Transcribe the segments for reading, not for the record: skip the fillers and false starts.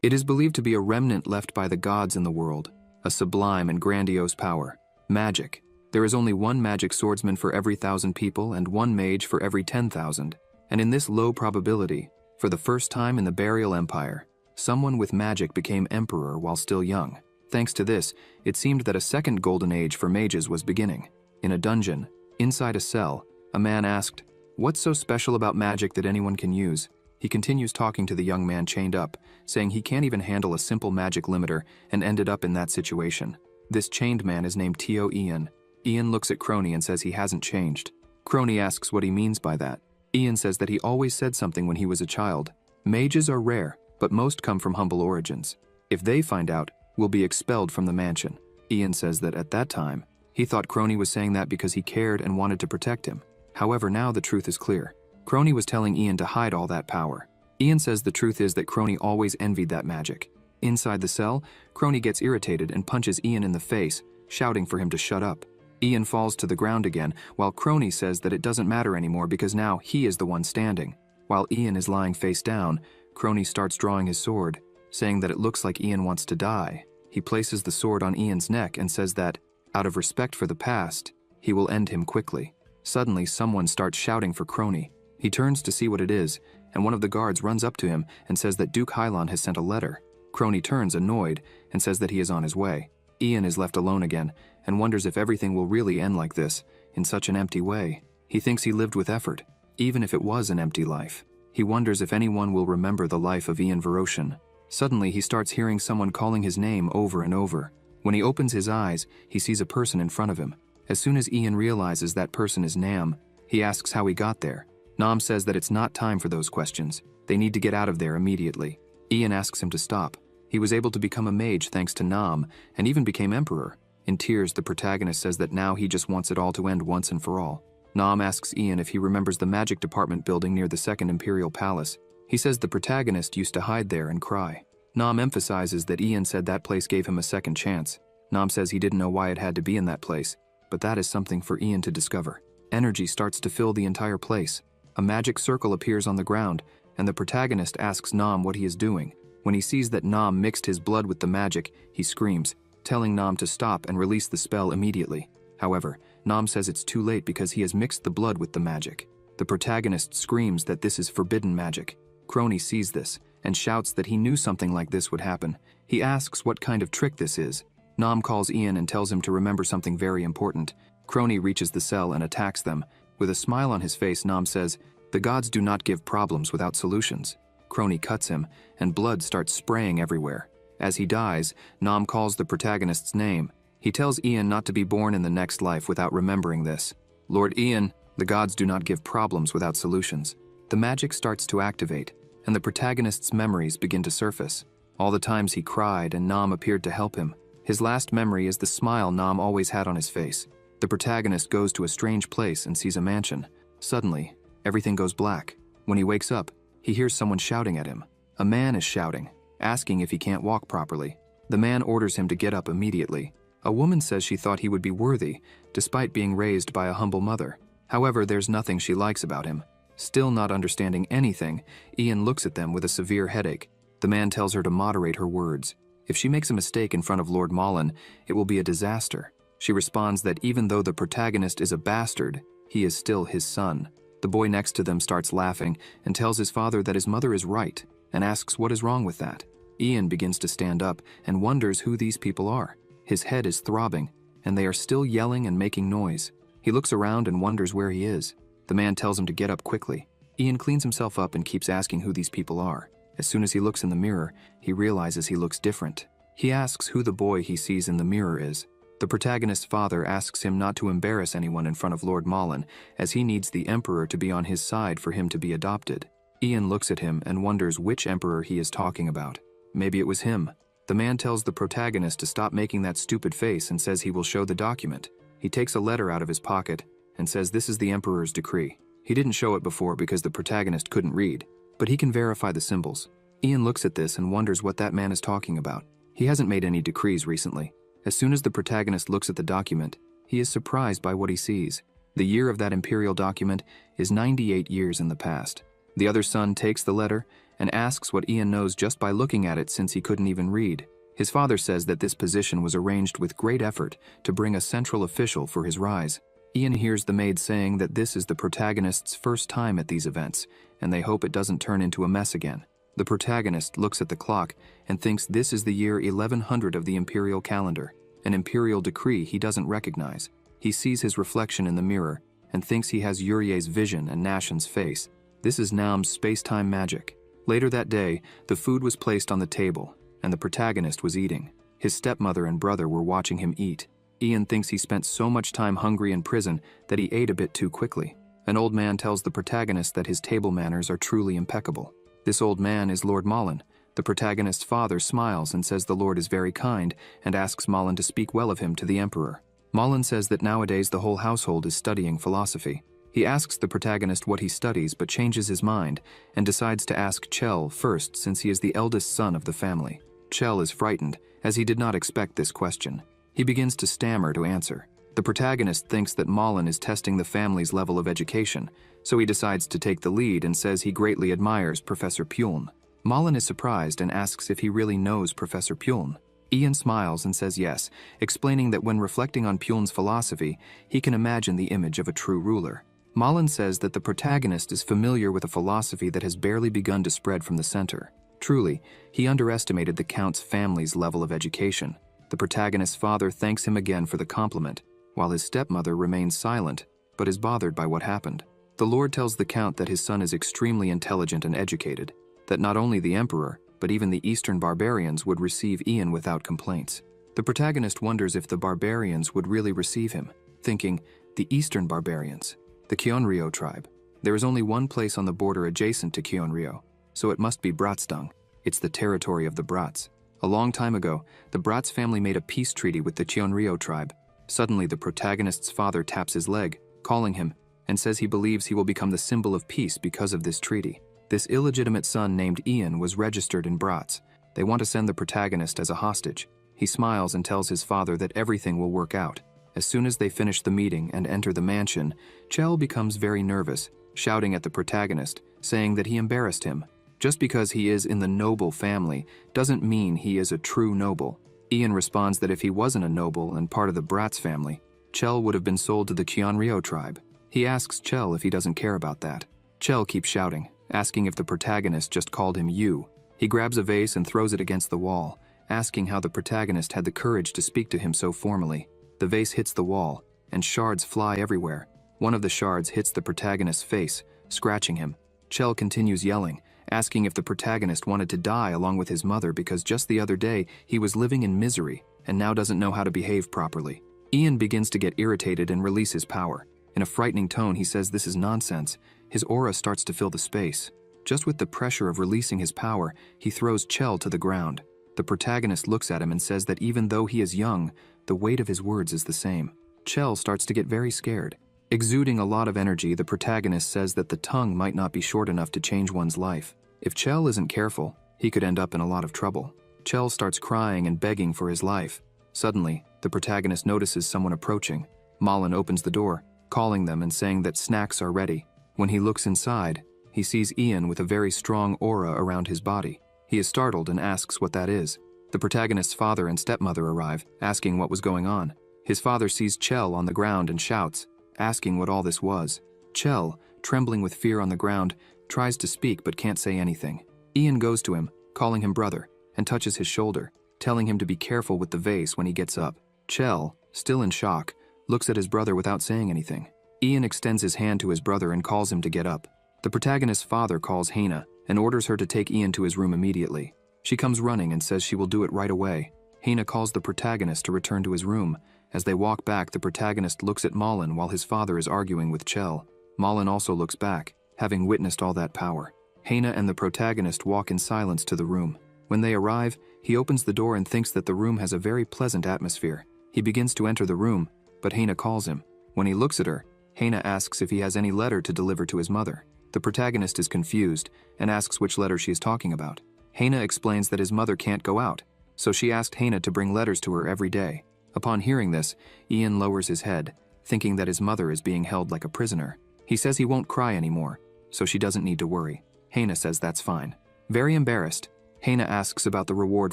It is believed to be a remnant left by the gods in the world, a sublime and grandiose power. Magic. There is only one magic swordsman for every 1,000 people and one mage for every 10,000. And in this low probability, for the first time in the Burial Empire, someone with magic became emperor while still young. Thanks to this, it seemed that a second golden age for mages was beginning. In a dungeon, inside a cell, a man asked, "What's so special about magic that anyone can use?" He continues talking to the young man chained up, saying he can't even handle a simple magic limiter and ended up in that situation. This chained man is named Tio Ian. Ian looks at Crony and says he hasn't changed. Crony asks what he means by that. Ian says that he always said something when he was a child. Mages are rare, but most come from humble origins. If they find out, we'll be expelled from the mansion. Ian says that at that time, he thought Crony was saying that because he cared and wanted to protect him. However, now the truth is clear. Crony was telling Ian to hide all that power. Ian says the truth is that Crony always envied that magic. Inside the cell, Crony gets irritated and punches Ian in the face, shouting for him to shut up. Ian falls to the ground again, while Crony says that it doesn't matter anymore because now he is the one standing. While Ian is lying face down, Crony starts drawing his sword, saying that it looks like Ian wants to die. He places the sword on Ian's neck and says that, out of respect for the past, he will end him quickly. Suddenly, someone starts shouting for Crony. He turns to see what it is, and one of the guards runs up to him and says that Duke Hylon has sent a letter. Crony turns annoyed and says that he is on his way. Ian is left alone again and wonders if everything will really end like this, in such an empty way. He thinks he lived with effort, even if it was an empty life. He wonders if anyone will remember the life of Ian Veroshin. Suddenly, he starts hearing someone calling his name over and over. When he opens his eyes, he sees a person in front of him. As soon as Ian realizes that person is Nam, he asks how he got there. Nam says that it's not time for those questions. They need to get out of there immediately. Ian asks him to stop. He was able to become a mage thanks to Nam, and even became emperor. In tears, the protagonist says that now he just wants it all to end once and for all. Nam asks Ian if he remembers the magic department building near the Second Imperial Palace. He says the protagonist used to hide there and cry. Nam emphasizes that Ian said that place gave him a second chance. Nam says he didn't know why it had to be in that place, but that is something for Ian to discover. Energy starts to fill the entire place. A magic circle appears on the ground, and the protagonist asks Nam what he is doing. When he sees that Nam mixed his blood with the magic, he screams, telling Nam to stop and release the spell immediately. However, Nam says it's too late because he has mixed the blood with the magic. The protagonist screams that this is forbidden magic. Crony sees this and shouts that he knew something like this would happen. He asks what kind of trick this is. Nam calls Ian and tells him to remember something very important. Crony reaches the cell and attacks them. With a smile on his face, Nam says, "The gods do not give problems without solutions." Crony cuts him, and blood starts spraying everywhere. As he dies, Nam calls the protagonist's name. He tells Ian not to be born in the next life without remembering this. "Lord Ian, the gods do not give problems without solutions." The magic starts to activate, and the protagonist's memories begin to surface. All the times he cried and Nam appeared to help him. His last memory is the smile Nam always had on his face. The protagonist goes to a strange place and sees a mansion. Suddenly, everything goes black. When he wakes up, he hears someone shouting at him. A man is shouting, asking if he can't walk properly. The man orders him to get up immediately. A woman says she thought he would be worthy, despite being raised by a humble mother. However, there's nothing she likes about him. Still not understanding anything, Ian looks at them with a severe headache. The man tells her to moderate her words. If she makes a mistake in front of Lord Malin, it will be a disaster. She responds that even though the protagonist is a bastard, he is still his son. The boy next to them starts laughing and tells his father that his mother is right and asks what is wrong with that. Ian begins to stand up and wonders who these people are. His head is throbbing, and they are still yelling and making noise. He looks around and wonders where he is. The man tells him to get up quickly. Ian cleans himself up and keeps asking who these people are. As soon as he looks in the mirror, he realizes he looks different. He asks who the boy he sees in the mirror is. The protagonist's father asks him not to embarrass anyone in front of Lord Malin, as he needs the emperor to be on his side for him to be adopted. Ian looks at him and wonders which emperor he is talking about. Maybe it was him. The man tells the protagonist to stop making that stupid face and says he will show the document. He takes a letter out of his pocket and says this is the emperor's decree. He didn't show it before because the protagonist couldn't read, but he can verify the symbols. Ian looks at this and wonders what that man is talking about. He hasn't made any decrees recently. As soon as the protagonist looks at the document, he is surprised by what he sees. The year of that imperial document is 98 years in the past. The other son takes the letter and asks what Ian knows just by looking at it since he couldn't even read. His father says that this position was arranged with great effort to bring a central official for his rise. Ian hears the maid saying that this is the protagonist's first time at these events, and they hope it doesn't turn into a mess again. The protagonist looks at the clock and thinks this is the year 1100 of the imperial calendar, an imperial decree he doesn't recognize. He sees his reflection in the mirror and thinks he has Urie's vision and Nashen's face. This is Naum's space-time magic. Later that day, the food was placed on the table, and the protagonist was eating. His stepmother and brother were watching him eat. Ian thinks he spent so much time hungry in prison that he ate a bit too quickly. An old man tells the protagonist that his table manners are truly impeccable. This old man is Lord Malin. The protagonist's father smiles and says the Lord is very kind and asks Malin to speak well of him to the Emperor. Malin says that nowadays the whole household is studying philosophy. He asks the protagonist what he studies but changes his mind and decides to ask Chell first since he is the eldest son of the family. Chell is frightened as he did not expect this question. He begins to stammer to answer. The protagonist thinks that Malin is testing the family's level of education, so he decides to take the lead and says he greatly admires Professor Puln. Malin is surprised and asks if he really knows Professor Puln. Ian smiles and says yes, explaining that when reflecting on Puln's philosophy, he can imagine the image of a true ruler. Malin says that the protagonist is familiar with a philosophy that has barely begun to spread from the center. Truly, he underestimated the Count's family's level of education. The protagonist's father thanks him again for the compliment, while his stepmother remains silent, but is bothered by what happened. The Lord tells the Count that his son is extremely intelligent and educated, that not only the Emperor, but even the Eastern barbarians would receive Ian without complaints. The protagonist wonders if the barbarians would really receive him, thinking, the Eastern barbarians, the Kionryo tribe. There is only one place on the border adjacent to Kionryo, so it must be Bratstung. It's the territory of the Brats. A long time ago, the Brats family made a peace treaty with the Kionryo tribe. Suddenly, the protagonist's father taps his leg, calling him, and says he believes he will become the symbol of peace because of this treaty. This illegitimate son named Ian was registered in Brats. They want to send the protagonist as a hostage. He smiles and tells his father that everything will work out. As soon as they finish the meeting and enter the mansion, Chell becomes very nervous, shouting at the protagonist, saying that he embarrassed him. Just because he is in the noble family doesn't mean he is a true noble. Ian responds that if he wasn't a noble and part of the Bratz family, Chell would have been sold to the Kionryo tribe. He asks Chell if he doesn't care about that. Chell keeps shouting, asking if the protagonist just called him you. He grabs a vase and throws it against the wall, asking how the protagonist had the courage to speak to him so formally. The vase hits the wall, and shards fly everywhere. One of the shards hits the protagonist's face, scratching him. Chell continues yelling, asking if the protagonist wanted to die along with his mother because just the other day he was living in misery and now doesn't know how to behave properly. Ian begins to get irritated and release his power. In a frightening tone, he says this is nonsense. His aura starts to fill the space. Just with the pressure of releasing his power, he throws Chell to the ground. The protagonist looks at him and says that even though he is young, the weight of his words is the same. Chell starts to get very scared. Exuding a lot of energy, the protagonist says that the tongue might not be short enough to change one's life. If Chell isn't careful, he could end up in a lot of trouble. Chell starts crying and begging for his life. Suddenly, the protagonist notices someone approaching. Malin opens the door, calling them and saying that snacks are ready. When he looks inside, he sees Ian with a very strong aura around his body. He is startled and asks what that is. The protagonist's father and stepmother arrive, asking what was going on. His father sees Chell on the ground and shouts, asking what all this was. Chell, trembling with fear on the ground, tries to speak but can't say anything. Ian goes to him, calling him brother, and touches his shoulder, telling him to be careful with the vase when he gets up. Chell, still in shock, looks at his brother without saying anything. Ian extends his hand to his brother and calls him to get up. The protagonist's father calls Hana and orders her to take Ian to his room immediately. She comes running and says she will do it right away. Hana calls the protagonist to return to his room. As they walk back, the protagonist looks at Malin while his father is arguing with Chell. Malin also looks back, having witnessed all that power. Hana and the protagonist walk in silence to the room. When they arrive, he opens the door and thinks that the room has a very pleasant atmosphere. He begins to enter the room, but Hana calls him. When he looks at her, Hana asks if he has any letter to deliver to his mother. The protagonist is confused and asks which letter she is talking about. Hana explains that his mother can't go out, so she asked Hana to bring letters to her every day. Upon hearing this, Ian lowers his head, thinking that his mother is being held like a prisoner. He says he won't cry anymore, so she doesn't need to worry. Hana says that's fine. Very embarrassed, Hana asks about the reward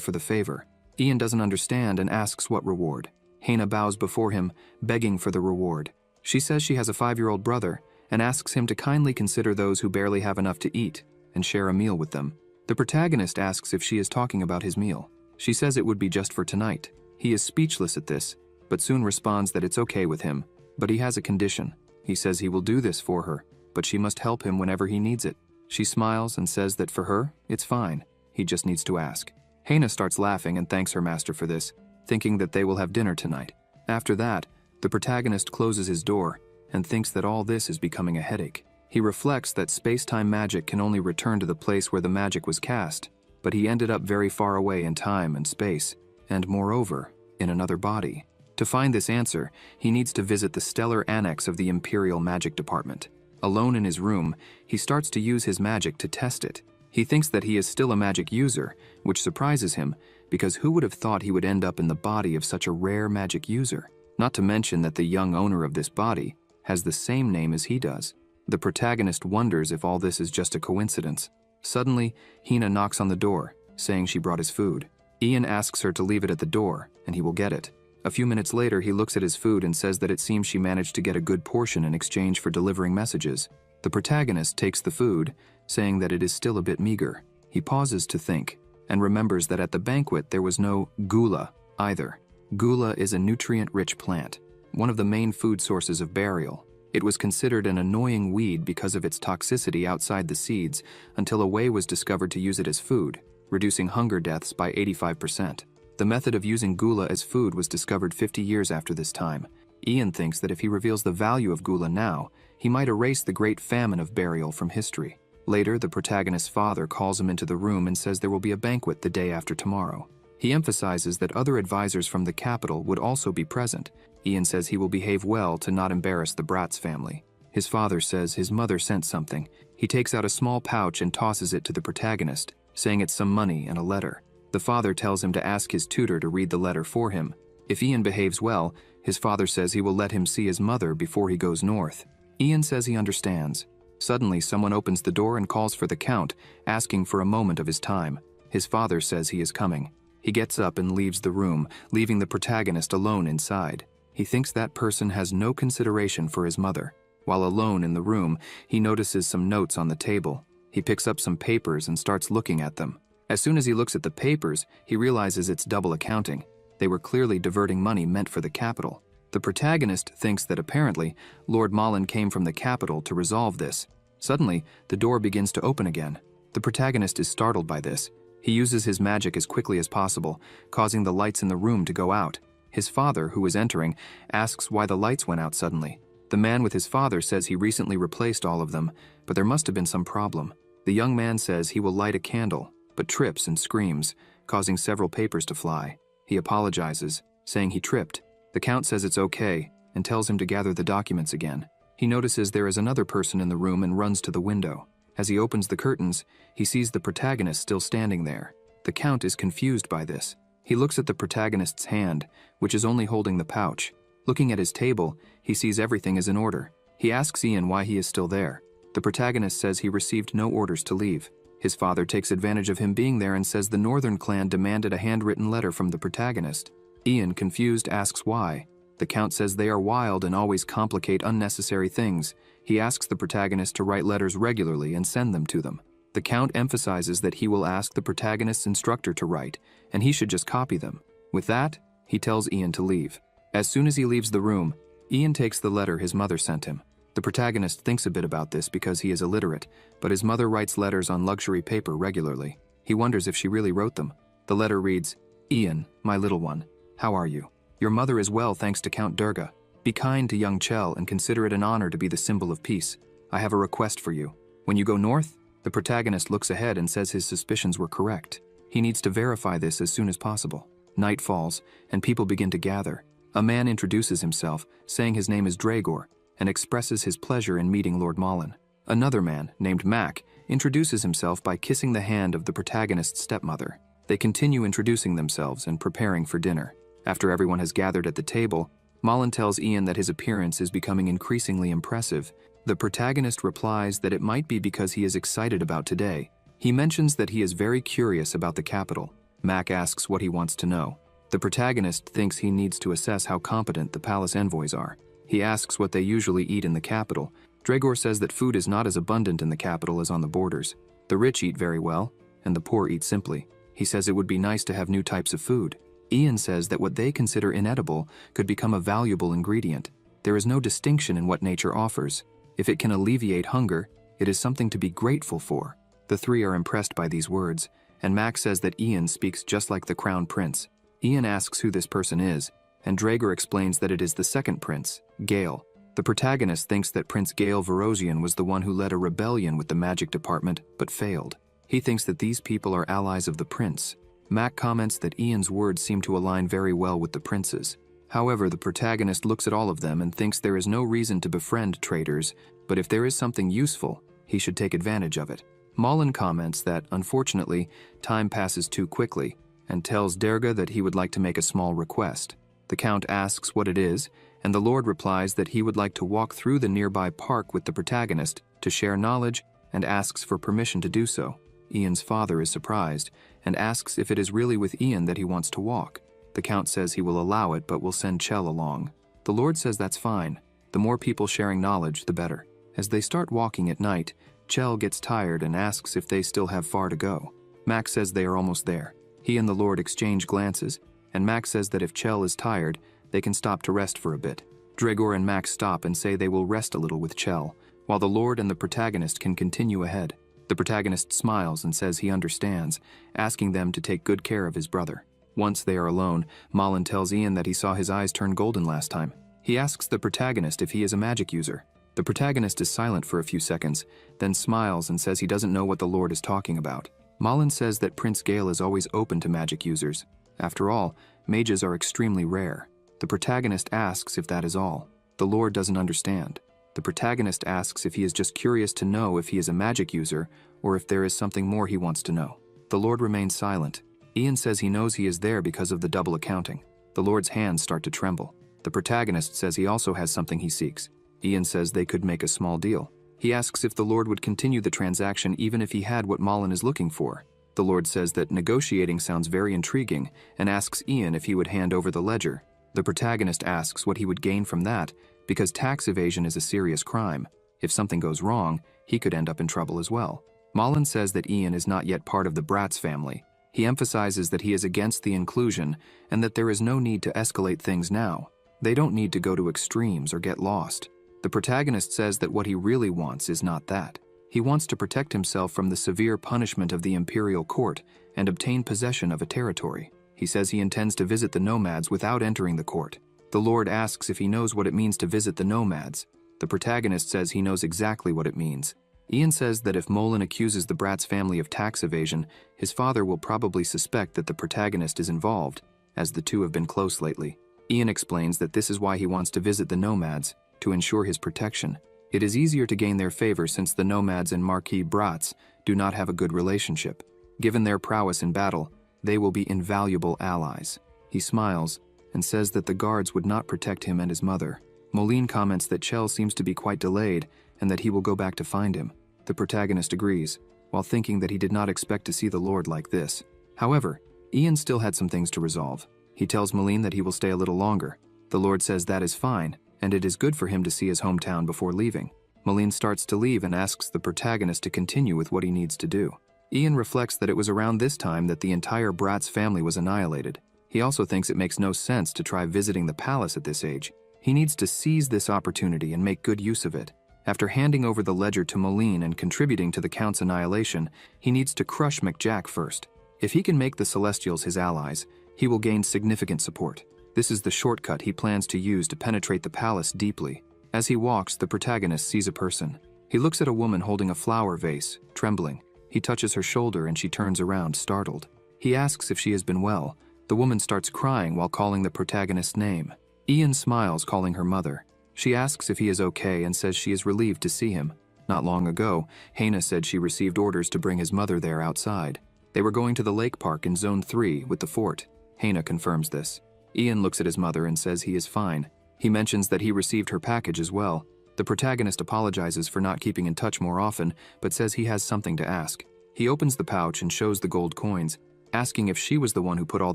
for the favor. Ian doesn't understand and asks what reward. Hana bows before him, begging for the reward. She says she has a 5-year-old brother and asks him to kindly consider those who barely have enough to eat and share a meal with them. The protagonist asks if she is talking about his meal. She says it would be just for tonight. He is speechless at this, but soon responds that it's okay with him, but he has a condition. He says he will do this for her, but she must help him whenever he needs it. She smiles and says that for her, it's fine. He just needs to ask. Hana starts laughing and thanks her master for this, thinking that they will have dinner tonight. After that, the protagonist closes his door and thinks that all this is becoming a headache. He reflects that space-time magic can only return to the place where the magic was cast, but he ended up very far away in time and space, and moreover, in another body. To find this answer, he needs to visit the stellar annex of the Imperial Magic Department. Alone in his room, he starts to use his magic to test it. He thinks that he is still a magic user, which surprises him, because who would have thought he would end up in the body of such a rare magic user? Not to mention that the young owner of this body has the same name as he does. The protagonist wonders if all this is just a coincidence. Suddenly, Hina knocks on the door, saying she brought his food. Ian asks her to leave it at the door, and he will get it. A few minutes later, he looks at his food and says that it seems she managed to get a good portion in exchange for delivering messages. The protagonist takes the food, saying that it is still a bit meager. He pauses to think, and remembers that at the banquet there was no gula either. Gula is a nutrient-rich plant, one of the main food sources of burial. It was considered an annoying weed because of its toxicity outside the seeds until a way was discovered to use it as food, reducing hunger deaths by 85%. The method of using gula as food was discovered 50 years after this time. Ian thinks that if he reveals the value of gula now, he might erase the great famine of burial from history. Later, the protagonist's father calls him into the room and says there will be a banquet the day after tomorrow. He emphasizes that other advisors from the capital would also be present. Ian says he will behave well to not embarrass the Bratz family. His father says his mother sent something. He takes out a small pouch and tosses it to the protagonist, saying it's some money and a letter. The father tells him to ask his tutor to read the letter for him. If Ian behaves well, his father says he will let him see his mother before he goes north. Ian says he understands. Suddenly, someone opens the door and calls for the Count, asking for a moment of his time. His father says he is coming. He gets up and leaves the room, leaving the protagonist alone inside. He thinks that person has no consideration for his mother. While alone in the room, he notices some notes on the table. He picks up some papers and starts looking at them. As soon as he looks at the papers, he realizes it's double accounting. They were clearly diverting money meant for the capital. The protagonist thinks that apparently Lord Malin came from the capital to resolve this. Suddenly, the door begins to open again. The protagonist is startled by this. He uses his magic as quickly as possible, causing the lights in the room to go out. His father, who is entering, asks why the lights went out suddenly. The man with his father says he recently replaced all of them, but there must have been some problem. The young man says he will light a candle, but trips and screams, causing several papers to fly. He apologizes, saying he tripped. The Count says it's okay, and tells him to gather the documents again. He notices there is another person in the room and runs to the window. As he opens the curtains, he sees the protagonist still standing there. The Count is confused by this. He looks at the protagonist's hand, which is only holding the pouch. Looking at his table, he sees everything is in order. He asks Ian why he is still there. The protagonist says he received no orders to leave. His father takes advantage of him being there and says the Northern clan demanded a handwritten letter from the protagonist. Ian, confused, asks why. The Count says they are wild and always complicate unnecessary things. He asks the protagonist to write letters regularly and send them to them. The Count emphasizes that he will ask the protagonist's instructor to write, and he should just copy them. With that, he tells Ian to leave. As soon as he leaves the room, Ian takes the letter his mother sent him. The protagonist thinks a bit about this because he is illiterate, but his mother writes letters on luxury paper regularly. He wonders if she really wrote them. The letter reads, "Ian, my little one, how are you? Your mother is well thanks to Count Durga. Be kind to young Chell and consider it an honor to be the symbol of peace. I have a request for you. When you go north," the protagonist looks ahead and says his suspicions were correct. He needs to verify this as soon as possible. Night falls, and people begin to gather. A man introduces himself, saying his name is Dragor, and expresses his pleasure in meeting Lord Malin. Another man, named Mac, introduces himself by kissing the hand of the protagonist's stepmother. They continue introducing themselves and preparing for dinner. After everyone has gathered at the table, Malin tells Ian that his appearance is becoming increasingly impressive. The protagonist replies that it might be because he is excited about today. He mentions that he is very curious about the capital. Mac asks what he wants to know. The protagonist thinks he needs to assess how competent the palace envoys are. He asks what they usually eat in the capital. Dregor says that food is not as abundant in the capital as on the borders. The rich eat very well, and the poor eat simply. He says it would be nice to have new types of food. Ian says that what they consider inedible could become a valuable ingredient. There is no distinction in what nature offers. If it can alleviate hunger, it is something to be grateful for. The three are impressed by these words, and Max says that Ian speaks just like the crown prince. Ian asks who this person is, and Dregor explains that it is the second prince, Gale. The protagonist thinks that Prince Gale Verosian was the one who led a rebellion with the magic department, but failed. He thinks that these people are allies of the prince. Mac comments that Ian's words seem to align very well with the prince's. However, the protagonist looks at all of them and thinks there is no reason to befriend traitors, but if there is something useful, he should take advantage of it. Malin comments that, unfortunately, time passes too quickly, and tells Derga that he would like to make a small request. The Count asks what it is, and the Lord replies that he would like to walk through the nearby park with the protagonist to share knowledge and asks for permission to do so. Ian's father is surprised and asks if it is really with Ian that he wants to walk. The Count says he will allow it but will send Chell along. The Lord says that's fine. The more people sharing knowledge, the better. As they start walking at night, Chell gets tired and asks if they still have far to go. Max says they are almost there. He and the Lord exchange glances, and Max says that if Chell is tired, they can stop to rest for a bit. Dregor and Max stop and say they will rest a little with Chell, while the Lord and the protagonist can continue ahead. The protagonist smiles and says he understands, asking them to take good care of his brother. Once they are alone, Malin tells Ian that he saw his eyes turn golden last time. He asks the protagonist if he is a magic user. The protagonist is silent for a few seconds, then smiles and says he doesn't know what the Lord is talking about. Malin says that Prince Gale is always open to magic users. After all, mages are extremely rare. The protagonist asks if that is all. The Lord doesn't understand. The protagonist asks if he is just curious to know if he is a magic user or if there is something more he wants to know. The Lord remains silent. Ian says he knows he is there because of the double accounting. The Lord's hands start to tremble. The protagonist says he also has something he seeks. Ian says they could make a small deal. He asks if the Lord would continue the transaction even if he had what Malin is looking for. The Lord says that negotiating sounds very intriguing and asks Ian if he would hand over the ledger. The protagonist asks what he would gain from that because tax evasion is a serious crime. If something goes wrong, he could end up in trouble as well. Malin says that Ian is not yet part of the Bratz family. He emphasizes that he is against the inclusion and that there is no need to escalate things now. They don't need to go to extremes or get lost. The protagonist says that what he really wants is not that. He wants to protect himself from the severe punishment of the imperial court and obtain possession of a territory. He says he intends to visit the nomads without entering the court. The Lord asks if he knows what it means to visit the nomads. The protagonist says he knows exactly what it means. Ian says that if Molin accuses the Bratz family of tax evasion, his father will probably suspect that the protagonist is involved, as the two have been close lately. Ian explains that this is why he wants to visit the nomads, to ensure his protection. It is easier to gain their favor since the nomads and Marquis Bratz do not have a good relationship. Given their prowess in battle, they will be invaluable allies. He smiles and says that the guards would not protect him and his mother. Moline comments that Chell seems to be quite delayed and that he will go back to find him. The protagonist agrees, while thinking that he did not expect to see the Lord like this. However, Ian still had some things to resolve. He tells Moline that he will stay a little longer. The Lord says that is fine, and it is good for him to see his hometown before leaving. Moline starts to leave and asks the protagonist to continue with what he needs to do. Ian reflects that it was around this time that the entire Bratz family was annihilated. He also thinks it makes no sense to try visiting the palace at this age. He needs to seize this opportunity and make good use of it. After handing over the ledger to Moline and contributing to the Count's annihilation, he needs to crush McJack first. If he can make the Celestials his allies, he will gain significant support. This is the shortcut he plans to use to penetrate the palace deeply. As he walks, the protagonist sees a person. He looks at a woman holding a flower vase, trembling. He touches her shoulder and she turns around, startled. He asks if she has been well. The woman starts crying while calling the protagonist's name. Ian smiles, calling her mother. She asks if he is okay and says she is relieved to see him. Not long ago, Hana said she received orders to bring his mother there outside. They were going to the lake park in Zone 3 with the fort. Hana confirms this. Ian looks at his mother and says he is fine. He mentions that he received her package as well. The protagonist apologizes for not keeping in touch more often, but says he has something to ask. He He opens the pouch and shows the gold coins, asking if she was the one who put all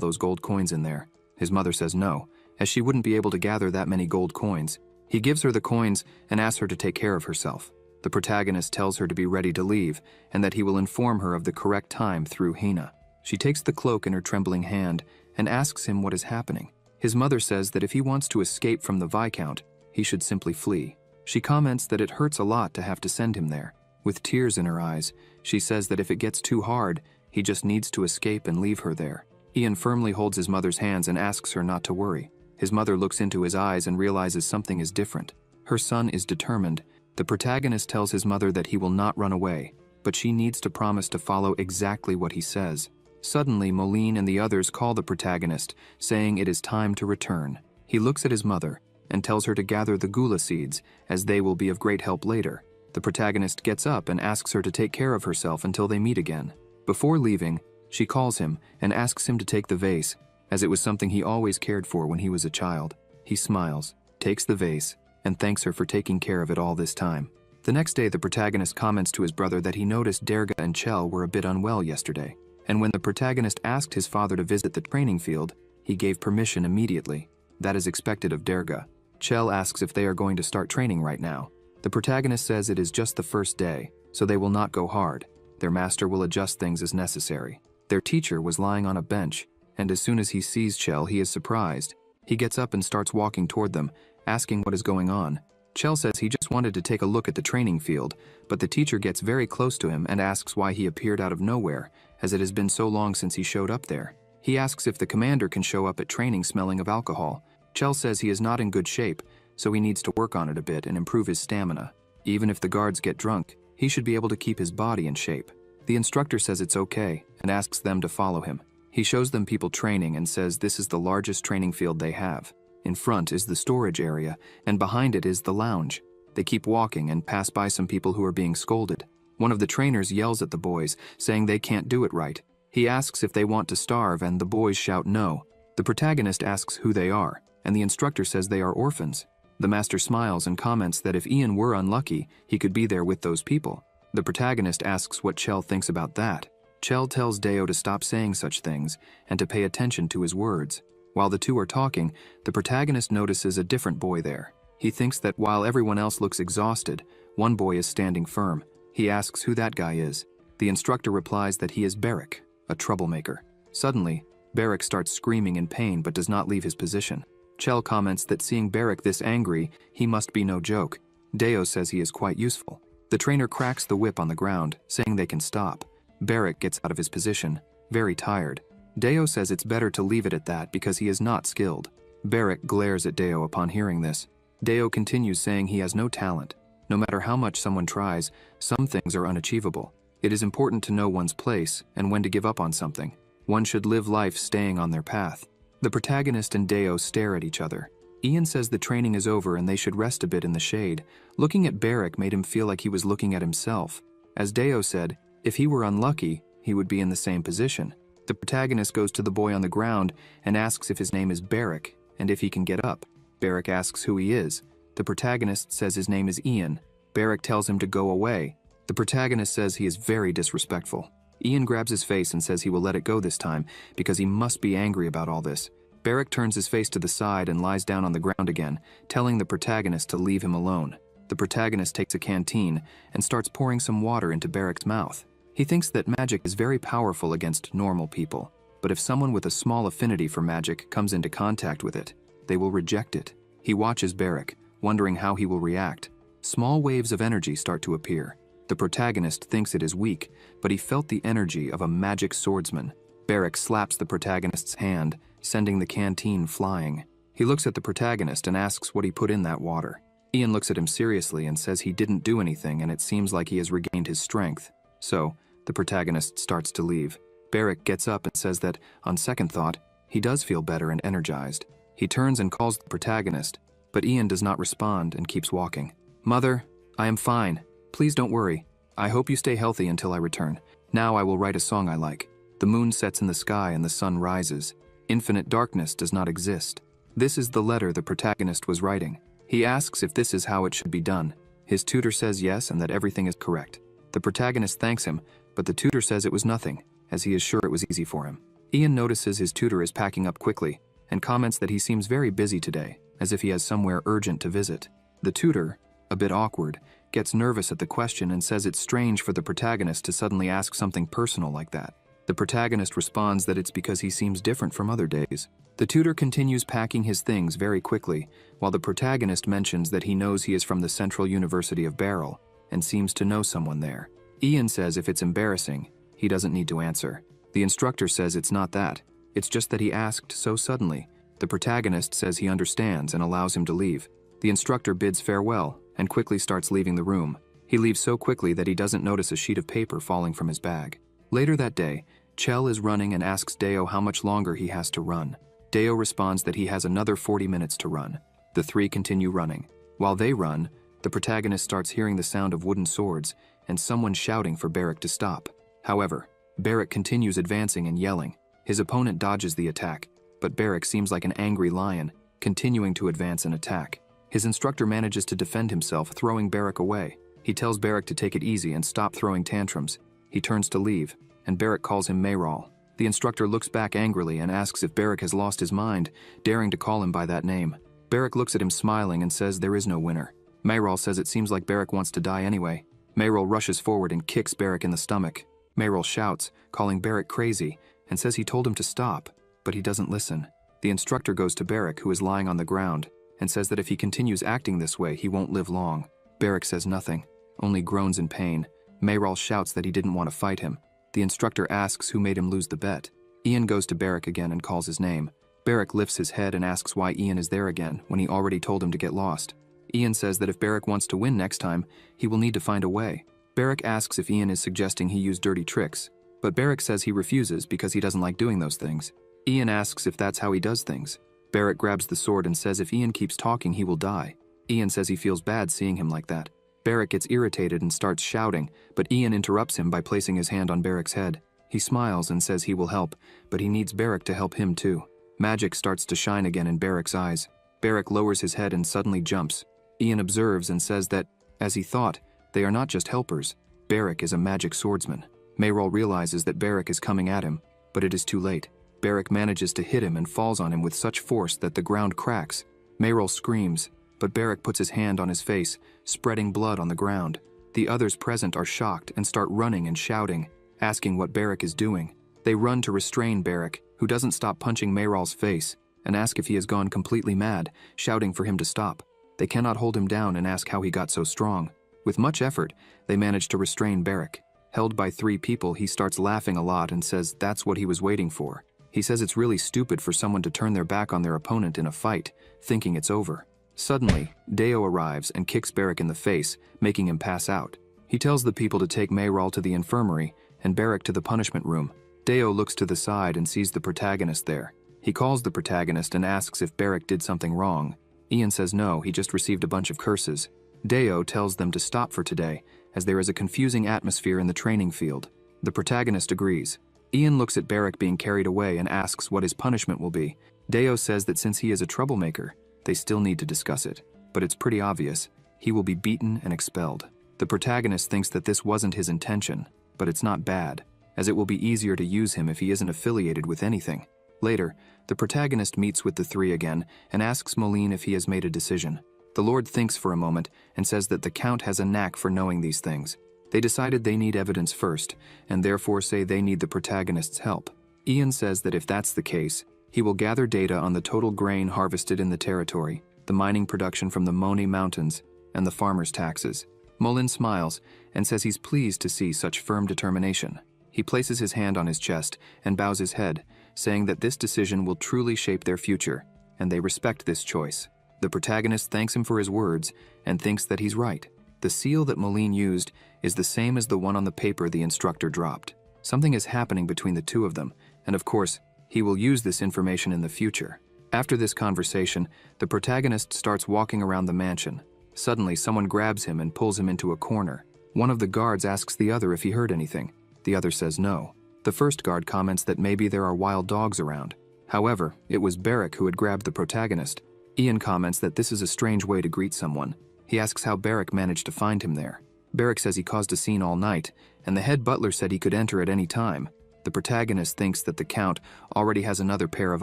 those gold coins in there. His mother says no, as she wouldn't be able to gather that many gold coins. He gives her the coins and asks her to take care of herself. The protagonist tells her to be ready to leave and that he will inform her of the correct time through Hina. She takes the cloak in her trembling hand and asks him what is happening. His mother says that if he wants to escape from the Viscount, he should simply flee. She comments that it hurts a lot to have to send him there. With tears in her eyes, she says that if it gets too hard, he just needs to escape and leave her there. Ian firmly holds his mother's hands and asks her not to worry. His mother looks into his eyes and realizes something is different. Her son is determined. The protagonist tells his mother that he will not run away, but she needs to promise to follow exactly what he says. Suddenly, Moline and the others call the protagonist, saying it is time to return. He looks at his mother and tells her to gather the gula seeds, as they will be of great help later. The protagonist gets up and asks her to take care of herself until they meet again. Before leaving, she calls him and asks him to take the vase, as it was something he always cared for when he was a child. He smiles, takes the vase, and thanks her for taking care of it all this time. The next day, the protagonist comments to his brother that he noticed Derga and Chell were a bit unwell yesterday, and when the protagonist asked his father to visit the training field, he gave permission immediately. That is expected of Derga. Chell asks if they are going to start training right now. The protagonist says it is just the first day, so they will not go hard. Their master will adjust things as necessary. Their teacher was lying on a bench, and as soon as he sees Chell, he is surprised. He gets up and starts walking toward them, asking what is going on. Chell says he just wanted to take a look at the training field, but the teacher gets very close to him and asks why he appeared out of nowhere, as it has been so long since he showed up there. He asks if the commander can show up at training smelling of alcohol. Chell says he is not in good shape, so he needs to work on it a bit and improve his stamina. Even if the guards get drunk, he should be able to keep his body in shape. The instructor says it's okay and asks them to follow him. He shows them people training and says this is the largest training field they have. In front is the storage area, and behind it is the lounge. They keep walking and pass by some people who are being scolded. One of the trainers yells at the boys, saying they can't do it right. He asks if they want to starve, and the boys shout no. The protagonist asks who they are, and the instructor says they are orphans. The master smiles and comments that if Ian were unlucky, he could be there with those people. The protagonist asks what Chell thinks about that. Chell tells Deo to stop saying such things and to pay attention to his words. While the two are talking, the protagonist notices a different boy there. He thinks that while everyone else looks exhausted, one boy is standing firm. He asks who that guy is. The instructor replies that he is Beric, a troublemaker. Suddenly, Beric starts screaming in pain but does not leave his position. Chell comments that seeing Beric this angry, he must be no joke. Deo says he is quite useful. The trainer cracks the whip on the ground, saying they can stop. Beric gets out of his position, very tired. Deo says it's better to leave it at that because he is not skilled. Beric glares at Deo upon hearing this. Deo continues saying he has no talent. No matter how much someone tries, some things are unachievable. It is important to know one's place and when to give up on something. One should live life staying on their path. The protagonist and Deo stare at each other. Ian says the training is over and they should rest a bit in the shade. Looking at Beric made him feel like he was looking at himself. As Deo said, if he were unlucky, he would be in the same position. The protagonist goes to the boy on the ground and asks if his name is Beric and if he can get up. Beric asks who he is. The protagonist says his name is Ian. Beric tells him to go away. The protagonist says he is very disrespectful. Ian grabs his face and says he will let it go this time because he must be angry about all this. Beric turns his face to the side and lies down on the ground again, telling the protagonist to leave him alone. The protagonist takes a canteen and starts pouring some water into Beric's mouth. He thinks that magic is very powerful against normal people, but if someone with a small affinity for magic comes into contact with it, they will reject it. He watches Beric, wondering how he will react. Small waves of energy start to appear. The protagonist thinks it is weak, but he felt the energy of a magic swordsman. Beric slaps the protagonist's hand, sending the canteen flying. He looks at the protagonist and asks what he put in that water. Ian looks at him seriously and says he didn't do anything and it seems like he has regained his strength. So, the protagonist starts to leave. Beric gets up and says that, on second thought, he does feel better and energized. He turns and calls the protagonist, but Ian does not respond and keeps walking. "Mother, I am fine. Please don't worry. I hope you stay healthy until I return. Now I will write a song I like. The moon sets in the sky and the sun rises. Infinite darkness does not exist." This is the letter the protagonist was writing. He asks if this is how it should be done. His tutor says yes and that everything is correct. The protagonist thanks him, but the tutor says it was nothing, as he is sure it was easy for him. Ian notices his tutor is packing up quickly, and comments that he seems very busy today, as if he has somewhere urgent to visit. The tutor, a bit awkward, gets nervous at the question and says it's strange for the protagonist to suddenly ask something personal like that. The protagonist responds that it's because he seems different from other days. The tutor continues packing his things very quickly, while the protagonist mentions that he knows he is from the Central University of Beryl, and seems to know someone there. Ian says if it's embarrassing, he doesn't need to answer. The instructor says it's not that, it's just that he asked so suddenly. The protagonist says he understands and allows him to leave. The instructor bids farewell, and quickly starts leaving the room. He leaves so quickly that he doesn't notice a sheet of paper falling from his bag. Later that day, Chell is running and asks Deo how much longer he has to run. Deo responds that he has another 40 minutes to run. The three continue running. While they run, the protagonist starts hearing the sound of wooden swords and someone shouting for Barrick to stop. However, Barrick continues advancing and yelling. His opponent dodges the attack, but Barrick seems like an angry lion, continuing to advance and attack. His instructor manages to defend himself, throwing Barrick away. He tells Barrick to take it easy and stop throwing tantrums. He turns to leave, and Barrick calls him Mayral. The instructor looks back angrily and asks if Barrick has lost his mind, daring to call him by that name. Barrick looks at him smiling and says there is no winner. Mayral says it seems like Barrick wants to die anyway. Mayral rushes forward and kicks Barrick in the stomach. Mayral shouts, calling Barrick crazy, and says he told him to stop, but he doesn't listen. The instructor goes to Barrick, who is lying on the ground, and says that if he continues acting this way, he won't live long. Barrick says nothing, only groans in pain. Mayral shouts that he didn't want to fight him. The instructor asks who made him lose the bet. Ian goes to Barrick again and calls his name. Barrick lifts his head and asks why Ian is there again when he already told him to get lost. Ian says that if Barrick wants to win next time, he will need to find a way. Barrick asks if Ian is suggesting he use dirty tricks, but Barrick says he refuses because he doesn't like doing those things. Ian asks if that's how he does things. Barrick grabs the sword and says if Ian keeps talking, he will die. Ian says he feels bad seeing him like that. Barrick gets irritated and starts shouting, but Ian interrupts him by placing his hand on Barrick's head. He smiles and says he will help, but he needs Barrick to help him too. Magic starts to shine again in Barrick's eyes. Barrick lowers his head and suddenly jumps. Ian observes and says that, as he thought, they are not just helpers. Barrick is a magic swordsman. Mayral realizes that Barrick is coming at him, but it is too late. Barrick manages to hit him and falls on him with such force that the ground cracks. Mayral screams, but Barrick puts his hand on his face, spreading blood on the ground. The others present are shocked and start running and shouting, asking what Barrick is doing. They run to restrain Barrick, who doesn't stop punching Mayral's face, and ask if he has gone completely mad, shouting for him to stop. They cannot hold him down and ask how he got so strong. With much effort, they manage to restrain Barrick. Held by three people, he starts laughing a lot and says that's what he was waiting for. He says it's really stupid for someone to turn their back on their opponent in a fight, thinking it's over. Suddenly, Deo arrives and kicks Barrick in the face, making him pass out. He tells the people to take Mayral to the infirmary and Barrick to the punishment room. Deo looks to the side and sees the protagonist there. He calls the protagonist and asks if Barrick did something wrong. Ian says no, he just received a bunch of curses. Deo tells them to stop for today, as there is a confusing atmosphere in the training field. The protagonist agrees. Ian looks at Barrick being carried away and asks what his punishment will be. Deo says that since he is a troublemaker, they still need to discuss it, but it's pretty obvious. He will be beaten and expelled. The protagonist thinks that this wasn't his intention, but it's not bad, as it will be easier to use him if he isn't affiliated with anything. Later, the protagonist meets with the three again and asks Moline if he has made a decision. The Lord thinks for a moment and says that the Count has a knack for knowing these things. They decided they need evidence first, and therefore say they need the protagonist's help. Ian says that if that's the case, he will gather data on the total grain harvested in the territory, the mining production from the Moni Mountains, and the farmers' taxes. Moline smiles and says he's pleased to see such firm determination. He places his hand on his chest and bows his head, saying that this decision will truly shape their future, and they respect this choice. The protagonist thanks him for his words and thinks that he's right. The seal that Moline used is the same as the one on the paper the instructor dropped. Something is happening between the two of them, and of course, he will use this information in the future. After this conversation, the protagonist starts walking around the mansion. Suddenly, someone grabs him and pulls him into a corner. One of the guards asks the other if he heard anything. The other says no. The first guard comments that maybe there are wild dogs around. However, it was Barrick who had grabbed the protagonist. Ian comments that this is a strange way to greet someone. He asks how Barrick managed to find him there. Barrick says he caused a scene all night and the head butler said he could enter at any time. The protagonist thinks that the Count already has another pair of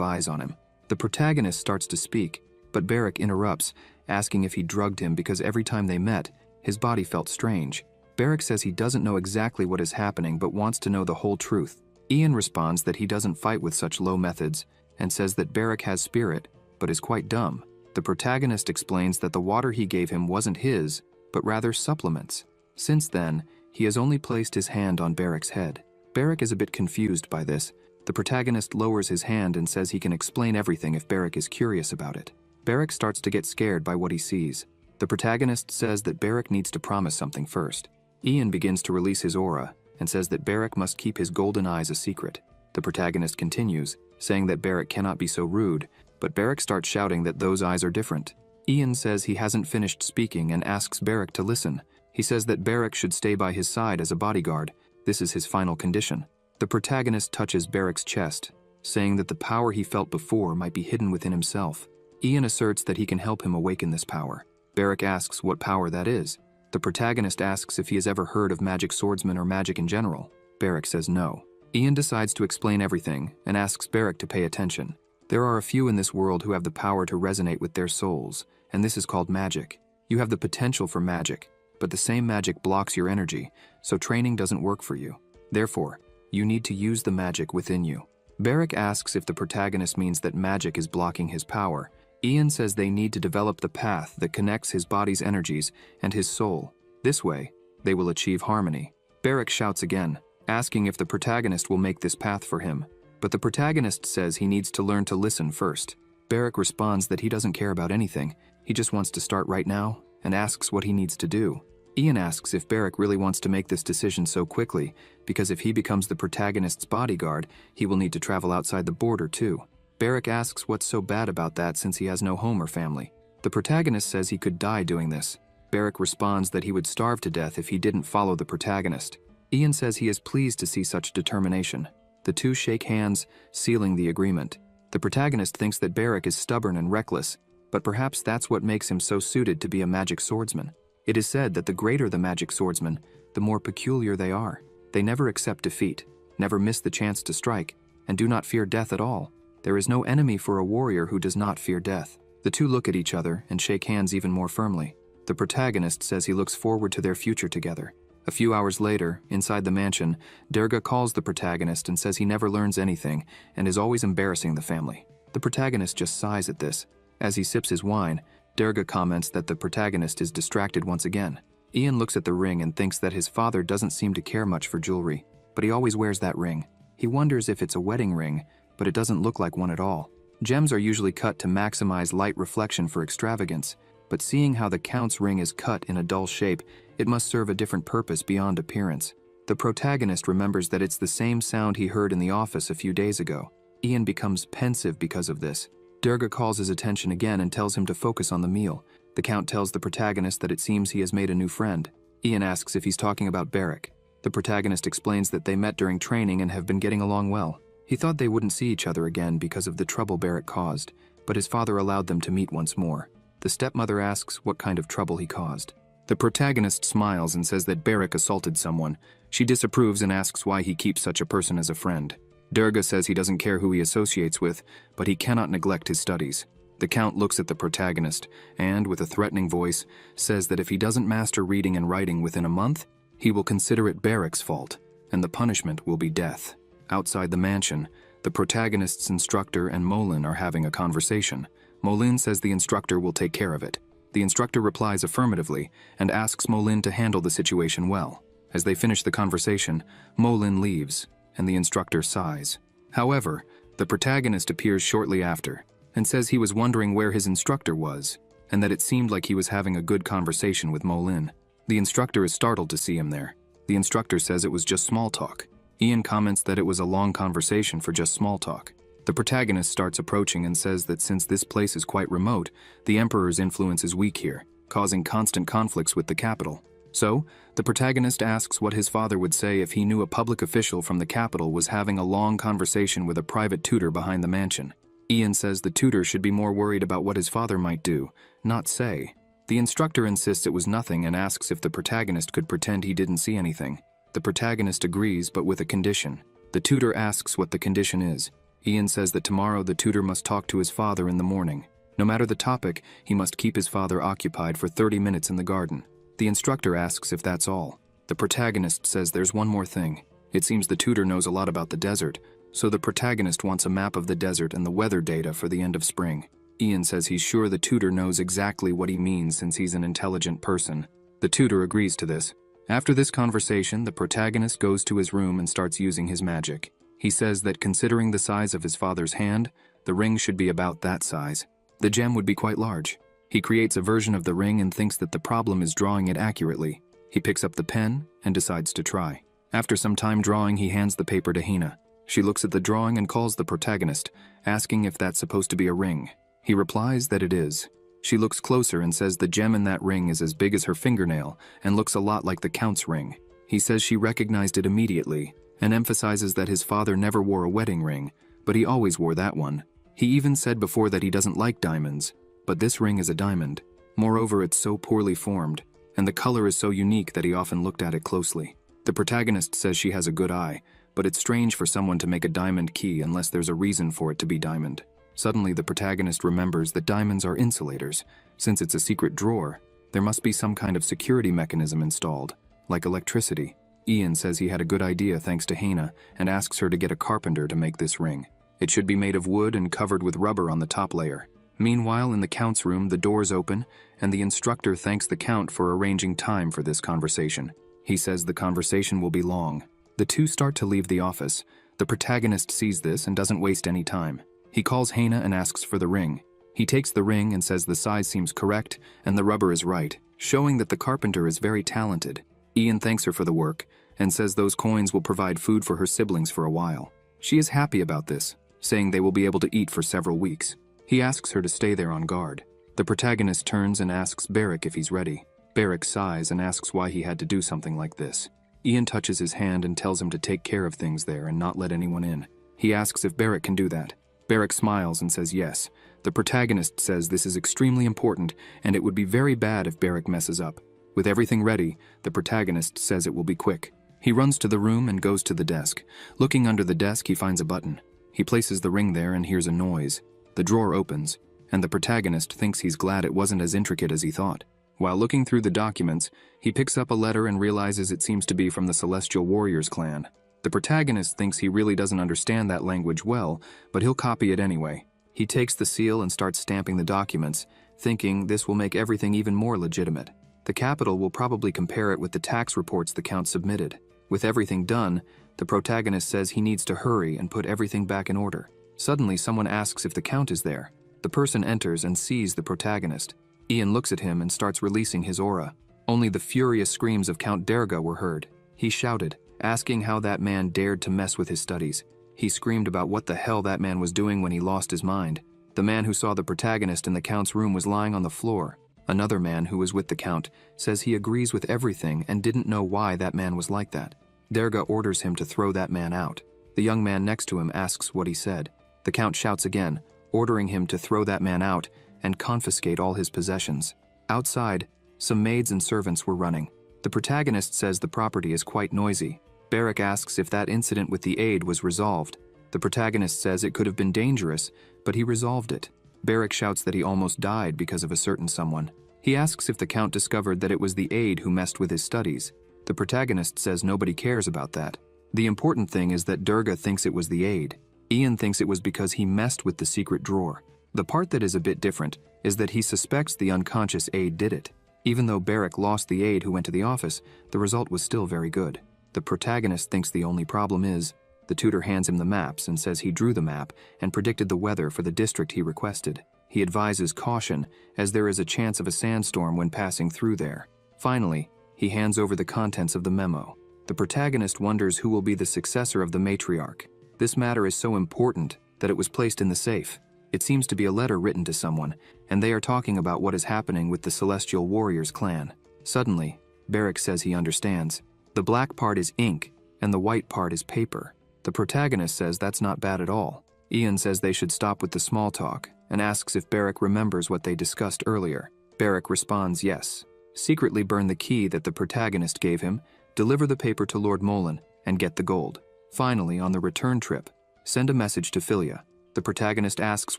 eyes on him. The protagonist starts to speak, but Beric interrupts, asking if he drugged him because every time they met, his body felt strange. Beric says he doesn't know exactly what is happening but wants to know the whole truth. Ian responds that he doesn't fight with such low methods and says that Beric has spirit, but is quite dumb. The protagonist explains that the water he gave him wasn't his, but rather supplements. Since then, he has only placed his hand on Beric's head. Beric is a bit confused by this. The protagonist lowers his hand and says he can explain everything if Beric is curious about it. Beric starts to get scared by what he sees. The protagonist says that Beric needs to promise something first. Ian begins to release his aura and says that Beric must keep his golden eyes a secret. The protagonist continues, saying that Beric cannot be so rude, but Beric starts shouting that those eyes are different. Ian says he hasn't finished speaking and asks Beric to listen. He says that Beric should stay by his side as a bodyguard. This is his final condition. The protagonist touches Beric's chest, saying that the power he felt before might be hidden within himself. Ian asserts that he can help him awaken this power. Beric asks what power that is. The protagonist asks if he has ever heard of magic swordsmen or magic in general. Beric says no. Ian decides to explain everything and asks Beric to pay attention. There are a few in this world who have the power to resonate with their souls, and this is called magic. You have the potential for magic, but the same magic blocks your energy, so training doesn't work for you. Therefore, you need to use the magic within you. Beric asks if the protagonist means that magic is blocking his power. Ian says they need to develop the path that connects his body's energies and his soul. This way, they will achieve harmony. Beric shouts again, asking if the protagonist will make this path for him. But the protagonist says he needs to learn to listen first. Beric responds that he doesn't care about anything. He just wants to start right now and asks what he needs to do. Ian asks if Beric really wants to make this decision so quickly, because if he becomes the protagonist's bodyguard, he will need to travel outside the border too. Beric asks what's so bad about that since he has no home or family. The protagonist says he could die doing this. Beric responds that he would starve to death if he didn't follow the protagonist. Ian says he is pleased to see such determination. The two shake hands, sealing the agreement. The protagonist thinks that Beric is stubborn and reckless, but perhaps that's what makes him so suited to be a magic swordsman. It is said that the greater the magic swordsman, the more peculiar they are. They never accept defeat, never miss the chance to strike, and do not fear death at all. There is no enemy for a warrior who does not fear death. The two look at each other and shake hands even more firmly. The protagonist says he looks forward to their future together. A few hours later, inside the mansion, Durga calls the protagonist and says he never learns anything and is always embarrassing the family. The protagonist just sighs at this. As he sips his wine, Durga comments that the protagonist is distracted once again. Ian looks at the ring and thinks that his father doesn't seem to care much for jewelry, but he always wears that ring. He wonders if it's a wedding ring, but it doesn't look like one at all. Gems are usually cut to maximize light reflection for extravagance, but seeing how the Count's ring is cut in a dull shape, it must serve a different purpose beyond appearance. The protagonist remembers that it's the same sound he heard in the office a few days ago. Ian becomes pensive because of this. Durga calls his attention again and tells him to focus on the meal. The Count tells the protagonist that it seems he has made a new friend. Ian asks if he's talking about Beric. The protagonist explains that they met during training and have been getting along well. He thought they wouldn't see each other again because of the trouble Beric caused, but his father allowed them to meet once more. The stepmother asks what kind of trouble he caused. The protagonist smiles and says that Beric assaulted someone. She disapproves and asks why he keeps such a person as a friend. Durga says he doesn't care who he associates with, but he cannot neglect his studies. The Count looks at the protagonist and, with a threatening voice, says that if he doesn't master reading and writing within a month, he will consider it Beric's fault, and the punishment will be death. Outside the mansion, the protagonist's instructor and Molin are having a conversation. Molin says the instructor will take care of it. The instructor replies affirmatively and asks Molin to handle the situation well. As they finish the conversation, Molin leaves, and the instructor sighs. However, the protagonist appears shortly after and says he was wondering where his instructor was, and that it seemed like he was having a good conversation with Molin. The instructor is startled to see him there. The instructor says it was just small talk. Ian comments that it was a long conversation for just small talk. The protagonist starts approaching and says that since this place is quite remote, the Emperor's influence is weak here, causing constant conflicts with the capital. So, the protagonist asks what his father would say if he knew a public official from the capital was having a long conversation with a private tutor behind the mansion. Ian says the tutor should be more worried about what his father might do, not say. The instructor insists it was nothing and asks if the protagonist could pretend he didn't see anything. The protagonist agrees, but with a condition. The tutor asks what the condition is. Ian says that tomorrow the tutor must talk to his father in the morning. No matter the topic, he must keep his father occupied for 30 minutes in the garden. The instructor asks if that's all. The protagonist says there's one more thing. It seems the tutor knows a lot about the desert, so the protagonist wants a map of the desert and the weather data for the end of spring. Ian says he's sure the tutor knows exactly what he means since he's an intelligent person. The tutor agrees to this. After this conversation, the protagonist goes to his room and starts using his magic. He says that considering the size of his father's hand, the ring should be about that size. The gem would be quite large. He creates a version of the ring and thinks that the problem is drawing it accurately. He picks up the pen and decides to try. After some time drawing, he hands the paper to Hina. She looks at the drawing and calls the protagonist, asking if that's supposed to be a ring. He replies that it is. She looks closer and says the gem in that ring is as big as her fingernail and looks a lot like the Count's ring. He says she recognized it immediately and emphasizes that his father never wore a wedding ring, but he always wore that one. He even said before that he doesn't like diamonds, but this ring is a diamond. Moreover, it's so poorly formed, and the color is so unique that he often looked at it closely. The protagonist says she has a good eye, but it's strange for someone to make a diamond key unless there's a reason for it to be diamond. Suddenly, the protagonist remembers that diamonds are insulators. Since it's a secret drawer, there must be some kind of security mechanism installed, like electricity. Ian says he had a good idea thanks to Hina and asks her to get a carpenter to make this ring. It should be made of wood and covered with rubber on the top layer. Meanwhile, in the Count's room, the doors open, and the instructor thanks the Count for arranging time for this conversation. He says the conversation will be long. The two start to leave the office. The protagonist sees this and doesn't waste any time. He calls Hina and asks for the ring. He takes the ring and says the size seems correct and the rubber is right, showing that the carpenter is very talented. Ian thanks her for the work and says those coins will provide food for her siblings for a while. She is happy about this, saying they will be able to eat for several weeks. He asks her to stay there on guard. The protagonist turns and asks Barrick if he's ready. Barrick sighs and asks why he had to do something like this. Ian touches his hand and tells him to take care of things there and not let anyone in. He asks if Barrick can do that. Barrick smiles and says yes. The protagonist says this is extremely important and it would be very bad if Barrick messes up. With everything ready, the protagonist says it will be quick. He runs to the room and goes to the desk. Looking under the desk, he finds a button. He places the ring there and hears a noise. The drawer opens, and the protagonist thinks he's glad it wasn't as intricate as he thought. While looking through the documents, he picks up a letter and realizes it seems to be from the Celestial Warriors clan. The protagonist thinks he really doesn't understand that language well, but he'll copy it anyway. He takes the seal and starts stamping the documents, thinking this will make everything even more legitimate. The capital will probably compare it with the tax reports the Count submitted. With everything done, the protagonist says he needs to hurry and put everything back in order. Suddenly, someone asks if the Count is there. The person enters and sees the protagonist. Ian looks at him and starts releasing his aura. Only the furious screams of Count Derga were heard. He shouted, asking how that man dared to mess with his studies. He screamed about what the hell that man was doing when he lost his mind. The man who saw the protagonist in the Count's room was lying on the floor. Another man who was with the Count says he agrees with everything and didn't know why that man was like that. Derga orders him to throw that man out. The young man next to him asks what he said. The Count shouts again, ordering him to throw that man out and confiscate all his possessions. Outside, some maids and servants were running. The protagonist says the property is quite noisy. Barrick asks if that incident with the aide was resolved. The protagonist says it could have been dangerous, but he resolved it. Barrick shouts that he almost died because of a certain someone. He asks if the Count discovered that it was the aide who messed with his studies. The protagonist says nobody cares about that. The important thing is that Durga thinks it was the aide. Ian thinks it was because he messed with the secret drawer. The part that is a bit different is that he suspects the unconscious aide did it. Even though Barrick lost the aide who went to the office, the result was still very good. The protagonist thinks the only problem is, the tutor hands him the maps and says he drew the map and predicted the weather for the district he requested. He advises caution, as there is a chance of a sandstorm when passing through there. Finally, he hands over the contents of the memo. The protagonist wonders who will be the successor of the matriarch. This matter is so important that it was placed in the safe. It seems to be a letter written to someone, and they are talking about what is happening with the Celestial Warriors clan. Suddenly, Barrick says he understands. The black part is ink, and the white part is paper. The protagonist says that's not bad at all. Ian says they should stop with the small talk, and asks if Barrick remembers what they discussed earlier. Barrick responds yes. Secretly burn the key that the protagonist gave him, Deliver the paper to Lord Molan and get the gold. Finally, on the return trip, send a message to Philia. The protagonist asks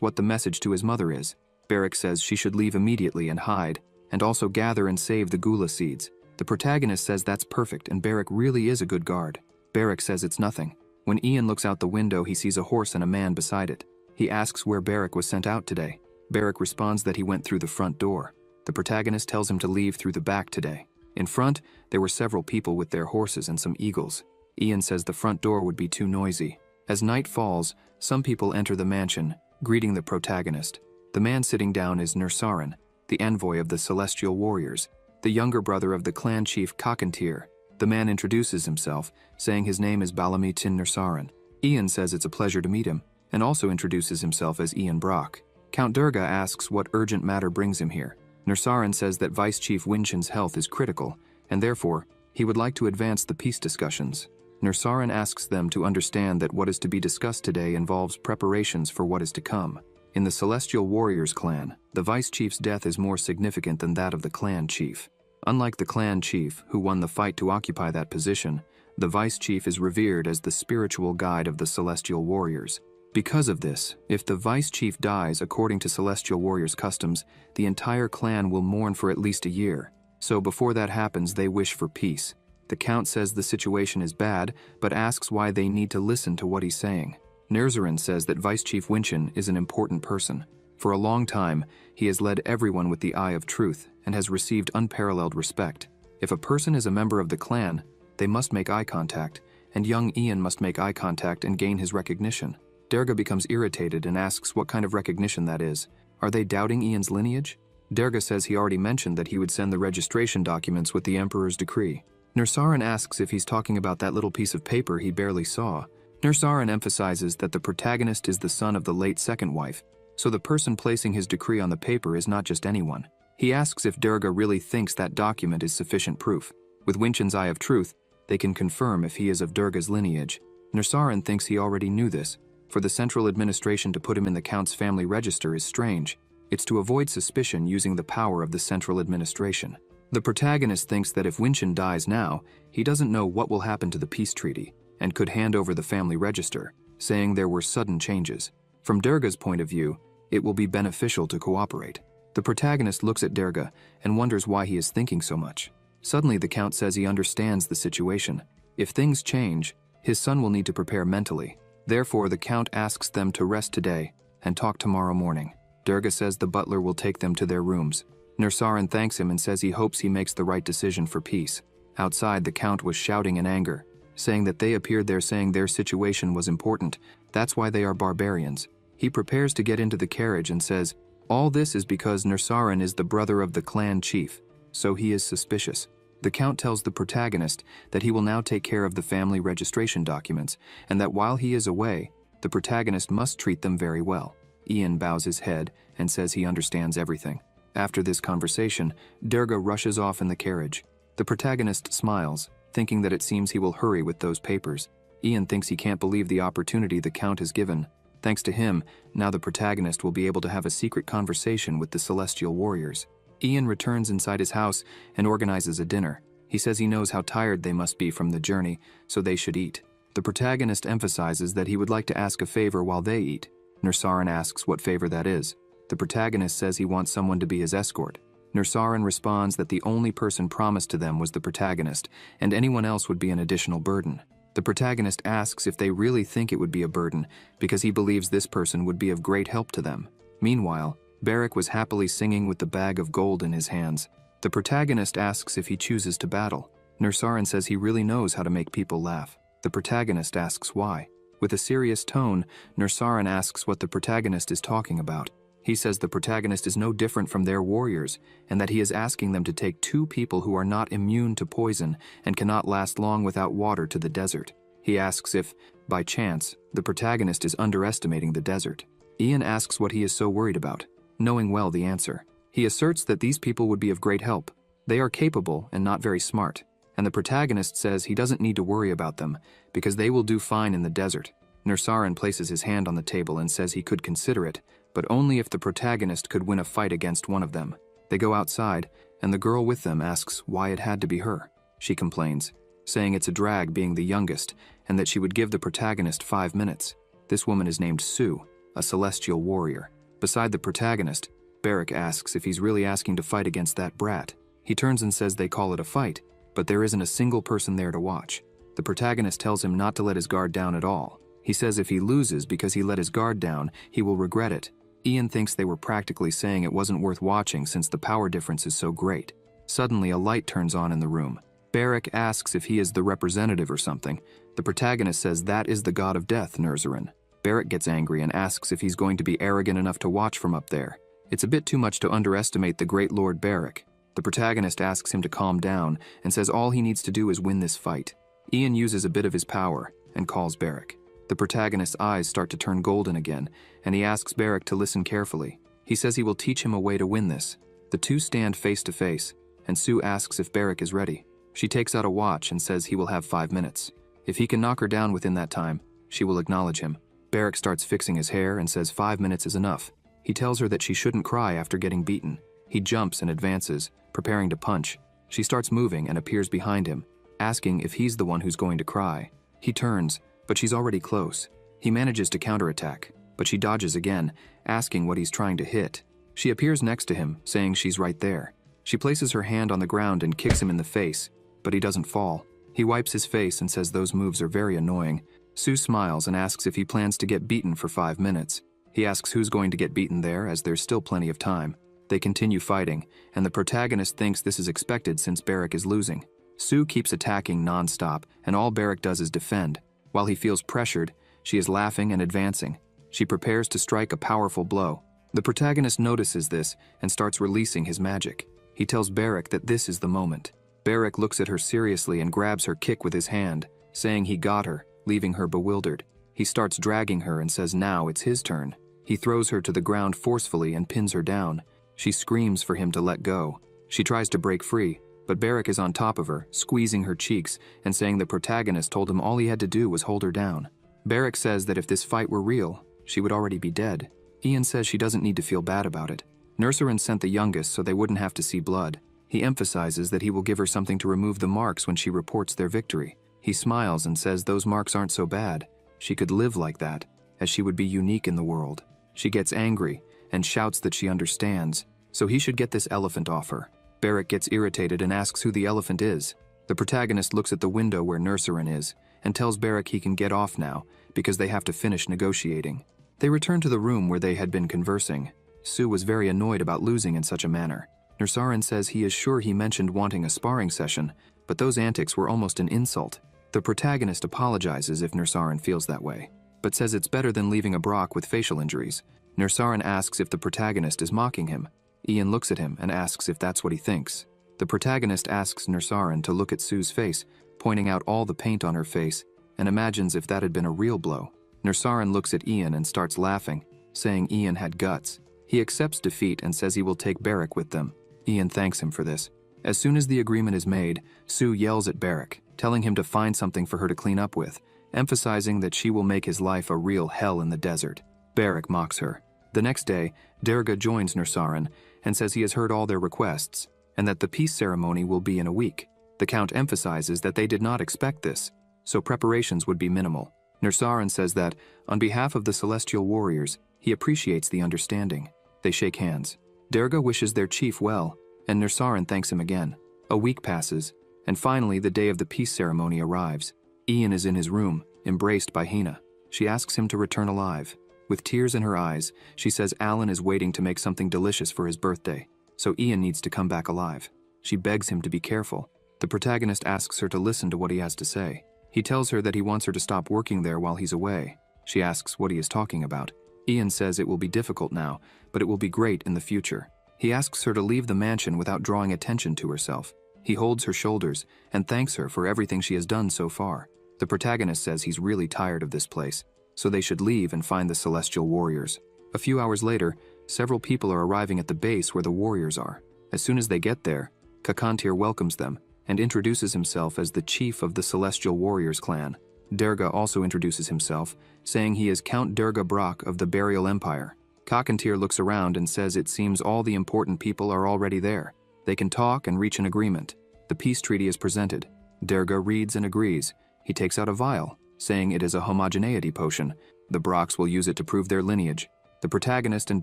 what the message to his mother is. Beric says she should leave immediately and hide, and also gather and save the gula seeds. The protagonist says that's perfect and Beric really is a good guard. Beric says it's nothing. When Ian looks out the window, he sees a horse and a man beside it. He asks where Beric was sent out today. Beric responds that he went through the front door. The protagonist tells him to leave through the back today. In front, there were several people with their horses and some eagles. Ian says the front door would be too noisy. As night falls, some people enter the mansion, greeting the protagonist. The man sitting down is Nursarin, the envoy of the Celestial Warriors, the younger brother of the clan chief Kakantir. The man introduces himself, saying his name is Balami Tin Nursarin. Ian says it's a pleasure to meet him, and also introduces himself as Ian Brock. Count Durga asks what urgent matter brings him here. Nursarin says that Vice Chief Winchen's health is critical, and therefore, he would like to advance the peace discussions. Nursarin asks them to understand that what is to be discussed today involves preparations for what is to come. In the Celestial Warriors clan, the Vice Chief's death is more significant than that of the clan chief. Unlike the clan chief, who won the fight to occupy that position, the Vice Chief is revered as the spiritual guide of the Celestial Warriors. Because of this, if the Vice Chief dies according to Celestial Warriors customs, the entire clan will mourn for at least a year. So before that happens, they wish for peace. The Count says the situation is bad, but asks why they need to listen to what he's saying. Nerzerin says that Vice Chief Winchen is an important person. For a long time, he has led everyone with the eye of truth and has received unparalleled respect. If a person is a member of the clan, they must make eye contact, and young Ian must make eye contact and gain his recognition. Durga becomes irritated and asks what kind of recognition that is. Are they doubting Ian's lineage? Durga says he already mentioned that he would send the registration documents with the Emperor's decree. Nursarin asks if he's talking about that little piece of paper he barely saw. Nursarin emphasizes that the protagonist is the son of the late second wife, so the person placing his decree on the paper is not just anyone. He asks if Durga really thinks that document is sufficient proof. With Winchen's eye of truth, they can confirm if he is of Durga's lineage. Nursarin thinks he already knew this. For the central administration to put him in the Count's family register is strange. It's to avoid suspicion using the power of the central administration. The protagonist thinks that if Winchen dies now, he doesn't know what will happen to the peace treaty, and could hand over the family register, saying there were sudden changes. From Durga's point of view, it will be beneficial to cooperate. The protagonist looks at Durga and wonders why he is thinking so much. Suddenly the Count says he understands the situation. If things change, his son will need to prepare mentally. Therefore, the Count asks them to rest today and talk tomorrow morning. Durga says the butler will take them to their rooms. Nursarin thanks him and says he hopes he makes the right decision for peace. Outside, the Count was shouting in anger, saying that they appeared there saying their situation was important. That's why they are barbarians. He prepares to get into the carriage and says, all this is because Nursarin is the brother of the clan chief, so he is suspicious. The Count tells the protagonist that he will now take care of the family registration documents, and that while he is away, the protagonist must treat them very well. Ian bows his head and says he understands everything. After this conversation, Durga rushes off in the carriage. The protagonist smiles, thinking that it seems he will hurry with those papers. Ian thinks he can't believe the opportunity the Count has given. Thanks to him, now the protagonist will be able to have a secret conversation with the Celestial Warriors. Ian returns inside his house and organizes a dinner. He says he knows how tired they must be from the journey, so they should eat. The protagonist emphasizes that he would like to ask a favor while they eat. Nursarin asks what favor that is. The protagonist says he wants someone to be his escort. Nursarin responds that the only person promised to them was the protagonist, and anyone else would be an additional burden. The protagonist asks if they really think it would be a burden, because he believes this person would be of great help to them. Meanwhile, Beric was happily singing with the bag of gold in his hands. The protagonist asks if he chooses to battle. Nursarin says he really knows how to make people laugh. The protagonist asks why. With a serious tone, Nursarin asks what the protagonist is talking about. He says the protagonist is no different from their warriors, and that he is asking them to take 2 people who are not immune to poison and cannot last long without water to the desert. He asks if, by chance, the protagonist is underestimating the desert. Ian asks what he is so worried about, knowing well the answer. He asserts that these people would be of great help. They are capable and not very smart, and the protagonist says he doesn't need to worry about them because they will do fine in the desert. Nursarin places his hand on the table and says he could consider it, but only if the protagonist could win a fight against one of them. They go outside, and the girl with them asks why it had to be her. She complains, saying it's a drag being the youngest and that she would give the protagonist 5 minutes. This woman is named Sue, a celestial warrior. Beside the protagonist, Barrick asks if he's really asking to fight against that brat. He turns and says they call it a fight, but there isn't a single person there to watch. The protagonist tells him not to let his guard down at all. He says if he loses because he let his guard down, he will regret it. Ian thinks they were practically saying it wasn't worth watching since the power difference is so great. Suddenly, a light turns on in the room. Barrick asks if he is the representative or something. The protagonist says that is the god of death, Nurserin. Barrick gets angry and asks if he's going to be arrogant enough to watch from up there. It's a bit too much to underestimate the great Lord Barrick. The protagonist asks him to calm down and says all he needs to do is win this fight. Ian uses a bit of his power and calls Barrick. The protagonist's eyes start to turn golden again, and he asks Barrick to listen carefully. He says he will teach him a way to win this. The two stand face to face, and Sue asks if Barrick is ready. She takes out a watch and says he will have 5 minutes. If he can knock her down within that time, she will acknowledge him. Barrick starts fixing his hair and says 5 minutes is enough. He tells her that she shouldn't cry after getting beaten. He jumps and advances, preparing to punch. She starts moving and appears behind him, asking if he's the one who's going to cry. He turns, but she's already close. He manages to counterattack, but she dodges again, asking what he's trying to hit. She appears next to him, saying she's right there. She places her hand on the ground and kicks him in the face, but he doesn't fall. He wipes his face and says those moves are very annoying. Sue smiles and asks if he plans to get beaten for 5 minutes. He asks who's going to get beaten there, as there's still plenty of time. They continue fighting, and the protagonist thinks this is expected since Barrick is losing. Sue keeps attacking non-stop, and all Barrick does is defend. While he feels pressured, she is laughing and advancing. She prepares to strike a powerful blow. The protagonist notices this and starts releasing his magic. He tells Barrick that this is the moment. Barrick looks at her seriously and grabs her kick with his hand, saying he got her, leaving her bewildered. He starts dragging her and says now it's his turn. He throws her to the ground forcefully and pins her down. She screams for him to let go. She tries to break free, but Barrick is on top of her, squeezing her cheeks and saying the protagonist told him all he had to do was hold her down. Barrick says that if this fight were real, she would already be dead. Ian says she doesn't need to feel bad about it. Nurserin sent the youngest so they wouldn't have to see blood. He emphasizes that he will give her something to remove the marks when she reports their victory. He smiles and says those marks aren't so bad. She could live like that, as she would be unique in the world. She gets angry and shouts that she understands, so he should get this elephant off her. Barrick gets irritated and asks who the elephant is. The protagonist looks at the window where Nurserin is and tells Barrick he can get off now because they have to finish negotiating. They return to the room where they had been conversing. Sue was very annoyed about losing in such a manner. Nurserin says he is sure he mentioned wanting a sparring session, but those antics were almost an insult. The protagonist apologizes if Nurserin feels that way, but says it's better than leaving a Brock with facial injuries. Nurserin asks if the protagonist is mocking him. Ian looks at him and asks if that's what he thinks. The protagonist asks Nurserin to look at Sue's face, pointing out all the paint on her face, and imagines if that had been a real blow. Nurserin looks at Ian and starts laughing, saying Ian had guts. He accepts defeat and says he will take Barrick with them. Ian thanks him for this. As soon as the agreement is made, Sue yells at Barrick, telling him to find something for her to clean up with, emphasizing that she will make his life a real hell in the desert. Barrick mocks her. The next day, Derga joins Nurserin and says he has heard all their requests, and that the peace ceremony will be in a week. The Count emphasizes that they did not expect this, so preparations would be minimal. Nurserin says that, on behalf of the Celestial Warriors, he appreciates the understanding. They shake hands. Derga wishes their chief well, and Nurserin thanks him again. A week passes, and finally the day of the peace ceremony arrives. Ian is in his room, embraced by Hina. She asks him to return alive. With tears in her eyes, she says Alan is waiting to make something delicious for his birthday, so Ian needs to come back alive. She begs him to be careful. The protagonist asks her to listen to what he has to say. He tells her that he wants her to stop working there while he's away. She asks what he is talking about. Ian says it will be difficult now, but it will be great in the future. He asks her to leave the mansion without drawing attention to herself. He holds her shoulders and thanks her for everything she has done so far. The protagonist says he's really tired of this place, so they should leave and find the Celestial Warriors. A few hours later, several people are arriving at the base where the warriors are. As soon as they get there, Kakantir welcomes them and introduces himself as the chief of the Celestial Warriors clan. Derga also introduces himself, saying he is Count Derga Brock of the Burial Empire. Kakantir looks around and says it seems all the important people are already there. They can talk and reach an agreement. The peace treaty is presented. Derga reads and agrees. He takes out a vial, saying it is a homogeneity potion. The Brocks will use it to prove their lineage. The protagonist and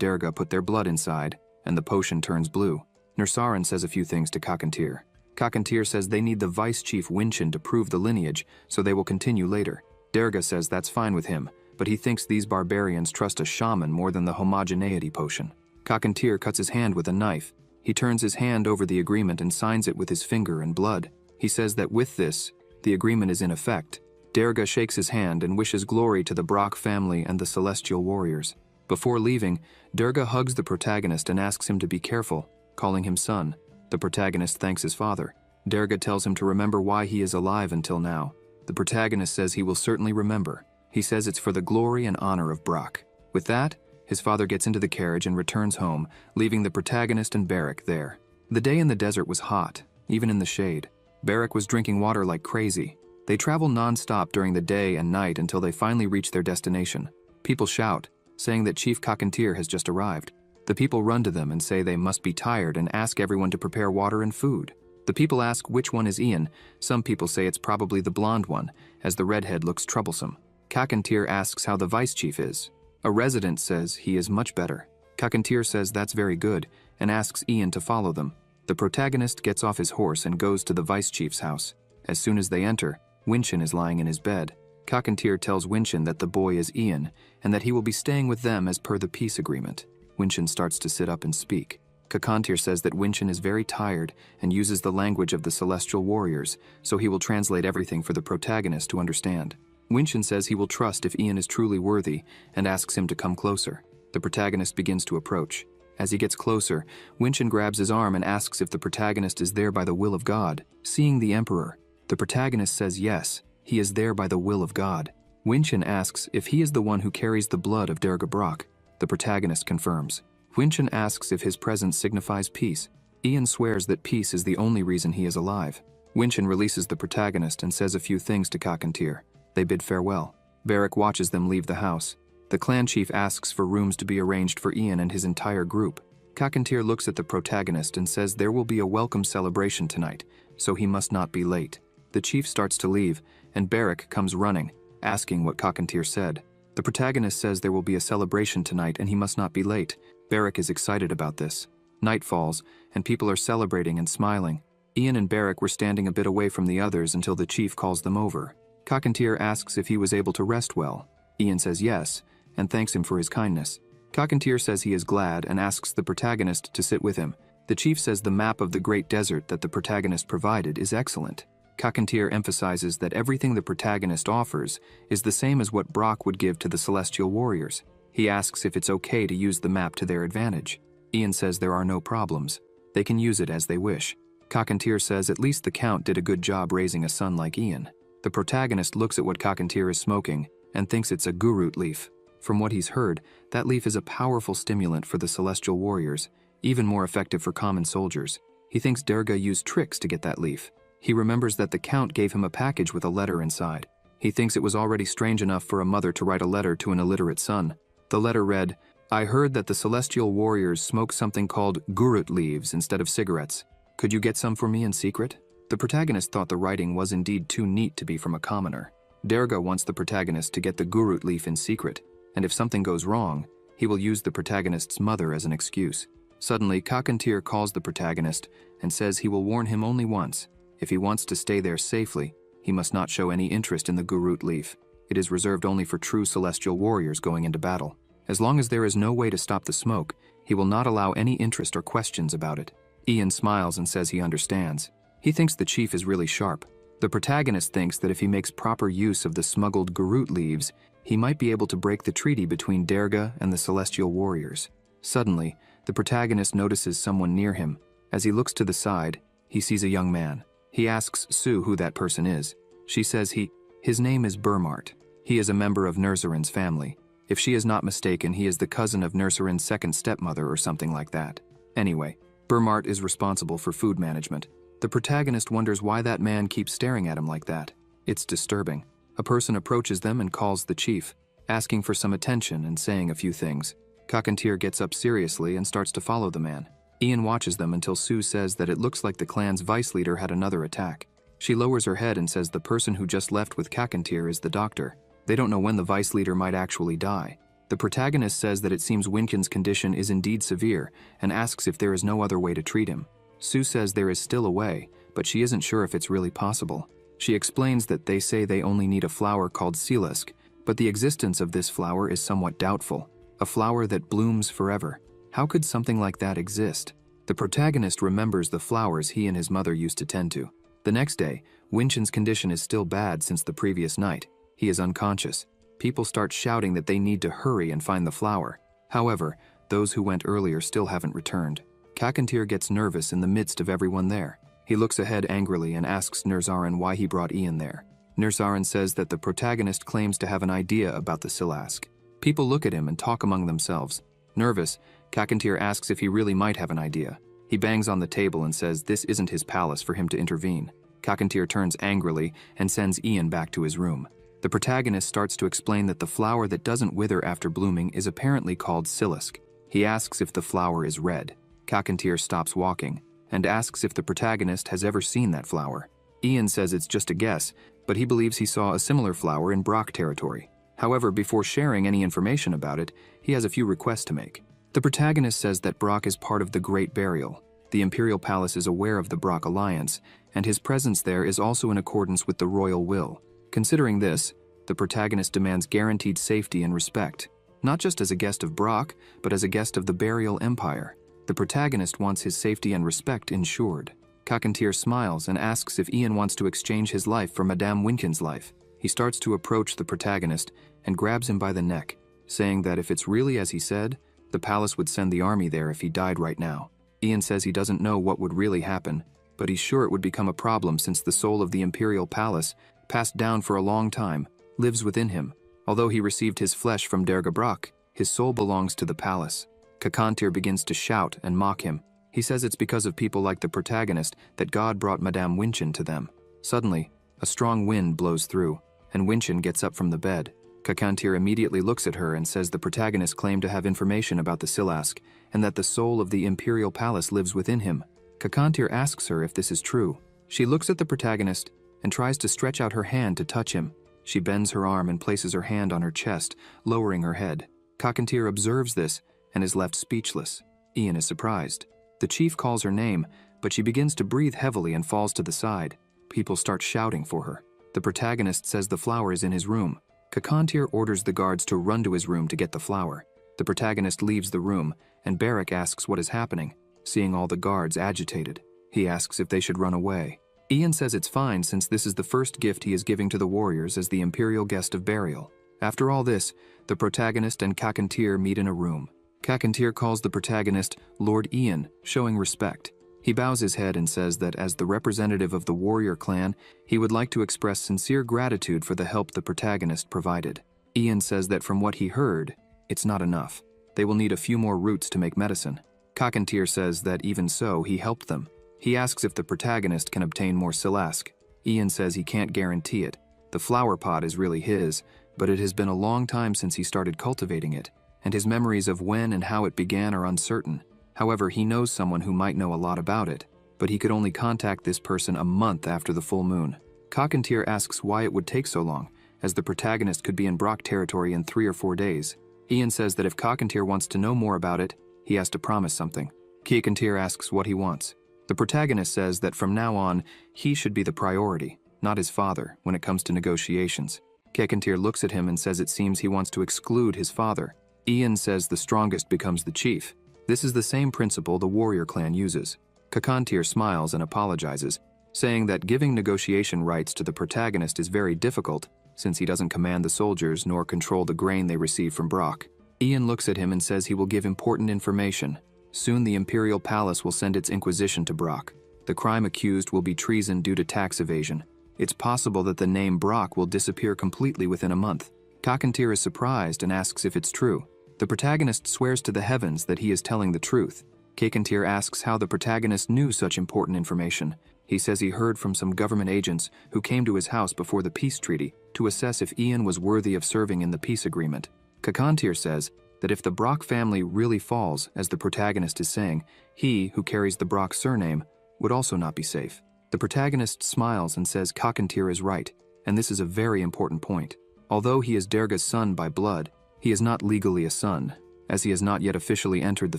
Derga put their blood inside, and the potion turns blue. Nursarin says a few things to Kakantir. Kakantir says they need the vice chief Winchin to prove the lineage, so they will continue later. Derga says that's fine with him, but he thinks these barbarians trust a shaman more than the homogeneity potion. Kakantir cuts his hand with a knife. He turns his hand over the agreement and signs it with his finger and blood. He says that with this, the agreement is in effect. Derga shakes his hand and wishes glory to the Brock family and the Celestial Warriors. Before leaving, Derga hugs the protagonist and asks him to be careful, calling him son. The protagonist thanks his father. Derga tells him to remember why he is alive until now. The protagonist says he will certainly remember. He says it's for the glory and honor of Brock. With that, his father gets into the carriage and returns home, leaving the protagonist and Barrick there. The day in the desert was hot, even in the shade. Barrick was drinking water like crazy. They travel non-stop during the day and night until they finally reach their destination. People shout, saying that Chief Kakantir has just arrived. The people run to them and say they must be tired and ask everyone to prepare water and food. The people ask which one is Ian. Some people say it's probably the blonde one, as the redhead looks troublesome. Kakantir asks how the vice chief is. A resident says he is much better. Kakantir says that's very good and asks Ian to follow them. The protagonist gets off his horse and goes to the vice chief's house. As soon as they enter, Winchin is lying in his bed. Kakantir tells Winchin that the boy is Ian and that he will be staying with them as per the peace agreement. Winchin starts to sit up and speak. Kakantir says that Winchin is very tired and uses the language of the Celestial Warriors, so he will translate everything for the protagonist to understand. Winchin says he will trust if Ian is truly worthy and asks him to come closer. The protagonist begins to approach. As he gets closer, Winchin grabs his arm and asks if the protagonist is there by the will of God. Seeing the Emperor, the protagonist says yes, he is there by the will of God. Winchin asks if he is the one who carries the blood of Derga Brock. The protagonist confirms. Winchin asks if his presence signifies peace. Ian swears that peace is the only reason he is alive. Winchin releases the protagonist and says a few things to Kakantir. They bid farewell. Barrick watches them leave the house. The clan chief asks for rooms to be arranged for Ian and his entire group. Kakantir looks at the protagonist and says there will be a welcome celebration tonight, so he must not be late. The chief starts to leave, and Barrick comes running, asking what Kakantir said. The protagonist says there will be a celebration tonight and he must not be late. Barrick is excited about this. Night falls, and people are celebrating and smiling. Ian and Barrick were standing a bit away from the others until the chief calls them over. Kakantir asks if he was able to rest well. Ian says yes, and thanks him for his kindness. Kakantir says he is glad and asks the protagonist to sit with him. The chief says the map of the Great Desert that the protagonist provided is excellent. Kakantir emphasizes that everything the protagonist offers is the same as what Brock would give to the Celestial Warriors. He asks if it's okay to use the map to their advantage. Ian says there are no problems. They can use it as they wish. Kakantir says at least the Count did a good job raising a son like Ian. The protagonist looks at what Kakantir is smoking and thinks it's a gurut leaf. From what he's heard, that leaf is a powerful stimulant for the Celestial Warriors, even more effective for common soldiers. He thinks Derga used tricks to get that leaf. He remembers that the Count gave him a package with a letter inside. He thinks it was already strange enough for a mother to write a letter to an illiterate son. The letter read, "I heard that the Celestial Warriors smoke something called gurut leaves instead of cigarettes. Could you get some for me in secret?" The protagonist thought the writing was indeed too neat to be from a commoner. Derga wants the protagonist to get the gurut leaf in secret, and if something goes wrong, he will use the protagonist's mother as an excuse. Suddenly, Kakantir calls the protagonist and says he will warn him only once. If he wants to stay there safely, he must not show any interest in the gurut leaf. It is reserved only for true Celestial Warriors going into battle. As long as there is no way to stop the smoke, he will not allow any interest or questions about it. Ian smiles and says he understands. He thinks the chief is really sharp. The protagonist thinks that if he makes proper use of the smuggled gurut leaves, he might be able to break the treaty between Derga and the Celestial Warriors. Suddenly, the protagonist notices someone near him. As he looks to the side, he sees a young man. He asks Sue who that person is. She says his name is Burmart. He is a member of Nursarin's family. If she is not mistaken, he is the cousin of Nursarin's second stepmother or something like that. Anyway, Burmart is responsible for food management. The protagonist wonders why that man keeps staring at him like that. It's disturbing. A person approaches them and calls the chief, asking for some attention and saying a few things. Kakantir gets up seriously and starts to follow the man. Ian watches them until Sue says that it looks like the clan's vice leader had another attack. She lowers her head and says the person who just left with Kakantir is the doctor. They don't know when the vice leader might actually die. The protagonist says that it seems Winkin's condition is indeed severe and asks if there is no other way to treat him. Sue says there is still a way, but she isn't sure if it's really possible. She explains that they say they only need a flower called silisk, but the existence of this flower is somewhat doubtful. A flower that blooms forever. How could something like that exist? The protagonist remembers the flowers he and his mother used to tend to. The next day, Winchen's condition is still bad since the previous night. He is unconscious. People start shouting that they need to hurry and find the flower. However, those who went earlier still haven't returned. Kakantir gets nervous in the midst of everyone there. He looks ahead angrily and asks Nurzarin why he brought Ian there. Nurzarin says that the protagonist claims to have an idea about the Silask. People look at him and talk among themselves. Nervous, Kakantir asks if he really might have an idea. He bangs on the table and says this isn't his palace for him to intervene. Kakantir turns angrily and sends Ian back to his room. The protagonist starts to explain that the flower that doesn't wither after blooming is apparently called silisk. He asks if the flower is red. Kakantir stops walking and asks if the protagonist has ever seen that flower. Ian says it's just a guess, but he believes he saw a similar flower in Brock territory. However, before sharing any information about it, he has a few requests to make. The protagonist says that Brock is part of the Great Burial. The Imperial Palace is aware of the Brock alliance, and his presence there is also in accordance with the royal will. Considering this, the protagonist demands guaranteed safety and respect, not just as a guest of Brock, but as a guest of the Burial Empire. The protagonist wants his safety and respect ensured. Kakantir smiles and asks if Ian wants to exchange his life for Madame Winkin's life. He starts to approach the protagonist and grabs him by the neck, saying that if it's really as he said, the palace would send the army there if he died right now. Ian says he doesn't know what would really happen, but he's sure it would become a problem since the soul of the Imperial Palace, passed down for a long time, lives within him. Although he received his flesh from Derga Brock, his soul belongs to the palace. Kakantir begins to shout and mock him. He says it's because of people like the protagonist that God brought Madame Winchen to them. Suddenly, a strong wind blows through, and Winchen gets up from the bed. Kakantir immediately looks at her and says the protagonist claimed to have information about the Silask, and that the soul of the Imperial Palace lives within him. Kakantir asks her if this is true. She looks at the protagonist and tries to stretch out her hand to touch him. She bends her arm and places her hand on her chest, lowering her head. Kakantir observes this and is left speechless. Ian is surprised. The chief calls her name, but she begins to breathe heavily and falls to the side. People start shouting for her. The protagonist says the flower is in his room. Kakantir orders the guards to run to his room to get the flower. The protagonist leaves the room, and Barak asks what is happening. Seeing all the guards agitated, he asks if they should run away. Ian says it's fine since this is the first gift he is giving to the warriors as the imperial guest of burial. After all this, the protagonist and Kakantir meet in a room. Kakantir calls the protagonist Lord Ian, showing respect. He bows his head and says that as the representative of the warrior clan, he would like to express sincere gratitude for the help the protagonist provided. Ian says that from what he heard, it's not enough. They will need a few more roots to make medicine. Kakantir says that even so, he helped them. He asks if the protagonist can obtain more Silask. Ian says he can't guarantee it. The flower pot is really his, but it has been a long time since he started cultivating it, and his memories of when and how it began are uncertain. However, he knows someone who might know a lot about it, but he could only contact this person a month after the full moon. Kakantir asks why it would take so long, as the protagonist could be in Brock territory in 3 or 4 days. Ian says that if Kakantir wants to know more about it, he has to promise something. Kakantir asks what he wants. The protagonist says that from now on, he should be the priority, not his father, when it comes to negotiations. Kakantir looks at him and says it seems he wants to exclude his father. Ian says the strongest becomes the chief. This is the same principle the warrior clan uses. Kakantir smiles and apologizes, saying that giving negotiation rights to the protagonist is very difficult, since he doesn't command the soldiers nor control the grain they receive from Brock. Ian looks at him and says he will give important information. Soon the Imperial Palace will send its inquisition to Brock. The crime accused will be treason due to tax evasion. It's possible that the name Brock will disappear completely within a month. Kakantir is surprised and asks if it's true. The protagonist swears to the heavens that he is telling the truth. Kakantir asks how the protagonist knew such important information. He says he heard from some government agents who came to his house before the peace treaty to assess if Ian was worthy of serving in the peace agreement. Kakantir says that if the Brock family really falls, as the protagonist is saying, he, who carries the Brock surname, would also not be safe. The protagonist smiles and says Kakantir is right, and this is a very important point. Although he is Derga's son by blood, he is not legally a son, as he has not yet officially entered the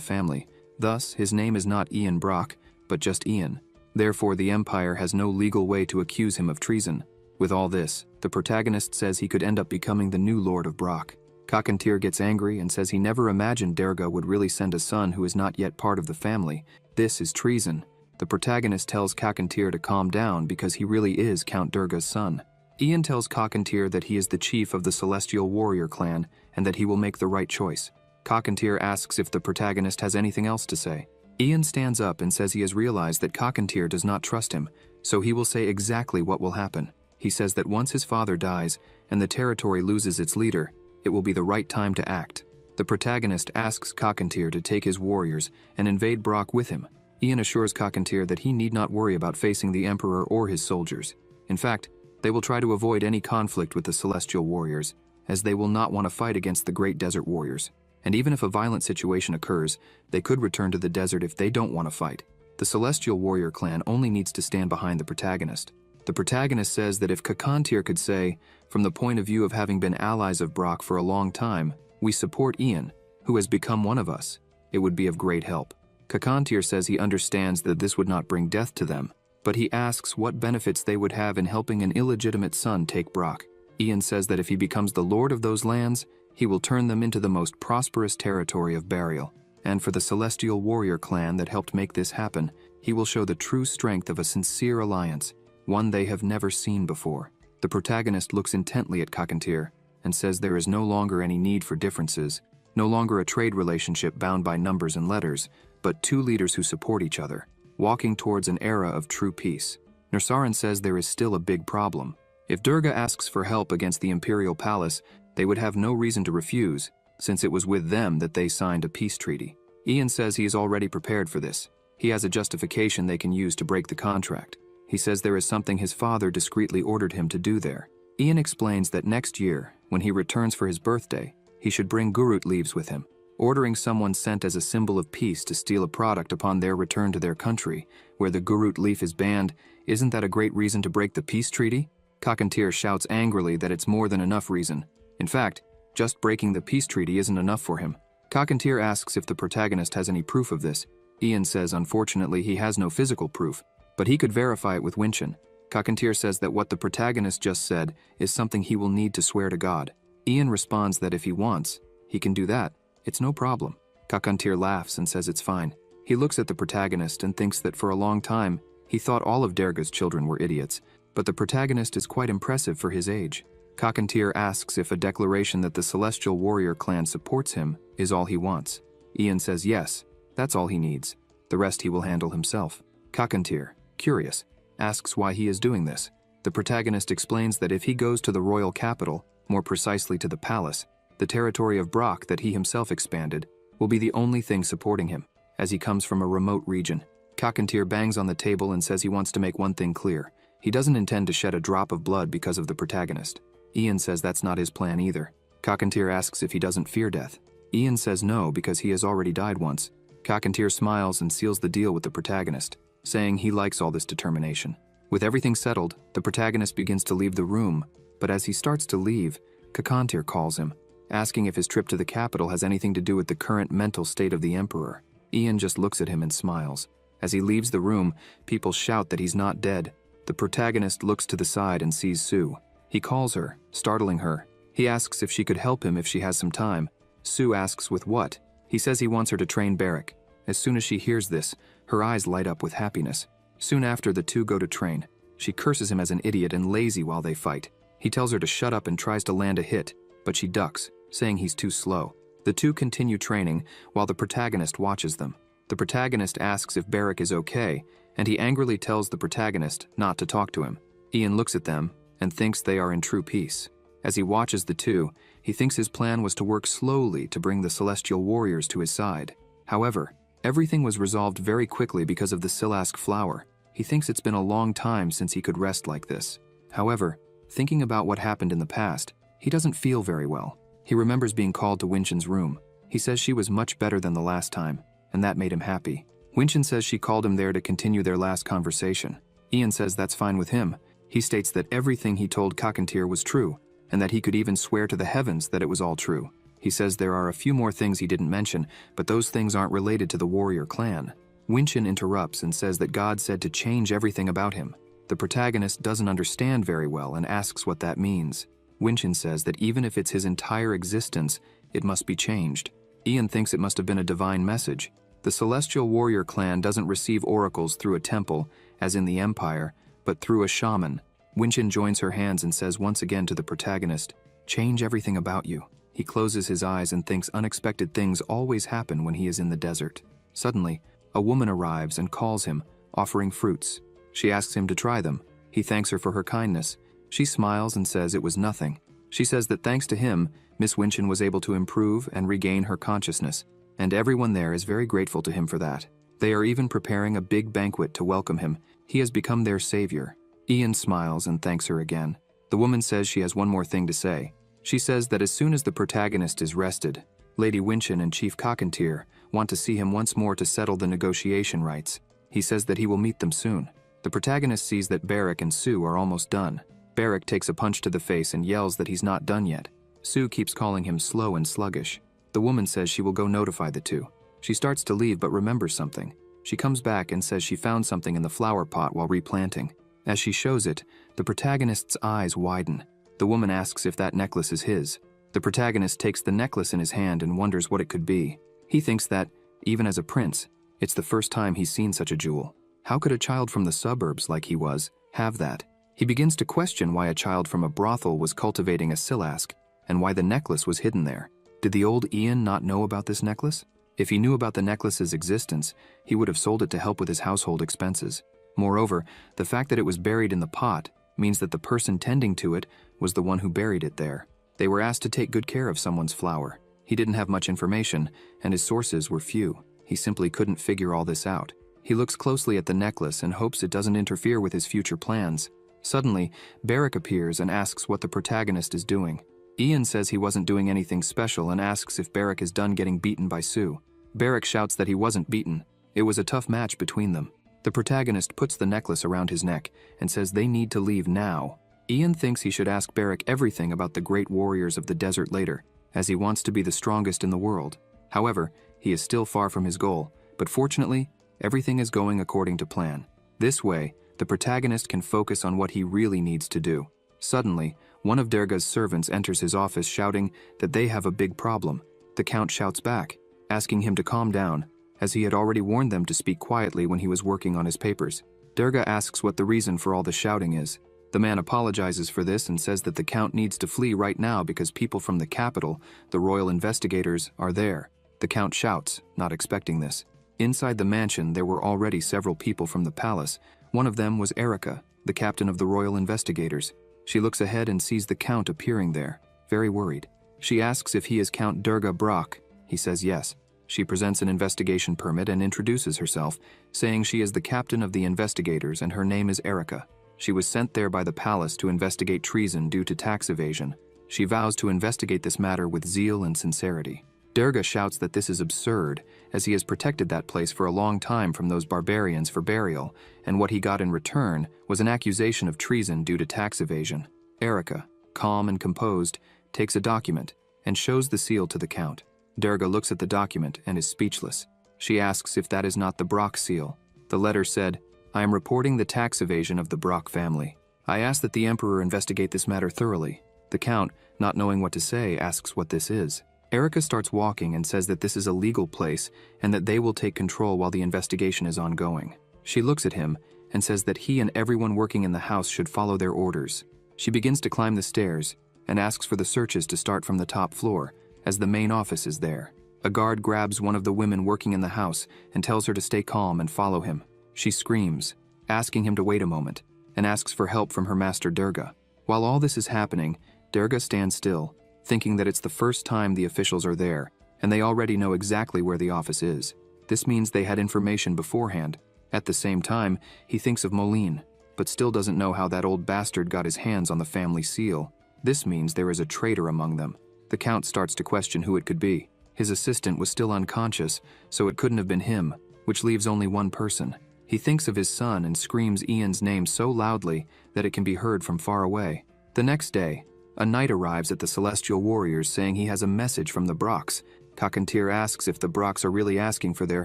family. Thus, his name is not Ian Brock, but just Ian. Therefore, the Empire has no legal way to accuse him of treason. With all this, the protagonist says he could end up becoming the new Lord of Brock. Kakantir gets angry and says he never imagined Derga would really send a son who is not yet part of the family. This is treason. The protagonist tells Kakantir to calm down because he really is Count Derga's son. Ian tells Kakantir that he is the chief of the Celestial Warrior clan and that he will make the right choice. Kakantir asks if the protagonist has anything else to say. Ian stands up and says he has realized that Kakantir does not trust him, so he will say exactly what will happen. He says that once his father dies and the territory loses its leader, it will be the right time to act. The protagonist asks Kakantir to take his warriors and invade Brock with him. Ian assures Kakantir that he need not worry about facing the Emperor or his soldiers. In fact, they will try to avoid any conflict with the Celestial Warriors, as they will not want to fight against the Great Desert Warriors. And even if a violent situation occurs, they could return to the desert if they don't want to fight. The Celestial Warrior clan only needs to stand behind the protagonist. The protagonist says that if Kakantir could say, from the point of view of having been allies of Brock for a long time, we support Ian, who has become one of us, it would be of great help. Kakantir says he understands that this would not bring death to them, but he asks what benefits they would have in helping an illegitimate son take Brock. Ian says that if he becomes the lord of those lands, he will turn them into the most prosperous territory of burial. And for the Celestial Warrior clan that helped make this happen, he will show the true strength of a sincere alliance, one they have never seen before. The protagonist looks intently at Kakantir and says there is no longer any need for differences, no longer a trade relationship bound by numbers and letters, but two leaders who support each other, walking towards an era of true peace. Nursaran says there is still a big problem. If Durga asks for help against the Imperial Palace, they would have no reason to refuse, since it was with them that they signed a peace treaty. Ian says he is already prepared for this. He has a justification they can use to break the contract. He says there is something his father discreetly ordered him to do there. Ian explains that next year, when he returns for his birthday, he should bring Gurut leaves with him. Ordering someone sent as a symbol of peace to steal a product upon their return to their country, where the Gurut leaf is banned, isn't that a great reason to break the peace treaty? Kakantir shouts angrily that it's more than enough reason. In fact, just breaking the peace treaty isn't enough for him. Kakantir asks if the protagonist has any proof of this. Ian says unfortunately he has no physical proof, but he could verify it with Winchin. Kakantir says that what the protagonist just said is something he will need to swear to God. Ian responds that if he wants, he can do that. It's no problem. Kakantir laughs and says it's fine. He looks at the protagonist and thinks that for a long time, he thought all of Derga's children were idiots, but the protagonist is quite impressive for his age. Kakantir asks if a declaration that the Celestial Warrior clan supports him is all he wants. Ian says yes, that's all he needs. The rest he will handle himself. Kakantir, curious, asks why he is doing this. The protagonist explains that if he goes to the royal capital, more precisely to the palace, the territory of Brock that he himself expanded will be the only thing supporting him, as he comes from a remote region. Kakantir bangs on the table and says he wants to make one thing clear. He doesn't intend to shed a drop of blood because of the protagonist. Ian says that's not his plan either. Kakantir asks if he doesn't fear death. Ian says no because he has already died once. Kakantir smiles and seals the deal with the protagonist, saying he likes all this determination. With everything settled, the protagonist begins to leave the room, but as he starts to leave, Kakantir calls him, asking if his trip to the capital has anything to do with the current mental state of the Emperor. Ian just looks at him and smiles. As he leaves the room, people shout that he's not dead. The protagonist looks to the side and sees Sue. He calls her, startling her. He asks if she could help him if she has some time. Sue asks with what. He says he wants her to train Barrack. As soon as she hears this, her eyes light up with happiness. Soon after, the two go to train. She curses him as an idiot and lazy while they fight. He tells her to shut up and tries to land a hit, but she ducks, saying he's too slow. The two continue training while the protagonist watches them. The protagonist asks if Barrack is okay, and he angrily tells the protagonist not to talk to him. Ian looks at them and thinks they are in true peace. As he watches the two, he thinks his plan was to work slowly to bring the Celestial Warriors to his side. However, everything was resolved very quickly because of the Silask flower. He thinks it's been a long time since he could rest like this. However, thinking about what happened in the past, he doesn't feel very well. He remembers being called to Winchin's room. He says she was much better than the last time, and that made him happy. Winchin says she called him there to continue their last conversation. Ian says that's fine with him. He states that everything he told Cockatier was true, and that he could even swear to the heavens that it was all true. He says there are a few more things he didn't mention, but those things aren't related to the warrior clan. Winchin interrupts and says that God said to change everything about him. The protagonist doesn't understand very well and asks what that means. Winchin says that even if it's his entire existence, it must be changed. Ian thinks it must have been a divine message. The Celestial Warrior clan doesn't receive oracles through a temple, as in the Empire, but through a shaman. Winchin joins her hands and says once again to the protagonist, "Change everything about you." He closes his eyes and thinks unexpected things always happen when he is in the desert. Suddenly, a woman arrives and calls him, offering fruits. She asks him to try them. He thanks her for her kindness. She smiles and says it was nothing. She says that thanks to him, Miss Winchin was able to improve and regain her consciousness, and everyone there is very grateful to him for that. They are even preparing a big banquet to welcome him. He has become their savior. Ian smiles and thanks her again. The woman says she has one more thing to say. She says that as soon as the protagonist is rested, Lady Winchin and Chief Cockatier want to see him once more to settle the negotiation rights. He says that he will meet them soon. The protagonist sees that Barrack and Sue are almost done. Barrack takes a punch to the face and yells that he's not done yet. Sue keeps calling him slow and sluggish. The woman says she will go notify the two. She starts to leave but remembers something. She comes back and says she found something in the flower pot while replanting. As she shows it, the protagonist's eyes widen. The woman asks if that necklace is his. The protagonist takes the necklace in his hand and wonders what it could be. He thinks that, even as a prince, it's the first time he's seen such a jewel. How could a child from the suburbs, like he was, have that? He begins to question why a child from a brothel was cultivating a silask, and why the necklace was hidden there. Did the old Ian not know about this necklace? If he knew about the necklace's existence, he would have sold it to help with his household expenses. Moreover, the fact that it was buried in the pot means that the person tending to it was the one who buried it there. They were asked to take good care of someone's flower. He didn't have much information, and his sources were few. He simply couldn't figure all this out. He looks closely at the necklace and hopes it doesn't interfere with his future plans. Suddenly, Barrack appears and asks what the protagonist is doing. Ian says he wasn't doing anything special and asks if Barrack is done getting beaten by Sue. Barrack shouts that he wasn't beaten. It was a tough match between them. The protagonist puts the necklace around his neck and says they need to leave now. Ian thinks he should ask Barrack everything about the great warriors of the desert later, as he wants to be the strongest in the world. However, he is still far from his goal, but fortunately, everything is going according to plan. This way, the protagonist can focus on what he really needs to do. Suddenly, one of Derga's servants enters his office shouting that they have a big problem. The Count shouts back, asking him to calm down, as he had already warned them to speak quietly when he was working on his papers. Derga asks what the reason for all the shouting is. The man apologizes for this and says that the Count needs to flee right now because people from the capital, the royal investigators, are there. The Count shouts, not expecting this. Inside the mansion, there were already several people from the palace. One of them was Erica, the captain of the royal investigators. She looks ahead and sees the Count appearing there, very worried. She asks if he is Count Derga Brock. He says yes. She presents an investigation permit and introduces herself, saying she is the captain of the investigators and her name is Erica. She was sent there by the palace to investigate treason due to tax evasion. She vows to investigate this matter with zeal and sincerity. Derga shouts that this is absurd, as he has protected that place for a long time from those barbarians for burial, and what he got in return was an accusation of treason due to tax evasion. Erica, calm and composed, takes a document and shows the seal to the Count. Derga looks at the document and is speechless. She asks if that is not the Brock seal. The letter said, "I am reporting the tax evasion of the Brock family. I ask that the Emperor investigate this matter thoroughly." The Count, not knowing what to say, asks what this is. Erica starts walking and says that this is a legal place and that they will take control while the investigation is ongoing. She looks at him and says that he and everyone working in the house should follow their orders. She begins to climb the stairs and asks for the searches to start from the top floor, as the main office is there. A guard grabs one of the women working in the house and tells her to stay calm and follow him. She screams, asking him to wait a moment, and asks for help from her master Derga. While all this is happening, Derga stands still, thinking that it's the first time the officials are there, and they already know exactly where the office is. This means they had information beforehand. At the same time, he thinks of Moline, but still doesn't know how that old bastard got his hands on the family seal. This means there is a traitor among them. The Count starts to question who it could be. His assistant was still unconscious, so it couldn't have been him, which leaves only one person. He thinks of his son and screams Ian's name so loudly that it can be heard from far away. The next day, a knight arrives at the Celestial Warriors saying he has a message from the Broks. Kakantir asks if the Broks are really asking for their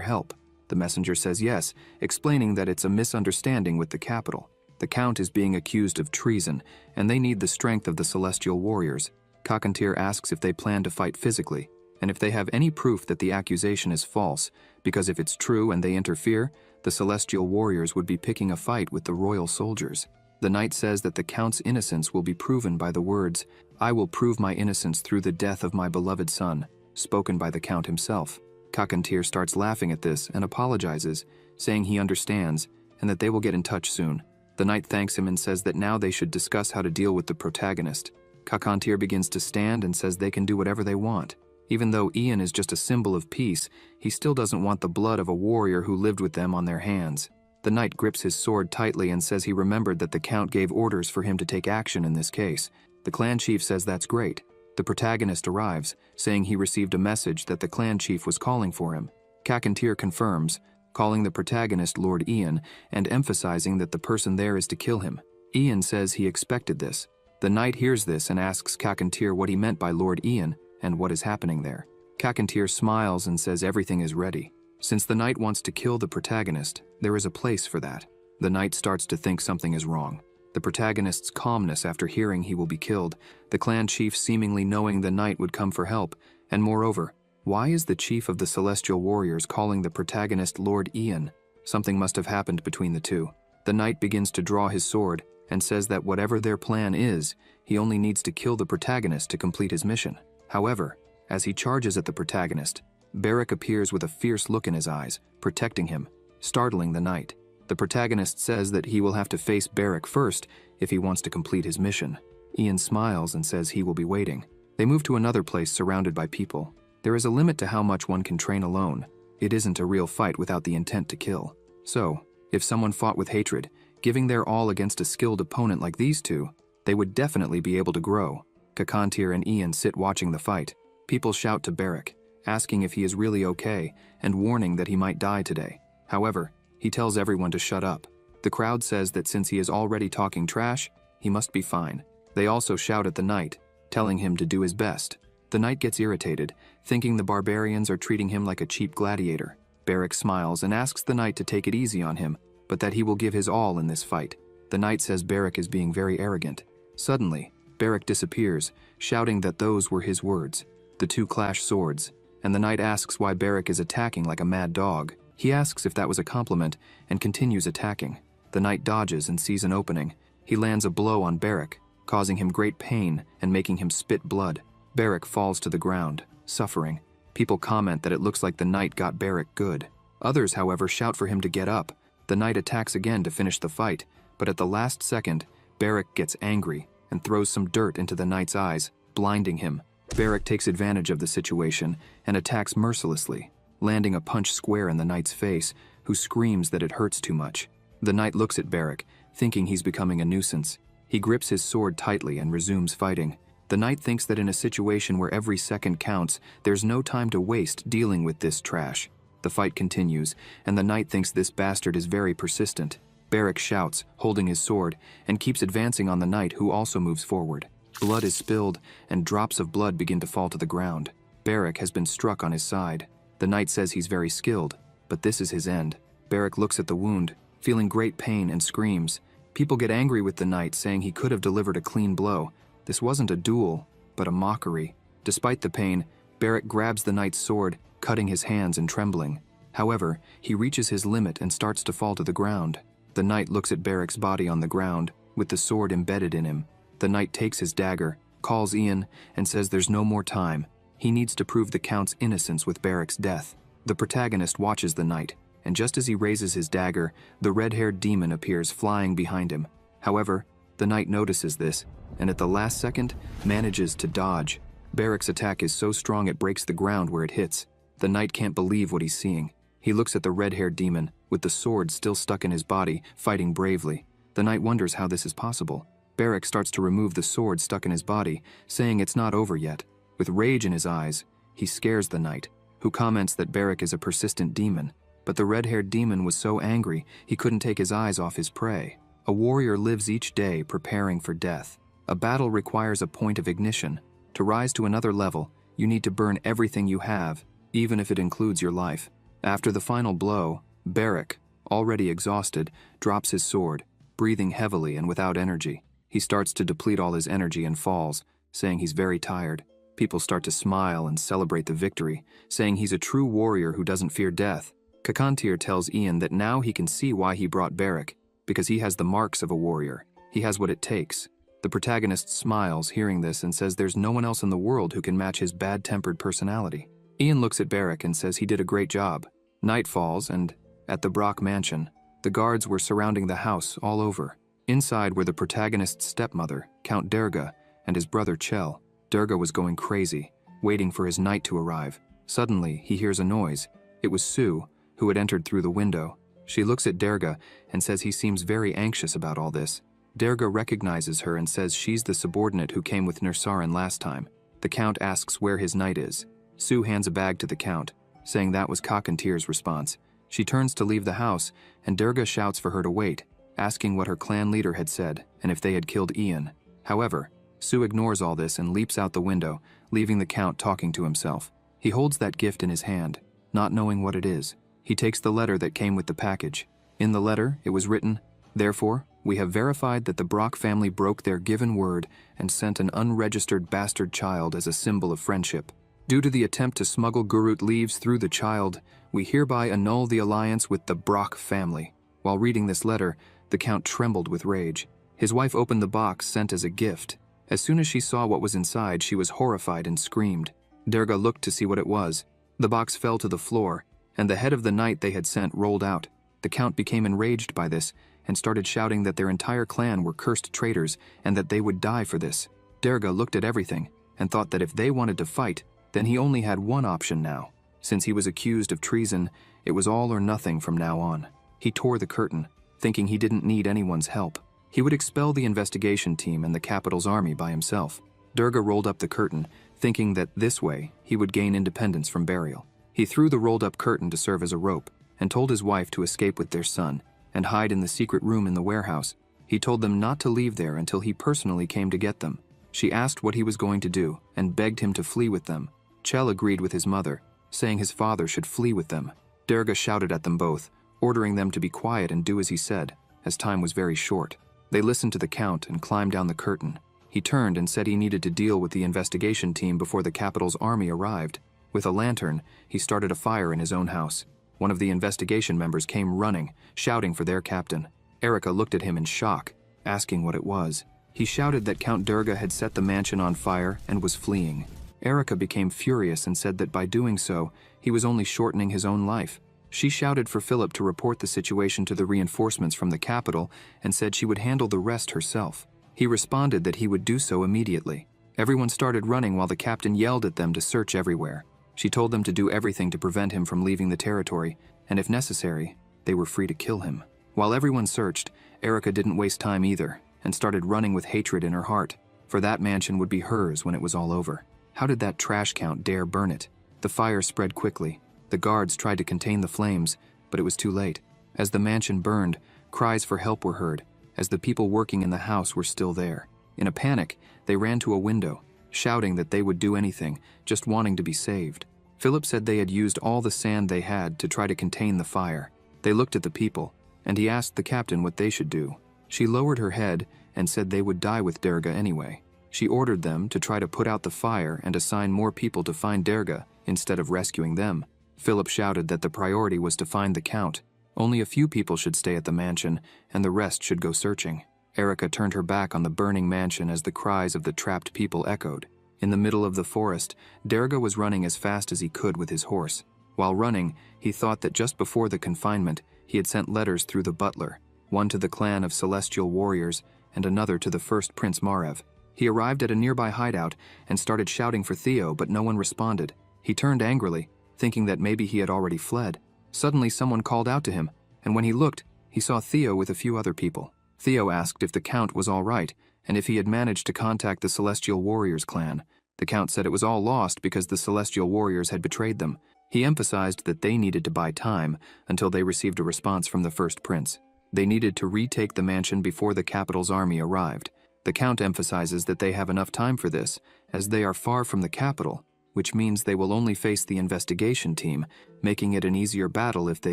help. The messenger says yes, explaining that it's a misunderstanding with the capital. The Count is being accused of treason, and they need the strength of the Celestial Warriors. Kakantir asks if they plan to fight physically, and if they have any proof that the accusation is false, because if it's true and they interfere, the Celestial Warriors would be picking a fight with the royal soldiers. The knight says that the Count's innocence will be proven by the words, "I will prove my innocence through the death of my beloved son," spoken by the Count himself. Kakantir starts laughing at this and apologizes, saying he understands and that they will get in touch soon. The knight thanks him and says that now they should discuss how to deal with the protagonist. Kakantir begins to stand and says they can do whatever they want. Even though Ian is just a symbol of peace, he still doesn't want the blood of a warrior who lived with them on their hands. The knight grips his sword tightly and says he remembered that the Count gave orders for him to take action in this case. The clan chief says that's great. The protagonist arrives, saying he received a message that the clan chief was calling for him. Kakantir confirms, calling the protagonist Lord Ian and emphasizing that the person there is to kill him. Ian says he expected this. The knight hears this and asks Kakantir what he meant by Lord Ian and what is happening there. Kakantir smiles and says everything is ready. Since the knight wants to kill the protagonist, there is a place for that. The knight starts to think something is wrong. The protagonist's calmness after hearing he will be killed, the clan chief seemingly knowing the knight would come for help, and moreover, why is the chief of the Celestial Warriors calling the protagonist Lord Ian? Something must have happened between the two. The knight begins to draw his sword and says that whatever their plan is, he only needs to kill the protagonist to complete his mission. However, as he charges at the protagonist, Beric appears with a fierce look in his eyes, protecting him, startling the knight. The protagonist says that he will have to face Beric first if he wants to complete his mission. Ian smiles and says he will be waiting. They move to another place surrounded by people. There is a limit to how much one can train alone. It isn't a real fight without the intent to kill. So, if someone fought with hatred, giving their all against a skilled opponent like these two, they would definitely be able to grow. Kakantir and Ian sit watching the fight. People shout to Beric, asking if he is really okay and warning that he might die today. However, he tells everyone to shut up. The crowd says that since he is already talking trash, he must be fine. They also shout at the knight, telling him to do his best. The knight gets irritated, thinking the barbarians are treating him like a cheap gladiator. Beric smiles and asks the knight to take it easy on him, but that he will give his all in this fight. The knight says Beric is being very arrogant. Suddenly, Beric disappears, shouting that those were his words. The two clash swords, and the knight asks why Beric is attacking like a mad dog. He asks if that was a compliment and continues attacking. The knight dodges and sees an opening. He lands a blow on Beric, causing him great pain and making him spit blood. Beric falls to the ground, suffering. People comment that it looks like the knight got Beric good. Others, however, shout for him to get up. The knight attacks again to finish the fight, but at the last second, Beric gets angry and throws some dirt into the knight's eyes, blinding him. Beric takes advantage of the situation and attacks mercilessly, landing a punch square in the knight's face, who screams that it hurts too much. The knight looks at Beric, thinking he's becoming a nuisance. He grips his sword tightly and resumes fighting. The knight thinks that in a situation where every second counts, there's no time to waste dealing with this trash. The fight continues, and the knight thinks this bastard is very persistent. Beric shouts, holding his sword, and keeps advancing on the knight, who also moves forward. Blood is spilled, and drops of blood begin to fall to the ground. Beric has been struck on his side. The knight says he's very skilled, but this is his end. Beric looks at the wound, feeling great pain, and screams. People get angry with the knight, saying he could have delivered a clean blow. This wasn't a duel, but a mockery. Despite the pain, Beric grabs the knight's sword, cutting his hands and trembling. However, he reaches his limit and starts to fall to the ground. The knight looks at Beric's body on the ground, with the sword embedded in him. The knight takes his dagger, calls Ian, and says there's no more time. He needs to prove the Count's innocence with Beric's death. The protagonist watches the knight, and just as he raises his dagger, the red-haired demon appears flying behind him. However, the knight notices this, and at the last second, manages to dodge. Beric's attack is so strong it breaks the ground where it hits. The knight can't believe what he's seeing. He looks at the red-haired demon, with the sword still stuck in his body, fighting bravely. The knight wonders how this is possible. Beric starts to remove the sword stuck in his body, saying it's not over yet. With rage in his eyes, he scares the knight, who comments that Beric is a persistent demon. but the red-haired demon was so angry he couldn't take his eyes off his prey. A warrior lives each day preparing for death. A battle requires a point of ignition. To rise to another level, you need to burn everything you have, even if it includes your life. After the final blow, Barak, already exhausted, drops his sword, breathing heavily and without energy. He starts to deplete all his energy and falls, saying he's very tired. People start to smile and celebrate the victory, saying he's a true warrior who doesn't fear death. Kakantir tells Ian that now he can see why he brought Barak, because he has the marks of a warrior. He has what it takes. The protagonist smiles hearing this and says there's no one else in the world who can match his bad-tempered personality. Ian looks at Barak and says he did a great job. Night falls and, at the Brock mansion, the guards were surrounding the house all over. Inside were the protagonist's stepmother, Count Derga, and his brother Chell. Derga was going crazy, waiting for his knight to arrive. Suddenly, he hears a noise. It was Sue, who had entered through the window. She looks at Derga and says he seems very anxious about all this. Derga recognizes her and says she's the subordinate who came with Nursarin last time. The Count asks where his knight is. Sue hands a bag to the Count, saying that was Kakantir's response. She turns to leave the house, and Derga shouts for her to wait, asking what her clan leader had said and if they had killed Ian. However, Sue ignores all this and leaps out the window, leaving the Count talking to himself. He holds that gift in his hand, not knowing what it is. He takes the letter that came with the package. In the letter, it was written, "Therefore, we have verified that the Brock family broke their given word and sent an unregistered bastard child as a symbol of friendship. Due to the attempt to smuggle Gurut leaves through the child, we hereby annul the alliance with the Brock family." While reading this letter, the Count trembled with rage. His wife opened the box sent as a gift. As soon as she saw what was inside, she was horrified and screamed. Derga looked to see what it was. The box fell to the floor, and the head of the knight they had sent rolled out. The Count became enraged by this and started shouting that their entire clan were cursed traitors and that they would die for this. Derga looked at everything and thought that if they wanted to fight, then he only had one option now. Since he was accused of treason, it was all or nothing from now on. He tore the curtain, thinking he didn't need anyone's help. He would expel the investigation team and the capital's army by himself. Derga rolled up the curtain, thinking that this way he would gain independence from burial. He threw the rolled-up curtain to serve as a rope and told his wife to escape with their son and hide in the secret room in the warehouse. He told them not to leave there until he personally came to get them. She asked what he was going to do and begged him to flee with them. Chell agreed with his mother, saying his father should flee with them. Derga shouted at them both, ordering them to be quiet and do as he said, as time was very short. They listened to the Count and climbed down the curtain. He turned and said he needed to deal with the investigation team before the capital's army arrived. With a lantern, he started a fire in his own house. One of the investigation members came running, shouting for their captain. Erica looked at him in shock, asking what it was. He shouted that Count Derga had set the mansion on fire and was fleeing. Erica became furious and said that by doing so, he was only shortening his own life. She shouted for Philip to report the situation to the reinforcements from the capital and said she would handle the rest herself. He responded that he would do so immediately. Everyone started running while the captain yelled at them to search everywhere. She told them to do everything to prevent him from leaving the territory, and if necessary, they were free to kill him. While everyone searched, Erica didn't waste time either, and started running with hatred in her heart, for that mansion would be hers when it was all over. How did that trash count dare burn it? The fire spread quickly. The guards tried to contain the flames, but it was too late. As the mansion burned, cries for help were heard, as the people working in the house were still there. In a panic, they ran to a window, shouting that they would do anything, just wanting to be saved. Philip said they had used all the sand they had to try to contain the fire. They looked at the people, and he asked the captain what they should do. She lowered her head and said they would die with Derga anyway. She ordered them to try to put out the fire and assign more people to find Derga instead of rescuing them. Philip shouted that the priority was to find the Count. Only a few people should stay at the mansion, and the rest should go searching. Erica turned her back on the burning mansion as the cries of the trapped people echoed. In the middle of the forest, Derga was running as fast as he could with his horse. While running, he thought that just before the confinement, he had sent letters through the butler, one to the clan of celestial warriors and another to the first Prince Margrave. He arrived at a nearby hideout and started shouting for Theo, but no one responded. He turned angrily, thinking that maybe he had already fled. Suddenly someone called out to him, and when he looked, he saw Theo with a few other people. Theo asked if the Count was all right, and if he had managed to contact the Celestial Warriors clan. The Count said it was all lost because the Celestial Warriors had betrayed them. He emphasized that they needed to buy time until they received a response from the first prince. They needed to retake the mansion before the capital's army arrived. The Count emphasizes that they have enough time for this, as they are far from the capital, which means they will only face the investigation team, making it an easier battle if they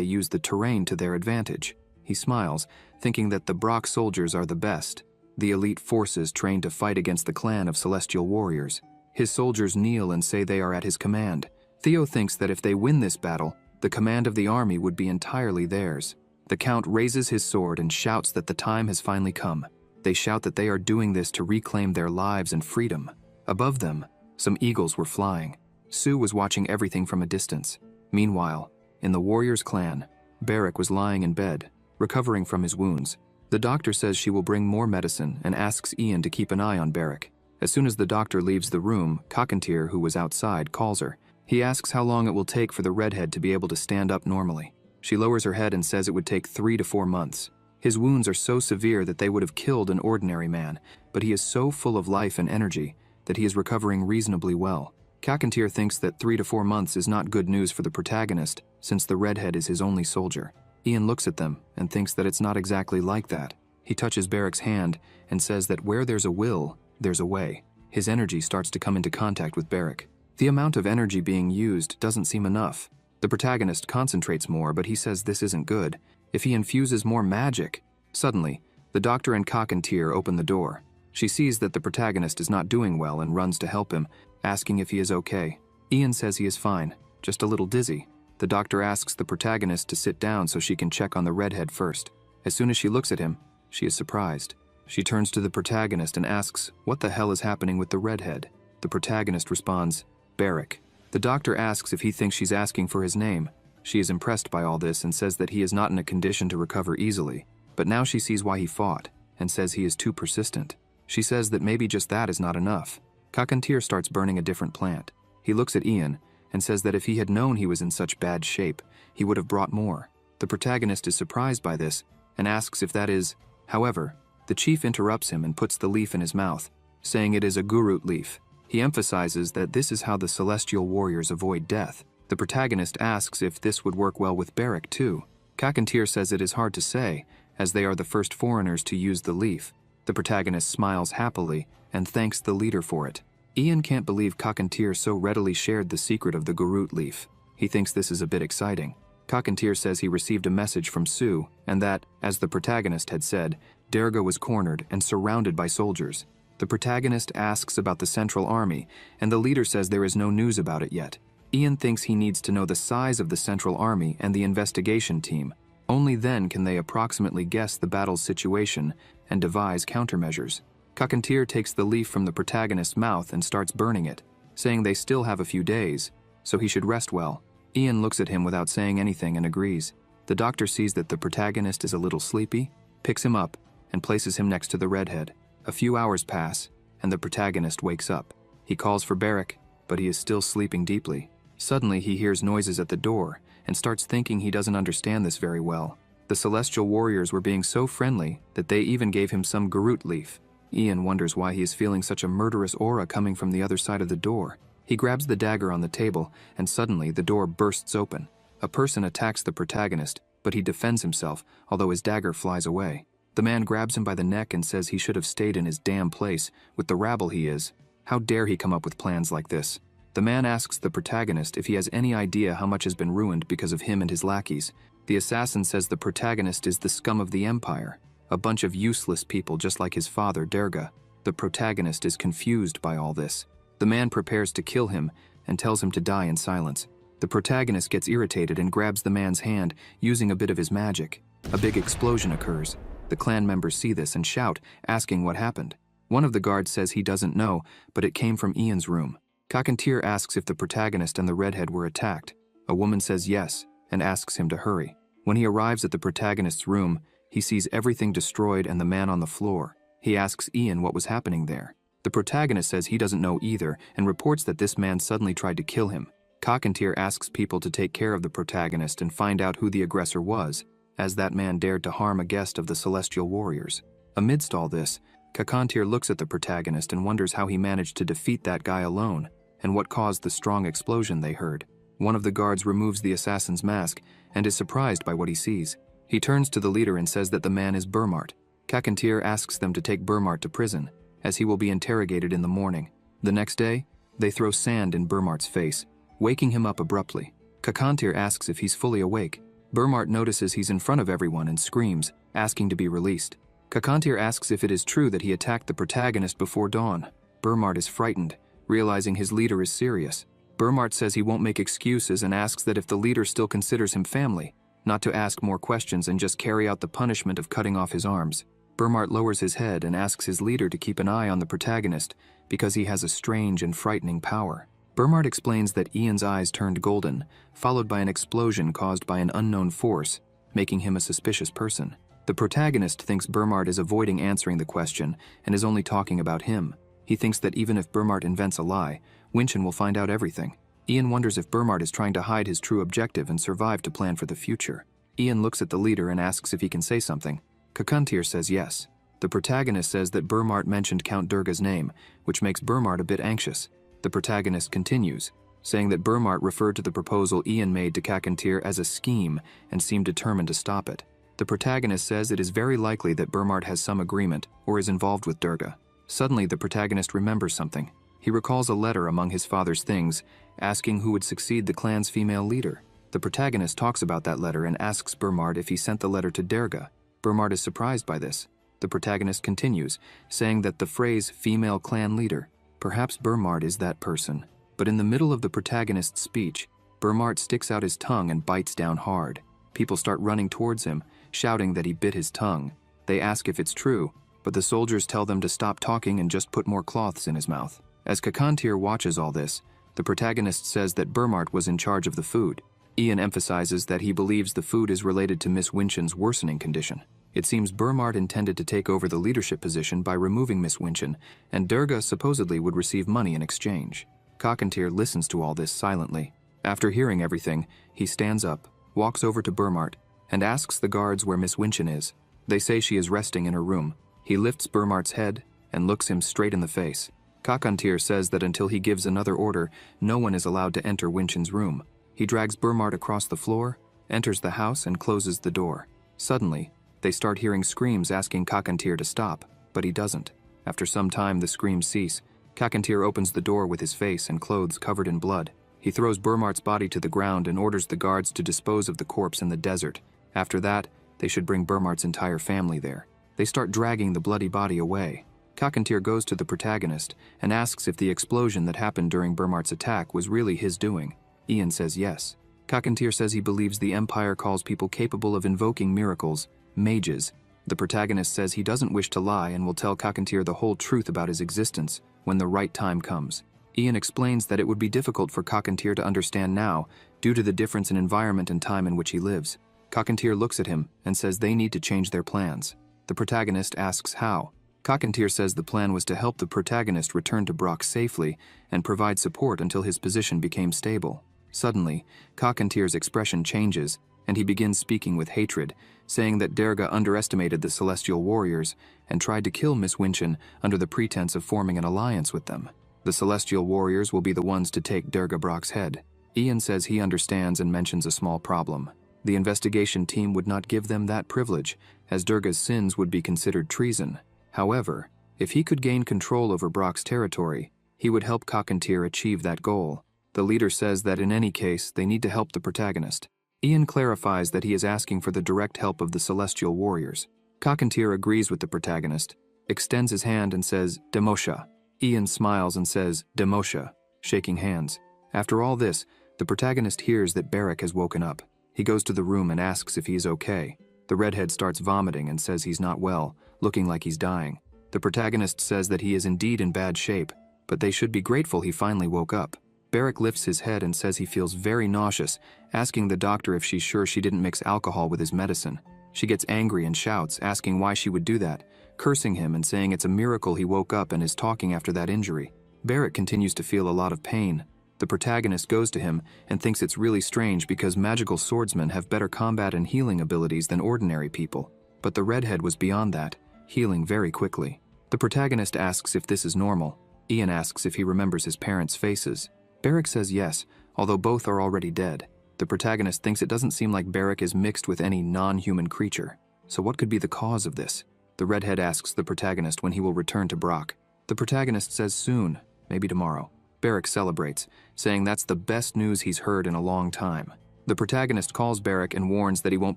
use the terrain to their advantage. He smiles, thinking that the Brock soldiers are the best, the elite forces trained to fight against the clan of celestial warriors. His soldiers kneel and say they are at his command. Theo thinks that if they win this battle, the command of the army would be entirely theirs. The Count raises his sword and shouts that the time has finally come. They shout that they are doing this to reclaim their lives and freedom. Above them, some eagles were flying. Sue was watching everything from a distance. Meanwhile, in the warriors' clan, Barrack was lying in bed, recovering from his wounds. The doctor says she will bring more medicine and asks Ian to keep an eye on Barrack. As soon as the doctor leaves the room, Cockatier, who was outside, calls her. He asks how long it will take for the redhead to be able to stand up normally. She lowers her head and says it would take 3 to 4 months. His wounds are so severe that they would have killed an ordinary man, but he is so full of life and energy that he is recovering reasonably well. Cockatier thinks that 3 to 4 months is not good news for the protagonist, since the redhead is his only soldier. Ian looks at them and thinks that it's not exactly like that. He touches Barrack's hand and says that where there's a will, there's a way. His energy starts to come into contact with Barrack. The amount of energy being used doesn't seem enough. The protagonist concentrates more, but he says this isn't good. If he infuses more magic... Suddenly, the doctor and Cockatier open the door. She sees that the protagonist is not doing well and runs to help him, asking if he is okay. Ian says he is fine, just a little dizzy. The doctor asks the protagonist to sit down so she can check on the redhead first. As soon as she looks at him, she is surprised. She turns to the protagonist and asks what the hell is happening with the redhead. The protagonist responds, Barrack. The doctor asks if he thinks she's asking for his name. She is impressed by all this and says that he is not in a condition to recover easily. But now she sees why he fought, and says he is too persistent. She says that maybe just that is not enough. Cockatier starts burning a different plant. He looks at Ian and says that if he had known he was in such bad shape, he would have brought more. The protagonist is surprised by this and asks if that is... However, the chief interrupts him and puts the leaf in his mouth, saying it is a gurut leaf. He emphasizes that this is how the celestial warriors avoid death. The protagonist asks if this would work well with Barrack too. Cockatier says it is hard to say, as they are the first foreigners to use the leaf. The protagonist smiles happily and thanks the leader for it. Ian can't believe Cockatier so readily shared the secret of the gurut leaf. He thinks this is a bit exciting. Cockatier says he received a message from Sue and that, as the protagonist had said, Derga was cornered and surrounded by soldiers. The protagonist asks about the Central Army, and the leader says there is no news about it yet. Ian thinks he needs to know the size of the Central Army and the investigation team. Only then can they approximately guess the battle's situation and devise countermeasures. Cockatier takes the leaf from the protagonist's mouth and starts burning it, saying they still have a few days, so he should rest well. Ian looks at him without saying anything and agrees. The doctor sees that the protagonist is a little sleepy, picks him up, and places him next to the redhead. A few hours pass, and the protagonist wakes up. He calls for Barrack, but he is still sleeping deeply. Suddenly he hears noises at the door, and starts thinking he doesn't understand this very well. The celestial warriors were being so friendly that they even gave him some gurut leaf. Ian wonders why he is feeling such a murderous aura coming from the other side of the door. He grabs the dagger on the table, and suddenly the door bursts open. A person attacks the protagonist, but he defends himself, although his dagger flies away. The man grabs him by the neck and says he should have stayed in his damn place, with the rabble he is. How dare he come up with plans like this? The man asks the protagonist if he has any idea how much has been ruined because of him and his lackeys. The assassin says the protagonist is the scum of the empire, a bunch of useless people just like his father, Derga. The protagonist is confused by all this. The man prepares to kill him and tells him to die in silence. The protagonist gets irritated and grabs the man's hand, using a bit of his magic. A big explosion occurs. The clan members see this and shout, asking what happened. One of the guards says he doesn't know, but it came from Ian's room. Cockatier asks if the protagonist and the redhead were attacked. A woman says yes, and asks him to hurry. When he arrives at the protagonist's room, he sees everything destroyed and the man on the floor. He asks Ian what was happening there. The protagonist says he doesn't know either, and reports that this man suddenly tried to kill him. Cockatier asks people to take care of the protagonist and find out who the aggressor was, as that man dared to harm a guest of the celestial warriors. Amidst all this, Cockatier looks at the protagonist and wonders how he managed to defeat that guy alone, and what caused the strong explosion they heard. One of the guards removes the assassin's mask and is surprised by what he sees. He turns to the leader and says that the man is Burmart. Kakantir asks them to take Burmart to prison, as he will be interrogated in the morning. The next day, they throw sand in Burmart's face, waking him up abruptly. Kakantir asks if he's fully awake. Burmart notices he's in front of everyone and screams, asking to be released. Kakantir asks if it is true that he attacked the protagonist before dawn. Burmart is frightened, realizing his leader is serious. Burmart says he won't make excuses and asks that if the leader still considers him family, not to ask more questions and just carry out the punishment of cutting off his arms. Burmart lowers his head and asks his leader to keep an eye on the protagonist because he has a strange and frightening power. Burmart explains that Ian's eyes turned golden, followed by an explosion caused by an unknown force, making him a suspicious person. The protagonist thinks Burmart is avoiding answering the question and is only talking about him. He thinks that even if Burmart invents a lie, Winchin will find out everything. Ian wonders if Burmart is trying to hide his true objective and survive to plan for the future. Ian looks at the leader and asks if he can say something. Kakantir says yes. The protagonist says that Burmart mentioned Count Durga's name, which makes Burmart a bit anxious. The protagonist continues, saying that Burmart referred to the proposal Ian made to Kakantir as a scheme and seemed determined to stop it. The protagonist says it is very likely that Burmart has some agreement or is involved with Durga. Suddenly, the protagonist remembers something. He recalls a letter among his father's things, asking who would succeed the clan's female leader. The protagonist talks about that letter and asks Burmart if he sent the letter to Durga. Burmart is surprised by this. The protagonist continues, saying that the phrase female clan leader, perhaps Burmart is that person. But in the middle of the protagonist's speech, Burmart sticks out his tongue and bites down hard. People start running towards him, shouting that he bit his tongue. They ask if it's true, but the soldiers tell them to stop talking and just put more cloths in his mouth. As Kakantir watches all this, the protagonist says that Burmart was in charge of the food. Ian emphasizes that he believes the food is related to Miss Winchin's worsening condition. It seems Burmart intended to take over the leadership position by removing Miss Winchin, and Durga supposedly would receive money in exchange. Kakantir listens to all this silently. After hearing everything, he stands up, walks over to Burmart, and asks the guards where Miss Winchin is. They say she is resting in her room. He lifts Burmart's head and looks him straight in the face. Kakantir says that until he gives another order, no one is allowed to enter Winchin's room. He drags Burmart across the floor, enters the house, and closes the door. Suddenly, they start hearing screams asking Kakantir to stop, but he doesn't. After some time, the screams cease. Kakantir opens the door with his face and clothes covered in blood. He throws Burmart's body to the ground and orders the guards to dispose of the corpse in the desert. After that, they should bring Burmart's entire family there. They start dragging the bloody body away. Kakantir goes to the protagonist and asks if the explosion that happened during Burmart's attack was really his doing. Ian says yes. Kakantir says he believes the Empire calls people capable of invoking miracles, mages. The protagonist says he doesn't wish to lie and will tell Kakantir the whole truth about his existence when the right time comes. Ian explains that it would be difficult for Kakantir to understand now due to the difference in environment and time in which he lives. Kakantir looks at him and says they need to change their plans. The protagonist asks how. Kakantir says the plan was to help the protagonist return to Brock safely and provide support until his position became stable. Suddenly, Kakantir's expression changes, and he begins speaking with hatred, saying that Durga underestimated the Celestial Warriors and tried to kill Miss Winchin under the pretense of forming an alliance with them. The Celestial Warriors will be the ones to take Durga Brock's head. Ian says he understands and mentions a small problem. The investigation team would not give them that privilege, as Durga's sins would be considered treason. However, if he could gain control over Brock's territory, he would help Kakantir achieve that goal. The leader says that in any case, they need to help the protagonist. Ian clarifies that he is asking for the direct help of the Celestial Warriors. Kakantir agrees with the protagonist, extends his hand and says, Demosha. Ian smiles and says, Demosha, shaking hands. After all this, the protagonist hears that Barrack has woken up. He goes to the room and asks if he is okay. The redhead starts vomiting and says he's not well, looking like he's dying. The protagonist says that he is indeed in bad shape, but they should be grateful he finally woke up. Barrack lifts his head and says he feels very nauseous, asking the doctor if she's sure she didn't mix alcohol with his medicine. She gets angry and shouts, asking why she would do that, cursing him and saying it's a miracle he woke up and is talking after that injury. Barrack continues to feel a lot of pain. The protagonist goes to him and thinks it's really strange because magical swordsmen have better combat and healing abilities than ordinary people. But the redhead was beyond that, healing very quickly. The protagonist asks if this is normal. Ian asks if he remembers his parents' faces. Barrack says yes, although both are already dead. The protagonist thinks it doesn't seem like Barrick is mixed with any non-human creature. So what could be the cause of this? The redhead asks the protagonist when he will return to Brock. The protagonist says soon, maybe tomorrow. Barrick celebrates, saying that's the best news he's heard in a long time. The protagonist calls Barrick and warns that he won't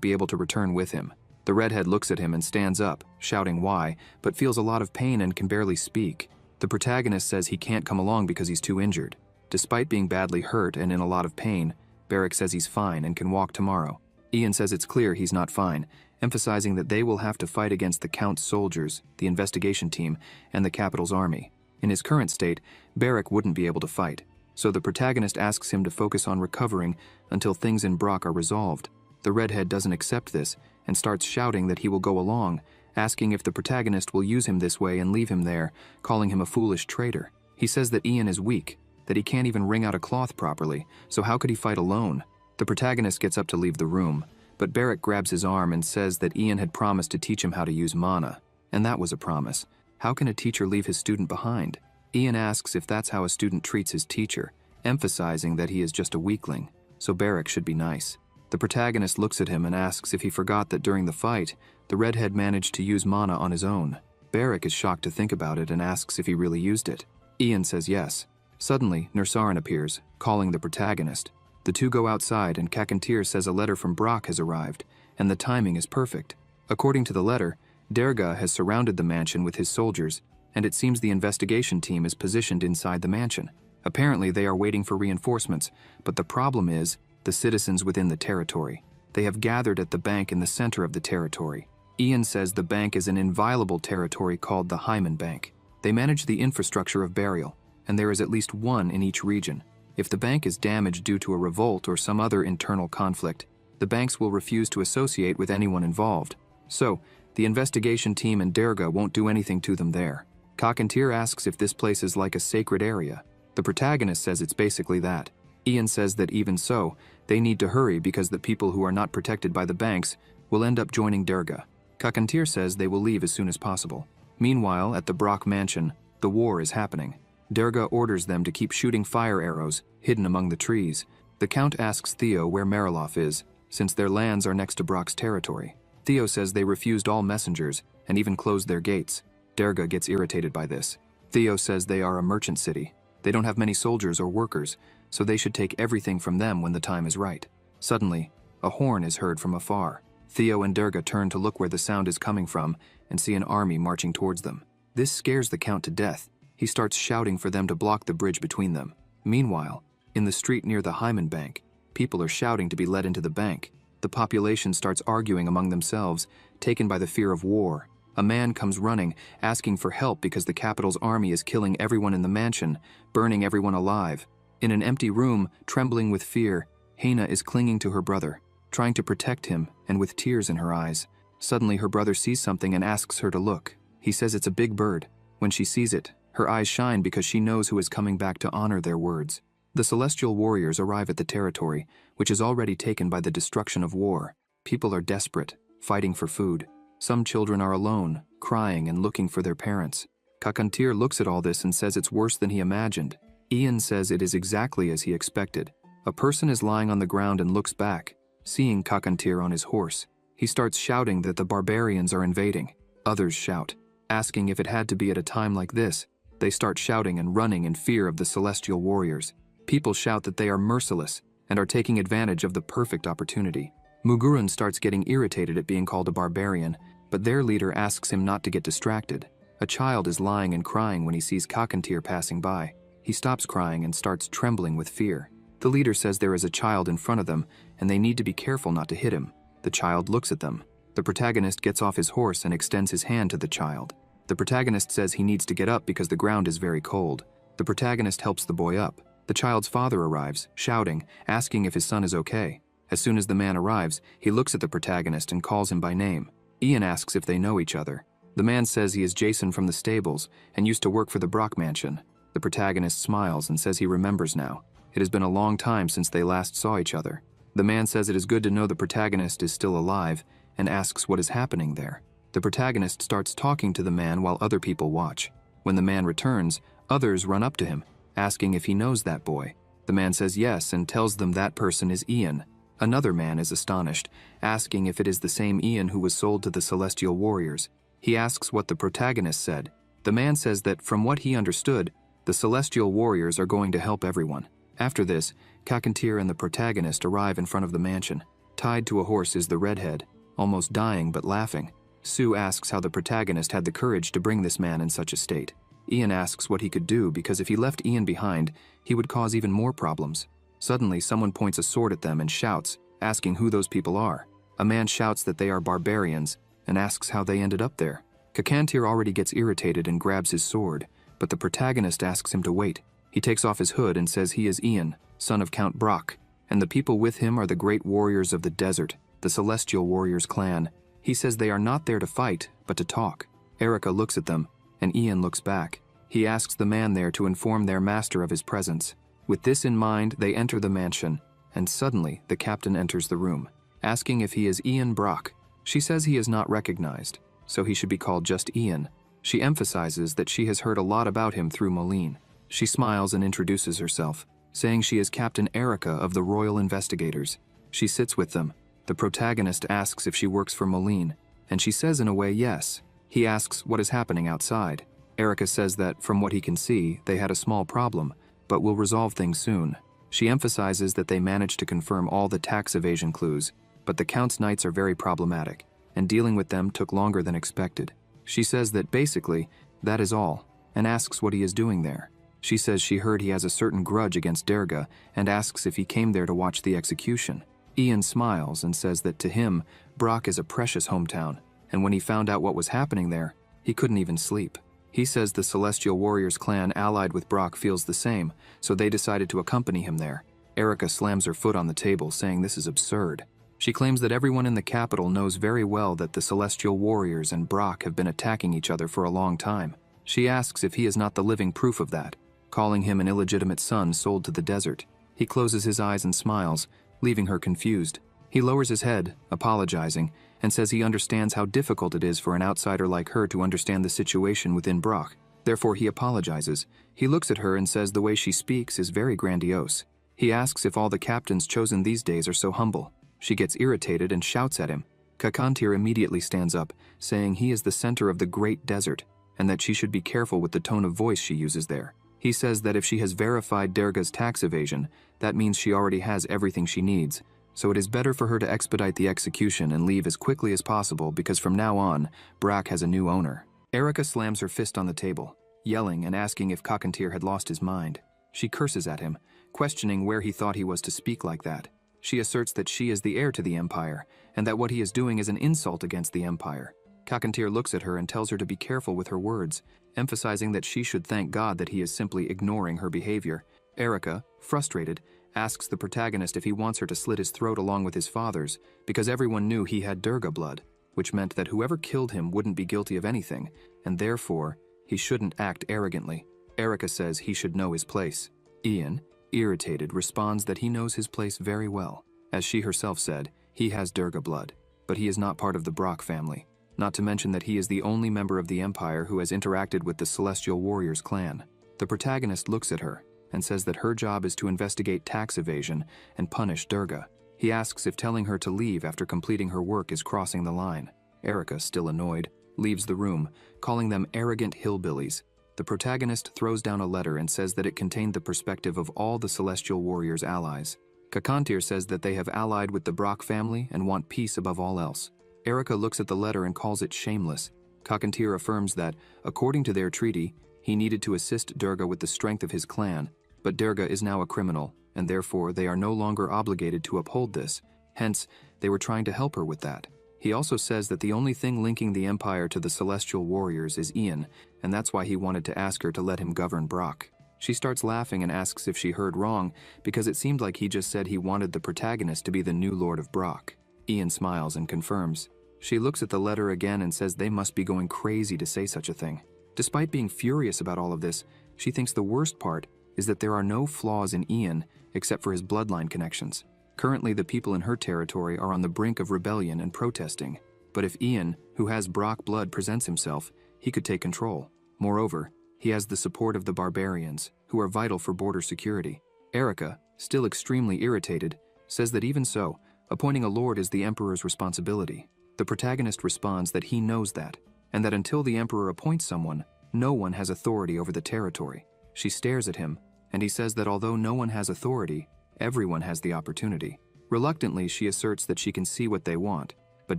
be able to return with him. The redhead looks at him and stands up, shouting why, but feels a lot of pain and can barely speak. The protagonist says he can't come along because he's too injured. Despite being badly hurt and in a lot of pain, Barrick says he's fine and can walk tomorrow. Ian says it's clear he's not fine, emphasizing that they will have to fight against the Count's soldiers, the investigation team, and the capital's army. In his current state, Barrick wouldn't be able to fight, so the protagonist asks him to focus on recovering until things in Brock are resolved. The redhead doesn't accept this and starts shouting that he will go along, asking if the protagonist will use him this way and leave him there, calling him a foolish traitor. He says that Ian is weak, that he can't even wring out a cloth properly, so how could he fight alone? The protagonist gets up to leave the room, but Barrick grabs his arm and says that Ian had promised to teach him how to use mana, and that was a promise. How can a teacher leave his student behind? Ian asks if that's how a student treats his teacher, emphasizing that he is just a weakling, so Barrick should be nice. The protagonist looks at him and asks if he forgot that during the fight, the redhead managed to use mana on his own. Barrick is shocked to think about it and asks if he really used it. Ian says yes. Suddenly, Nursarin appears, calling the protagonist. The two go outside and Kakantir says a letter from Brock has arrived, and the timing is perfect. According to the letter, Derga has surrounded the mansion with his soldiers, and it seems the investigation team is positioned inside the mansion. Apparently they are waiting for reinforcements, but the problem is the citizens within the territory. They have gathered at the bank in the center of the territory. Ian says the bank is an inviolable territory called the Hyman Bank. They manage the infrastructure of burial, and there is at least one in each region. If the bank is damaged due to a revolt or some other internal conflict, the banks will refuse to associate with anyone involved. So, the investigation team and Derga won't do anything to them there. Kakantir asks if this place is like a sacred area. The protagonist says it's basically that. Ian says that even so, they need to hurry because the people who are not protected by the banks will end up joining Derga. Kakantir says they will leave as soon as possible. Meanwhile, at the Brock mansion, the war is happening. Derga orders them to keep shooting fire arrows, hidden among the trees. The Count asks Theo where Mariloff is, since their lands are next to Brock's territory. Theo says they refused all messengers, and even closed their gates. Derga gets irritated by this. Theo says they are a merchant city. They don't have many soldiers or workers, so they should take everything from them when the time is right. Suddenly, a horn is heard from afar. Theo and Derga turn to look where the sound is coming from and see an army marching towards them. This scares the Count to death. He starts shouting for them to block the bridge between them. Meanwhile, in the street near the Hyman Bank, people are shouting to be let into the bank. The population starts arguing among themselves, taken by the fear of war. A man comes running, asking for help because the capital's army is killing everyone in the mansion, burning everyone alive. In an empty room, trembling with fear, Hena is clinging to her brother, trying to protect him and with tears in her eyes. Suddenly her brother sees something and asks her to look. He says it's a big bird. When she sees it, her eyes shine because she knows who is coming back to honor their words. The celestial warriors arrive at the territory, which is already taken by the destruction of war. People are desperate, fighting for food. Some children are alone, crying and looking for their parents. Kakantir looks at all this and says it's worse than he imagined. Ian says it is exactly as he expected. A person is lying on the ground and looks back, seeing Kakantir on his horse. He starts shouting that the barbarians are invading. Others shout, asking if it had to be at a time like this. They start shouting and running in fear of the celestial warriors. People shout that they are merciless and are taking advantage of the perfect opportunity. Mugurun starts getting irritated at being called a barbarian, but their leader asks him not to get distracted. A child is lying and crying when he sees Kakantir passing by. He stops crying and starts trembling with fear. The leader says there is a child in front of them and they need to be careful not to hit him. The child looks at them. The protagonist gets off his horse and extends his hand to the child. The protagonist says he needs to get up because the ground is very cold. The protagonist helps the boy up. The child's father arrives, shouting, asking if his son is okay. As soon as the man arrives, he looks at the protagonist and calls him by name. Ian asks if they know each other. The man says he is Jason from the stables and used to work for the Brock mansion. The protagonist smiles and says he remembers now. It has been a long time since they last saw each other. The man says it is good to know the protagonist is still alive and asks what is happening there. The protagonist starts talking to the man while other people watch. When the man returns, others run up to him, asking if he knows that boy. The man says yes and tells them that person is Ian. Another man is astonished, asking if it is the same Ian who was sold to the Celestial Warriors. He asks what the protagonist said. The man says that from what he understood, the Celestial Warriors are going to help everyone. After this, Kakantir and the protagonist arrive in front of the mansion. Tied to a horse is the redhead, almost dying but laughing. Sue asks how the protagonist had the courage to bring this man in such a state. Ian asks what he could do because if he left Ian behind, he would cause even more problems. Suddenly, someone points a sword at them and shouts, asking who those people are. A man shouts that they are barbarians and asks how they ended up there. Kakantir already gets irritated and grabs his sword, but the protagonist asks him to wait. He takes off his hood and says he is Ian, son of Count Brock, and the people with him are the great warriors of the desert, the Celestial Warriors clan. He says they are not there to fight, but to talk. Erica looks at them, and Ian looks back. He asks the man there to inform their master of his presence. With this in mind, they enter the mansion, and suddenly the captain enters the room, asking if he is Ian Brock. She says he is not recognized, so he should be called just Ian. She emphasizes that she has heard a lot about him through Moline. She smiles and introduces herself, saying she is Captain Erica of the Royal Investigators. She sits with them. The protagonist asks if she works for Moline, and she says in a way yes. He asks what is happening outside. Erica says that, from what he can see, they had a small problem, but will resolve things soon. She emphasizes that they managed to confirm all the tax evasion clues, but the Count's knights are very problematic, and dealing with them took longer than expected. She says that basically, that is all, and asks what he is doing there. She says she heard he has a certain grudge against Derga, and asks if he came there to watch the execution. Ian smiles and says that to him, Brock is a precious hometown, and when he found out what was happening there, he couldn't even sleep. He says the Celestial Warriors clan allied with Brock feels the same, so they decided to accompany him there. Erica slams her foot on the table, saying this is absurd. She claims that everyone in the capital knows very well that the Celestial Warriors and Brock have been attacking each other for a long time. She asks if he is not the living proof of that, calling him an illegitimate son sold to the desert. He closes his eyes and smiles, leaving her confused. He lowers his head, apologizing, and says he understands how difficult it is for an outsider like her to understand the situation within Brock. Therefore, he apologizes. He looks at her and says the way she speaks is very grandiose. He asks if all the captains chosen these days are so humble. She gets irritated and shouts at him. Kakantir immediately stands up, saying he is the center of the great desert, and that she should be careful with the tone of voice she uses there. He says that if she has verified Derga's tax evasion, that means she already has everything she needs, so it is better for her to expedite the execution and leave as quickly as possible because from now on, Brock has a new owner. Erica slams her fist on the table, yelling and asking if Kakantir had lost his mind. She curses at him, questioning where he thought he was to speak like that. She asserts that she is the heir to the Empire, and that what he is doing is an insult against the Empire. Kakantir looks at her and tells her to be careful with her words, emphasizing that she should thank God that he is simply ignoring her behavior. Erica, frustrated, asks the protagonist if he wants her to slit his throat along with his father's, because everyone knew he had Durga blood, which meant that whoever killed him wouldn't be guilty of anything, and therefore, he shouldn't act arrogantly. Erica says he should know his place. Ian, irritated, responds that he knows his place very well. As she herself said, he has Durga blood, but he is not part of the Brock family, not to mention that he is the only member of the Empire who has interacted with the Celestial Warriors clan. The protagonist looks at her and says that her job is to investigate tax evasion and punish Durga. He asks if telling her to leave after completing her work is crossing the line. Erica, still annoyed, leaves the room, calling them arrogant hillbillies. The protagonist throws down a letter and says that it contained the perspective of all the Celestial Warriors' allies. Kakantir says that they have allied with the Brock family and want peace above all else. Erica looks at the letter and calls it shameless. Kakantir affirms that, according to their treaty, he needed to assist Durga with the strength of his clan, but Durga is now a criminal, and therefore they are no longer obligated to uphold this. Hence, they were trying to help her with that. He also says that the only thing linking the Empire to the Celestial Warriors is Ian, and that's why he wanted to ask her to let him govern Brock. She starts laughing and asks if she heard wrong, because it seemed like he just said he wanted the protagonist to be the new Lord of Brock. Ian smiles and confirms. She looks at the letter again and says they must be going crazy to say such a thing. Despite being furious about all of this, she thinks the worst part is that there are no flaws in Ian except for his bloodline connections. Currently, the people in her territory are on the brink of rebellion and protesting. But if Ian, who has Brock blood, presents himself, he could take control. Moreover, he has the support of the barbarians, who are vital for border security. Erica, still extremely irritated, says that even so, appointing a lord is the emperor's responsibility. The protagonist responds that he knows that, and that until the emperor appoints someone, no one has authority over the territory. She stares at him, and he says that although no one has authority, everyone has the opportunity. Reluctantly, she asserts that she can see what they want, but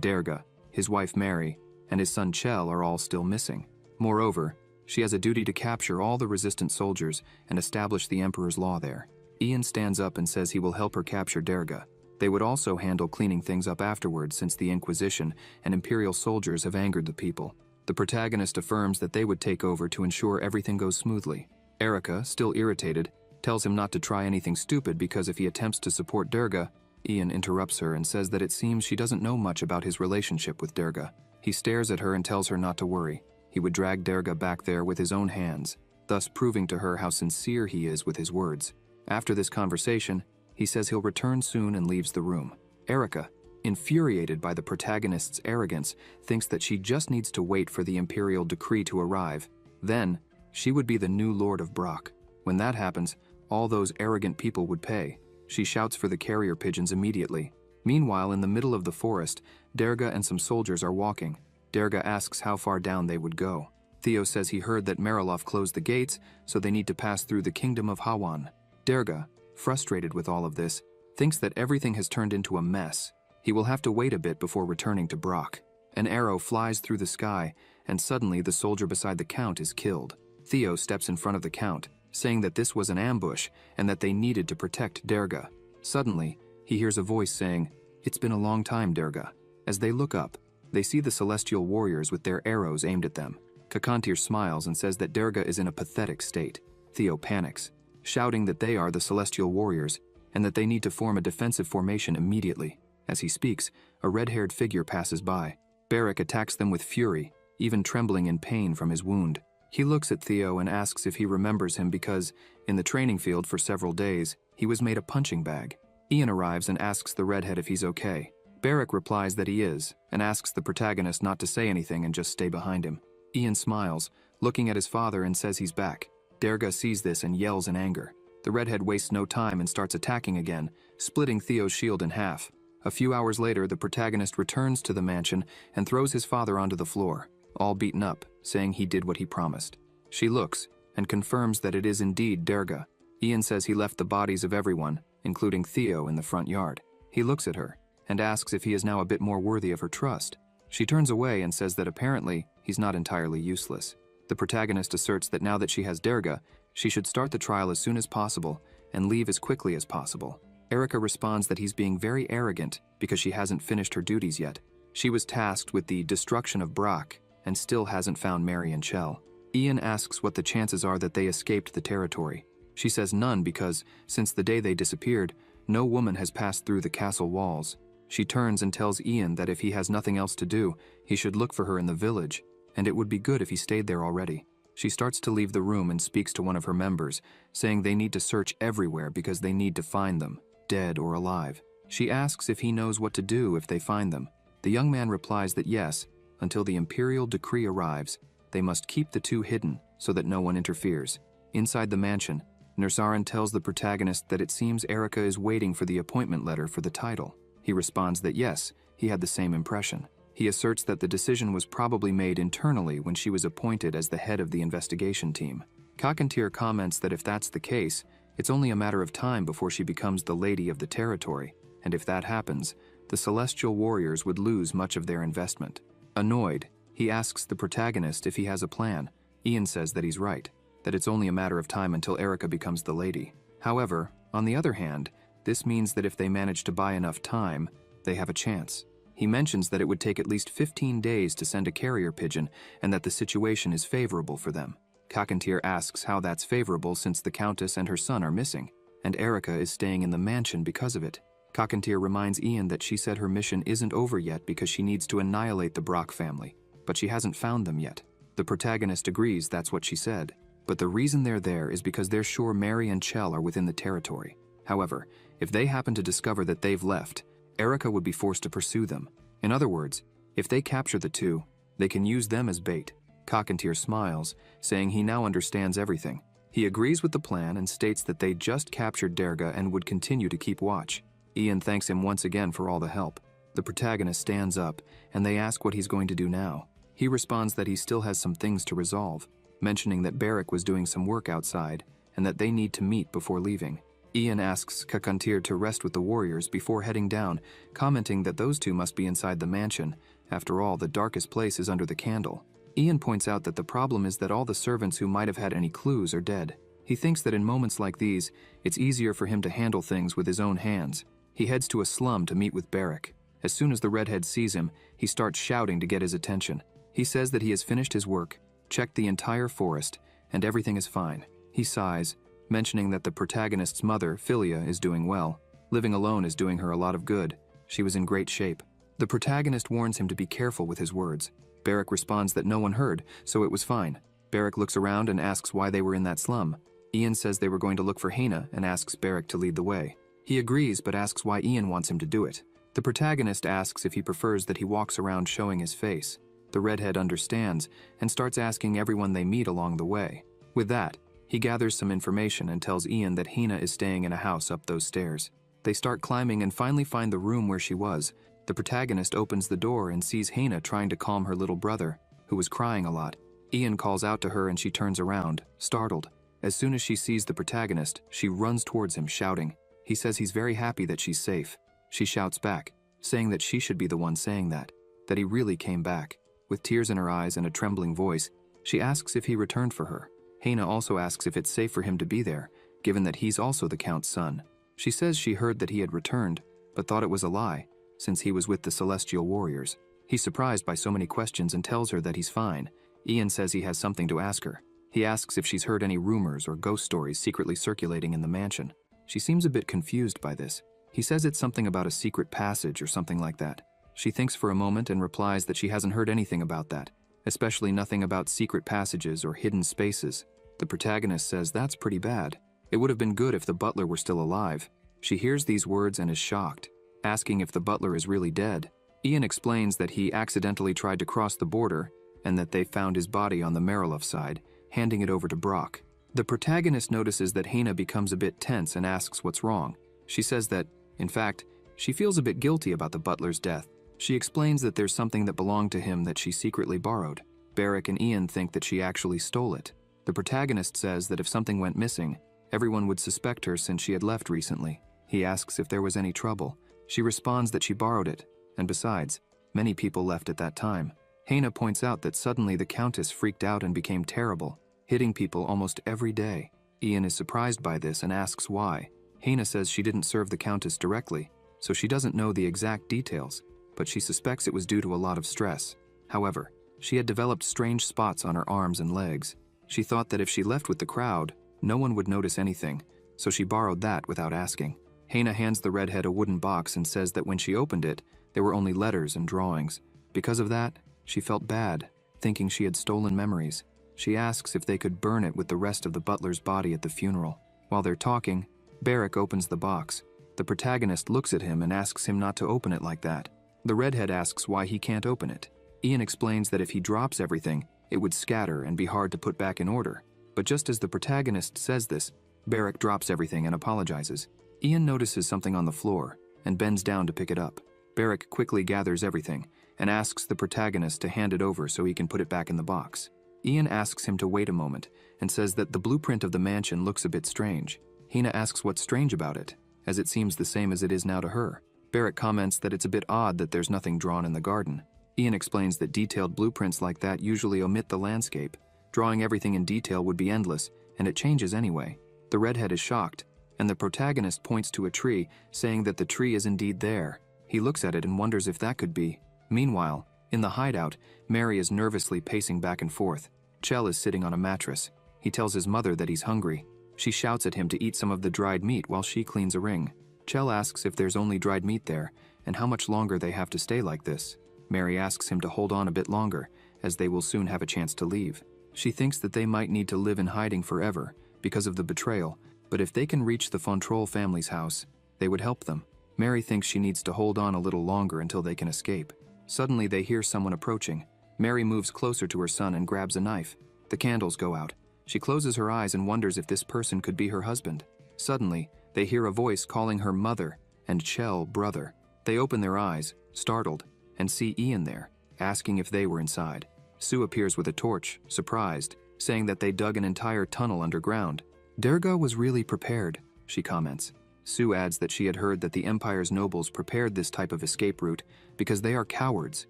Derga, his wife Mary, and his son Chell are all still missing. Moreover, she has a duty to capture all the resistant soldiers and establish the emperor's law there. Ian stands up and says he will help her capture Derga. They would also handle cleaning things up afterwards since the Inquisition and Imperial soldiers have angered the people. The protagonist affirms that they would take over to ensure everything goes smoothly. Erica, still irritated, tells him not to try anything stupid because if he attempts to support Derga, Ian interrupts her and says that it seems she doesn't know much about his relationship with Derga. He stares at her and tells her not to worry. He would drag Derga back there with his own hands, thus proving to her how sincere he is with his words. After this conversation, he says he'll return soon and leaves the room. Erica, infuriated by the protagonist's arrogance, thinks that she just needs to wait for the imperial decree to arrive. Then, she would be the new Lord of Brock. When that happens, all those arrogant people would pay. She shouts for the carrier pigeons immediately. Meanwhile, in the middle of the forest, Derga and some soldiers are walking. Derga asks how far down they would go. Theo says he heard that Mariloff closed the gates, so they need to pass through the kingdom of Hawan. Derga, frustrated with all of this, thinks that everything has turned into a mess. He will have to wait a bit before returning to Brock. An arrow flies through the sky, and suddenly the soldier beside the Count is killed. Theo steps in front of the Count, saying that this was an ambush and that they needed to protect Derga. Suddenly, he hears a voice saying, "It's been a long time, Derga." As they look up, they see the celestial warriors with their arrows aimed at them. Kakantir smiles and says that Derga is in a pathetic state. Theo panics, shouting that they are the celestial warriors and that they need to form a defensive formation immediately. As he speaks, a red-haired figure passes by. Barrack attacks them with fury, even trembling in pain from his wound. He looks at Theo and asks if he remembers him because, in the training field for several days, he was made a punching bag. Ian arrives and asks the redhead if he's okay. Barrack replies that he is, and asks the protagonist not to say anything and just stay behind him. Ian smiles, looking at his father and says he's back. Derga sees this and yells in anger. The redhead wastes no time and starts attacking again, splitting Theo's shield in half. A few hours later, the protagonist returns to the mansion and throws his father onto the floor, all beaten up, saying he did what he promised. She looks and confirms that it is indeed Derga. Ian says he left the bodies of everyone, including Theo, in the front yard. He looks at her and asks if he is now a bit more worthy of her trust. She turns away and says that apparently he's not entirely useless. The protagonist asserts that now that she has Derga, she should start the trial as soon as possible and leave as quickly as possible. Erica responds that he's being very arrogant because she hasn't finished her duties yet. She was tasked with the destruction of Brock and still hasn't found Mary and Chell. Ian asks what the chances are that they escaped the territory. She says none because, since the day they disappeared, no woman has passed through the castle walls. She turns and tells Ian that if he has nothing else to do, he should look for her in the village, and it would be good if he stayed there already. She starts to leave the room and speaks to one of her members, saying they need to search everywhere because they need to find them, dead or alive. She asks if he knows what to do if they find them. The young man replies that yes, until the imperial decree arrives, they must keep the two hidden so that no one interferes. Inside the mansion, Nursaran tells the protagonist that it seems Erica is waiting for the appointment letter for the title. He responds that yes, he had the same impression. He asserts that the decision was probably made internally when she was appointed as the head of the investigation team. Kakantir comments that if that's the case, it's only a matter of time before she becomes the lady of the territory, and if that happens, the celestial warriors would lose much of their investment. Annoyed, he asks the protagonist if he has a plan. Ian says that he's right, that it's only a matter of time until Erica becomes the lady. However, on the other hand, this means that if they manage to buy enough time, they have a chance. He mentions that it would take at least 15 days to send a carrier pigeon and that the situation is favorable for them. Kakantir asks how that's favorable since the Countess and her son are missing, and Erica is staying in the mansion because of it. Kakantir reminds Ian that she said her mission isn't over yet because she needs to annihilate the Brock family, but she hasn't found them yet. The protagonist agrees that's what she said, but the reason they're there is because they're sure Mary and Chell are within the territory. However, if they happen to discover that they've left, Erica would be forced to pursue them. In other words, if they capture the two, they can use them as bait. Kakantir smiles, saying he now understands everything. He agrees with the plan and states that they just captured Derga and would continue to keep watch. Ian thanks him once again for all the help. The protagonist stands up, and they ask what he's going to do now. He responds that he still has some things to resolve, mentioning that Beric was doing some work outside, and that they need to meet before leaving. Ian asks Kakantir to rest with the warriors before heading down, commenting that those two must be inside the mansion. After all, the darkest place is under the candle. Ian points out that the problem is that all the servants who might have had any clues are dead. He thinks that in moments like these, it's easier for him to handle things with his own hands. He heads to a slum to meet with Beric. As soon as the redhead sees him, he starts shouting to get his attention. He says that he has finished his work, checked the entire forest, and everything is fine. He sighs, mentioning that the protagonist's mother, Philia, is doing well. Living alone is doing her a lot of good. She was in great shape. The protagonist warns him to be careful with his words. Beric responds that no one heard, so it was fine. Beric looks around and asks why they were in that slum. Ian says they were going to look for Hena and asks Beric to lead the way. He agrees but asks why Ian wants him to do it. The protagonist asks if he prefers that he walks around showing his face. The redhead understands and starts asking everyone they meet along the way. With that, he gathers some information and tells Ian that Hena is staying in a house up those stairs. They start climbing and finally find the room where she was. The protagonist opens the door and sees Hena trying to calm her little brother, who was crying a lot. Ian calls out to her and she turns around, startled. As soon as she sees the protagonist, she runs towards him, shouting. He says he's very happy that she's safe. She shouts back, saying that she should be the one saying that he really came back. With tears in her eyes and a trembling voice, she asks if he returned for her. Hena also asks if it's safe for him to be there, given that he's also the Count's son. She says she heard that he had returned, but thought it was a lie, since he was with the Celestial Warriors. He's surprised by so many questions and tells her that he's fine. Ian says he has something to ask her. He asks if she's heard any rumors or ghost stories secretly circulating in the mansion. She seems a bit confused by this. He says it's something about a secret passage or something like that. She thinks for a moment and replies that she hasn't heard anything about that, especially nothing about secret passages or hidden spaces. The protagonist says that's pretty bad. It would have been good if the butler were still alive. She hears these words and is shocked, asking if the butler is really dead. Ian explains that he accidentally tried to cross the border and that they found his body on the Marilov side, handing it over to Brock. The protagonist notices that Hena becomes a bit tense and asks what's wrong. She says that, in fact, she feels a bit guilty about the butler's death. She explains that there's something that belonged to him that she secretly borrowed. Beric and Ian think that she actually stole it. The protagonist says that if something went missing, everyone would suspect her since she had left recently. He asks if there was any trouble. She responds that she borrowed it, and besides, many people left at that time. Hena points out that suddenly the Countess freaked out and became terrible, hitting people almost every day. Ian is surprised by this and asks why. Hena says she didn't serve the Countess directly, so she doesn't know the exact details, but she suspects it was due to a lot of stress. However, she had developed strange spots on her arms and legs. She thought that if she left with the crowd, no one would notice anything, so she borrowed that without asking. Hena hands the redhead a wooden box and says that when she opened it, there were only letters and drawings. Because of that, she felt bad, thinking she had stolen memories. She asks if they could burn it with the rest of the butler's body at the funeral. While they're talking, Beric opens the box. The protagonist looks at him and asks him not to open it like that. The redhead asks why he can't open it. Ian explains that if he drops everything, it would scatter and be hard to put back in order. But just as the protagonist says this, Beric drops everything and apologizes. Ian notices something on the floor and bends down to pick it up. Beric quickly gathers everything and asks the protagonist to hand it over so he can put it back in the box. Ian asks him to wait a moment and says that the blueprint of the mansion looks a bit strange. Hena asks what's strange about it, as it seems the same as it is now to her. Beric comments that it's a bit odd that there's nothing drawn in the garden. Ian explains that detailed blueprints like that usually omit the landscape. Drawing everything in detail would be endless, and it changes anyway. The redhead is shocked, and the protagonist points to a tree, saying that the tree is indeed there. He looks at it and wonders if that could be. Meanwhile, in the hideout, Mary is nervously pacing back and forth. Chell is sitting on a mattress. He tells his mother that he's hungry. She shouts at him to eat some of the dried meat while she cleans a ring. Chell asks if there's only dried meat there, and how much longer they have to stay like this. Mary asks him to hold on a bit longer, as they will soon have a chance to leave. She thinks that they might need to live in hiding forever, because of the betrayal, but if they can reach the Fontrol family's house, they would help them. Mary thinks she needs to hold on a little longer until they can escape. Suddenly they hear someone approaching. Mary moves closer to her son and grabs a knife. The candles go out. She closes her eyes and wonders if this person could be her husband. Suddenly, they hear a voice calling her mother and Chell brother. They open their eyes, startled, and see Ian there, asking if they were inside. Sue appears with a torch, surprised, saying that they dug an entire tunnel underground. Durga was really prepared, she comments. Sue adds that she had heard that the Empire's nobles prepared this type of escape route because they are cowards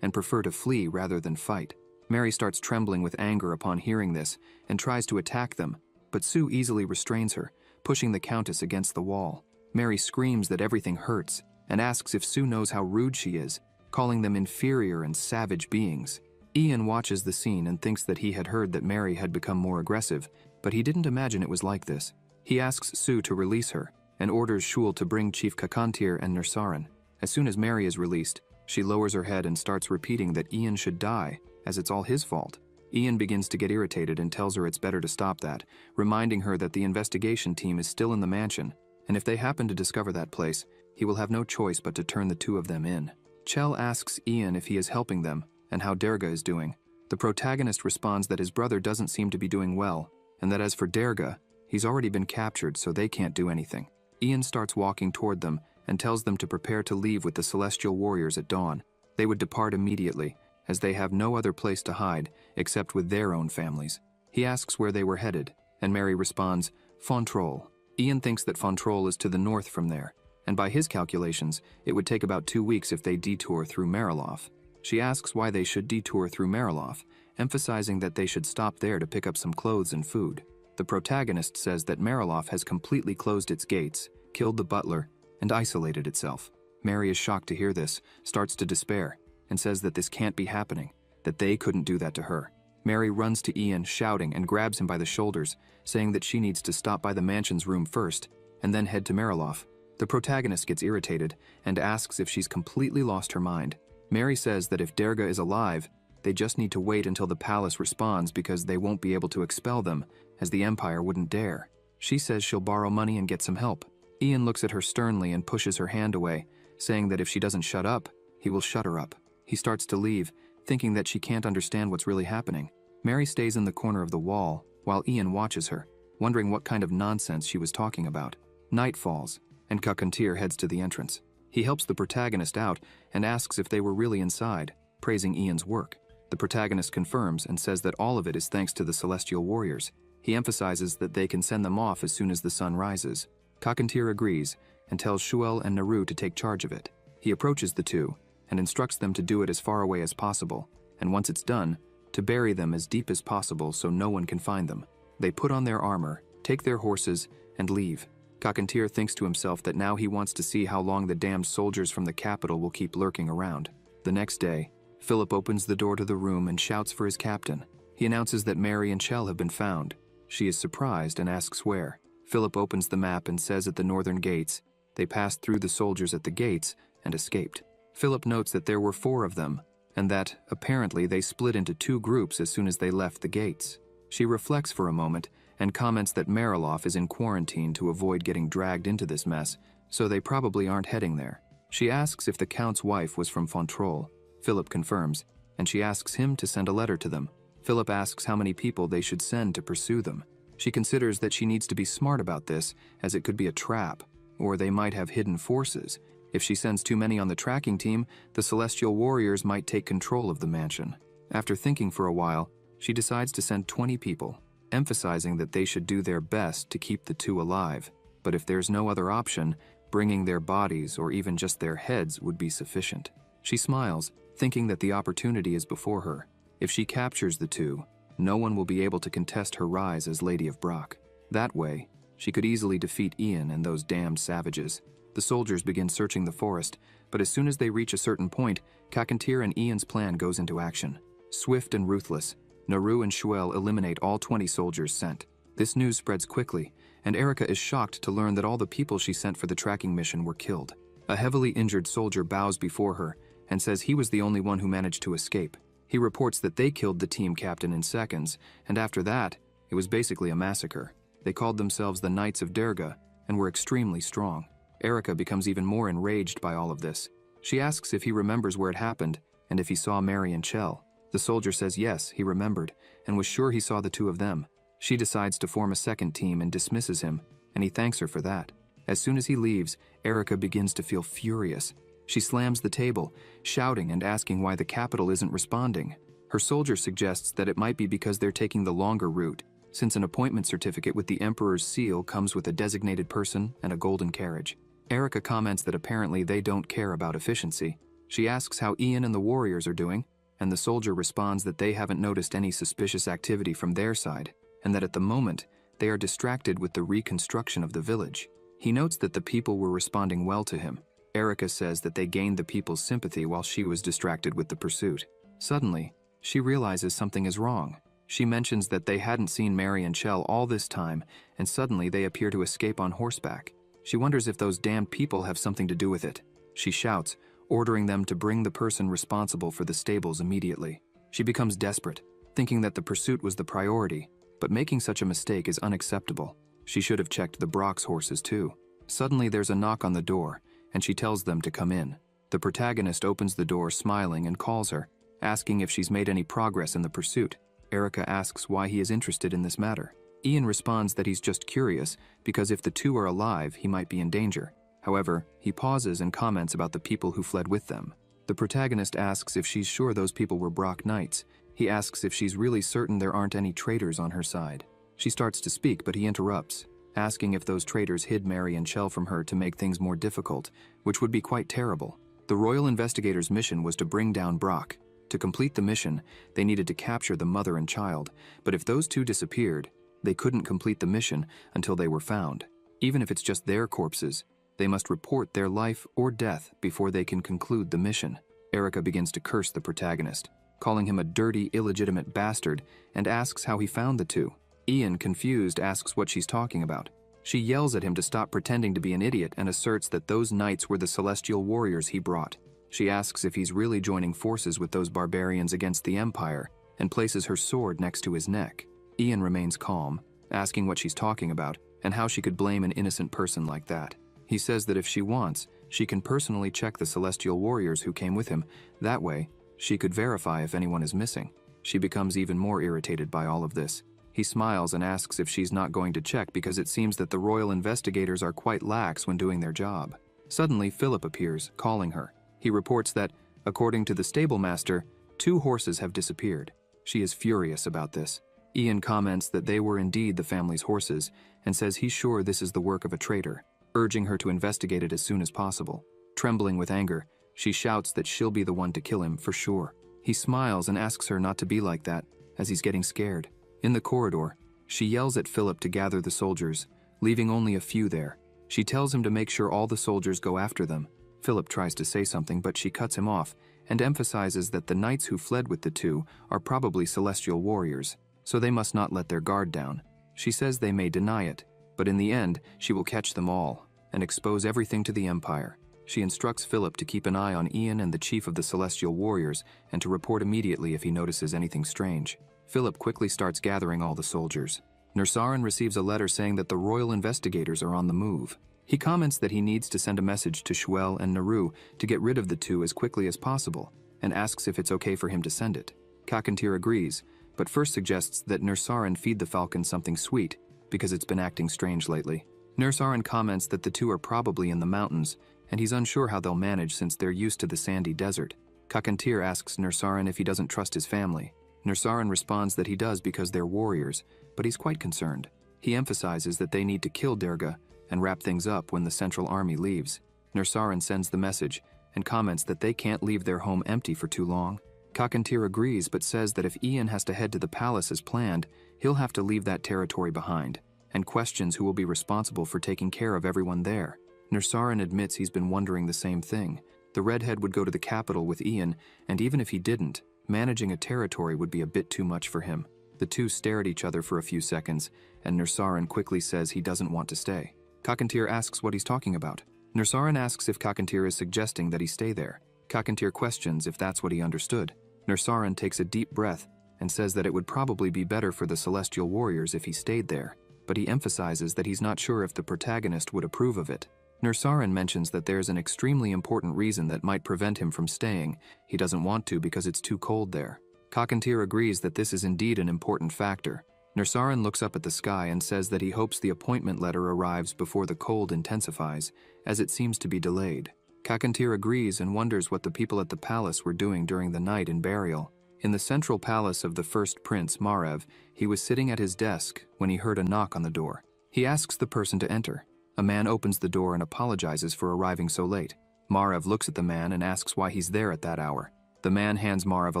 and prefer to flee rather than fight. Mary starts trembling with anger upon hearing this and tries to attack them, but Sue easily restrains her, pushing the Countess against the wall. Mary screams that everything hurts and asks if Sue knows how rude she is, calling them inferior and savage beings. Ian watches the scene and thinks that he had heard that Mary had become more aggressive, but he didn't imagine it was like this. He asks Sue to release her and orders Shul to bring Chief Kakantir and Nursaran. As soon as Mary is released, she lowers her head and starts repeating that Ian should die, as it's all his fault. Ian begins to get irritated and tells her it's better to stop that, reminding her that the investigation team is still in the mansion, and if they happen to discover that place, he will have no choice but to turn the two of them in. Chell asks Ian if he is helping them and how Durga is doing. The protagonist responds that his brother doesn't seem to be doing well, and that as for Durga, he's already been captured so they can't do anything. Ian starts walking toward them and tells them to prepare to leave with the Celestial Warriors at dawn. They would depart immediately, as they have no other place to hide except with their own families. He asks where they were headed, and Mary responds, Fontrol. Ian thinks that Fontrol is to the north from there, and by his calculations, it would take about 2 weeks if they detour through Marilof. She asks why they should detour through Marilof, emphasizing that they should stop there to pick up some clothes and food. The protagonist says that Marilof has completely closed its gates, killed the butler, and isolated itself. Mary is shocked to hear this, starts to despair, and says that this can't be happening, that they couldn't do that to her. Mary runs to Ian, shouting, and grabs him by the shoulders, saying that she needs to stop by the mansion's room first, and then head to Marilof. The protagonist gets irritated and asks if she's completely lost her mind. Mary says that if Durga is alive, they just need to wait until the palace responds because they won't be able to expel them, as the Empire wouldn't dare. She says she'll borrow money and get some help. Ian looks at her sternly and pushes her hand away, saying that if she doesn't shut up, he will shut her up. He starts to leave, thinking that she can't understand what's really happening. Mary stays in the corner of the wall, while Ian watches her, wondering what kind of nonsense she was talking about. Night falls, and Kakantir heads to the entrance. He helps the protagonist out and asks if they were really inside, praising Ian's work. The protagonist confirms and says that all of it is thanks to the Celestial Warriors. He emphasizes that they can send them off as soon as the sun rises. Kakantir agrees and tells Shuel and Naru to take charge of it. He approaches the two and instructs them to do it as far away as possible, and once it's done, to bury them as deep as possible so no one can find them. They put on their armor, take their horses, and leave. Kakantir thinks to himself that now he wants to see how long the damned soldiers from the capital will keep lurking around. The next day, Philip opens the door to the room and shouts for his captain. He announces that Mary and Chell have been found. She is surprised and asks where. Philip opens the map and says at the northern gates. They passed through the soldiers at the gates and escaped. Philip notes that there were 4 of them, and that, apparently, they split into 2 groups as soon as they left the gates. She reflects for a moment and comments that Marilof is in quarantine to avoid getting dragged into this mess, so they probably aren't heading there. She asks if the Count's wife was from Fontrol. Philip confirms, and she asks him to send a letter to them. Philip asks how many people they should send to pursue them. She considers that she needs to be smart about this, as it could be a trap, or they might have hidden forces. If she sends too many on the tracking team, the Celestial Warriors might take control of the mansion. After thinking for a while, she decides to send 20 people, emphasizing that they should do their best to keep the 2 alive. But if there's no other option, bringing their bodies or even just their heads would be sufficient. She smiles, thinking that the opportunity is before her. If she captures the 2, no one will be able to contest her rise as Lady of Brock. That way, she could easily defeat Ian and those damned savages. The soldiers begin searching the forest, but as soon as they reach a certain point, Kakantir and Ian's plan goes into action. Swift and ruthless, Naru and Shuel eliminate all 20 soldiers sent. This news spreads quickly, and Erica is shocked to learn that all the people she sent for the tracking mission were killed. A heavily injured soldier bows before her and says he was the only one who managed to escape. He reports that they killed the team captain in seconds, and after that, it was basically a massacre. They called themselves the Knights of Durga and were extremely strong. Erica becomes even more enraged by all of this. She asks if he remembers where it happened and if he saw Mary and Chell. The soldier says yes, he remembered, and was sure he saw the 2 of them. She decides to form a second team and dismisses him, and he thanks her for that. As soon as he leaves, Erica begins to feel furious. She slams the table, shouting and asking why the capital isn't responding. Her soldier suggests that it might be because they're taking the longer route, since an appointment certificate with the Emperor's seal comes with a designated person and a golden carriage. Erica comments that apparently they don't care about efficiency. She asks how Ian and the warriors are doing, and the soldier responds that they haven't noticed any suspicious activity from their side, and that at the moment, they are distracted with the reconstruction of the village. He notes that the people were responding well to him. Erica says that they gained the people's sympathy while she was distracted with the pursuit. Suddenly, she realizes something is wrong. She mentions that they hadn't seen Mary and Chell all this time, and suddenly they appear to escape on horseback. She wonders if those damned people have something to do with it. She shouts, ordering them to bring the person responsible for the stables immediately. She becomes desperate, thinking that the pursuit was the priority, but making such a mistake is unacceptable. She should have checked the Brock's horses too. Suddenly there's a knock on the door, and she tells them to come in. The protagonist opens the door smiling and calls her, asking if she's made any progress in the pursuit. Erica asks why he is interested in this matter. Ian responds that he's just curious, because if the two are alive, he might be in danger. However, he pauses and comments about the people who fled with them. The protagonist asks if she's sure those people were Brock Knights. He asks if she's really certain there aren't any traitors on her side. She starts to speak, but he interrupts, asking if those traitors hid Mary and Chell from her to make things more difficult, which would be quite terrible. The royal investigators' mission was to bring down Brock. To complete the mission, they needed to capture the mother and child, but if those two disappeared, they couldn't complete the mission until they were found. Even if it's just their corpses, they must report their life or death before they can conclude the mission. Erica begins to curse the protagonist, calling him a dirty, illegitimate bastard, and asks how he found the two. Ian, confused, asks what she's talking about. She yells at him to stop pretending to be an idiot and asserts that those knights were the celestial warriors he brought. She asks if he's really joining forces with those barbarians against the Empire, and places her sword next to his neck. Ian remains calm, asking what she's talking about and how she could blame an innocent person like that. He says that if she wants, she can personally check the celestial warriors who came with him. That way, she could verify if anyone is missing. She becomes even more irritated by all of this. He smiles and asks if she's not going to check because it seems that the royal investigators are quite lax when doing their job. Suddenly, Philip appears, calling her. He reports that, according to the stable master, 2 horses have disappeared. She is furious about this. Ian comments that they were indeed the family's horses and says he's sure this is the work of a traitor, urging her to investigate it as soon as possible. Trembling with anger, she shouts that she'll be the one to kill him for sure. He smiles and asks her not to be like that, as he's getting scared. In the corridor, she yells at Philip to gather the soldiers, leaving only a few there. She tells him to make sure all the soldiers go after them. Philip tries to say something, but she cuts him off and emphasizes that the knights who fled with the two are probably celestial warriors, so they must not let their guard down. She says they may deny it, but in the end, she will catch them all and expose everything to the Empire. She instructs Philip to keep an eye on Ian and the chief of the celestial warriors and to report immediately if he notices anything strange. Philip quickly starts gathering all the soldiers. Nursarin receives a letter saying that the royal investigators are on the move. He comments that he needs to send a message to Shuel and Naru to get rid of the two as quickly as possible, and asks if it's okay for him to send it. Kakantir agrees, but first suggests that Nursarin feed the falcon something sweet, because it's been acting strange lately. Nursarin comments that the two are probably in the mountains, and he's unsure how they'll manage since they're used to the sandy desert. Kakantir asks Nursarin if he doesn't trust his family. Nursarin responds that he does because they're warriors, but he's quite concerned. He emphasizes that they need to kill Durga and wrap things up when the Central Army leaves. Nursarin sends the message and comments that they can't leave their home empty for too long. Kakantir agrees but says that if Ian has to head to the palace as planned, he'll have to leave that territory behind, and questions who will be responsible for taking care of everyone there. Nursarin admits he's been wondering the same thing. The redhead would go to the capital with Ian, and even if he didn't, managing a territory would be a bit too much for him. The two stare at each other for a few seconds, and Nursarin quickly says he doesn't want to stay. Kakantir asks what he's talking about. Nursarin asks if Kakantir is suggesting that he stay there. Kakantir questions if that's what he understood. Nursarin takes a deep breath and says that it would probably be better for the celestial warriors if he stayed there, but he emphasizes that he's not sure if the protagonist would approve of it. Nursarin mentions that there's an extremely important reason that might prevent him from staying. He doesn't want to because it's too cold there. Kakantir agrees that this is indeed an important factor. Nursaran looks up at the sky and says that he hopes the appointment letter arrives before the cold intensifies, as it seems to be delayed. Kakantir agrees and wonders what the people at the palace were doing during the night in burial. In the central palace of the first prince, Margrave, he was sitting at his desk when he heard a knock on the door. He asks the person to enter. A man opens the door and apologizes for arriving so late. Margrave looks at the man and asks why he's there at that hour. The man hands Margrave a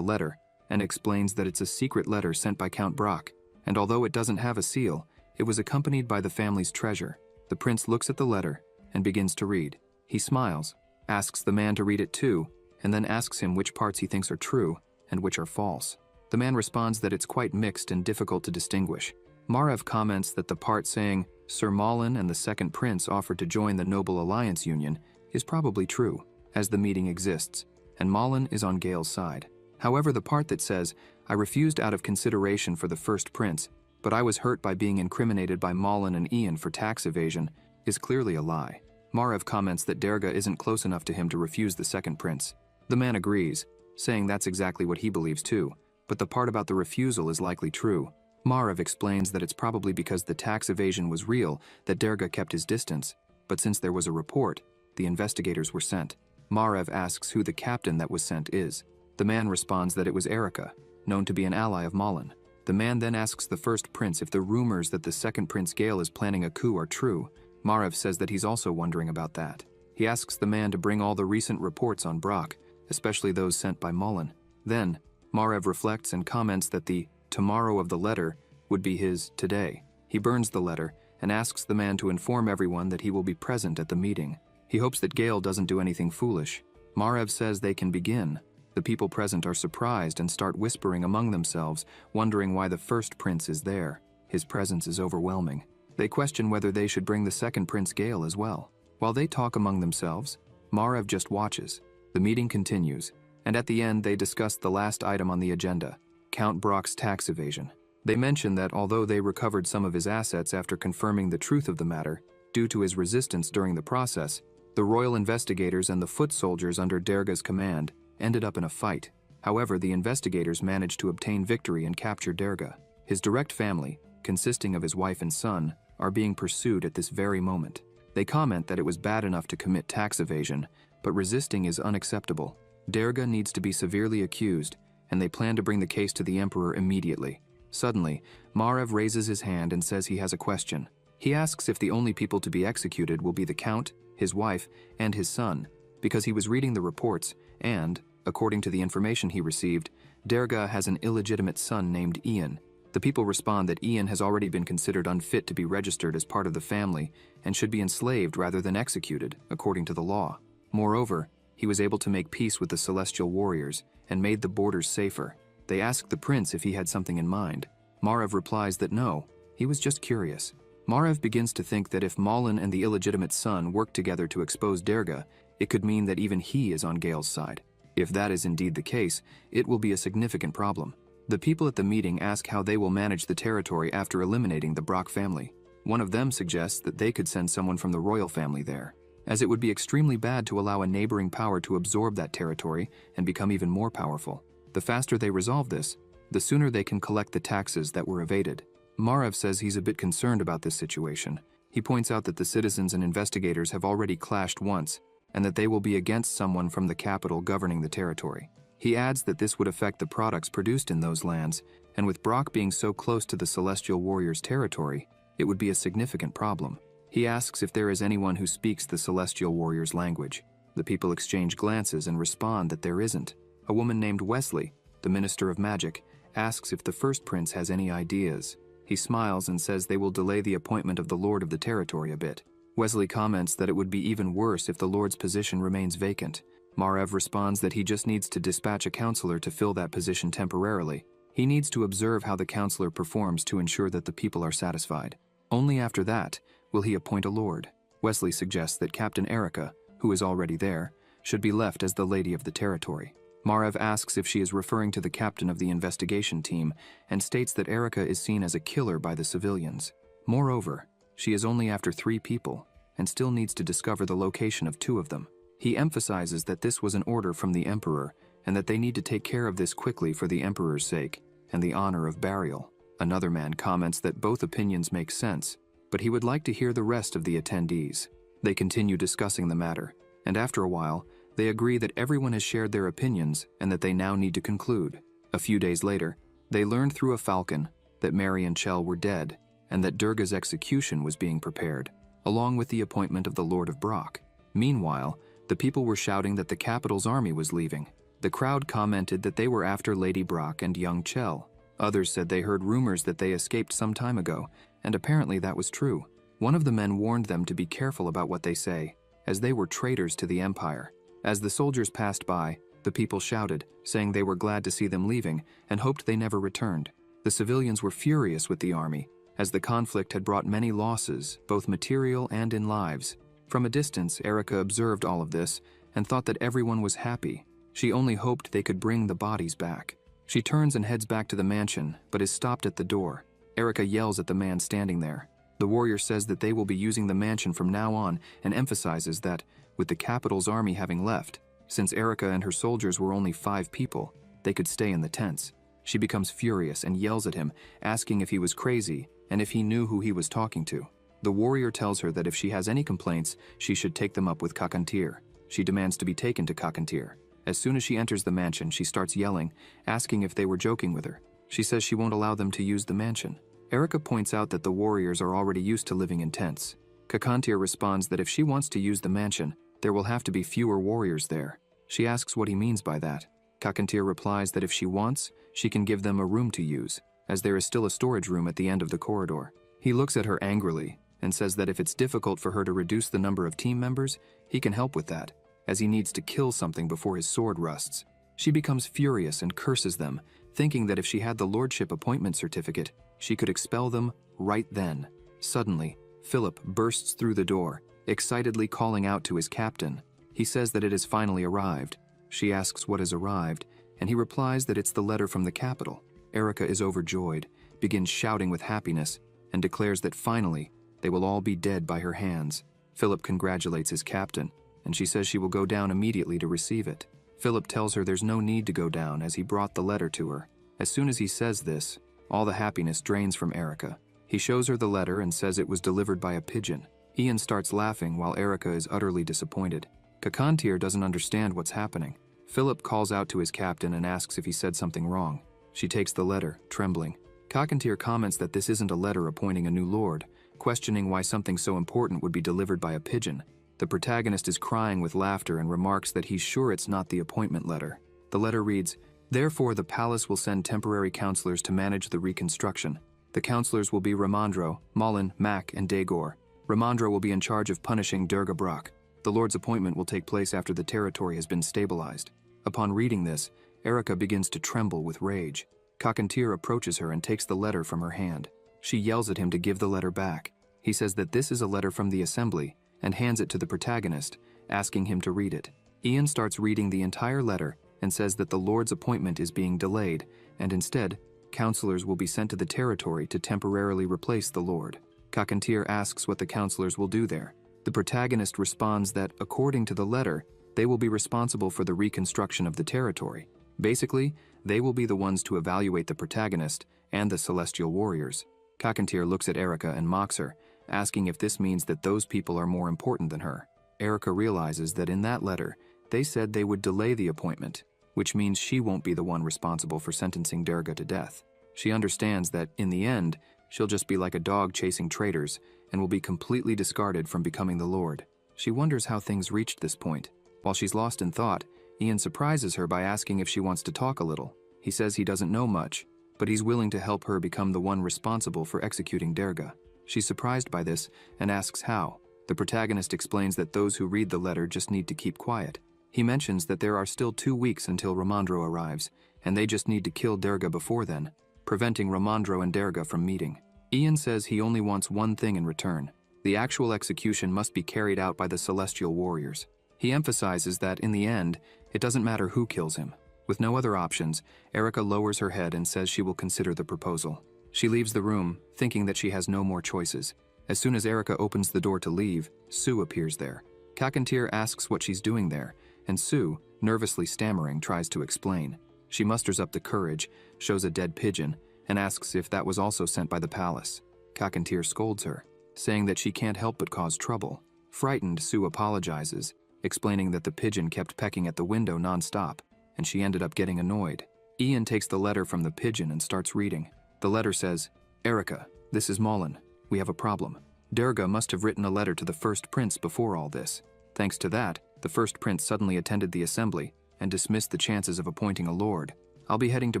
letter and explains that it's a secret letter sent by Count Brock, and although it doesn't have a seal, it was accompanied by the family's treasure. The prince looks at the letter and begins to read. He smiles, asks the man to read it too, and then asks him which parts he thinks are true and which are false. The man responds that it's quite mixed and difficult to distinguish. Margrave comments that the part saying Sir Malin and the second prince offered to join the Noble Alliance Union is probably true, as the meeting exists, and Malin is on Gale's side. However, the part that says, I refused out of consideration for the first prince, but I was hurt by being incriminated by Malin and Ian for tax evasion, is clearly a lie. Margrave comments that Derga isn't close enough to him to refuse the second prince. The man agrees, saying that's exactly what he believes too, but the part about the refusal is likely true. Margrave explains that it's probably because the tax evasion was real that Derga kept his distance, but since there was a report, the investigators were sent. Margrave asks who the captain that was sent is. The man responds that it was Erica, known to be an ally of Malin. The man then asks the first prince if the rumors that the second Prince Gale is planning a coup are true. Margrave says that he's also wondering about that. He asks the man to bring all the recent reports on Brock, especially those sent by Malin. Then, Margrave reflects and comments that the tomorrow of the letter would be his today. He burns the letter and asks the man to inform everyone that he will be present at the meeting. He hopes that Gale doesn't do anything foolish. Margrave says they can begin. The people present are surprised and start whispering among themselves, wondering why the first prince is there. His presence is overwhelming. They question whether they should bring the second Prince Gale as well. While they talk among themselves, Margrave just watches. The meeting continues, and at the end they discuss the last item on the agenda, Count Brock's tax evasion. They mention that although they recovered some of his assets after confirming the truth of the matter, due to his resistance during the process, the royal investigators and the foot soldiers under Derga's command ended up in a fight. However, the investigators managed to obtain victory and capture Derga. His direct family, consisting of his wife and son, are being pursued at this very moment. They comment that it was bad enough to commit tax evasion, but resisting is unacceptable. Derga needs to be severely accused, and they plan to bring the case to the emperor immediately. Suddenly, Margrave raises his hand and says he has a question. He asks if the only people to be executed will be the count, his wife, and his son, because he was reading the reports and, according to the information he received, Derga has an illegitimate son named Ian. The people respond that Ian has already been considered unfit to be registered as part of the family and should be enslaved rather than executed, according to the law. Moreover, he was able to make peace with the celestial warriors and made the borders safer. They ask the prince if he had something in mind. Margrave replies that no, he was just curious. Margrave begins to think that if Malin and the illegitimate son work together to expose Derga, it could mean that even he is on Gale's side. If that is indeed the case, it will be a significant problem. The people at the meeting ask how they will manage the territory after eliminating the Brock family. One of them suggests that they could send someone from the royal family there, as it would be extremely bad to allow a neighboring power to absorb that territory and become even more powerful. The faster they resolve this, the sooner they can collect the taxes that were evaded. Margrave says he's a bit concerned about this situation. He points out that the citizens and investigators have already clashed once, and that they will be against someone from the capital governing the territory. He adds that this would affect the products produced in those lands, and with Brock being so close to the Celestial Warriors' territory, it would be a significant problem. He asks if there is anyone who speaks the Celestial Warriors' language. The people exchange glances and respond that there isn't. A woman named Wesley, the Minister of Magic, asks if the first prince has any ideas. He smiles and says they will delay the appointment of the Lord of the territory a bit. Wesley comments that it would be even worse if the Lord's position remains vacant. Margrave responds that he just needs to dispatch a counselor to fill that position temporarily. He needs to observe how the counselor performs to ensure that the people are satisfied. Only after that will he appoint a lord. Wesley suggests that Captain Erica, who is already there, should be left as the lady of the territory. Margrave asks if she is referring to the captain of the investigation team and states that Erica is seen as a killer by the civilians. Moreover, she is only after 3 people and still needs to discover the location of 2 of them. He emphasizes that this was an order from the emperor and that they need to take care of this quickly for the emperor's sake and the honor of burial. Another man comments that both opinions make sense, but he would like to hear the rest of the attendees. They continue discussing the matter, and after a while, they agree that everyone has shared their opinions and that they now need to conclude. A few days later, they learned through a falcon that Mary and Chell were dead and that Durga's execution was being prepared, along with the appointment of the Lord of Brock. Meanwhile, the people were shouting that the capital's army was leaving. The crowd commented that they were after Lady Brock and young Chell. Others said they heard rumors that they escaped some time ago, and apparently that was true. One of the men warned them to be careful about what they say, as they were traitors to the Empire. As the soldiers passed by, the people shouted, saying they were glad to see them leaving and hoped they never returned. The civilians were furious with the army, as the conflict had brought many losses, both material and in lives. From a distance, Erica observed all of this and thought that everyone was happy. She only hoped they could bring the bodies back. She turns and heads back to the mansion, but is stopped at the door. Erica yells at the man standing there. The warrior says that they will be using the mansion from now on and emphasizes that, with the capital's army having left, since Erica and her soldiers were only 5 people, they could stay in the tents. She becomes furious and yells at him, asking if he was crazy and if he knew who he was talking to. The warrior tells her that if she has any complaints, she should take them up with Kakantir. She demands to be taken to Kakantir. As soon as she enters the mansion, she starts yelling, asking if they were joking with her. She says she won't allow them to use the mansion. Erica points out that the warriors are already used to living in tents. Kakantir responds that if she wants to use the mansion, there will have to be fewer warriors there. She asks what he means by that. Kakantir replies that if she wants, she can give them a room to use, as there is still a storage room at the end of the corridor. He looks at her angrily and says that if it's difficult for her to reduce the number of team members, he can help with that, as he needs to kill something before his sword rusts. She becomes furious and curses them, thinking that if she had the lordship appointment certificate, she could expel them right then. Suddenly, Philip bursts through the door, excitedly calling out to his captain. He says that it has finally arrived. She asks what has arrived, and he replies that it's the letter from the capital. Erica is overjoyed, begins shouting with happiness, and declares that finally, they will all be dead by her hands. Philip congratulates his captain, and she says she will go down immediately to receive it. Philip tells her there's no need to go down as he brought the letter to her. As soon as he says this, all the happiness drains from Erica. He shows her the letter and says it was delivered by a pigeon. Ian starts laughing while Erica is utterly disappointed. Kakantir doesn't understand what's happening. Philip calls out to his captain and asks if he said something wrong. She takes the letter, trembling. Kakantir comments that this isn't a letter appointing a new lord, questioning why something so important would be delivered by a pigeon. The protagonist is crying with laughter and remarks that he's sure it's not the appointment letter. The letter reads, "Therefore the palace will send temporary counselors to manage the reconstruction. The counselors will be Ramandro, Malin, Mac, and Dagor. Ramandro will be in charge of punishing Durga Brock. The Lord's appointment will take place after the territory has been stabilized." Upon reading this, Erica begins to tremble with rage. Kakantir approaches her and takes the letter from her hand. She yells at him to give the letter back. He says that this is a letter from the assembly and hands it to the protagonist, asking him to read it. Ian starts reading the entire letter and says that the Lord's appointment is being delayed, and instead, counselors will be sent to the territory to temporarily replace the Lord. Kakantir asks what the counselors will do there. The protagonist responds that, according to the letter, they will be responsible for the reconstruction of the territory. Basically, they will be the ones to evaluate the protagonist and the celestial warriors. Kakantir looks at Erica and mocks her, asking if this means that those people are more important than her. Erica realizes that in that letter, they said they would delay the appointment, which means she won't be the one responsible for sentencing Durga to death. She understands that, in the end, she'll just be like a dog chasing traitors and will be completely discarded from becoming the Lord. She wonders how things reached this point. While she's lost in thought, Ian surprises her by asking if she wants to talk a little. He says he doesn't know much, but he's willing to help her become the one responsible for executing Durga. She's surprised by this and asks how. The protagonist explains that those who read the letter just need to keep quiet. He mentions that there are still 2 weeks until Ramandro arrives, and they just need to kill Durga before then, preventing Ramandro and Durga from meeting. Ian says he only wants one thing in return. The actual execution must be carried out by the celestial warriors. He emphasizes that, in the end, it doesn't matter who kills him. With no other options, Erica lowers her head and says she will consider the proposal. She leaves the room, thinking that she has no more choices. As soon as Erica opens the door to leave, Sue appears there. Kakantir asks what she's doing there, and Sue, nervously stammering, tries to explain. She musters up the courage, shows a dead pigeon, and asks if that was also sent by the palace. Kakantir scolds her, saying that she can't help but cause trouble. Frightened, Sue apologizes, explaining that the pigeon kept pecking at the window non-stop, and she ended up getting annoyed. Ian takes the letter from the pigeon and starts reading. The letter says, "Erica, this is Malin. We have a problem. Durga must have written a letter to the first prince before all this. Thanks to that, the first prince suddenly attended the assembly and dismissed the chances of appointing a lord. I'll be heading to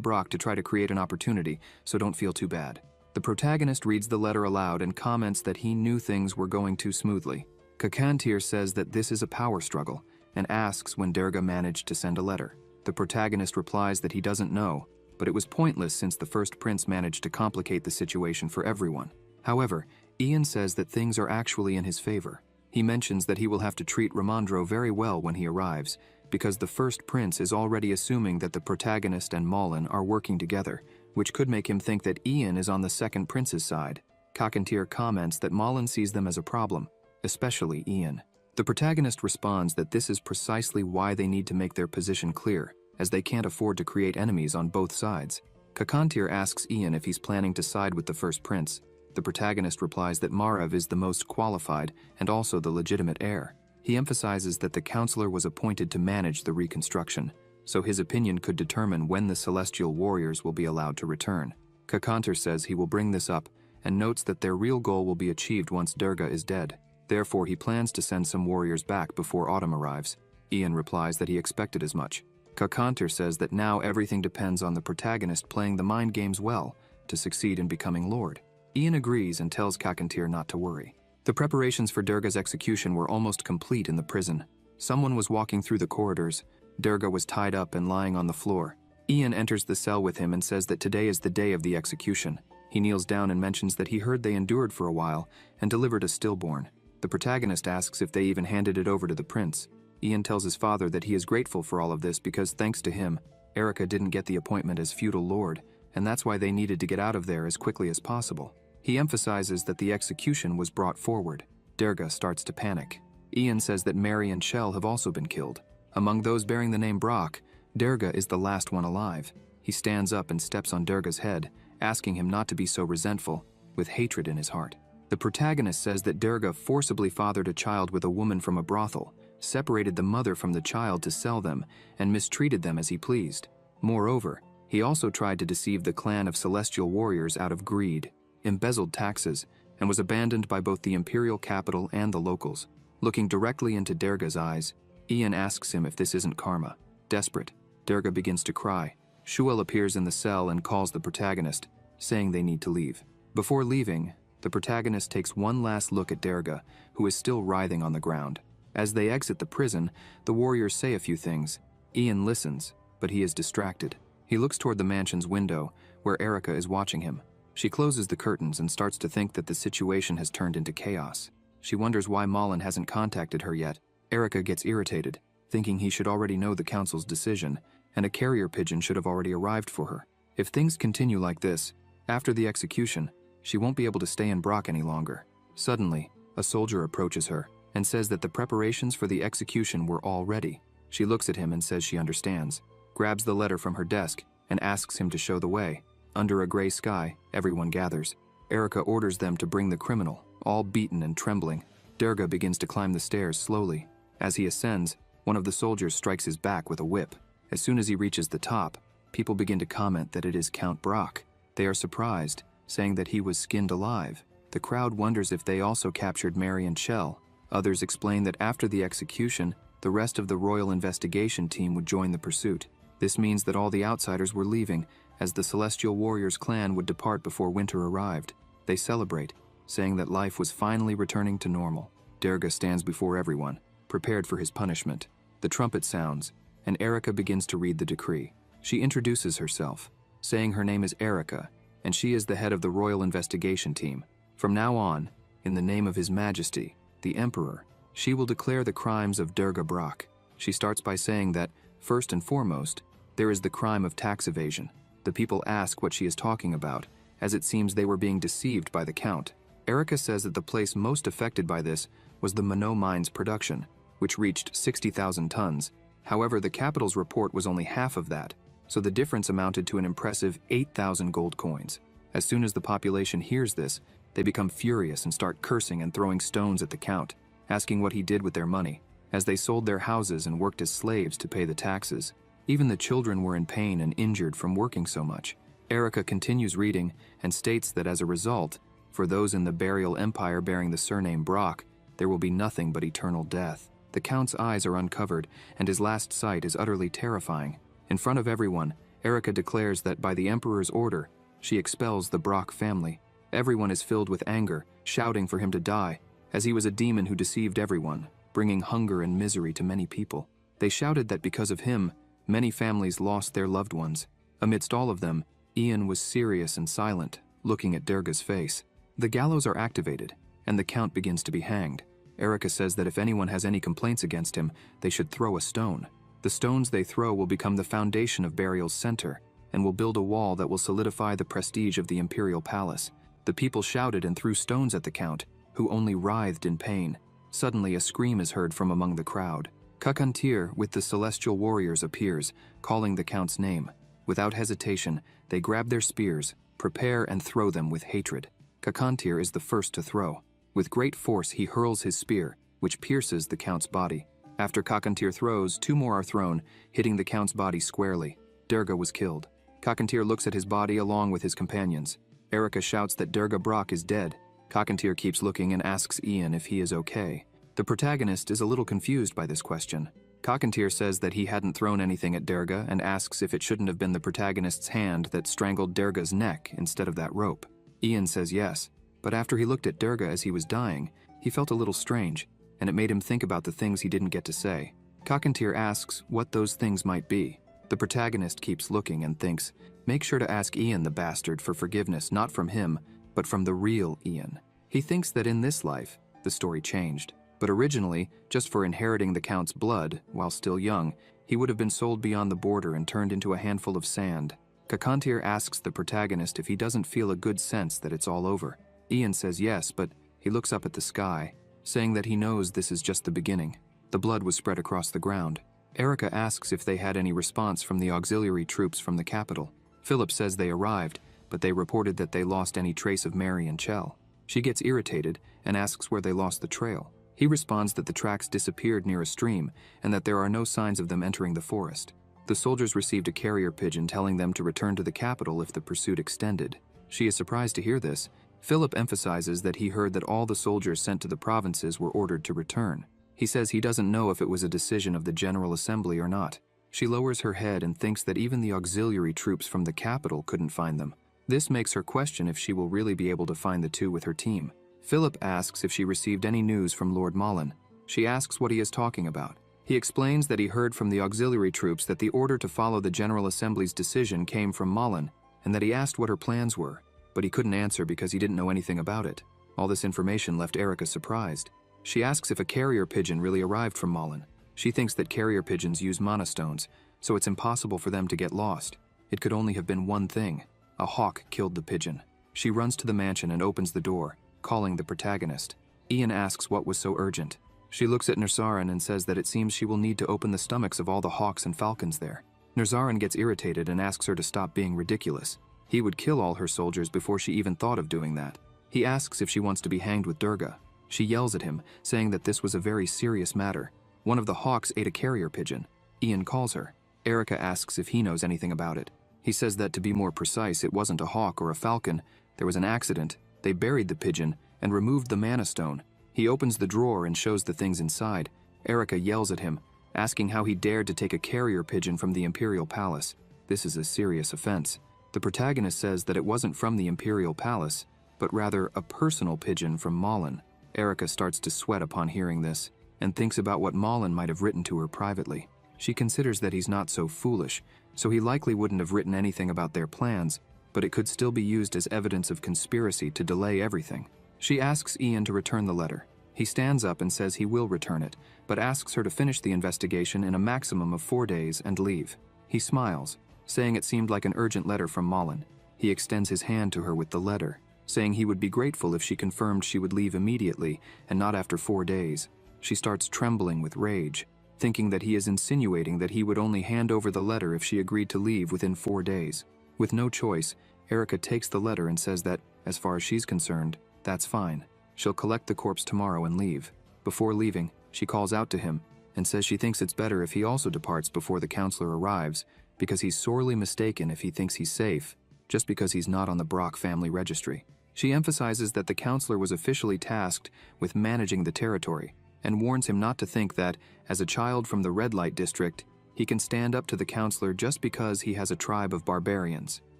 Brock to try to create an opportunity, so don't feel too bad." The protagonist reads the letter aloud and comments that he knew things were going too smoothly. Kakantir says that this is a power struggle and asks when Durga managed to send a letter. The protagonist replies that he doesn't know, but it was pointless since the first prince managed to complicate the situation for everyone. However, Ian says that things are actually in his favor. He mentions that he will have to treat Ramondro very well when he arrives, because the first prince is already assuming that the protagonist and Malin are working together, which could make him think that Ian is on the second prince's side. Kakantir comments that Malin sees them as a problem, especially Ian. The protagonist responds that this is precisely why they need to make their position clear, as they can't afford to create enemies on both sides. Kakantir asks Ian if he's planning to side with the first prince. The protagonist replies that Margrave is the most qualified and also the legitimate heir. He emphasizes that the counselor was appointed to manage the reconstruction, so his opinion could determine when the celestial warriors will be allowed to return. Kakantir says he will bring this up and notes that their real goal will be achieved once Durga is dead. Therefore, he plans to send some warriors back before autumn arrives. Ian replies that he expected as much. Kakantir says that now everything depends on the protagonist playing the mind games well to succeed in becoming lord. Ian agrees and tells Kakantir not to worry. The preparations for Durga's execution were almost complete in the prison. Someone was walking through the corridors. Durga was tied up and lying on the floor. Ian enters the cell with him and says that today is the day of the execution. He kneels down and mentions that he heard they endured for a while and delivered a stillborn. The protagonist asks if they even handed it over to the prince. Ian tells his father that he is grateful for all of this because, thanks to him, Erica didn't get the appointment as feudal lord, and that's why they needed to get out of there as quickly as possible. He emphasizes that the execution was brought forward. Durga starts to panic. Ian says that Mary and Shell have also been killed. Among those bearing the name Brock, Durga is the last one alive. He stands up and steps on Durga's head, asking him not to be so resentful, with hatred in his heart. The protagonist says that Durga forcibly fathered a child with a woman from a brothel, separated the mother from the child to sell them, and mistreated them as he pleased. Moreover, he also tried to deceive the clan of celestial warriors out of greed, embezzled taxes, and was abandoned by both the imperial capital and the locals. Looking directly into Durga's eyes, Ian asks him if this isn't karma. Desperate, Durga begins to cry. Shuel appears in the cell and calls the protagonist, saying they need to leave. Before leaving, the protagonist takes one last look at Durga, who is still writhing on the ground. As they exit the prison, the warriors say a few things. Ian listens, but he is distracted. He looks toward the mansion's window, where Erica is watching him. She closes the curtains and starts to think that the situation has turned into chaos. She wonders why Malin hasn't contacted her yet. Erica gets irritated, thinking he should already know the council's decision, and a carrier pigeon should have already arrived for her. If things continue like this, after the execution, she won't be able to stay in Brock any longer. Suddenly, a soldier approaches her and says that the preparations for the execution were all ready. She looks at him and says she understands, grabs the letter from her desk, and asks him to show the way. Under a gray sky, everyone gathers. Erica orders them to bring the criminal, all beaten and trembling. Durga begins to climb the stairs slowly. As he ascends, one of the soldiers strikes his back with a whip. As soon as he reaches the top, people begin to comment that it is Count Brock. They are surprised, saying that he was skinned alive. The crowd wonders if they also captured Mary and Shell. Others explain that after the execution, the rest of the royal investigation team would join the pursuit. This means that all the outsiders were leaving, as the Celestial Warriors clan would depart before winter arrived. They celebrate, saying that life was finally returning to normal. Durga stands before everyone, prepared for his punishment. The trumpet sounds, and Erica begins to read the decree. She introduces herself, saying her name is Erica, and she is the head of the royal investigation team. From now on, in the name of His Majesty, the Emperor, she will declare the crimes of Durga Brock. She starts by saying that, first and foremost, there is the crime of tax evasion. The people ask what she is talking about, as it seems they were being deceived by the Count. Erica says that the place most affected by this was the Manhwa mine's production, which reached 60,000 tons. However, the capital's report was only half of that. so the difference amounted to an impressive 8,000 gold coins. As soon as the population hears this, they become furious and start cursing and throwing stones at the Count, asking what he did with their money, as they sold their houses and worked as slaves to pay the taxes. Even the children were in pain and injured from working so much. Erica continues reading and states that as a result, for those in the Burial Empire bearing the surname Brock, there will be nothing but eternal death. The Count's eyes are uncovered, and his last sight is utterly terrifying. In front of everyone, Erica declares that by the Emperor's order, she expels the Brock family. Everyone is filled with anger, shouting for him to die, as he was a demon who deceived everyone, bringing hunger and misery to many people. They shouted that because of him, many families lost their loved ones. Amidst all of them, Ian was serious and silent, looking at Durga's face. The gallows are activated, and the Count begins to be hanged. Erica says that if anyone has any complaints against him, they should throw a stone. The stones they throw will become the foundation of Burial's center, and will build a wall that will solidify the prestige of the imperial palace. The people shouted and threw stones at the Count, who only writhed in pain. Suddenly a scream is heard from among the crowd. Kakantir with the celestial warriors appears, calling the Count's name. Without hesitation, they grab their spears, prepare and throw them with hatred. Kakantir is the first to throw. With great force he hurls his spear, which pierces the Count's body. After Kakantir throws, 2 more are thrown, hitting the Count's body squarely. Durga was killed. Kakantir looks at his body along with his companions. Erica shouts that Durga Brock is dead. Kakantir keeps looking and asks Ian if he is okay. The protagonist is a little confused by this question. Kakantir says that he hadn't thrown anything at Durga and asks if it shouldn't have been the protagonist's hand that strangled Durga's neck instead of that rope. Ian says yes, but after he looked at Durga as he was dying, he felt a little strange, and it made him think about the things he didn't get to say. Kakantir asks what those things might be. The protagonist keeps looking and thinks, make sure to ask Ian the bastard for forgiveness not from him, but from the real Ian. He thinks that in this life, the story changed. But originally, just for inheriting the Count's blood, while still young, he would have been sold beyond the border and turned into a handful of sand. Kakantir asks the protagonist if he doesn't feel a good sense that it's all over. Ian says yes, but he looks up at the sky, saying that he knows this is just the beginning. The blood was spread across the ground. Erica asks if they had any response from the auxiliary troops from the capital. Philip says they arrived, but they reported that they lost any trace of Mary and Chell. She gets irritated and asks where they lost the trail. He responds that the tracks disappeared near a stream and that there are no signs of them entering the forest. The soldiers received a carrier pigeon telling them to return to the capital if the pursuit extended. She is surprised to hear this. Philip emphasizes that he heard that all the soldiers sent to the provinces were ordered to return. He says he doesn't know if it was a decision of the General Assembly or not. She lowers her head and thinks that even the auxiliary troops from the capital couldn't find them. This makes her question if she will really be able to find the two with her team. Philip asks if she received any news from Lord Mullen. She asks what he is talking about. He explains that he heard from the auxiliary troops that the order to follow the General Assembly's decision came from Mullen, and that he asked what her plans were, but he couldn't answer because he didn't know anything about it. All this information left Erica surprised. She asks if a carrier pigeon really arrived from Mullen. She thinks that carrier pigeons use mana stones, so it's impossible for them to get lost. It could only have been one thing. A hawk killed the pigeon. She runs to the mansion and opens the door, calling the protagonist. Ian asks what was so urgent. She looks at Nersaran and says that it seems she will need to open the stomachs of all the hawks and falcons there. Nersaran gets irritated and asks her to stop being ridiculous. He would kill all her soldiers before she even thought of doing that. He asks if she wants to be hanged with Durga. She yells at him, saying that this was a very serious matter. One of the hawks ate a carrier pigeon. Ian calls her. Erica asks if he knows anything about it. He says that to be more precise, it wasn't a hawk or a falcon. There was an accident. They buried the pigeon and removed the mana stone. He opens the drawer and shows the things inside. Erica yells at him, asking how he dared to take a carrier pigeon from the Imperial Palace. This is a serious offense. The protagonist says that it wasn't from the Imperial Palace, but rather a personal pigeon from Mullen. Erica starts to sweat upon hearing this, and thinks about what Mullen might have written to her privately. She considers that he's not so foolish, so he likely wouldn't have written anything about their plans, but it could still be used as evidence of conspiracy to delay everything. She asks Ian to return the letter. He stands up and says he will return it, but asks her to finish the investigation in a maximum of 4 days and leave. He smiles, saying it seemed like an urgent letter from Mullen. He extends his hand to her with the letter, saying he would be grateful if she confirmed she would leave immediately and not after 4 days. She starts trembling with rage. thinking that he is insinuating that he would only hand over the letter if she agreed to leave within 4 days. With no choice, Erica takes the letter and says that, as far as she's concerned, that's fine. She'll collect the corpse tomorrow and leave. Before leaving, she calls out to him and says she thinks it's better if he also departs before the counselor arrives, because he's sorely mistaken if he thinks he's safe, just because he's not on the Brock family registry. She emphasizes that the counselor was officially tasked with managing the territory, and warns him not to think that, as a child from the red light district, he can stand up to the counselor just because he has a tribe of barbarians.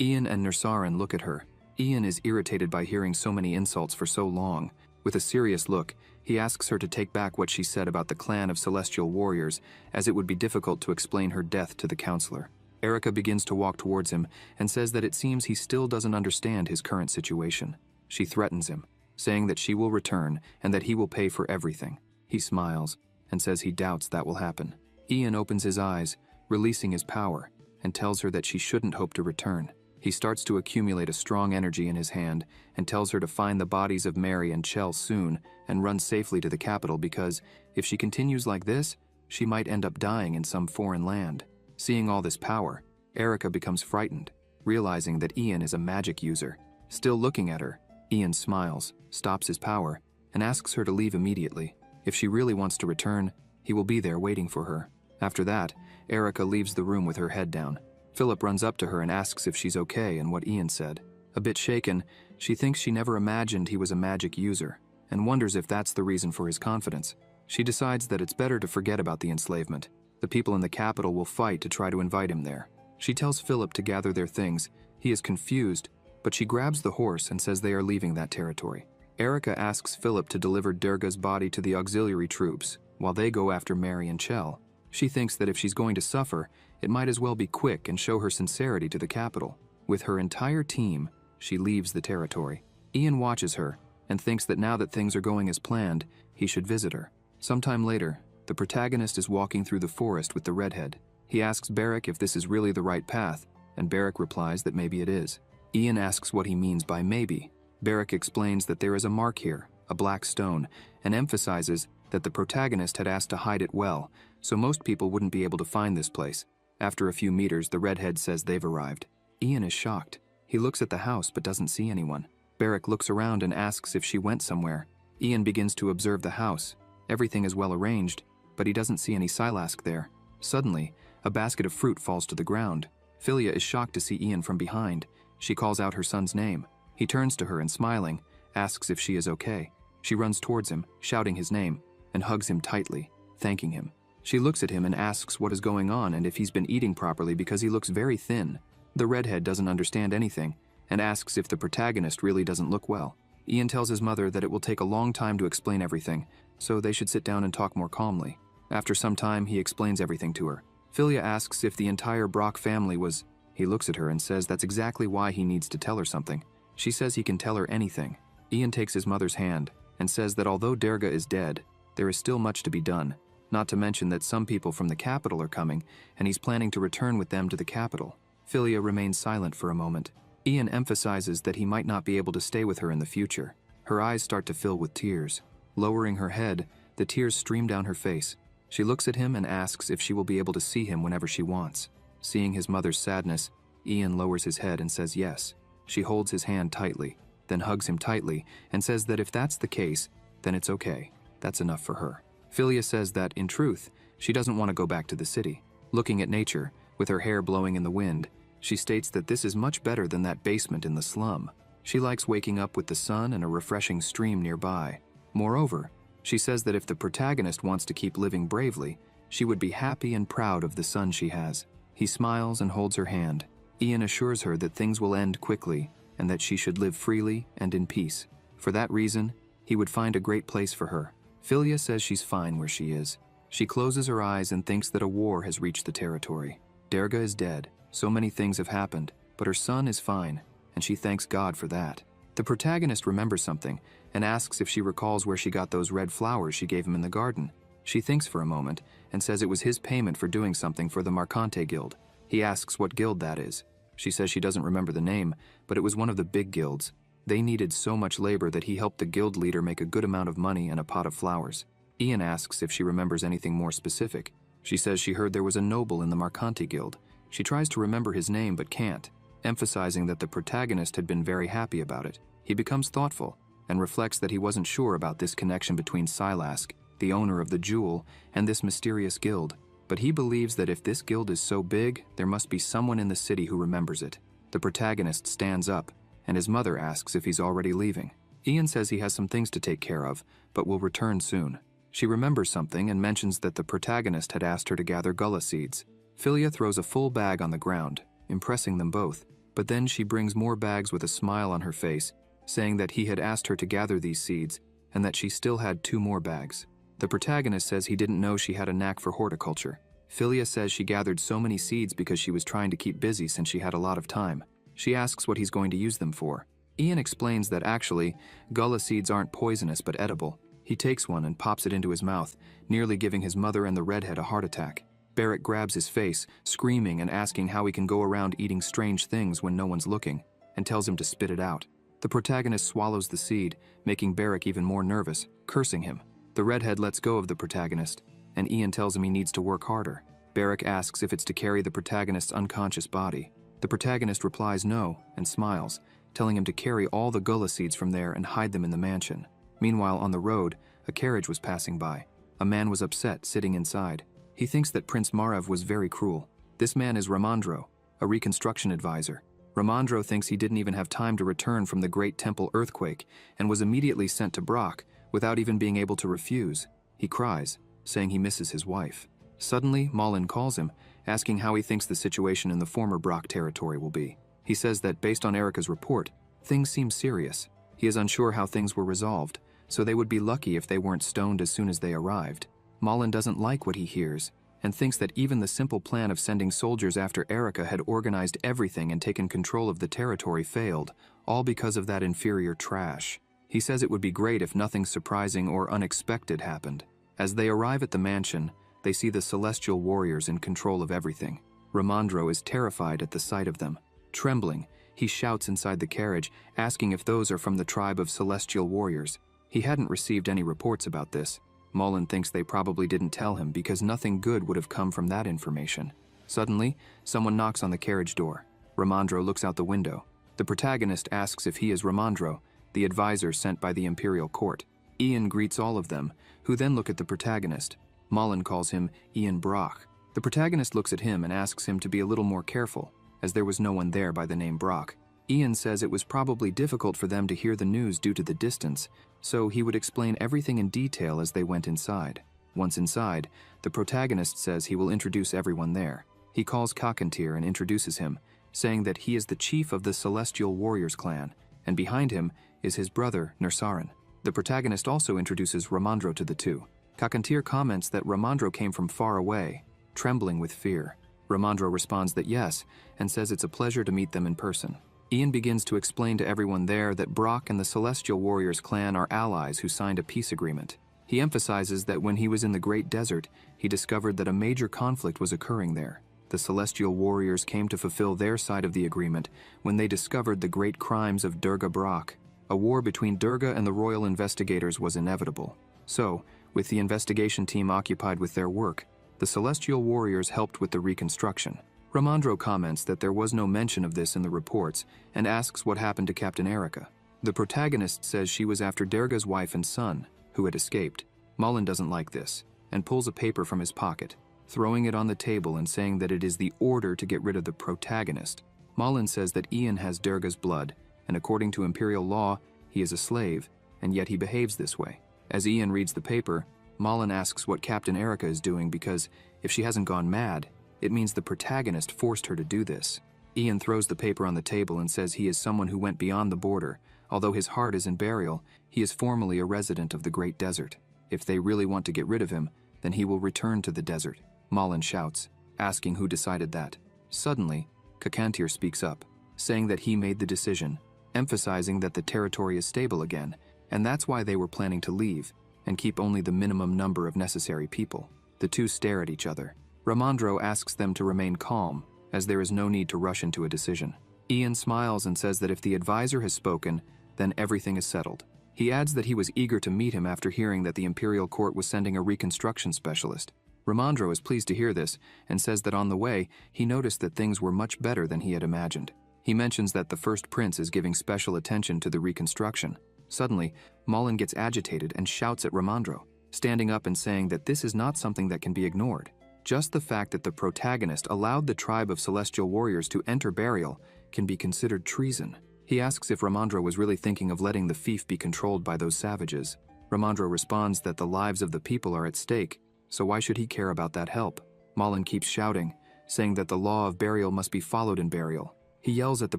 Ian and Nursaran look at her. Ian is irritated by hearing so many insults for so long. With a serious look, he asks her to take back what she said about the clan of celestial warriors, as it would be difficult to explain her death to the counselor. Erica begins to walk towards him and says that it seems he still doesn't understand his current situation. She threatens him, saying that she will return and that he will pay for everything. He smiles and says he doubts that will happen. Ian opens his eyes, releasing his power, and tells her that she shouldn't hope to return. He starts to accumulate a strong energy in his hand and tells her to find the bodies of Mary and Chell soon and run safely to the capital because, if she continues like this, she might end up dying in some foreign land. Seeing all this power, Erica becomes frightened, realizing that Ian is a magic user. Still looking at her, Ian smiles, stops his power, and asks her to leave immediately. If she really wants to return, he will be there waiting for her. After that, Erica leaves the room with her head down. Philip runs up to her and asks if she's okay and what Ian said. A bit shaken, she thinks she never imagined he was a magic user, and wonders if that's the reason for his confidence. She decides that it's better to forget about the enslavement. The people in the capital will fight to try to invite him there. She tells Philip to gather their things. He is confused, but she grabs the horse and says they are leaving that territory. Erica asks Philip to deliver Durga's body to the auxiliary troops, while they go after Mary and Chell. She thinks that if she's going to suffer, it might as well be quick and show her sincerity to the capital. With her entire team, she leaves the territory. Ian watches her and thinks that now that things are going as planned, he should visit her. Sometime later, the protagonist is walking through the forest with the redhead. He asks Beric if this is really the right path, and Beric replies that maybe it is. Ian asks what he means by maybe. Beric explains that there is a mark here, a black stone, and emphasizes that the protagonist had asked to hide it well, so most people wouldn't be able to find this place. After a few meters, the redhead says they've arrived. Ian is shocked. He looks at the house but doesn't see anyone. Beric looks around and asks if she went somewhere. Ian begins to observe the house. Everything is well arranged, but he doesn't see any Silask there. Suddenly, a basket of fruit falls to the ground. Philia is shocked to see Ian from behind. She calls out her son's name. He turns to her and, smiling, asks if she is okay. She runs towards him, shouting his name, and hugs him tightly, thanking him. She looks at him and asks what is going on and if he's been eating properly because he looks very thin. The redhead doesn't understand anything and asks if the protagonist really doesn't look well. Ian tells his mother that it will take a long time to explain everything, so they should sit down and talk more calmly. After some time, he explains everything to her. Philia asks if the entire Brock family was... He looks at her and says that's exactly why he needs to tell her something. She says he can tell her anything. Ian takes his mother's hand and says that although Durga is dead, there is still much to be done, not to mention that some people from the capital are coming, and he's planning to return with them to the capital. Philia remains silent for a moment. Ian emphasizes that he might not be able to stay with her in the future. Her eyes start to fill with tears. Lowering her head, the tears stream down her face. She looks at him and asks if she will be able to see him whenever she wants. Seeing his mother's sadness, Ian lowers his head and says yes. She holds his hand tightly, then hugs him tightly and says that if that's the case, then it's okay. That's enough for her. Philia says that, in truth, she doesn't want to go back to the city. Looking at nature, with her hair blowing in the wind, she states that this is much better than that basement in the slum. She likes waking up with the sun and a refreshing stream nearby. Moreover, she says that if the protagonist wants to keep living bravely, she would be happy and proud of the son she has. He smiles and holds her hand. Ian assures her that things will end quickly and that she should live freely and in peace. For that reason, he would find a great place for her. Philia says she's fine where she is. She closes her eyes and thinks that a war has reached the territory. Durga is dead. So many things have happened, but her son is fine, and she thanks God for that. The protagonist remembers something and asks if she recalls where she got those red flowers she gave him in the garden. She thinks for a moment and says it was his payment for doing something for the Marcante Guild. He asks what guild that is. She says she doesn't remember the name, but it was one of the big guilds. They needed so much labor that he helped the guild leader make a good amount of money and a pot of flowers. Ian asks if she remembers anything more specific. She says she heard there was a noble in the Marcanti Guild. She tries to remember his name but can't, emphasizing that the protagonist had been very happy about it. He becomes thoughtful and reflects that he wasn't sure about this connection between Silask, the owner of the jewel, and this mysterious guild. But he believes that if this guild is so big, there must be someone in the city who remembers it. The protagonist stands up, and his mother asks if he's already leaving. Ian says he has some things to take care of, but will return soon. She remembers something and mentions that the protagonist had asked her to gather gullah seeds. Philia throws a full bag on the ground, impressing them both, but then she brings more bags with a smile on her face, saying that he had asked her to gather these seeds and that she still had 2 more bags. The protagonist says he didn't know she had a knack for horticulture. Philia says she gathered so many seeds because she was trying to keep busy since she had a lot of time. She asks what he's going to use them for. Ian explains that actually, gullah seeds aren't poisonous but edible. He takes one and pops it into his mouth, nearly giving his mother and the redhead a heart attack. Barrack grabs his face, screaming and asking how he can go around eating strange things when no one's looking, and tells him to spit it out. The protagonist swallows the seed, making Barrack even more nervous, cursing him. The redhead lets go of the protagonist, and Ian tells him he needs to work harder. Barrack asks if it's to carry the protagonist's unconscious body. The protagonist replies no and smiles, telling him to carry all the gullah seeds from there and hide them in the mansion. Meanwhile, on the road, a carriage was passing by. A man was upset, sitting inside. He thinks that Prince Margrave was very cruel. This man is Ramandro, a reconstruction advisor. Ramandro thinks he didn't even have time to return from the Great Temple earthquake and was immediately sent to Brock without even being able to refuse. He cries, saying he misses his wife. Suddenly, Malin calls him, asking how he thinks the situation in the former Brock territory will be. He says that based on Erica's report, things seem serious. He is unsure how things were resolved, so they would be lucky if they weren't stoned as soon as they arrived. Malin doesn't like what he hears, and thinks that even the simple plan of sending soldiers after Erica had organized everything and taken control of the territory failed, all because of that inferior trash. He says it would be great if nothing surprising or unexpected happened. As they arrive at the mansion, they see the Celestial Warriors in control of everything. Ramandro is terrified at the sight of them. Trembling, he shouts inside the carriage, asking if those are from the tribe of Celestial Warriors. He hadn't received any reports about this. Mullen thinks they probably didn't tell him because nothing good would have come from that information. Suddenly, someone knocks on the carriage door. Ramandro looks out the window. The protagonist asks if he is Ramandro, the advisor sent by the Imperial Court. Ian greets all of them, who then look at the protagonist. Mullen calls him Ian Brock. The protagonist looks at him and asks him to be a little more careful, as there was no one there by the name Brock. Ian says it was probably difficult for them to hear the news due to the distance, so he would explain everything in detail as they went inside. Once inside, the protagonist says he will introduce everyone there. He calls Kakantir and introduces him, saying that he is the chief of the Celestial Warriors clan, and behind him is his brother, Nursaran. The protagonist also introduces Ramandro to the two. Kakantir comments that Ramandro came from far away, trembling with fear. Ramandro responds that yes, and says it's a pleasure to meet them in person. Ian begins to explain to everyone there that Brock and the Celestial Warriors clan are allies who signed a peace agreement. He emphasizes that when he was in the Great Desert, he discovered that a major conflict was occurring there. The Celestial Warriors came to fulfill their side of the agreement when they discovered the great crimes of Durga Brock. A war between Durga and the royal investigators was inevitable. So, with the investigation team occupied with their work, the Celestial Warriors helped with the reconstruction. Ramandro comments that there was no mention of this in the reports and asks what happened to Captain Erica. The protagonist says she was after Durga's wife and son, who had escaped. Mullen doesn't like this and pulls a paper from his pocket, throwing it on the table and saying that it is the order to get rid of the protagonist. Mullen says that Ian has Durga's blood, and according to Imperial law, he is a slave, and yet he behaves this way. As Ian reads the paper, Mullen asks what Captain Erica is doing because if she hasn't gone mad, it means the protagonist forced her to do this. Ian throws the paper on the table and says he is someone who went beyond the border. Although his heart is in burial, he is formally a resident of the Great Desert. If they really want to get rid of him, then he will return to the desert. Mullen shouts, asking who decided that. Suddenly, Kakantir speaks up, saying that he made the decision, emphasizing that the territory is stable again, and that's why they were planning to leave and keep only the minimum number of necessary people. The two stare at each other. Ramandro asks them to remain calm, as there is no need to rush into a decision. Ian smiles and says that if the advisor has spoken, then everything is settled. He adds that he was eager to meet him after hearing that the Imperial Court was sending a reconstruction specialist. Ramandro is pleased to hear this and says that on the way, he noticed that things were much better than he had imagined. He mentions that the first prince is giving special attention to the reconstruction. Suddenly, Malin gets agitated and shouts at Ramandro, standing up and saying that this is not something that can be ignored. Just the fact that the protagonist allowed the tribe of celestial warriors to enter burial can be considered treason. He asks if Ramandro was really thinking of letting the fief be controlled by those savages. Ramandro responds that the lives of the people are at stake, so why should he care about that help? Malin keeps shouting, saying that the law of burial must be followed in burial. He yells at the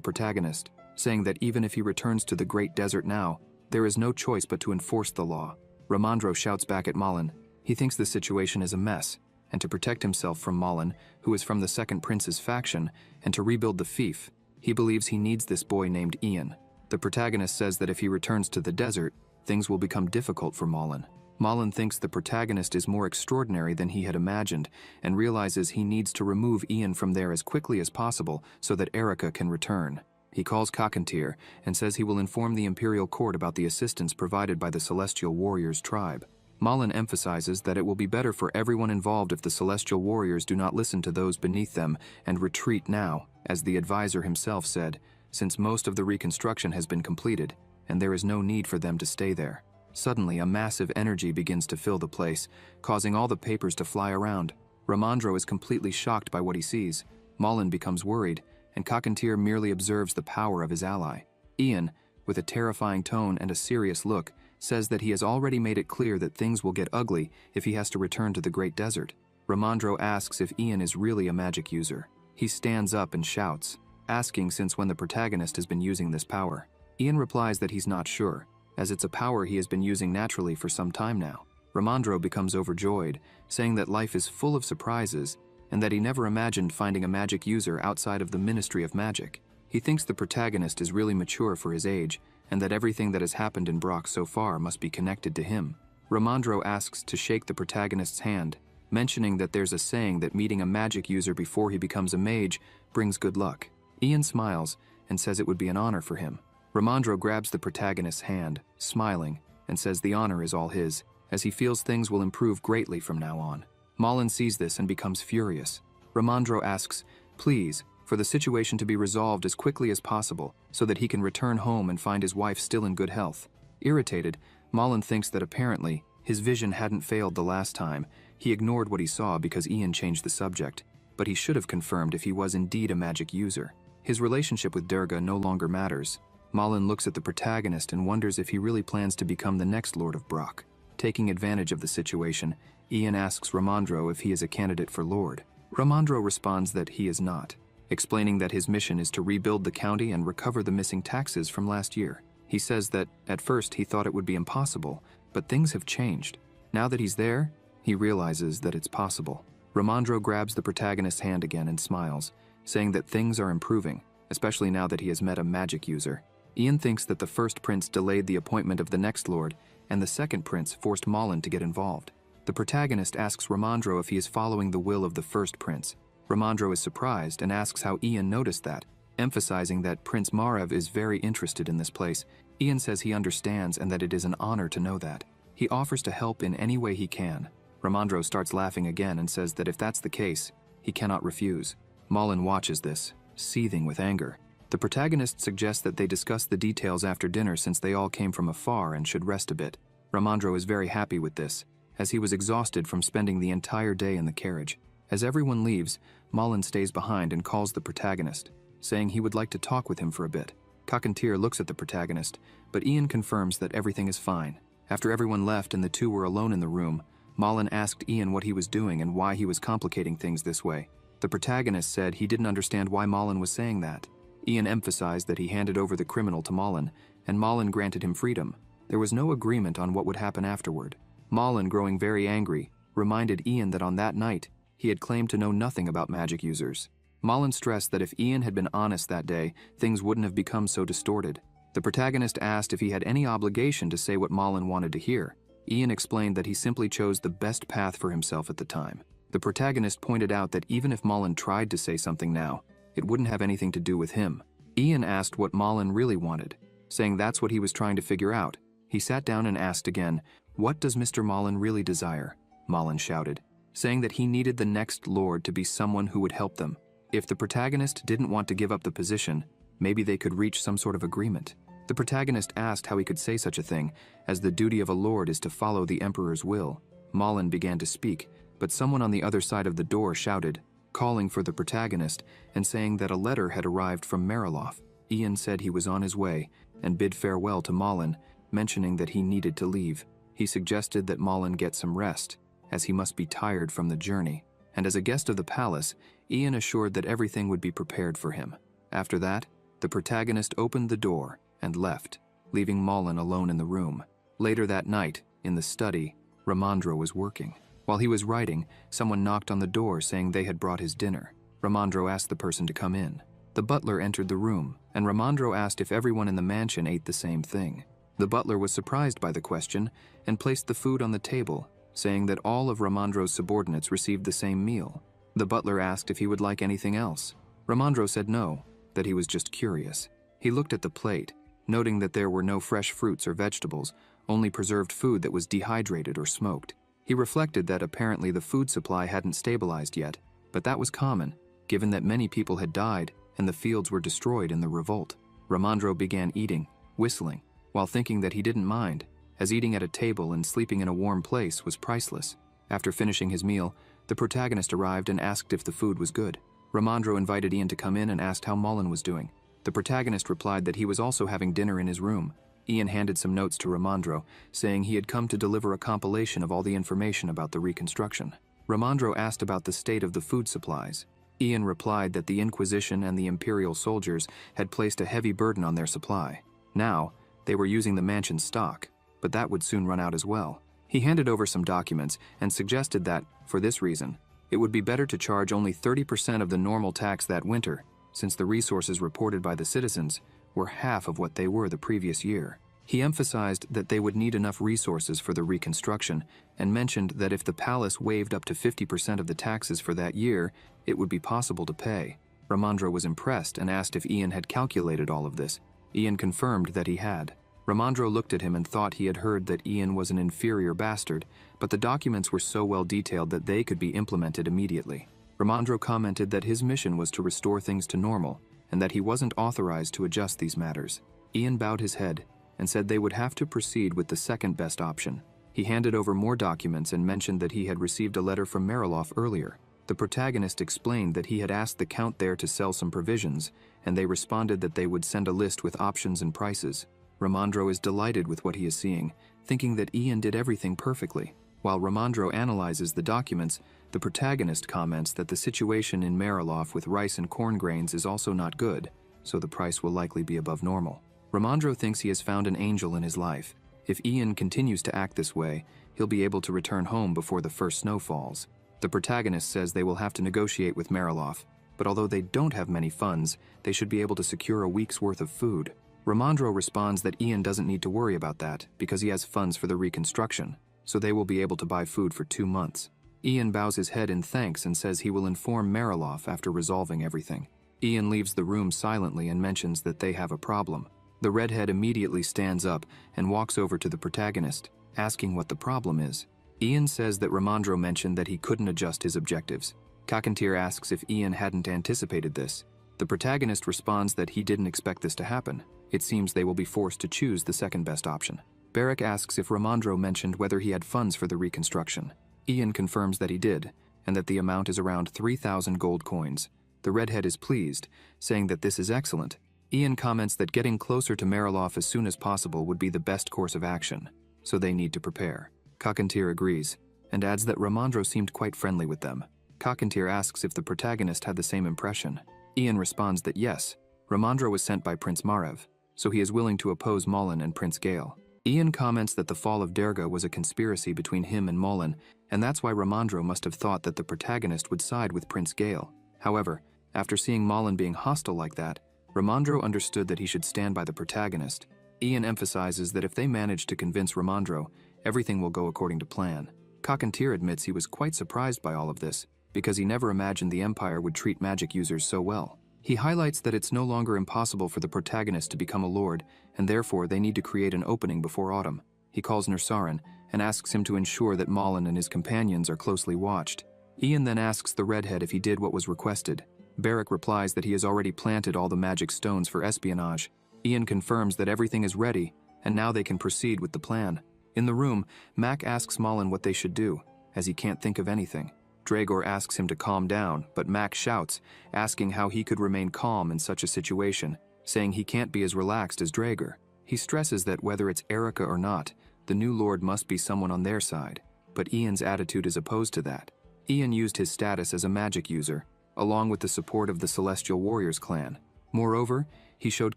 protagonist, saying that even if he returns to the Great Desert now, there is no choice but to enforce the law. Ramandro shouts back at Malin. He thinks the situation is a mess, and to protect himself from Malin, who is from the second prince's faction, and to rebuild the fief, he believes he needs this boy named Ian. The protagonist says that if he returns to the desert, things will become difficult for Malin. Malin thinks the protagonist is more extraordinary than he had imagined and realizes he needs to remove Ian from there as quickly as possible so that Erica can return. He calls Kakantir and says he will inform the Imperial Court about the assistance provided by the Celestial Warriors tribe. Malin emphasizes that it will be better for everyone involved if the Celestial Warriors do not listen to those beneath them and retreat now, as the advisor himself said, since most of the reconstruction has been completed, and there is no need for them to stay there. Suddenly, a massive energy begins to fill the place, causing all the papers to fly around. Ramandro is completely shocked by what he sees. Malin becomes worried, and Kakantir merely observes the power of his ally. Ian, with a terrifying tone and a serious look, says that he has already made it clear that things will get ugly if he has to return to the Great Desert. Ramandro asks if Ian is really a magic user. He stands up and shouts, asking since when the protagonist has been using this power. Ian replies that he's not sure, as it's a power he has been using naturally for some time now. Ramandro becomes overjoyed, saying that life is full of surprises and that he never imagined finding a magic user outside of the Ministry of Magic. He thinks the protagonist is really mature for his age and that everything that has happened in Brock so far must be connected to him. Ramandro asks to shake the protagonist's hand, mentioning that there's a saying that meeting a magic user before he becomes a mage brings good luck. Ian smiles and says it would be an honor for him. Ramandro grabs the protagonist's hand, smiling, and says the honor is all his, as he feels things will improve greatly from now on. Malin sees this and becomes furious. Ramandro asks, please, for the situation to be resolved as quickly as possible so that he can return home and find his wife still in good health. Irritated, Malin thinks that apparently his vision hadn't failed the last time. He ignored what he saw because Ian changed the subject, but he should have confirmed if he was indeed a magic user. His relationship with Durga no longer matters. Malin looks at the protagonist and wonders if he really plans to become the next Lord of Brock. Taking advantage of the situation, Ian asks Ramandro if he is a candidate for Lord. Ramandro responds that he is not, explaining that his mission is to rebuild the county and recover the missing taxes from last year. He says that, at first, he thought it would be impossible, but things have changed. Now that he's there, he realizes that it's possible. Ramandro grabs the protagonist's hand again and smiles, saying that things are improving, especially now that he has met a magic user. Ian thinks that the first prince delayed the appointment of the next lord, and the second prince forced Malin to get involved. The protagonist asks Ramandro if he is following the will of the first prince. Ramandro is surprised and asks how Ian noticed that, emphasizing that Prince Margrave is very interested in this place. Ian says he understands and that it is an honor to know that. He offers to help in any way he can. Ramandro starts laughing again and says that if that's the case, he cannot refuse. Malin watches this, seething with anger. The protagonist suggests that they discuss the details after dinner since they all came from afar and should rest a bit. Ramandro is very happy with this, as he was exhausted from spending the entire day in the carriage. As everyone leaves, Malin stays behind and calls the protagonist, saying he would like to talk with him for a bit. Kakantir looks at the protagonist, but Ian confirms that everything is fine. After everyone left and the two were alone in the room, Malin asked Ian what he was doing and why he was complicating things this way. The protagonist said he didn't understand why Malin was saying that. Ian emphasized that he handed over the criminal to Malin, and Malin granted him freedom. There was no agreement on what would happen afterward. Malin, growing very angry, reminded Ian that on that night, he had claimed to know nothing about magic users. Malin stressed that if Ian had been honest that day, things wouldn't have become so distorted. The protagonist asked if he had any obligation to say what Malin wanted to hear. Ian explained that he simply chose the best path for himself at the time. The protagonist pointed out that even if Malin tried to say something now, it wouldn't have anything to do with him. Ian asked what Malin really wanted, saying that's what he was trying to figure out. He sat down and asked again, "What does Mr. Malin really desire?" Malin shouted, saying that he needed the next lord to be someone who would help them. If the protagonist didn't want to give up the position, maybe they could reach some sort of agreement. The protagonist asked how he could say such a thing, as the duty of a lord is to follow the emperor's will. Malin began to speak, but someone on the other side of the door shouted, calling for the protagonist and saying that a letter had arrived from Mariloff. Ian said he was on his way and bid farewell to Malin, mentioning that he needed to leave. He suggested that Malin get some rest, as he must be tired from the journey, and as a guest of the palace, Ian assured that everything would be prepared for him. After that, the protagonist opened the door and left, leaving Malin alone in the room. Later that night, in the study, Ramandro was working. While he was writing, someone knocked on the door saying they had brought his dinner. Ramandro asked the person to come in. The butler entered the room, and Ramandro asked if everyone in the mansion ate the same thing. The butler was surprised by the question and placed the food on the table, saying that all of Ramandro's subordinates received the same meal. The butler asked if he would like anything else. Ramandro said no, that he was just curious. He looked at the plate, noting that there were no fresh fruits or vegetables, only preserved food that was dehydrated or smoked. He reflected that apparently the food supply hadn't stabilized yet, but that was common, given that many people had died and the fields were destroyed in the revolt. Ramandro began eating, whistling, while thinking that he didn't mind, as eating at a table and sleeping in a warm place was priceless. After finishing his meal, the protagonist arrived and asked if the food was good. Ramandro invited Ian to come in and asked how Malin was doing. The protagonist replied that he was also having dinner in his room. Ian handed some notes to Ramandro, saying he had come to deliver a compilation of all the information about the reconstruction. Ramandro asked about the state of the food supplies. Ian replied that the Inquisition and the Imperial soldiers had placed a heavy burden on their supply. Now, they were using the mansion's stock, but that would soon run out as well. He handed over some documents and suggested that, for this reason, it would be better to charge only 30% of the normal tax that winter, since the resources reported by the citizens were half of what they were the previous year. He emphasized that they would need enough resources for the reconstruction and mentioned that if the palace waived up to 50% of the taxes for that year, it would be possible to pay. Ramandro was impressed and asked if Ian had calculated all of this. Ian confirmed that he had. Ramandro looked at him and thought he had heard that Ian was an inferior bastard, but the documents were so well detailed that they could be implemented immediately. Ramandro commented that his mission was to restore things to normal, and that he wasn't authorized to adjust these matters. Ian bowed his head and said they would have to proceed with the second best option. He handed over more documents and mentioned that he had received a letter from Mariloff earlier. The protagonist explained that he had asked the Count there to sell some provisions, and they responded that they would send a list with options and prices. Ramandro is delighted with what he is seeing, thinking that Ian did everything perfectly. While Ramandro analyzes the documents, the protagonist comments that the situation in Mariloff with rice and corn grains is also not good, so the price will likely be above normal. Ramandro thinks he has found an angel in his life. If Ian continues to act this way, he'll be able to return home before the first snow falls. The protagonist says they will have to negotiate with Mariloff, but although they don't have many funds, they should be able to secure a week's worth of food. Ramandro responds that Ian doesn't need to worry about that because he has funds for the reconstruction, so they will be able to buy food for 2 months. Ian bows his head in thanks and says he will inform Mariloff after resolving everything. Ian leaves the room silently and mentions that they have a problem. The redhead immediately stands up and walks over to the protagonist, asking what the problem is. Ian says that Ramandro mentioned that he couldn't adjust his objectives. Kakantir asks if Ian hadn't anticipated this. The protagonist responds that he didn't expect this to happen. It seems they will be forced to choose the second best option. Barak asks if Ramandro mentioned whether he had funds for the reconstruction. Ian confirms that he did, and that the amount is around 3,000 gold coins. The redhead is pleased, saying that this is excellent. Ian comments that getting closer to Mariloff as soon as possible would be the best course of action, so they need to prepare. Kakantir agrees, and adds that Ramandro seemed quite friendly with them. Kakantir asks if the protagonist had the same impression. Ian responds that yes, Ramandro was sent by Prince Margrave, so he is willing to oppose Malin and Prince Gale. Ian comments that the fall of Derga was a conspiracy between him and Malin, and that's why Ramandro must have thought that the protagonist would side with Prince Gale. However, after seeing Malin being hostile like that, Ramandro understood that he should stand by the protagonist. Ian emphasizes that if they manage to convince Ramandro, everything will go according to plan. Kakantir admits he was quite surprised by all of this, because he never imagined the Empire would treat magic users so well. He highlights that it's no longer impossible for the protagonist to become a lord, and therefore they need to create an opening before autumn. He calls Nursarin and asks him to ensure that Malin and his companions are closely watched. Ian then asks the redhead if he did what was requested. Beric replies that he has already planted all the magic stones for espionage. Ian confirms that everything is ready, and now they can proceed with the plan. In the room, Mac asks Malin what they should do, as he can't think of anything. Dragor asks him to calm down, but Mac shouts, asking how he could remain calm in such a situation, saying he can't be as relaxed as Dragor. He stresses that whether it's Erica or not, the new lord must be someone on their side, but Ian's attitude is opposed to that. Ian used his status as a magic user, along with the support of the Celestial Warriors clan. Moreover, he showed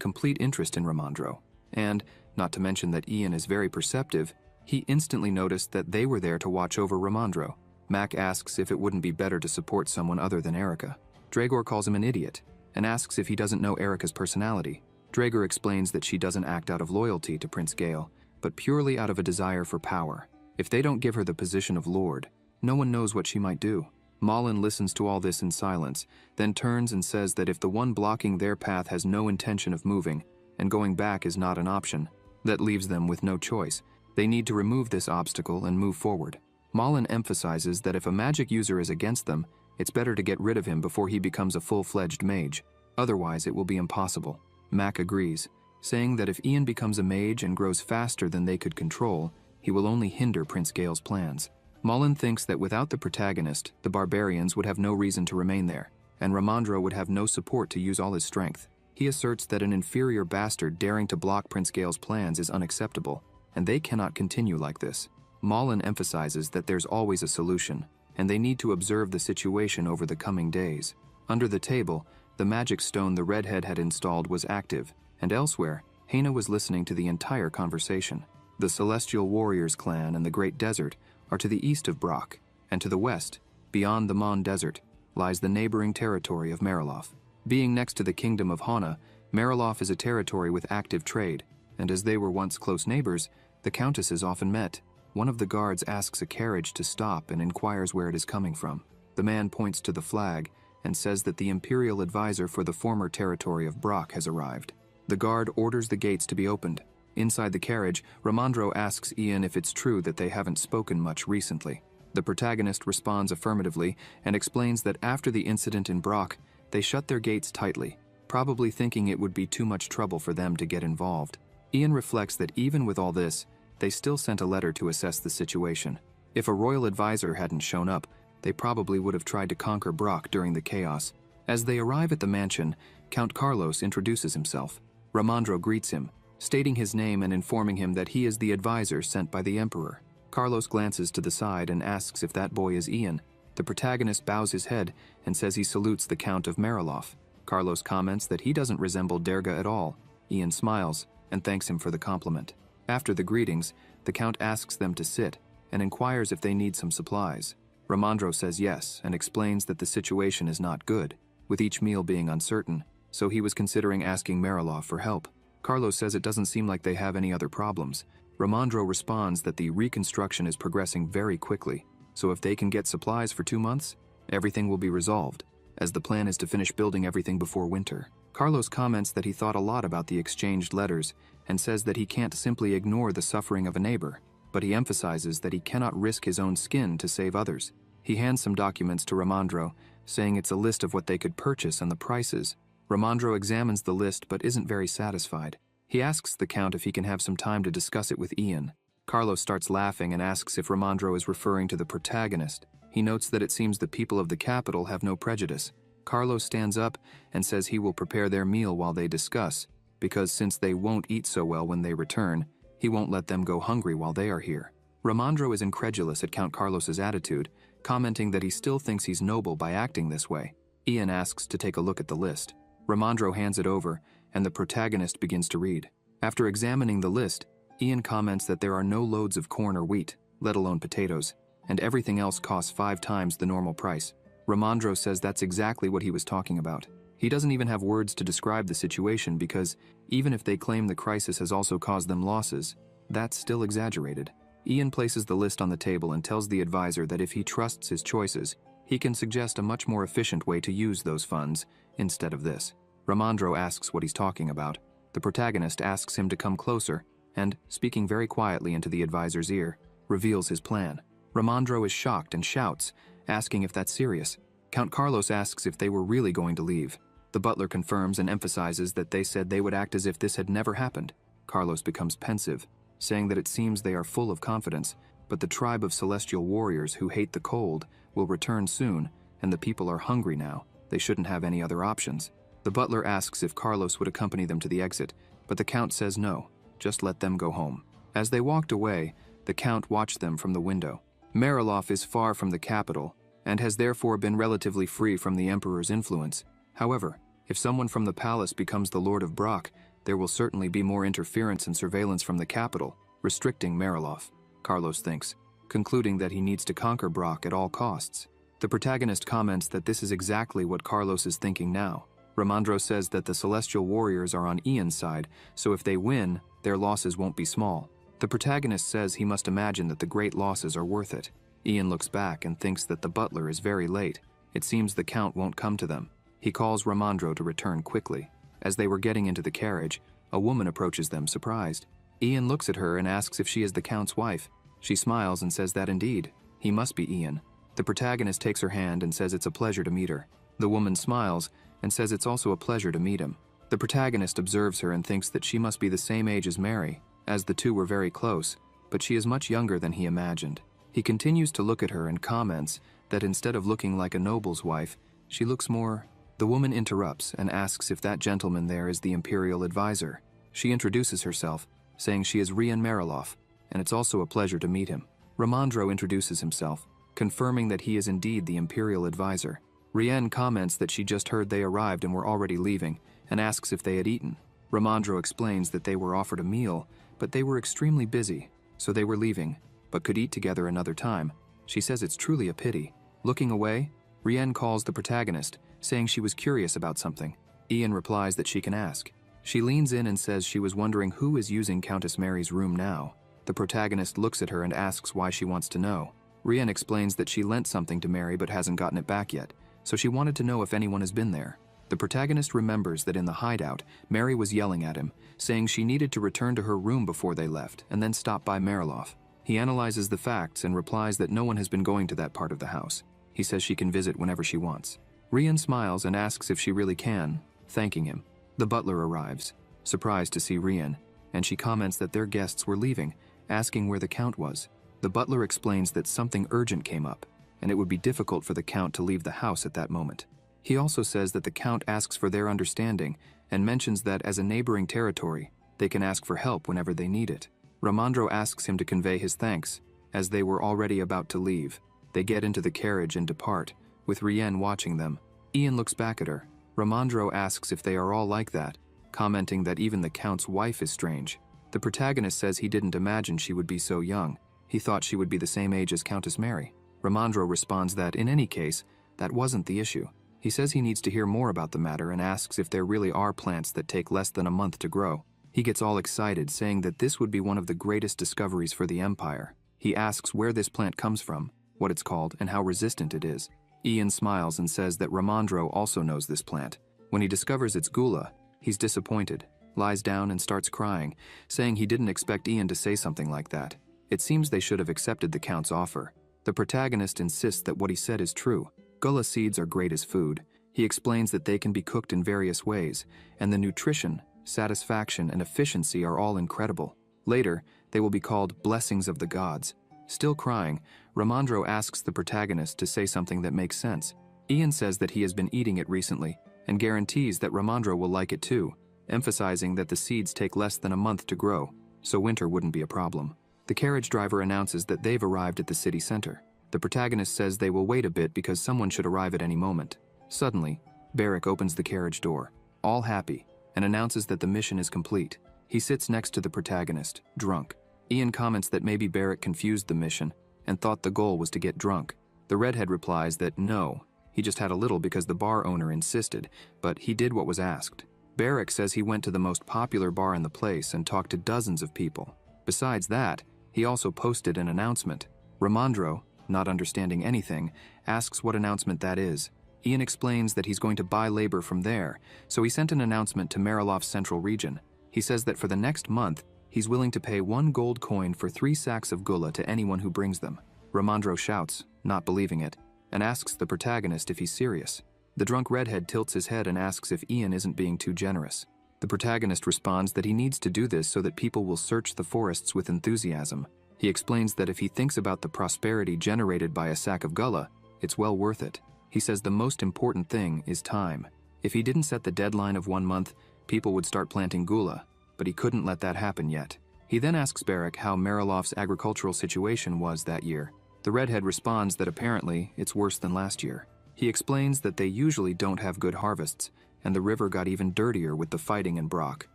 complete interest in Ramandro, and, not to mention that Ian is very perceptive, he instantly noticed that they were there to watch over Ramandro. Mac asks if it wouldn't be better to support someone other than Erica. Dragor calls him an idiot, and asks if he doesn't know Erica's personality. Dragor explains that she doesn't act out of loyalty to Prince Gale, but purely out of a desire for power. If they don't give her the position of lord, no one knows what she might do. Malin listens to all this in silence, then turns and says that if the one blocking their path has no intention of moving, and going back is not an option, that leaves them with no choice. They need to remove this obstacle and move forward. Malin emphasizes that if a magic user is against them, it's better to get rid of him before he becomes a full-fledged mage. Otherwise, it will be impossible. Mac agrees, saying that if Ian becomes a mage and grows faster than they could control, he will only hinder Prince Gale's plans. Malin thinks that without the protagonist, the barbarians would have no reason to remain there, and Ramandro would have no support to use all his strength. He asserts that an inferior bastard daring to block Prince Gale's plans is unacceptable, and they cannot continue like this. Malin emphasizes that there's always a solution, and they need to observe the situation over the coming days. Under the table, the magic stone the redhead had installed was active, and elsewhere, Haina was listening to the entire conversation. The Celestial Warriors clan and the Great Desert are to the east of Brock, and to the west, beyond the Mon Desert, lies the neighboring territory of Marilof. Being next to the kingdom of Hana, Marilof is a territory with active trade, and as they were once close neighbors, the countesses often met. One of the guards asks a carriage to stop and inquires where it is coming from. The man points to the flag and says that the imperial advisor for the former territory of Brock has arrived. The guard orders the gates to be opened. Inside the carriage, Ramandro asks Ian if it's true that they haven't spoken much recently. The protagonist responds affirmatively and explains that after the incident in Brock, they shut their gates tightly, probably thinking it would be too much trouble for them to get involved. Ian reflects that even with all this, they still sent a letter to assess the situation. If a royal advisor hadn't shown up, they probably would have tried to conquer Brock during the chaos. As they arrive at the mansion, Count Carlos introduces himself. Ramandro greets him, stating his name and informing him that he is the advisor sent by the Emperor. Carlos glances to the side and asks if that boy is Ian. The protagonist bows his head and says he salutes the Count of Marilof. Carlos comments that he doesn't resemble Derga at all. Ian smiles and thanks him for the compliment. After the greetings, the Count asks them to sit and inquires if they need some supplies. Ramandro says yes and explains that the situation is not good, with each meal being uncertain, so he was considering asking Marilof for help. Carlos says it doesn't seem like they have any other problems. Ramandro responds that the reconstruction is progressing very quickly, so if they can get supplies for 2 months, everything will be resolved, as the plan is to finish building everything before winter. Carlos comments that he thought a lot about the exchanged letters and says that he can't simply ignore the suffering of a neighbor, but he emphasizes that he cannot risk his own skin to save others. He hands some documents to Ramandro, saying it's a list of what they could purchase and the prices. Ramandro examines the list but isn't very satisfied. He asks the Count if he can have some time to discuss it with Ian. Carlos starts laughing and asks if Ramandro is referring to the protagonist. He notes that it seems the people of the capital have no prejudice. Carlos stands up and says he will prepare their meal while they discuss, because since they won't eat so well when they return, he won't let them go hungry while they are here. Ramandro is incredulous at Count Carlos's attitude, commenting that he still thinks he's noble by acting this way. Ian asks to take a look at the list. Ramandro hands it over, and the protagonist begins to read. After examining the list, Ian comments that there are no loads of corn or wheat, let alone potatoes, and everything else costs 5 times the normal price. Ramandro says that's exactly what he was talking about. He doesn't even have words to describe the situation because even if they claim the crisis has also caused them losses, that's still exaggerated. Ian places the list on the table and tells the advisor that if he trusts his choices, He can suggest a much more efficient way to use those funds instead of this. Ramandro asks what he's talking about. The protagonist asks him to come closer and, speaking very quietly into the advisor's ear, reveals his plan. Ramandro is shocked and shouts, asking if that's serious. Count Carlos asks if they were really going to leave. The butler confirms and emphasizes that they said they would act as if this had never happened. Carlos becomes pensive, saying that it seems they are full of confidence, but the tribe of celestial warriors who hate the cold will return soon, and the people are hungry now. They shouldn't have any other options. The butler asks if Carlos would accompany them to the exit, but the count says no, just let them go home. As they walked away, the count watched them from the window. Mariloff is far from the capital, and has therefore been relatively free from the emperor's influence. However, if someone from the palace becomes the Lord of Brock, there will certainly be more interference and surveillance from the capital, restricting Mariloff, Carlos thinks, concluding that he needs to conquer Brock at all costs. The protagonist comments that this is exactly what Carlos is thinking now. Ramandro says that the celestial warriors are on Ian's side, so if they win, their losses won't be small. The protagonist says he must imagine that the great losses are worth it. Ian looks back and thinks that the butler is very late. It seems the count won't come to them. He calls Ramandro to return quickly. As they were getting into the carriage, a woman approaches them, surprised. Ian looks at her and asks if she is the count's wife. She smiles and says that indeed, he must be Ian. The protagonist takes her hand and says it's a pleasure to meet her. The woman smiles and says it's also a pleasure to meet him. The protagonist observes her and thinks that she must be the same age as Mary, as the two were very close, but she is much younger than he imagined. He continues to look at her and comments that instead of looking like a noble's wife, she looks more... The woman interrupts and asks if that gentleman there is the imperial advisor. She introduces herself, saying she is Rian Mariloff, and it's also a pleasure to meet him. Ramandro introduces himself, confirming that he is indeed the imperial advisor. Rian comments that she just heard they arrived and were already leaving, and asks if they had eaten. Ramandro explains that they were offered a meal, but they were extremely busy, so they were leaving, but could eat together another time. She says it's truly a pity. Looking away, Rian calls the protagonist, saying she was curious about something. Ian replies that she can ask. She leans in and says she was wondering who is using Countess Mary's room now. The protagonist looks at her and asks why she wants to know. Rian explains that she lent something to Mary but hasn't gotten it back yet, so she wanted to know if anyone has been there. The protagonist remembers that in the hideout, Mary was yelling at him, saying she needed to return to her room before they left, and then stop by Mariloff. He analyzes the facts and replies that no one has been going to that part of the house. He says she can visit whenever she wants. Rian smiles and asks if she really can, thanking him. The butler arrives, surprised to see Rian, and she comments that their guests were leaving, asking where the count was. The butler explains that something urgent came up, and it would be difficult for the count to leave the house at that moment. He also says that the count asks for their understanding and mentions that as a neighboring territory, they can ask for help whenever they need it. Ramandro asks him to convey his thanks, as they were already about to leave. They get into the carriage and depart, with Rian watching them. Ian looks back at her. Ramandro asks if they are all like that, commenting that even the count's wife is strange. The protagonist says he didn't imagine she would be so young. He thought she would be the same age as Countess Mary. Ramandro responds that, in any case, that wasn't the issue. He says he needs to hear more about the matter and asks if there really are plants that take less than a month to grow. He gets all excited, saying that this would be one of the greatest discoveries for the Empire. He asks where this plant comes from, what it's called, and how resistant it is. Ian smiles and says that Ramandro also knows this plant. When he discovers it's gula, he's disappointed, lies down and starts crying, saying he didn't expect Ian to say something like that. It seems they should have accepted the count's offer. The protagonist insists that what he said is true. Gula seeds are great as food. He explains that they can be cooked in various ways, and the nutrition, satisfaction, and efficiency are all incredible. Later, they will be called blessings of the gods. Still crying, Ramandro asks the protagonist to say something that makes sense. Ian says that he has been eating it recently, and guarantees that Ramandro will like it too, emphasizing that the seeds take less than a month to grow, so winter wouldn't be a problem. The carriage driver announces that they've arrived at the city center. The protagonist says they will wait a bit because someone should arrive at any moment. Suddenly, Barrick opens the carriage door, all happy, and announces that the mission is complete. He sits next to the protagonist, drunk. Ian comments that maybe Barrick confused the mission and thought the goal was to get drunk. The redhead replies that no, he just had a little because the bar owner insisted, but he did what was asked. Barrick says he went to the most popular bar in the place and talked to dozens of people. Besides that, he also posted an announcement. Ramandro, not understanding anything, asks what announcement that is. Ian explains that he's going to buy labor from there, so he sent an announcement to Marilov's central region. He says that for the next month, he's willing to pay 1 gold coin for 3 sacks of gula to anyone who brings them. Ramandro shouts, not believing it, and asks the protagonist if he's serious. The drunk redhead tilts his head and asks if Ian isn't being too generous. The protagonist responds that he needs to do this so that people will search the forests with enthusiasm. He explains that if he thinks about the prosperity generated by a sack of gula, it's well worth it. He says the most important thing is time. If he didn't set the deadline of 1 month, people would start planting gula, but he couldn't let that happen yet. He then asks Barak how Marilov's agricultural situation was that year. The redhead responds that apparently it's worse than last year. He explains that they usually don't have good harvests, and the river got even dirtier with the fighting in Brock,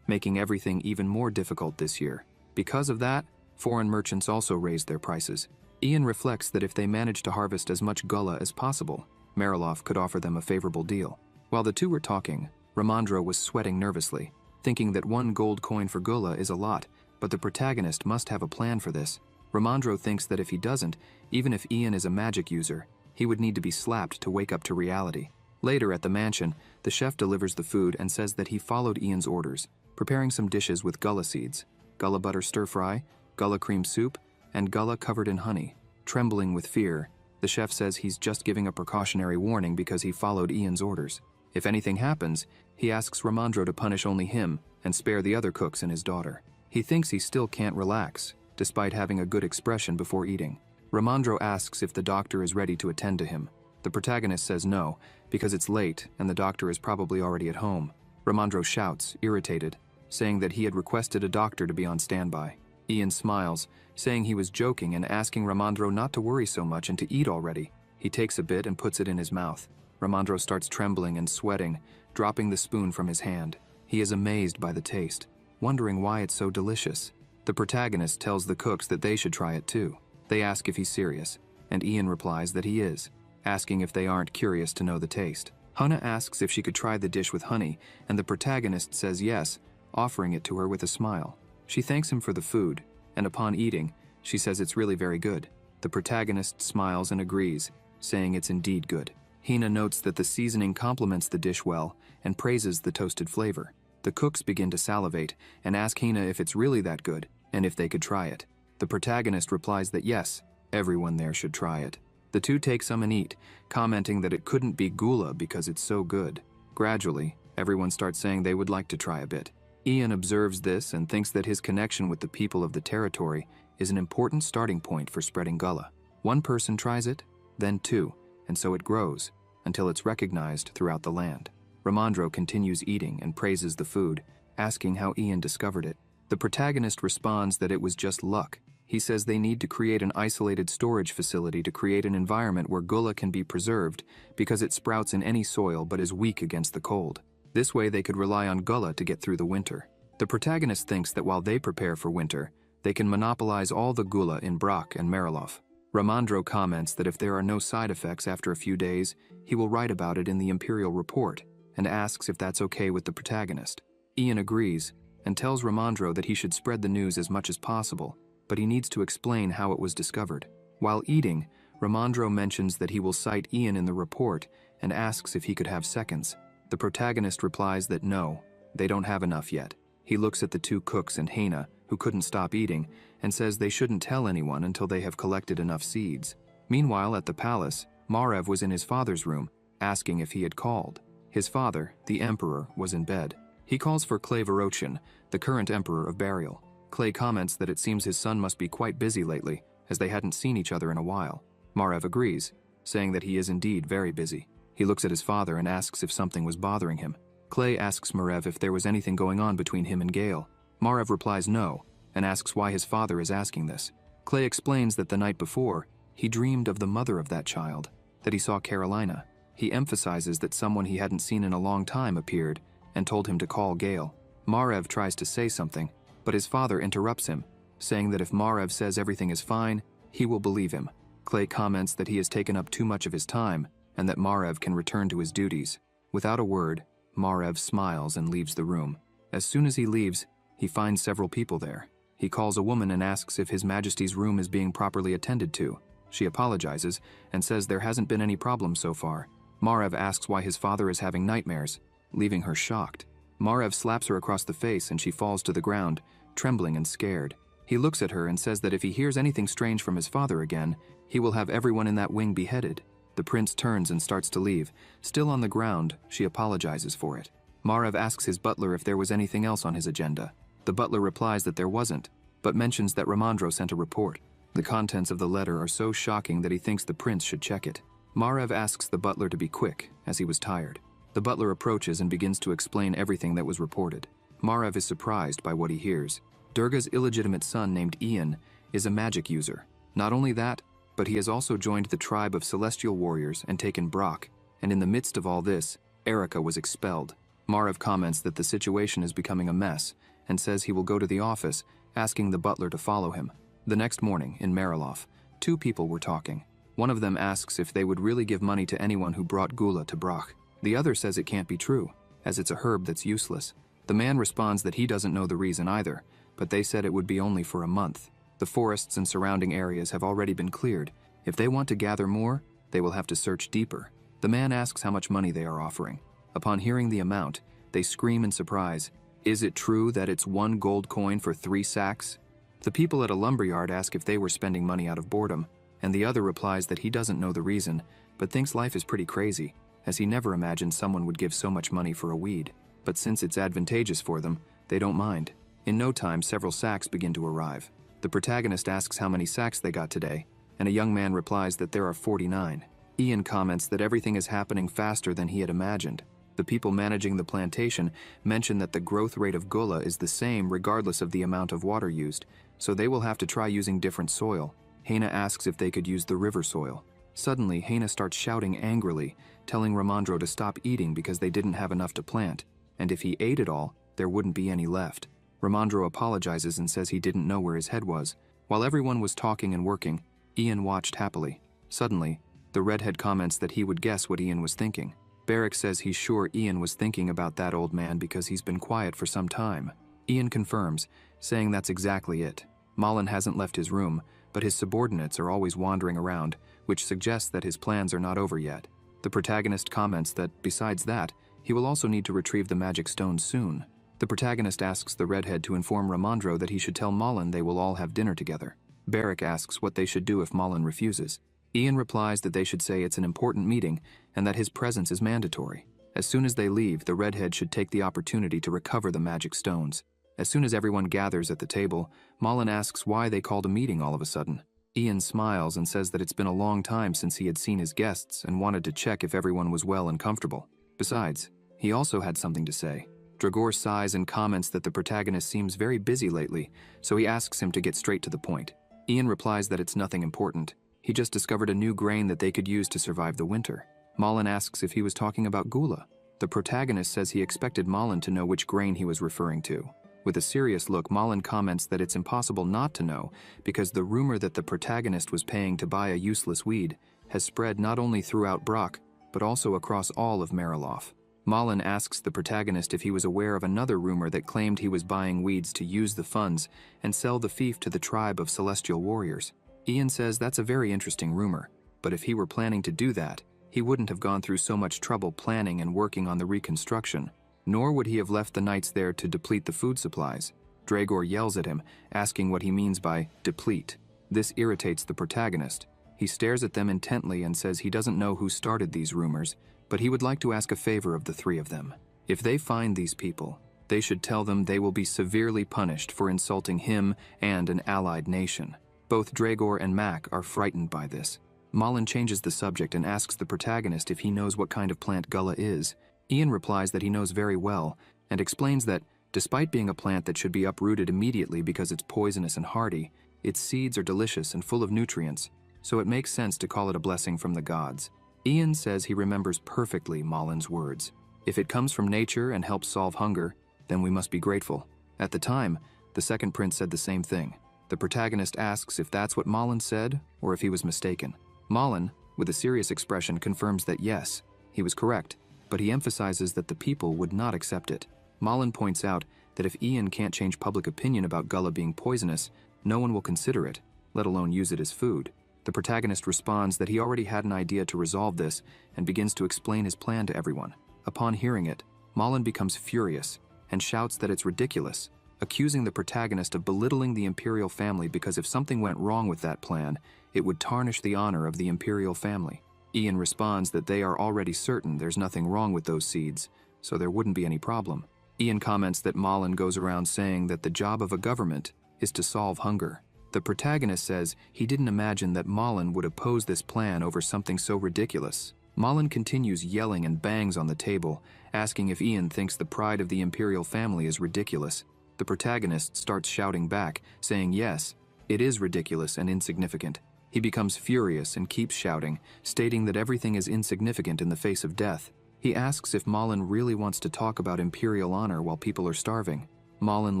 making everything even more difficult this year. Because of that, foreign merchants also raised their prices. Ian reflects that if they managed to harvest as much gula as possible, Marilov could offer them a favorable deal. While the two were talking, Ramandro was sweating nervously, thinking that 1 gold coin for gula is a lot, but the protagonist must have a plan for this. Ramandro thinks that if he doesn't, even if Ian is a magic user, he would need to be slapped to wake up to reality. Later at the mansion, the chef delivers the food and says that he followed Ian's orders, preparing some dishes with gula seeds, gula butter stir-fry, gula cream soup, and gula covered in honey. Trembling with fear, the chef says he's just giving a precautionary warning because he followed Ian's orders. If anything happens, he asks Ramandro to punish only him and spare the other cooks and his daughter. He thinks he still can't relax, despite having a good expression before eating. Ramandro asks if the doctor is ready to attend to him. The protagonist says no, because it's late and the doctor is probably already at home. Ramandro shouts, irritated, saying that he had requested a doctor to be on standby. Ian smiles, saying he was joking and asking Ramandro not to worry so much and to eat already. He takes a bit and puts it in his mouth. Ramandro starts trembling and sweating, dropping the spoon from his hand. He is amazed by the taste, wondering why it's so delicious. The protagonist tells the cooks that they should try it too. They ask if he's serious, and Ian replies that he is, asking if they aren't curious to know the taste. Hana asks if she could try the dish with honey, and the protagonist says yes, offering it to her with a smile. She thanks him for the food, and upon eating, she says it's really very good. The protagonist smiles and agrees, saying it's indeed good. Hina notes that the seasoning complements the dish well and praises the toasted flavor. The cooks begin to salivate and ask Hina if it's really that good and if they could try it. The protagonist replies that yes, everyone there should try it. The two take some and eat, commenting that it couldn't be gula because it's so good. Gradually, everyone starts saying they would like to try a bit. Ian observes this and thinks that his connection with the people of the territory is an important starting point for spreading gula. One person tries it, then 2, and so it grows, until it's recognized throughout the land. Ramandro continues eating and praises the food, asking how Ian discovered it. The protagonist responds that it was just luck. He says they need to create an isolated storage facility to create an environment where gula can be preserved because it sprouts in any soil but is weak against the cold. This way they could rely on gula to get through the winter. The protagonist thinks that while they prepare for winter, they can monopolize all the gula in Brock and Marilov. Ramandro comments that if there are no side effects after a few days, he will write about it in the Imperial Report, and asks if that's okay with the protagonist. Ian agrees, and tells Ramandro that he should spread the news as much as possible, but he needs to explain how it was discovered. While eating, Ramandro mentions that he will cite Ian in the report and asks if he could have seconds. The protagonist replies that no, they don't have enough yet. He looks at the 2 cooks and Hina, who couldn't stop eating, and says they shouldn't tell anyone until they have collected enough seeds. Meanwhile, at the palace, Margrave was in his father's room, asking if he had called. His father, the emperor, was in bed. He calls for Clay Vorochin, the current emperor of Burial. Clay comments that it seems his son must be quite busy lately, as they hadn't seen each other in a while. Margrave agrees, saying that he is indeed very busy. He looks at his father and asks if something was bothering him. Clay asks Margrave if there was anything going on between him and Gale. Margrave replies no, and asks why his father is asking this. Clay explains that the night before, he dreamed of the mother of that child, that he saw Carolina. He emphasizes that someone he hadn't seen in a long time appeared and told him to call Gale. Margrave tries to say something, but his father interrupts him, saying that if Margrave says everything is fine, he will believe him. Clay comments that he has taken up too much of his time and that Margrave can return to his duties. Without a word, Margrave smiles and leaves the room. As soon as he leaves, he finds several people there. He calls a woman and asks if His Majesty's room is being properly attended to. She apologizes and says there hasn't been any problems so far. Margrave asks why his father is having nightmares, leaving her shocked. Margrave slaps her across the face and she falls to the ground, trembling and scared. He looks at her and says that if he hears anything strange from his father again, he will have everyone in that wing beheaded. The prince turns and starts to leave. Still on the ground, she apologizes for it. Margrave asks his butler if there was anything else on his agenda. The butler replies that there wasn't, but mentions that Ramandro sent a report. The contents of the letter are so shocking that he thinks the prince should check it. Margrave asks the butler to be quick, as he was tired. The butler approaches and begins to explain everything that was reported. Margrave is surprised by what he hears. Durga's illegitimate son named Ian is a magic user. Not only that, but he has also joined the tribe of celestial warriors and taken Brock, and in the midst of all this, Erica was expelled. Margrave comments that the situation is becoming a mess, and says he will go to the office, asking the butler to follow him. The next morning, in Marilof, two people were talking. One of them asks if they would really give money to anyone who brought Gula to Brock. The other says it can't be true, as it's a herb that's useless. The man responds that he doesn't know the reason either, but they said it would be only for a month. The forests and surrounding areas have already been cleared. If they want to gather more, they will have to search deeper. The man asks how much money they are offering. Upon hearing the amount, they scream in surprise. Is it true that it's 1 gold coin for 3 sacks? The people at a lumberyard ask if they were spending money out of boredom, and the other replies that he doesn't know the reason, but thinks life is pretty crazy, as he never imagined someone would give so much money for a weed. But since it's advantageous for them, they don't mind. In no time, several sacks begin to arrive. The protagonist asks how many sacks they got today, and a young man replies that there are 49. Ian comments that everything is happening faster than he had imagined. The people managing the plantation mention that the growth rate of Gula is the same regardless of the amount of water used, so they will have to try using different soil. Haina asks if they could use the river soil. Suddenly, Haina starts shouting angrily, telling Ramandro to stop eating because they didn't have enough to plant, and if he ate it all, there wouldn't be any left. Ramandro apologizes and says he didn't know where his head was. While everyone was talking and working, Ian watched happily. Suddenly, the redhead comments that he would guess what Ian was thinking. Barrick says he's sure Ian was thinking about that old man because he's been quiet for some time. Ian confirms, saying that's exactly it. Malin hasn't left his room, but his subordinates are always wandering around, which suggests that his plans are not over yet. The protagonist comments that, besides that, he will also need to retrieve the magic stones soon. The protagonist asks the redhead to inform Ramandro that he should tell Malin they will all have dinner together. Barrick asks what they should do if Malin refuses. Ian replies that they should say it's an important meeting and that his presence is mandatory. As soon as they leave, the redhead should take the opportunity to recover the magic stones. As soon as everyone gathers at the table, Malin asks why they called a meeting all of a sudden. Ian smiles and says that it's been a long time since he had seen his guests and wanted to check if everyone was well and comfortable. Besides, he also had something to say. Dragor sighs and comments that the protagonist seems very busy lately, so he asks him to get straight to the point. Ian replies that it's nothing important. He just discovered a new grain that they could use to survive the winter. Malin asks if he was talking about Gula. The protagonist says he expected Malin to know which grain he was referring to. With a serious look, Malin comments that it's impossible not to know because the rumor that the protagonist was paying to buy a useless weed has spread not only throughout Brock, but also across all of Marilof. Malin asks the protagonist if he was aware of another rumor that claimed he was buying weeds to use the funds and sell the fief to the tribe of celestial warriors. Ian says that's a very interesting rumor, but if he were planning to do that, he wouldn't have gone through so much trouble planning and working on the reconstruction, nor would he have left the knights there to deplete the food supplies. Dragor yells at him, asking what he means by deplete. This irritates the protagonist. He stares at them intently and says he doesn't know who started these rumors, but he would like to ask a favor of the three of them. If they find these people, they should tell them they will be severely punished for insulting him and an allied nation. Both Dragor and Mac are frightened by this. Malin changes the subject and asks the protagonist if he knows what kind of plant Gula is. Ian replies that he knows very well, and explains that, despite being a plant that should be uprooted immediately because it's poisonous and hardy, its seeds are delicious and full of nutrients, so it makes sense to call it a blessing from the gods. Ian says he remembers perfectly Malin's words. If it comes from nature and helps solve hunger, then we must be grateful. At the time, the second prince said the same thing. The protagonist asks if that's what Malin said, or if he was mistaken. Malin, with a serious expression, confirms that yes, he was correct, but he emphasizes that the people would not accept it. Malin points out that if Ian can't change public opinion about Gula being poisonous, no one will consider it, let alone use it as food. The protagonist responds that he already had an idea to resolve this and begins to explain his plan to everyone. Upon hearing it, Malin becomes furious and shouts that it's ridiculous, accusing the protagonist of belittling the imperial family because if something went wrong with that plan, it would tarnish the honor of the imperial family. Ian responds that they are already certain there's nothing wrong with those seeds, so there wouldn't be any problem. Ian comments that Malin goes around saying that the job of a government is to solve hunger. The protagonist says he didn't imagine that Malin would oppose this plan over something so ridiculous. Malin continues yelling and bangs on the table, asking if Ian thinks the pride of the imperial family is ridiculous. The protagonist starts shouting back, saying yes, it is ridiculous and insignificant. He becomes furious and keeps shouting, stating that everything is insignificant in the face of death. He asks if Malin really wants to talk about imperial honor while people are starving. Malin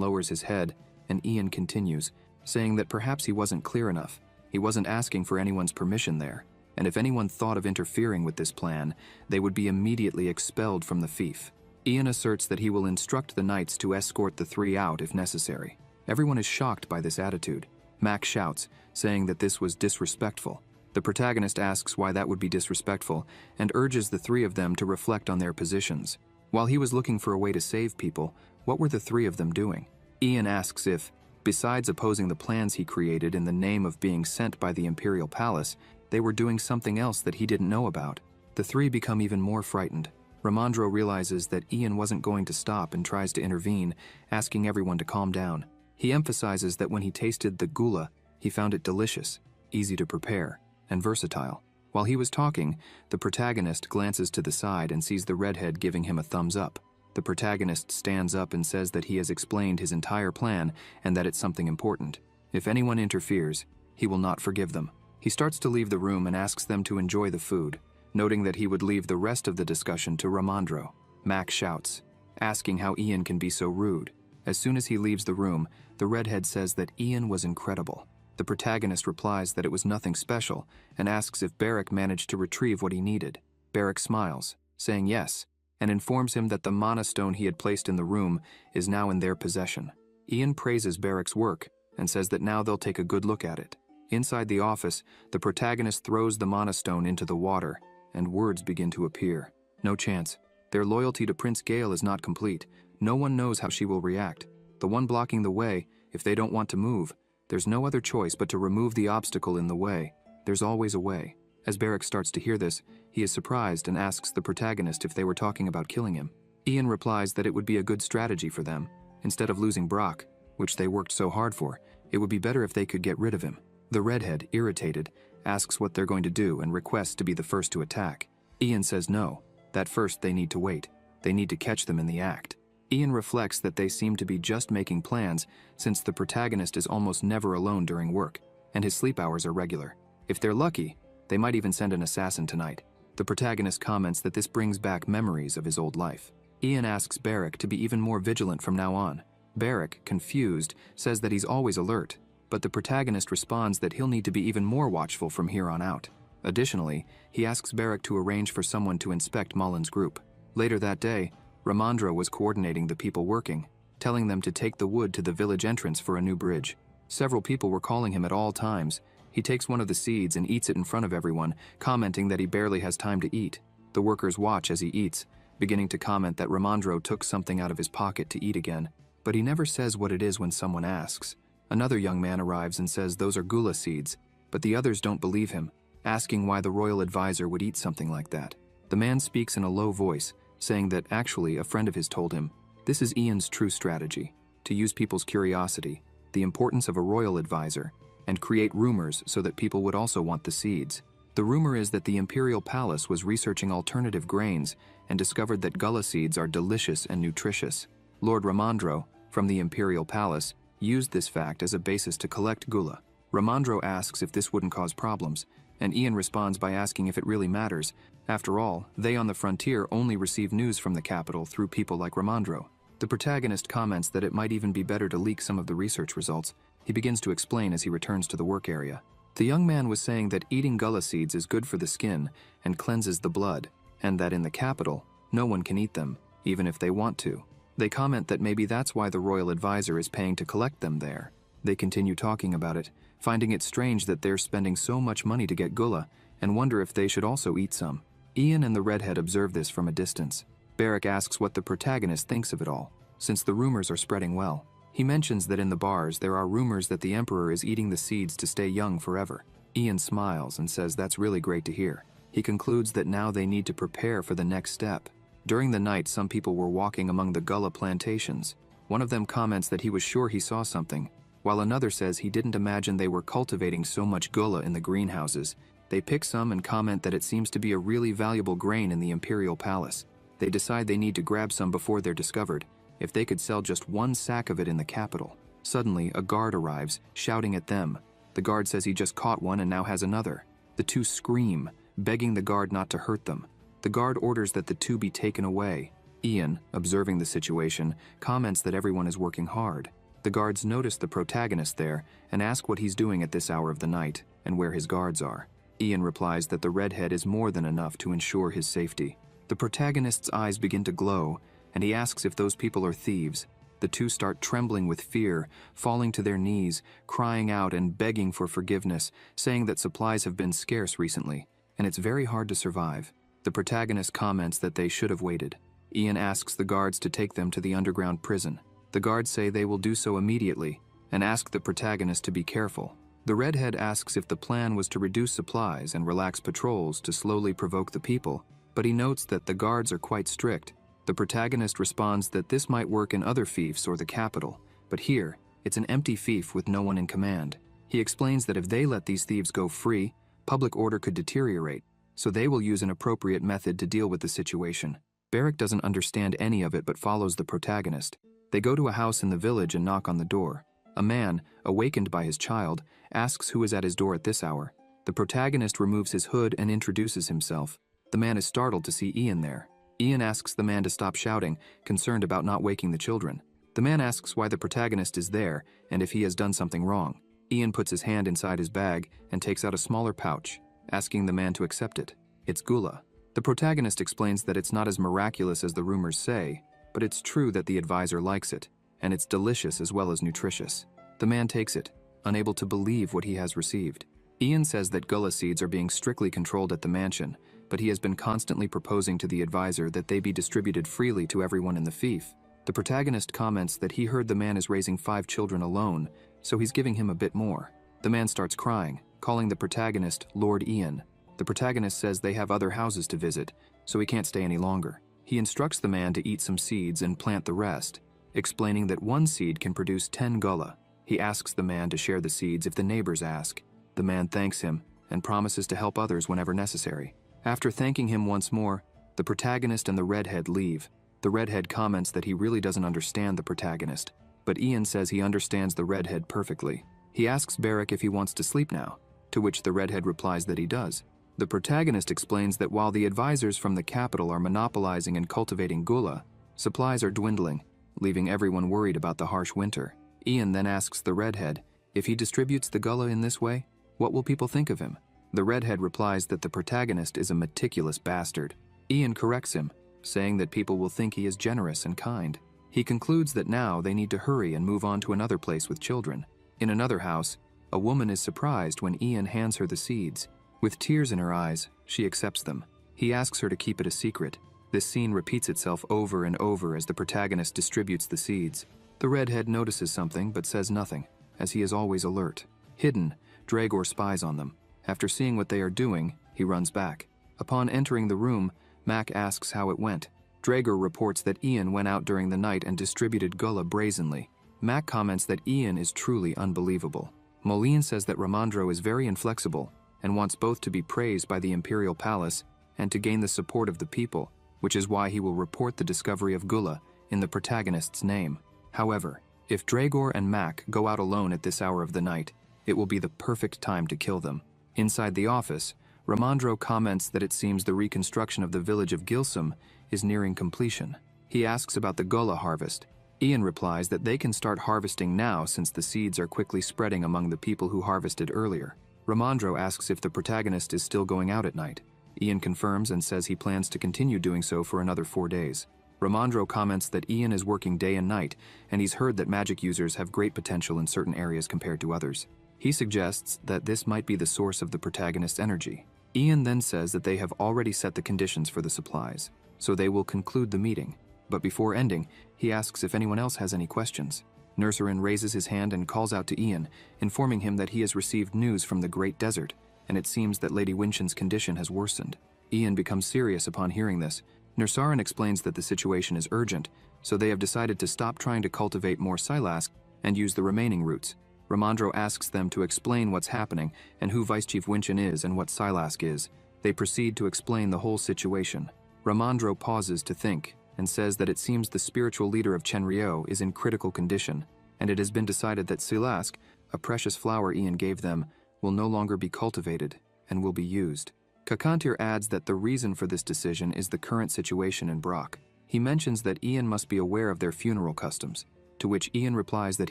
lowers his head, and Ian continues, saying that perhaps he wasn't clear enough. He wasn't asking for anyone's permission there, and if anyone thought of interfering with this plan, they would be immediately expelled from the fief. Ian asserts that he will instruct the knights to escort the three out if necessary. Everyone is shocked by this attitude. Mac shouts, saying that this was disrespectful. The protagonist asks why that would be disrespectful and urges the three of them to reflect on their positions. While he was looking for a way to save people, what were the three of them doing? Ian asks if, besides opposing the plans he created in the name of being sent by the imperial palace, they were doing something else that he didn't know about. The three become even more frightened. Ramandro realizes that Ian wasn't going to stop and tries to intervene, asking everyone to calm down. He emphasizes that when he tasted the gula, he found it delicious, easy to prepare, and versatile. While he was talking, the protagonist glances to the side and sees the redhead giving him a thumbs up. The protagonist stands up and says that he has explained his entire plan and that it's something important. If anyone interferes, he will not forgive them. He starts to leave the room and asks them to enjoy the food, noting that he would leave the rest of the discussion to Ramandro. Mac shouts, asking how Ian can be so rude. As soon as he leaves the room, the redhead says that Ian was incredible. The protagonist replies that it was nothing special and asks if Barrack managed to retrieve what he needed. Barrack smiles, saying yes, and informs him that the mana stone he had placed in the room is now in their possession. Ian praises Barrack's work and says that now they'll take a good look at it. Inside the office, the protagonist throws the mana stone into the water, and words begin to appear. No chance. Their loyalty to Prince Gale is not complete. No one knows how she will react. The one blocking the way, if they don't want to move, there's no other choice but to remove the obstacle in the way. There's always a way. As Barrack starts to hear this, he is surprised and asks the protagonist if they were talking about killing him. Ian replies that it would be a good strategy for them. Instead of losing Brock, which they worked so hard for, it would be better if they could get rid of him. The redhead, irritated, asks what they're going to do and requests to be the first to attack. Ian says no, that first they need to wait. They need to catch them in the act. Ian reflects that they seem to be just making plans since the protagonist is almost never alone during work, and his sleep hours are regular. If they're lucky, they might even send an assassin tonight. The protagonist comments that this brings back memories of his old life. Ian asks Barrack to be even more vigilant from now on. Barrack, confused, says that he's always alert, but the protagonist responds that he'll need to be even more watchful from here on out. Additionally, he asks Barrack to arrange for someone to inspect Malin's group. Later that day, Ramandro was coordinating the people working, telling them to take the wood to the village entrance for a new bridge. Several people were calling him at all times. He takes one of the seeds and eats it in front of everyone, commenting that he barely has time to eat. The workers watch as he eats, beginning to comment that Ramandro took something out of his pocket to eat again. But he never says what it is when someone asks. Another young man arrives and says those are gula seeds, but the others don't believe him, asking why the royal advisor would eat something like that. The man speaks in a low voice, saying that actually a friend of his told him, this is Ian's true strategy, to use people's curiosity, the importance of a royal advisor, and create rumors so that people would also want the seeds. The rumor is that the imperial palace was researching alternative grains and discovered that gula seeds are delicious and nutritious. Lord Ramandro, from the imperial palace, used this fact as a basis to collect gula. Ramandro asks if this wouldn't cause problems, and Ian responds by asking if it really matters. After all, they on the frontier only receive news from the capital through people like Ramandro. The protagonist comments that it might even be better to leak some of the research results. He begins to explain as he returns to the work area. The young man was saying that eating gula seeds is good for the skin and cleanses the blood, and that in the capital, no one can eat them, even if they want to. They comment that maybe that's why the royal advisor is paying to collect them there. They continue talking about it, finding it strange that they're spending so much money to get gullah, and wonder if they should also eat some. Ian and the redhead observe this from a distance. Beric asks what the protagonist thinks of it all, since the rumors are spreading well. He mentions that in the bars there are rumors that the Emperor is eating the seeds to stay young forever. Ian smiles and says that's really great to hear. He concludes that now they need to prepare for the next step. During the night, some people were walking among the gullah plantations. One of them comments that he was sure he saw something, while another says he didn't imagine they were cultivating so much gullah in the greenhouses. They pick some and comment that it seems to be a really valuable grain in the imperial palace. They decide they need to grab some before they're discovered, if they could sell just one sack of it in the capital. Suddenly, a guard arrives, shouting at them. The guard says he just caught one and now has another. The two scream, begging the guard not to hurt them. The guard orders that the two be taken away. Ian, observing the situation, comments that everyone is working hard. The guards notice the protagonist there and ask what he's doing at this hour of the night and where his guards are. Ian replies that the redhead is more than enough to ensure his safety. The protagonist's eyes begin to glow, and he asks if those people are thieves. The two start trembling with fear, falling to their knees, crying out and begging for forgiveness, saying that supplies have been scarce recently, and it's very hard to survive. The protagonist comments that they should have waited. Ian asks the guards to take them to the underground prison. The guards say they will do so immediately, and ask the protagonist to be careful. The redhead asks if the plan was to reduce supplies and relax patrols to slowly provoke the people, but he notes that the guards are quite strict. The protagonist responds that this might work in other fiefs or the capital, but here, it's an empty fief with no one in command. He explains that if they let these thieves go free, public order could deteriorate, so they will use an appropriate method to deal with the situation. Beric doesn't understand any of it but follows the protagonist. They go to a house in the village and knock on the door. A man, awakened by his child, asks who is at his door at this hour. The protagonist removes his hood and introduces himself. The man is startled to see Ian there. Ian asks the man to stop shouting, concerned about not waking the children. The man asks why the protagonist is there and if he has done something wrong. Ian puts his hand inside his bag and takes out a smaller pouch, asking the man to accept it. It's gullah. The protagonist explains that it's not as miraculous as the rumors say, but it's true that the advisor likes it, and it's delicious as well as nutritious. The man takes it, unable to believe what he has received. Ian says that gullah seeds are being strictly controlled at the mansion, but he has been constantly proposing to the advisor that they be distributed freely to everyone in the fief. The protagonist comments that he heard the man is raising 5 children alone, so he's giving him a bit more. The man starts crying, calling the protagonist Lord Ian. The protagonist says they have other houses to visit, so he can't stay any longer. He instructs the man to eat some seeds and plant the rest, explaining that one seed can produce 10 gullah. He asks the man to share the seeds if the neighbors ask. The man thanks him and promises to help others whenever necessary. After thanking him once more, the protagonist and the redhead leave. The redhead comments that he really doesn't understand the protagonist, but Ian says he understands the redhead perfectly. He asks Beric if he wants to sleep now, to which the redhead replies that he does. The protagonist explains that while the advisors from the capital are monopolizing and cultivating gullah, supplies are dwindling, leaving everyone worried about the harsh winter. Ian then asks the redhead, if he distributes the gullah in this way, what will people think of him? The redhead replies that the protagonist is a meticulous bastard. Ian corrects him, saying that people will think he is generous and kind. He concludes that now they need to hurry and move on to another place with children. In another house, a woman is surprised when Ian hands her the seeds. With tears in her eyes, she accepts them. He asks her to keep it a secret. This scene repeats itself over and over as the protagonist distributes the seeds. The redhead notices something but says nothing, as he is always alert. Hidden, Dragor spies on them. After seeing what they are doing, he runs back. Upon entering the room, Mac asks how it went. Dragor reports that Ian went out during the night and distributed gullah brazenly. Mac comments that Ian is truly unbelievable. Moline says that Ramandro is very inflexible and wants both to be praised by the imperial palace and to gain the support of the people, which is why he will report the discovery of gullah in the protagonist's name. However, if Dragor and Mac go out alone at this hour of the night, it will be the perfect time to kill them. Inside the office, Ramandro comments that it seems the reconstruction of the village of Gilsum is nearing completion. He asks about the gullah harvest. Ian replies that they can start harvesting now since the seeds are quickly spreading among the people who harvested earlier. Ramandro asks if the protagonist is still going out at night. Ian confirms and says he plans to continue doing so for another 4 days. Ramondro comments that Ian is working day and night, and he's heard that magic users have great potential in certain areas compared to others. He suggests that this might be the source of the protagonist's energy. Ian then says that they have already set the conditions for the supplies, so they will conclude the meeting. But before ending, he asks if anyone else has any questions. Nurserin raises his hand and calls out to Ian, informing him that he has received news from the Great Desert, and it seems that Lady Winchen's condition has worsened. Ian becomes serious upon hearing this. Nurserin explains that the situation is urgent, so they have decided to stop trying to cultivate more Silask and use the remaining roots. Ramondro asks them to explain what's happening and who Vice Chief Winchen is and what Silask is. They proceed to explain the whole situation. Ramondro pauses to think and says that it seems the spiritual leader of Chenryo is in critical condition, and it has been decided that Silask, a precious flower Ian gave them, will no longer be cultivated and will be used. Kakantir adds that the reason for this decision is the current situation in Brock. He mentions that Ian must be aware of their funeral customs, to which Ian replies that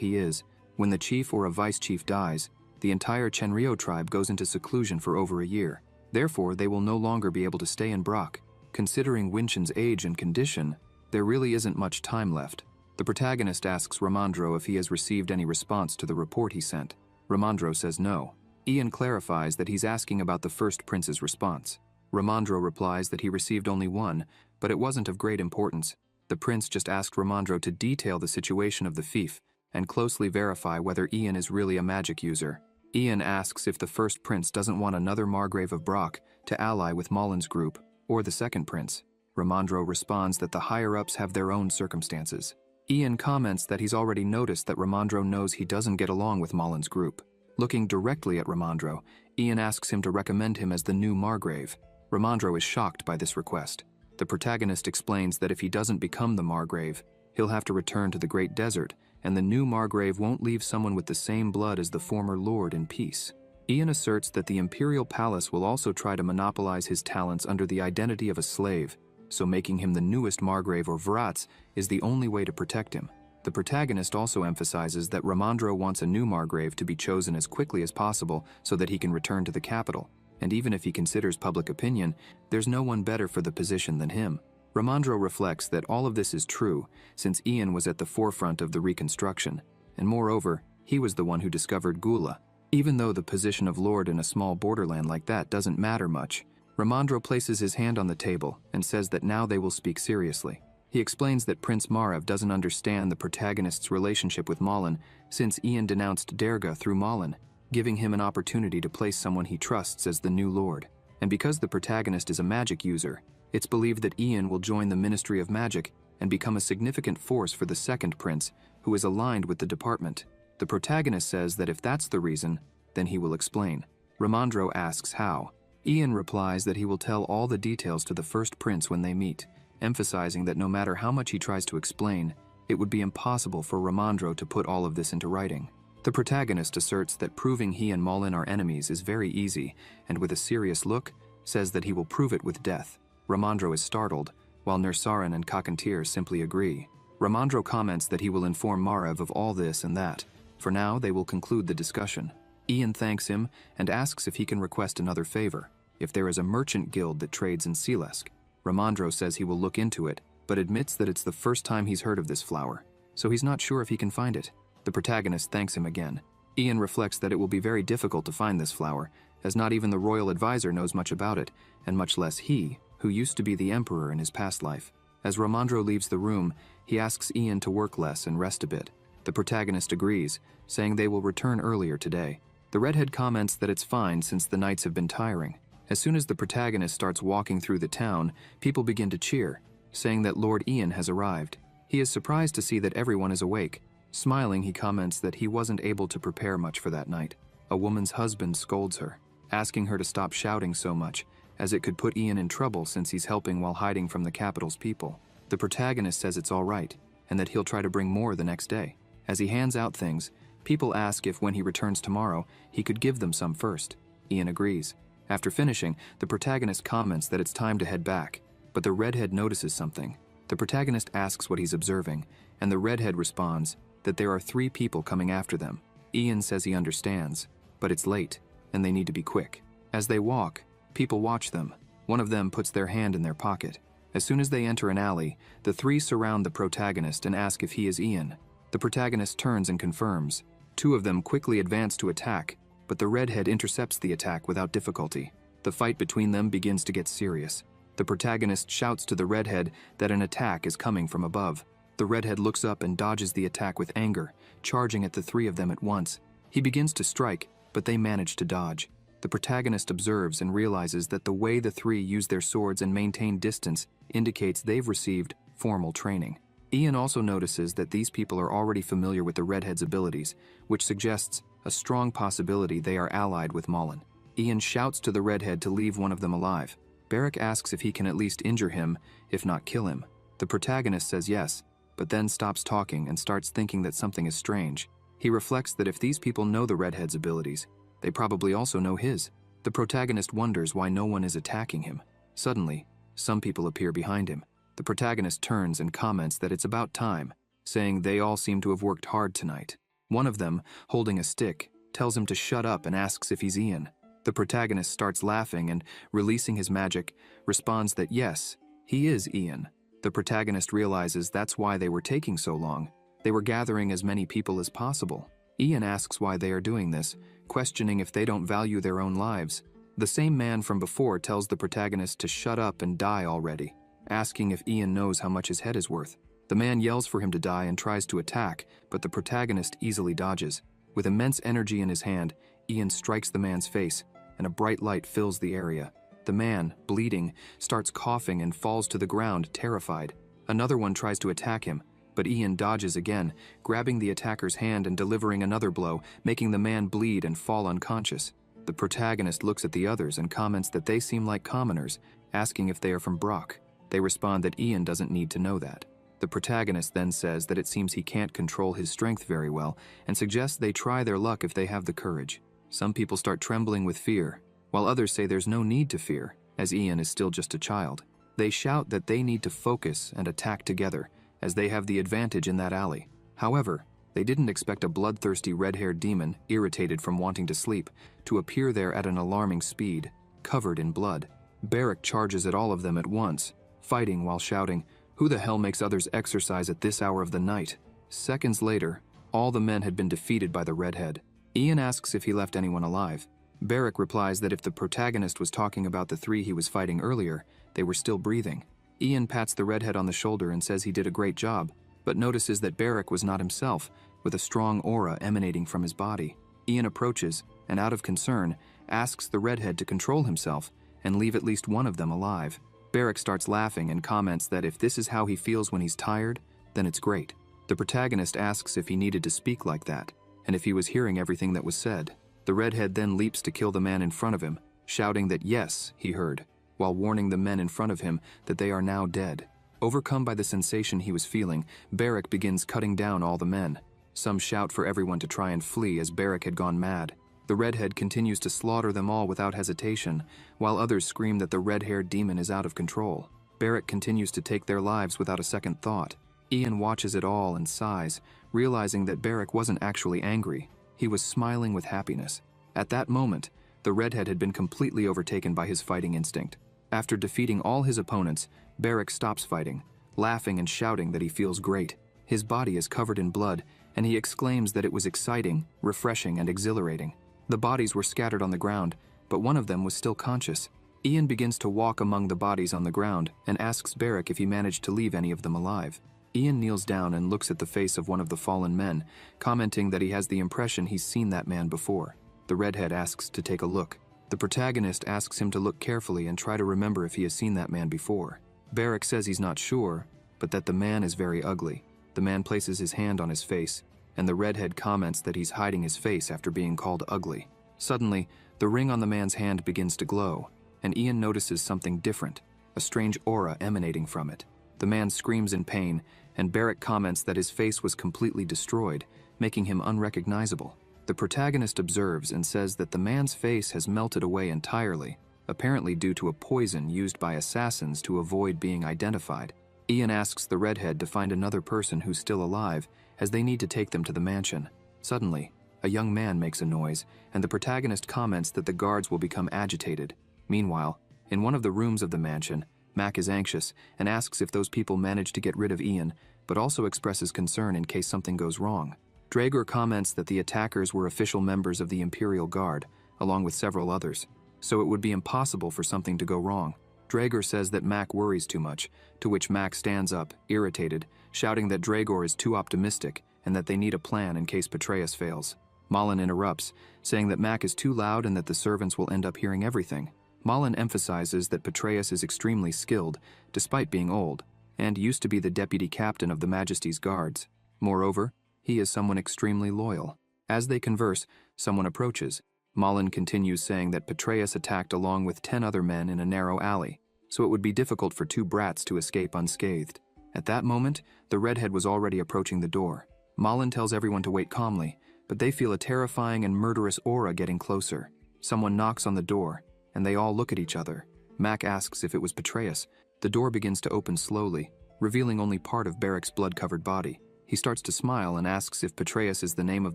he is. When the chief or a vice chief dies, the entire Chenryo tribe goes into seclusion for over a year. Therefore, they will no longer be able to stay in Brock. Considering Winchen's age and condition, there really isn't much time left. The protagonist asks Ramondro if he has received any response to the report he sent. Ramondro says no. Ian clarifies that he's asking about the first prince's response. Ramondro replies that he received only one, but it wasn't of great importance. The prince just asked Ramondro to detail the situation of the fief and closely verify whether Ian is really a magic user. Ian asks if the first prince doesn't want another Margrave of Brock to ally with Mullen's group, or the second prince. Ramondro responds that the higher-ups have their own circumstances. Ian comments that he's already noticed that Ramondro knows he doesn't get along with Mullen's group. Looking directly at Ramondro, Ian asks him to recommend him as the new Margrave. Ramondro is shocked by this request. The protagonist explains that if he doesn't become the Margrave, he'll have to return to the Great Desert, and the new Margrave won't leave someone with the same blood as the former lord in peace. Ian asserts that the Imperial Palace will also try to monopolize his talents under the identity of a slave, so making him the newest Margrave or Vratz is the only way to protect him. The protagonist also emphasizes that Ramondro wants a new Margrave to be chosen as quickly as possible so that he can return to the capital, and even if he considers public opinion, there's no one better for the position than him. Ramondro reflects that all of this is true, since Ian was at the forefront of the reconstruction, and moreover, he was the one who discovered Gula. Even though the position of lord in a small borderland like that doesn't matter much, Ramondro places his hand on the table and says that now they will speak seriously. He explains that Prince Marav doesn't understand the protagonist's relationship with Malin, since Ian denounced Derga through Malin, giving him an opportunity to place someone he trusts as the new lord. And because the protagonist is a magic user, it's believed that Ian will join the Ministry of Magic and become a significant force for the second prince, who is aligned with the department. The protagonist says that if that's the reason, then he will explain. Ramondro asks how. Ian replies that he will tell all the details to the first prince when they meet, emphasizing that no matter how much he tries to explain, it would be impossible for Ramondro to put all of this into writing. The protagonist asserts that proving he and Malin are enemies is very easy, and with a serious look, says that he will prove it with death. Ramondro is startled, while Nursarin and Kakantir simply agree. Ramondro comments that he will inform Marav of all this and that. For now, they will conclude the discussion. Ian thanks him and asks if he can request another favor, if there is a merchant guild that trades in Sealesk. Ramondro says he will look into it, but admits that it's the first time he's heard of this flower, so he's not sure if he can find it. The protagonist thanks him again. Ian reflects that it will be very difficult to find this flower, as not even the royal advisor knows much about it, and much less he, who used to be the emperor in his past life. As Ramondro leaves the room, he asks Ian to work less and rest a bit. The protagonist agrees, saying they will return earlier today. The redhead comments that it's fine since the nights have been tiring. As soon as the protagonist starts walking through the town, people begin to cheer, saying that Lord Ian has arrived. He is surprised to see that everyone is awake. Smiling, he comments that he wasn't able to prepare much for that night. A woman's husband scolds her, asking her to stop shouting so much, as it could put Ian in trouble since he's helping while hiding from the capital's people. The protagonist says it's all right, and that he'll try to bring more the next day. As he hands out things, people ask if when he returns tomorrow, he could give them some first. Ian agrees. After finishing, the protagonist comments that it's time to head back, but the redhead notices something. The protagonist asks what he's observing, and the redhead responds that there are 3 people coming after them. Ian says he understands, but it's late, and they need to be quick. As they walk, people watch them. One of them puts their hand in their pocket. As soon as they enter an alley, the three surround the protagonist and ask if he is Ian. The protagonist turns and confirms. Two of them quickly advance to attack, but the redhead intercepts the attack without difficulty. The fight between them begins to get serious. The protagonist shouts to the redhead that an attack is coming from above. The redhead looks up and dodges the attack with anger, charging at the three of them at once. He begins to strike, but they manage to dodge. The protagonist observes and realizes that the way the three use their swords and maintain distance indicates they've received formal training. Ian also notices that these people are already familiar with the redhead's abilities, which suggests a strong possibility they are allied with Mullen. Ian shouts to the redhead to leave one of them alive. Barrick asks if he can at least injure him, if not kill him. The protagonist says yes, but then stops talking and starts thinking that something is strange. He reflects that if these people know the redhead's abilities, they probably also know his. The protagonist wonders why no one is attacking him. Suddenly, some people appear behind him. The protagonist turns and comments that it's about time, saying they all seem to have worked hard tonight. One of them, holding a stick, tells him to shut up and asks if he's Ian. The protagonist starts laughing and, releasing his magic, responds that yes, he is Ian. The protagonist realizes that's why they were taking so long. They were gathering as many people as possible. Ian asks why they are doing this, questioning if they don't value their own lives. The same man from before tells the protagonist to shut up and die already, asking if Ian knows how much his head is worth. The man yells for him to die and tries to attack, but the protagonist easily dodges. With immense energy in his hand, Ian strikes the man's face, and a bright light fills the area. The man, bleeding, starts coughing and falls to the ground, terrified. Another one tries to attack him, but Ian dodges again, grabbing the attacker's hand and delivering another blow, making the man bleed and fall unconscious. The protagonist looks at the others and comments that they seem like commoners, asking if they are from Brock. They respond that Ian doesn't need to know that. The protagonist then says that it seems he can't control his strength very well and suggests they try their luck if they have the courage. Some people start trembling with fear, while others say there's no need to fear, as Ian is still just a child. They shout that they need to focus and attack together, as they have the advantage in that alley. However, they didn't expect a bloodthirsty red-haired demon, irritated from wanting to sleep, to appear there at an alarming speed, covered in blood. Barrick charges at all of them at once, fighting while shouting, "Who the hell makes others exercise at this hour of the night?" Seconds later, all the men had been defeated by the redhead. Ian asks if he left anyone alive. Barrick replies that if the protagonist was talking about the three he was fighting earlier, they were still breathing. Ian pats the redhead on the shoulder and says he did a great job, but notices that Barrick was not himself, with a strong aura emanating from his body. Ian approaches, and out of concern, asks the redhead to control himself and leave at least one of them alive. Barrick starts laughing and comments that if this is how he feels when he's tired, then it's great. The protagonist asks if he needed to speak like that, and if he was hearing everything that was said. The redhead then leaps to kill the man in front of him, shouting that yes, he heard, while warning the men in front of him that they are now dead. Overcome by the sensation he was feeling, Barrick begins cutting down all the men. Some shout for everyone to try and flee as Barrick had gone mad. The redhead continues to slaughter them all without hesitation, while others scream that the red-haired demon is out of control. Barrick continues to take their lives without a second thought. Ian watches it all and sighs, realizing that Barrick wasn't actually angry. He was smiling with happiness. At that moment, the redhead had been completely overtaken by his fighting instinct. After defeating all his opponents, Barrick stops fighting, laughing and shouting that he feels great. His body is covered in blood, and he exclaims that it was exciting, refreshing, and exhilarating. The bodies were scattered on the ground, but one of them was still conscious. Ian begins to walk among the bodies on the ground and asks Barrick if he managed to leave any of them alive. Ian kneels down and looks at the face of one of the fallen men, commenting that he has the impression he's seen that man before. The redhead asks to take a look. The protagonist asks him to look carefully and try to remember if he has seen that man before. Barrick says he's not sure, but that the man is very ugly. The man places his hand on his face, and the redhead comments that he's hiding his face after being called ugly. Suddenly, the ring on the man's hand begins to glow, and Ian notices something different, a strange aura emanating from it. The man screams in pain, and Barrick comments that his face was completely destroyed, making him unrecognizable. The protagonist observes and says that the man's face has melted away entirely, apparently due to a poison used by assassins to avoid being identified. Ian asks the redhead to find another person who's still alive, as they need to take them to the mansion. Suddenly, a young man makes a noise, and the protagonist comments that the guards will become agitated. Meanwhile, in one of the rooms of the mansion, Mac is anxious and asks if those people managed to get rid of Ian, but also expresses concern in case something goes wrong. Draegor comments that the attackers were official members of the Imperial Guard, along with several others, so it would be impossible for something to go wrong. Draegor says that Mac worries too much, to which Mac stands up, irritated, shouting that Draegor is too optimistic and that they need a plan in case Petraeus fails. Malin interrupts, saying that Mac is too loud and that the servants will end up hearing everything. Malin emphasizes that Petraeus is extremely skilled, despite being old, and used to be the deputy captain of the Majesty's Guards. Moreover, he is someone extremely loyal. As they converse, someone approaches. Malin continues saying that Petraeus attacked along with 10 other men in a narrow alley, so it would be difficult for 2 brats to escape unscathed. At that moment, the redhead was already approaching the door. Malin tells everyone to wait calmly, but they feel a terrifying and murderous aura getting closer. Someone knocks on the door, and they all look at each other. Mac asks if it was Petraeus. The door begins to open slowly, revealing only part of Barrick's blood-covered body. He starts to smile and asks if Petraeus is the name of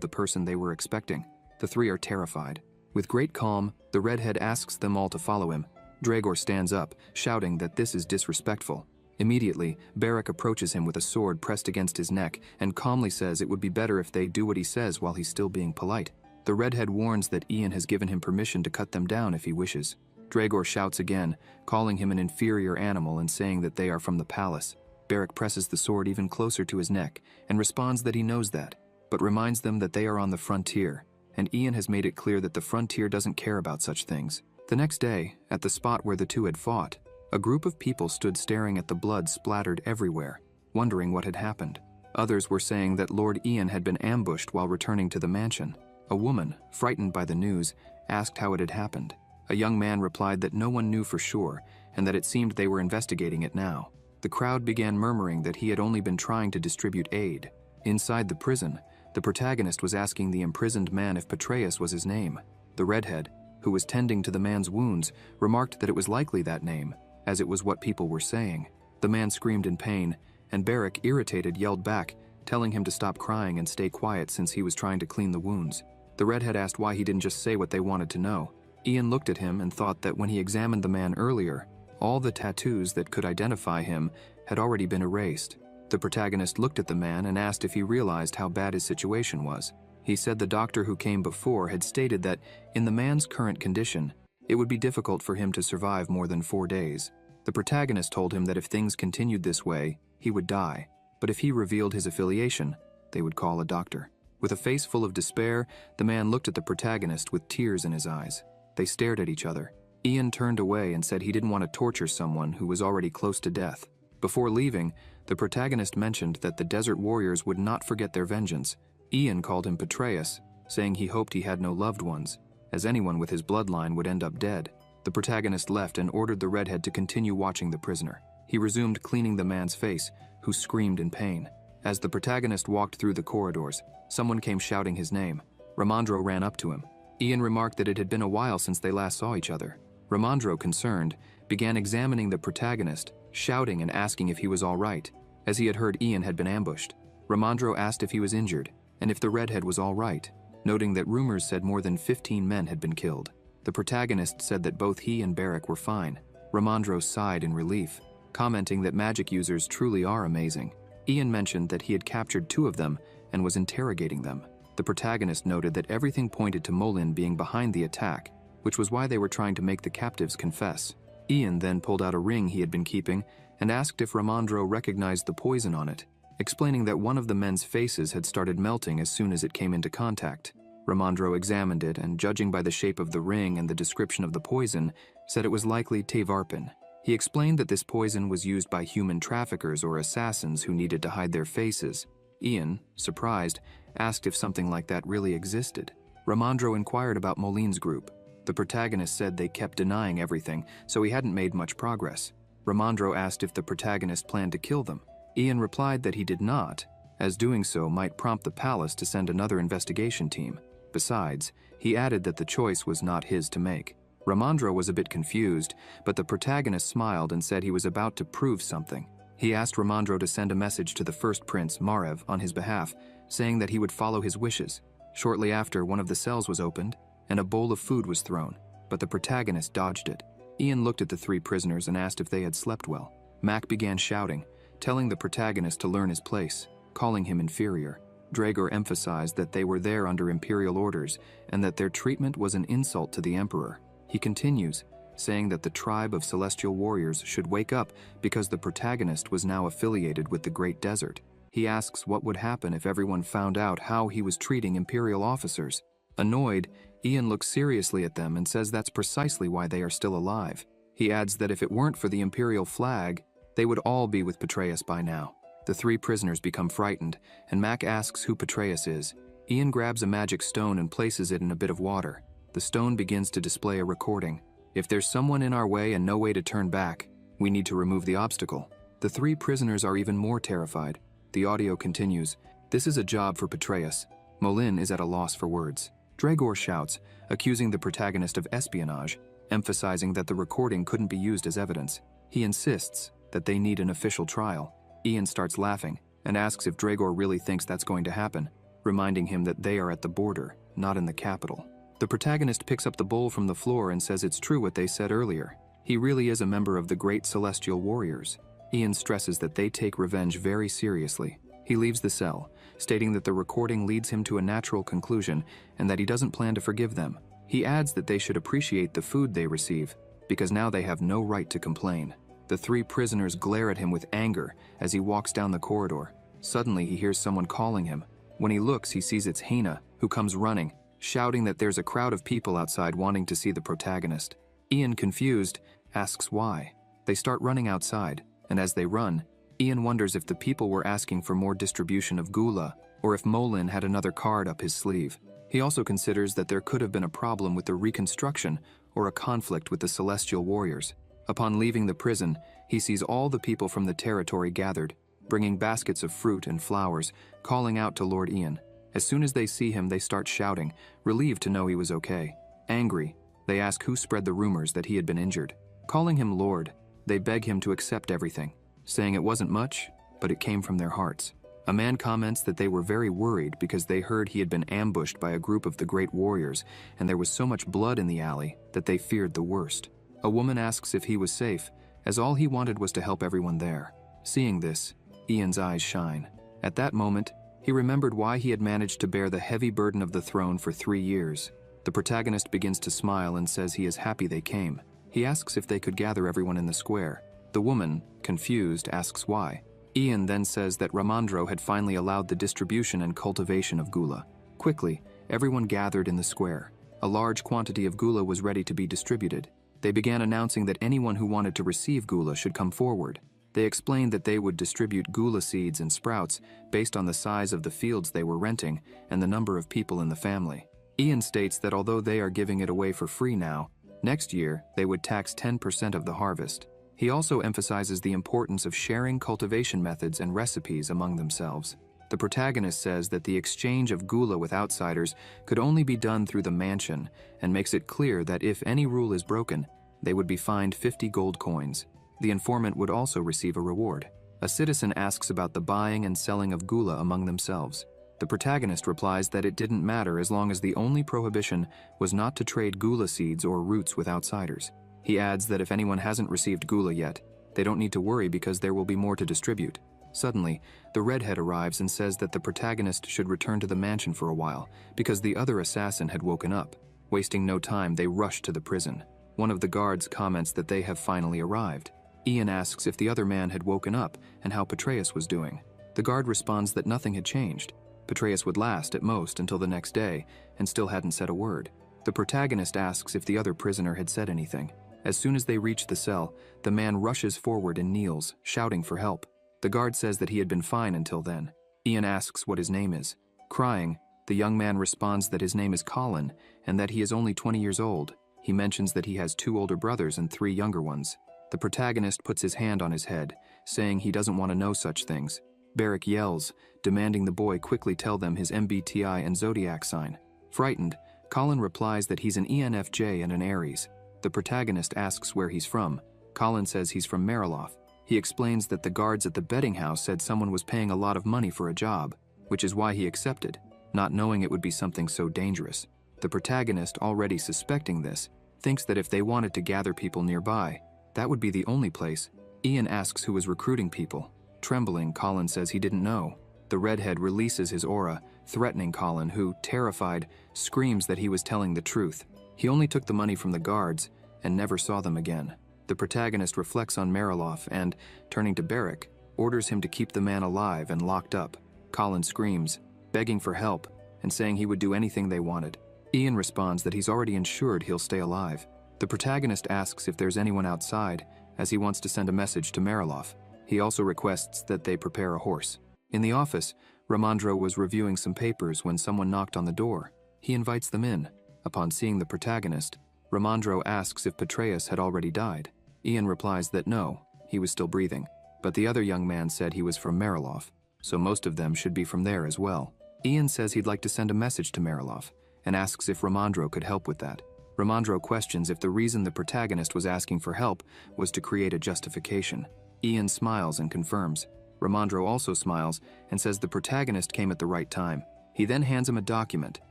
the person they were expecting. The 3 are terrified. With great calm, the redhead asks them all to follow him. Draegor stands up, shouting that this is disrespectful. Immediately, Barrick approaches him with a sword pressed against his neck and calmly says it would be better if they do what he says while he's still being polite. The redhead warns that Ian has given him permission to cut them down if he wishes. Draegor shouts again, calling him an inferior animal and saying that they are from the palace. Barrick presses the sword even closer to his neck and responds that he knows that, but reminds them that they are on the frontier, and Ian has made it clear that the frontier doesn't care about such things. The next day, at the spot where the 2 had fought, a group of people stood staring at the blood splattered everywhere, wondering what had happened. Others were saying that Lord Ian had been ambushed while returning to the mansion. A woman, frightened by the news, asked how it had happened. A young man replied that no one knew for sure, and that it seemed they were investigating it now. The crowd began murmuring that he had only been trying to distribute aid. Inside the prison, the protagonist was asking the imprisoned man if Petraeus was his name. The redhead, who was tending to the man's wounds, remarked that it was likely that name, as it was what people were saying. The man screamed in pain, and Barrick, irritated, yelled back, telling him to stop crying and stay quiet since he was trying to clean the wounds. The redhead asked why he didn't just say what they wanted to know. Ian looked at him and thought that when he examined the man earlier, all the tattoos that could identify him had already been erased. The protagonist looked at the man and asked if he realized how bad his situation was. He said the doctor who came before had stated that, in the man's current condition, it would be difficult for him to survive more than 4 days. The protagonist told him that if things continued this way, he would die, but if he revealed his affiliation, they would call a doctor. With a face full of despair, the man looked at the protagonist with tears in his eyes. They stared at each other. Ian turned away and said he didn't want to torture someone who was already close to death. Before leaving, the protagonist mentioned that the desert warriors would not forget their vengeance. Ian called him Petraeus, saying he hoped he had no loved ones, as anyone with his bloodline would end up dead. The protagonist left and ordered the redhead to continue watching the prisoner. He resumed cleaning the man's face, who screamed in pain. As the protagonist walked through the corridors, someone came shouting his name. Ramandro ran up to him. Ian remarked that it had been a while since they last saw each other. Ramandro, concerned, began examining the protagonist, shouting and asking if he was all right, as he had heard Ian had been ambushed. Ramandro asked if he was injured, and if the redhead was all right, noting that rumors said more than 15 men had been killed. The protagonist said that both he and Barrick were fine. Ramandro sighed in relief, commenting that magic users truly are amazing. Ian mentioned that he had captured 2 of them and was interrogating them. The protagonist noted that everything pointed to Molin being behind the attack, which was why they were trying to make the captives confess. Ian then pulled out a ring he had been keeping and asked if Ramandro recognized the poison on it, explaining that one of the men's faces had started melting as soon as it came into contact. Ramandro examined it and, judging by the shape of the ring and the description of the poison, said it was likely tevarpin. He explained that this poison was used by human traffickers or assassins who needed to hide their faces. Ian, surprised, asked if something like that really existed. Ramandro inquired about Molin's group. The protagonist said they kept denying everything, so he hadn't made much progress. Ramandro asked if the protagonist planned to kill them. Ian replied that he did not, as doing so might prompt the palace to send another investigation team. Besides, he added that the choice was not his to make. Ramandro was a bit confused, but the protagonist smiled and said he was about to prove something. He asked Ramandro to send a message to the first prince, Margrave, on his behalf, saying that he would follow his wishes. Shortly after, one of the cells was opened, and a bowl of food was thrown, but the protagonist dodged it. Ian looked at the three prisoners and asked if they had slept well. Mac began shouting, telling the protagonist to learn his place, calling him inferior. Dragor emphasized that they were there under imperial orders and that their treatment was an insult to the emperor. He continues, saying that the tribe of celestial warriors should wake up because the protagonist was now affiliated with the Great Desert. He asks what would happen if everyone found out how he was treating imperial officers. Annoyed, Ian looks seriously at them and says that's precisely why they are still alive. He adds that if it weren't for the imperial flag, they would all be with Petraeus by now. The three prisoners become frightened, and Mac asks who Petraeus is. Ian grabs a magic stone and places it in a bit of water. The stone begins to display a recording. If there's someone in our way and no way to turn back, we need to remove the obstacle. The three prisoners are even more terrified. The audio continues, "This is a job for Petraeus." Molin is at a loss for words. Dragor shouts, accusing the protagonist of espionage, emphasizing that the recording couldn't be used as evidence. He insists that they need an official trial. Ian starts laughing and asks if Dragor really thinks that's going to happen, reminding him that they are at the border, not in the capital. The protagonist picks up the bowl from the floor and says it's true what they said earlier. He really is a member of the great celestial warriors. Ian stresses that they take revenge very seriously. He leaves the cell, stating that the recording leads him to a natural conclusion and that he doesn't plan to forgive them. He adds that they should appreciate the food they receive, because now they have no right to complain. The three prisoners glare at him with anger as he walks down the corridor. Suddenly he hears someone calling him. When he looks, he sees it's Hina, who comes running, shouting that there's a crowd of people outside wanting to see the protagonist. Ian, confused, asks why. They start running outside, and as they run, Ian wonders if the people were asking for more distribution of gula, or if Molin had another card up his sleeve. He also considers that there could have been a problem with the reconstruction or a conflict with the celestial warriors. Upon leaving the prison, he sees all the people from the territory gathered, bringing baskets of fruit and flowers, calling out to Lord Ian. As soon as they see him, they start shouting, relieved to know he was okay. Angry, they ask who spread the rumors that he had been injured. Calling him Lord, they beg him to accept everything, saying it wasn't much, but it came from their hearts. A man comments that they were very worried because they heard he had been ambushed by a group of the great warriors, and there was so much blood in the alley that they feared the worst. A woman asks if he was safe, as all he wanted was to help everyone there. Seeing this, Ian's eyes shine. At that moment, he remembered why he had managed to bear the heavy burden of the throne for 3 years. The protagonist begins to smile and says he is happy they came. He asks if they could gather everyone in the square. The woman, confused, asks why. Ian then says that Ramandro had finally allowed the distribution and cultivation of gula. Quickly, everyone gathered in the square. A large quantity of gula was ready to be distributed. They began announcing that anyone who wanted to receive gula should come forward. They explained that they would distribute gula seeds and sprouts based on the size of the fields they were renting and the number of people in the family. Ian states that although they are giving it away for free now, next year they would tax 10% of the harvest. He also emphasizes the importance of sharing cultivation methods and recipes among themselves. The protagonist says that the exchange of gula with outsiders could only be done through the mansion and makes it clear that if any rule is broken, they would be fined 50 gold coins. The informant would also receive a reward. A citizen asks about the buying and selling of gula among themselves. The protagonist replies that it didn't matter as long as the only prohibition was not to trade gula seeds or roots with outsiders. He adds that if anyone hasn't received gula yet, they don't need to worry because there will be more to distribute. Suddenly, the redhead arrives and says that the protagonist should return to the mansion for a while because the other assassin had woken up. Wasting no time, they rush to the prison. One of the guards comments that they have finally arrived. Ian asks if the other man had woken up and how Petraeus was doing. The guard responds that nothing had changed. Petraeus would last at most until the next day and still hadn't said a word. The protagonist asks if the other prisoner had said anything. As soon as they reach the cell, the man rushes forward and kneels, shouting for help. The guard says that he had been fine until then. Ian asks what his name is. Crying, the young man responds that his name is Colin and that he is only 20 years old. He mentions that he has 2 older brothers and 3 younger ones. The protagonist puts his hand on his head, saying he doesn't want to know such things. Barrick yells, demanding the boy quickly tell them his MBTI and zodiac sign. Frightened, Colin replies that he's an ENFJ and an Aries. The protagonist asks where he's from. Colin says he's from Mariloff. He explains that the guards at the betting house said someone was paying a lot of money for a job, which is why he accepted, not knowing it would be something so dangerous. The protagonist, already suspecting this, thinks that if they wanted to gather people nearby, that would be the only place. Ian asks who was recruiting people. Trembling, Colin says he didn't know. The redhead releases his aura, threatening Colin, who, terrified, screams that he was telling the truth. He only took the money from the guards and never saw them again. The protagonist reflects on Mariloff and, turning to Barrick, orders him to keep the man alive and locked up. Colin screams, begging for help and saying he would do anything they wanted. Ian responds that he's already ensured he'll stay alive. The protagonist asks if there's anyone outside, as he wants to send a message to Mariloff. He also requests that they prepare a horse. In the office, Ramandro was reviewing some papers when someone knocked on the door. He invites them in. Upon seeing the protagonist, Ramandro asks if Petraeus had already died. Ian replies that no, he was still breathing, but the other young man said he was from Mariloff, so most of them should be from there as well. Ian says he'd like to send a message to Mariloff and asks if Ramandro could help with that. Ramandro questions if the reason the protagonist was asking for help was to create a justification. Ian smiles and confirms. Ramandro also smiles and says the protagonist came at the right time. He then hands him a document,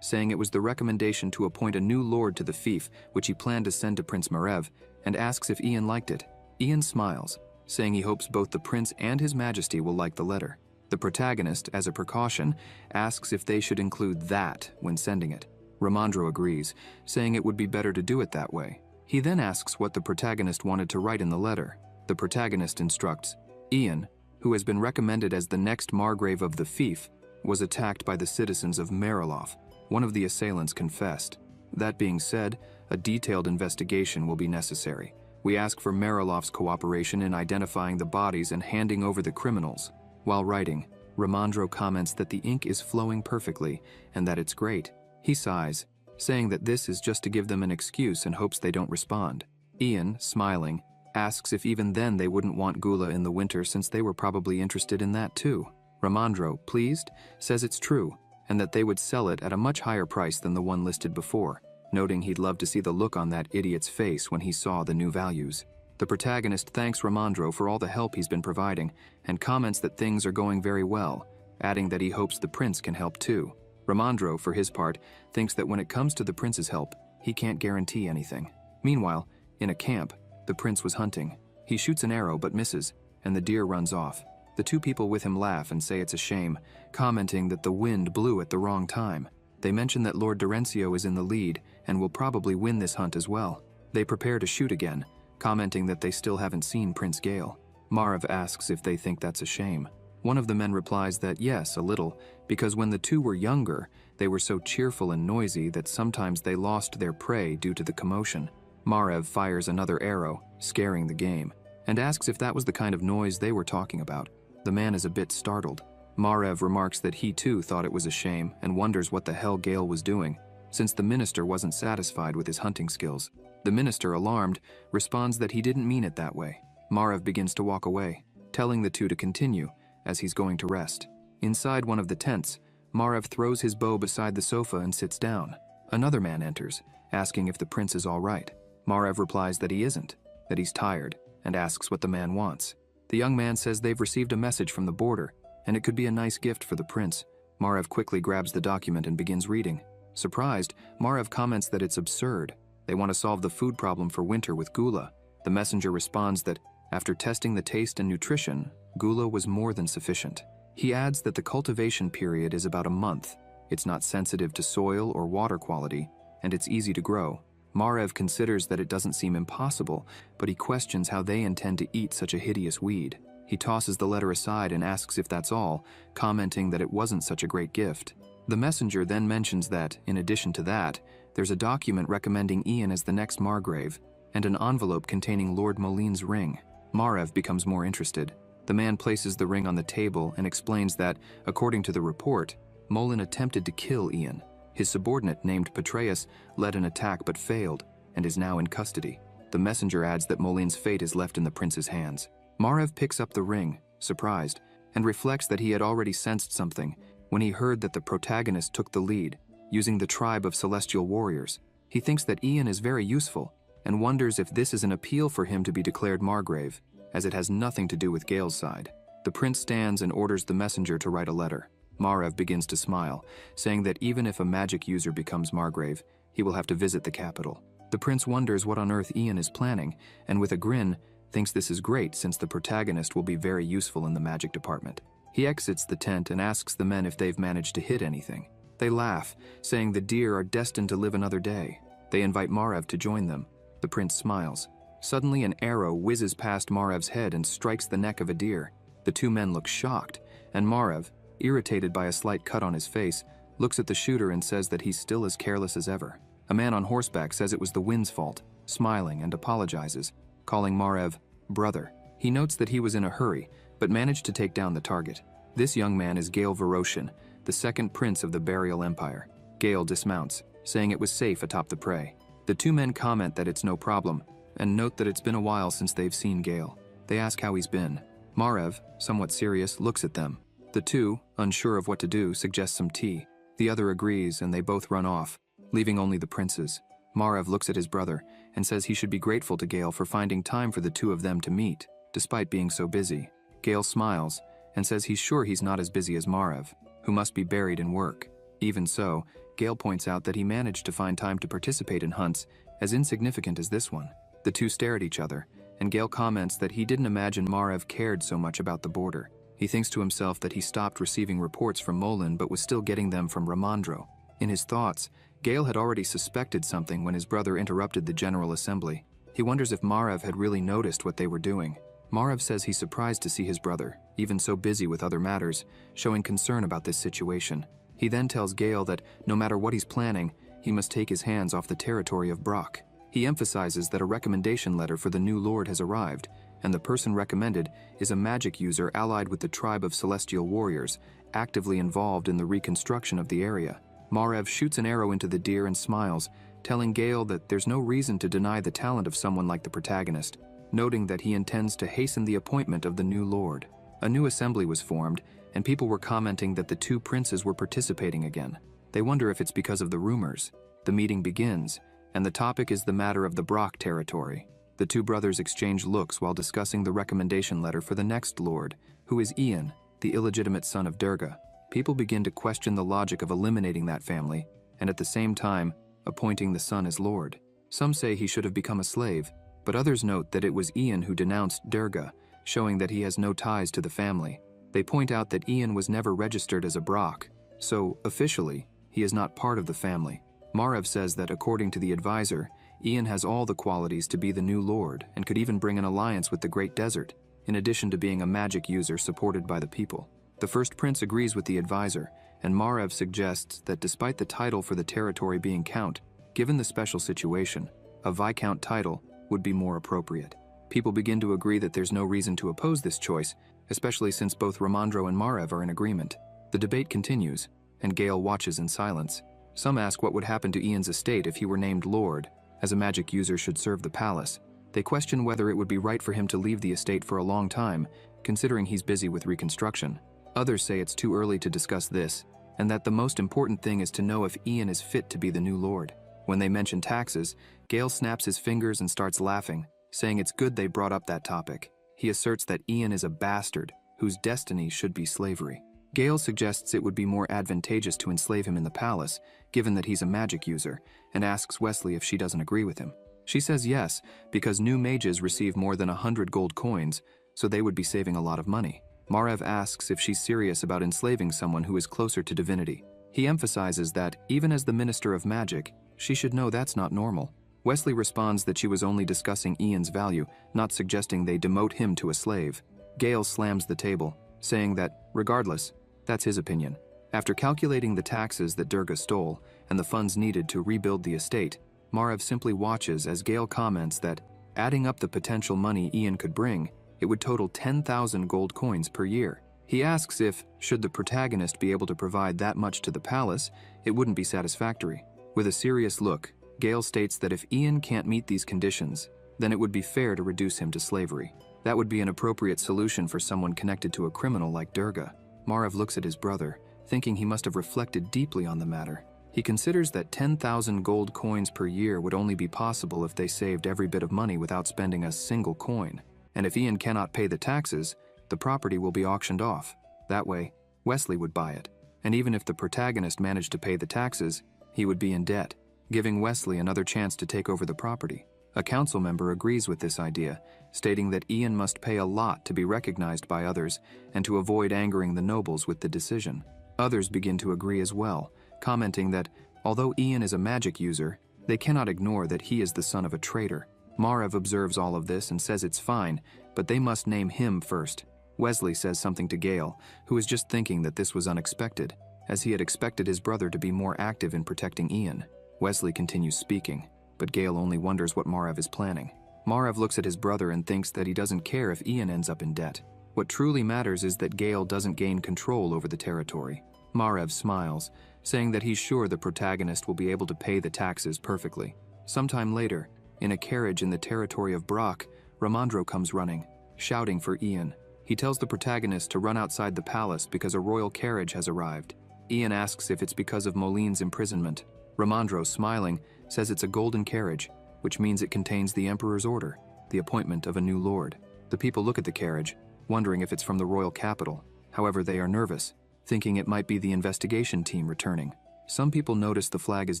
saying it was the recommendation to appoint a new lord to the fief, which he planned to send to Prince Margrave, and asks if Ian liked it. Ian smiles, saying he hopes both the prince and his majesty will like the letter. The protagonist, as a precaution, asks if they should include that when sending it. Ramandro agrees, saying it would be better to do it that way. He then asks what the protagonist wanted to write in the letter. The protagonist instructs, Ian, who has been recommended as the next Margrave of the fief, was attacked by the citizens of Mariloff. One of the assailants confessed. That being said, a detailed investigation will be necessary. We ask for Mariloff's cooperation in identifying the bodies and handing over the criminals. While writing, Ramandro comments that the ink is flowing perfectly and that it's great. He sighs, saying that this is just to give them an excuse and hopes they don't respond. Ian, smiling, asks if even then they wouldn't want Gula in the winter since they were probably interested in that too. Ramandro, pleased, says it's true and that they would sell it at a much higher price than the one listed before, noting he'd love to see the look on that idiot's face when he saw the new values. The protagonist thanks Ramandro for all the help he's been providing and comments that things are going very well, adding that he hopes the prince can help too. Ramandro, for his part, thinks that when it comes to the prince's help, he can't guarantee anything. Meanwhile, in a camp, the prince was hunting. He shoots an arrow but misses, and the deer runs off. The two people with him laugh and say it's a shame, commenting that the wind blew at the wrong time. They mention that Lord Dorencio is in the lead and will probably win this hunt as well. They prepare to shoot again, commenting that they still haven't seen Prince Gale. Marv asks if they think that's a shame. One of the men replies that yes, a little, because when the two were younger, they were so cheerful and noisy that sometimes they lost their prey due to the commotion. Marv fires another arrow, scaring the game, and asks if that was the kind of noise they were talking about. The man is a bit startled. Marv remarks that he too thought it was a shame and wonders what the hell Gale was doing, since the minister wasn't satisfied with his hunting skills. The minister, alarmed, responds that he didn't mean it that way. Marv begins to walk away, telling the two to continue, as he's going to rest. Inside one of the tents, Marv throws his bow beside the sofa and sits down. Another man enters, asking if the prince is all right. Marv replies that he isn't, that he's tired, and asks what the man wants. The young man says they've received a message from the border, and it could be a nice gift for the prince. Marv quickly grabs the document and begins reading. Surprised, Marv comments that it's absurd. They want to solve the food problem for winter with Gula. The messenger responds that, after testing the taste and nutrition, Gula was more than sufficient. He adds that the cultivation period is about a month. It's not sensitive to soil or water quality, and it's easy to grow. Marv considers that it doesn't seem impossible, but he questions how they intend to eat such a hideous weed. He tosses the letter aside and asks if that's all, commenting that it wasn't such a great gift. The messenger then mentions that, in addition to that, there's a document recommending Ian as the next Margrave, and an envelope containing Lord Moline's ring. Marv becomes more interested. The man places the ring on the table and explains that, according to the report, Moline attempted to kill Ian. His subordinate, named Petraeus, led an attack but failed, and is now in custody. The messenger adds that Moline's fate is left in the prince's hands. Marv picks up the ring, surprised, and reflects that he had already sensed something when he heard that the protagonist took the lead, using the tribe of celestial warriors. He thinks that Ian is very useful, and wonders if this is an appeal for him to be declared Margrave, as it has nothing to do with Gale's side. The prince stands and orders the messenger to write a letter. Marv begins to smile, saying that even if a magic user becomes Margrave, he will have to visit the capital. The prince wonders what on earth Ian is planning, and with a grin, thinks this is great since the protagonist will be very useful in the magic department. He exits the tent and asks the men if they've managed to hit anything. They laugh, saying the deer are destined to live another day. They invite Margrave to join them. The prince smiles. Suddenly an arrow whizzes past Margrave's head and strikes the neck of a deer. The two men look shocked, and Margrave, irritated by a slight cut on his face, looks at the shooter and says that he's still as careless as ever. A man on horseback says it was the wind's fault, smiling and apologizes, calling Margrave brother. He notes that he was in a hurry, but managed to take down the target. This young man is Gale Veroshin, the second prince of the Burial Empire. Gale dismounts, saying it was safe atop the prey. The two men comment that it's no problem, and note that it's been a while since they've seen Gale. They ask how he's been. Margrave, somewhat serious, looks at them. The two, unsure of what to do, suggest some tea. The other agrees, and they both run off, leaving only the princes. Margrave looks at his brother and says he should be grateful to Gale for finding time for the two of them to meet, despite being so busy. Gale smiles and says he's sure he's not as busy as Margrave, who must be buried in work. Even so, Gale points out that he managed to find time to participate in hunts as insignificant as this one. The two stare at each other, and Gale comments that he didn't imagine Margrave cared so much about the border. He thinks to himself that he stopped receiving reports from Molin but was still getting them from Ramandro. In his thoughts, Gale had already suspected something when his brother interrupted the General Assembly. He wonders if Margrave had really noticed what they were doing. Margrave says he's surprised to see his brother, even so busy with other matters, showing concern about this situation. He then tells Gale that no matter what he's planning, he must take his hands off the territory of Brock. He emphasizes that a recommendation letter for the new lord has arrived, and the person recommended is a magic user allied with the tribe of celestial warriors, actively involved in the reconstruction of the area. Margrave shoots an arrow into the deer and smiles, telling Gale that there's no reason to deny the talent of someone like the protagonist, noting that he intends to hasten the appointment of the new lord. A new assembly was formed, and people were commenting that the two princes were participating again. They wonder if it's because of the rumors. The meeting begins, and the topic is the matter of the Brock territory. The two brothers exchange looks while discussing the recommendation letter for the next lord, who is Ian, the illegitimate son of Durga. People begin to question the logic of eliminating that family, and at the same time, appointing the son as lord. Some say he should have become a slave, but others note that it was Ian who denounced Durga, showing that he has no ties to the family. They point out that Ian was never registered as a Brock, so officially, he is not part of the family. Margrave says that according to the advisor, Ian has all the qualities to be the new lord and could even bring an alliance with the Great Desert, in addition to being a magic user supported by the people. The first prince agrees with the advisor, and Margrave suggests that despite the title for the territory being Count, given the special situation, a Viscount title would be more appropriate. People begin to agree that there's no reason to oppose this choice, especially since both Ramandro and Margrave are in agreement. The debate continues, and Gale watches in silence. Some ask what would happen to Ian's estate if he were named lord, as a magic user should serve the palace. They question whether it would be right for him to leave the estate for a long time, considering he's busy with reconstruction. Others say it's too early to discuss this, and that the most important thing is to know if Ian is fit to be the new lord. When they mention taxes, Gale snaps his fingers and starts laughing, saying it's good they brought up that topic. He asserts that Ian is a bastard, whose destiny should be slavery. Gale suggests it would be more advantageous to enslave him in the palace, given that he's a magic user, and asks Wesley if she doesn't agree with him. She says yes, because new mages receive more than 100 gold coins, so they would be saving a lot of money. Margrave asks if she's serious about enslaving someone who is closer to divinity. He emphasizes that, even as the Minister of Magic, she should know that's not normal. Wesley responds that she was only discussing Ian's value, not suggesting they demote him to a slave. Gale slams the table, saying that, regardless, that's his opinion. After calculating the taxes that Durga stole and the funds needed to rebuild the estate, Margrave simply watches as Gale comments that, adding up the potential money Ian could bring, it would total 10,000 gold coins per year. He asks if, should the protagonist be able to provide that much to the palace, it wouldn't be satisfactory. With a serious look, Gale states that if Ian can't meet these conditions, then it would be fair to reduce him to slavery. That would be an appropriate solution for someone connected to a criminal like Durga. Margrave looks at his brother, thinking he must have reflected deeply on the matter. He considers that 10,000 gold coins per year would only be possible if they saved every bit of money without spending a single coin. And if Ian cannot pay the taxes, the property will be auctioned off. That way, Wesley would buy it. And even if the protagonist managed to pay the taxes, he would be in debt. giving Wesley another chance to take over the property. A council member agrees with this idea, stating that Ian must pay a lot to be recognized by others and to avoid angering the nobles with the decision. Others begin to agree as well, commenting that, although Ian is a magic user, they cannot ignore that he is the son of a traitor. Margrave observes all of this and says it's fine, but they must name him first. Wesley says something to Gale, who is just thinking that this was unexpected, as he had expected his brother to be more active in protecting Ian. Wesley continues speaking, but Gale only wonders what Margrave is planning. Margrave looks at his brother and thinks that he doesn't care if Ian ends up in debt. What truly matters is that Gale doesn't gain control over the territory. Margrave smiles, saying that he's sure the protagonist will be able to pay the taxes perfectly. Sometime later, in a carriage in the territory of Brock, Ramandro comes running, shouting for Ian. He tells the protagonist to run outside the palace because a royal carriage has arrived. Ian asks if it's because of Moline's imprisonment. Ramandro, smiling, says it's a golden carriage, which means it contains the Emperor's order, the appointment of a new lord. The people look at the carriage, wondering if it's from the royal capital. However, they are nervous, thinking it might be the investigation team returning. Some people notice the flag is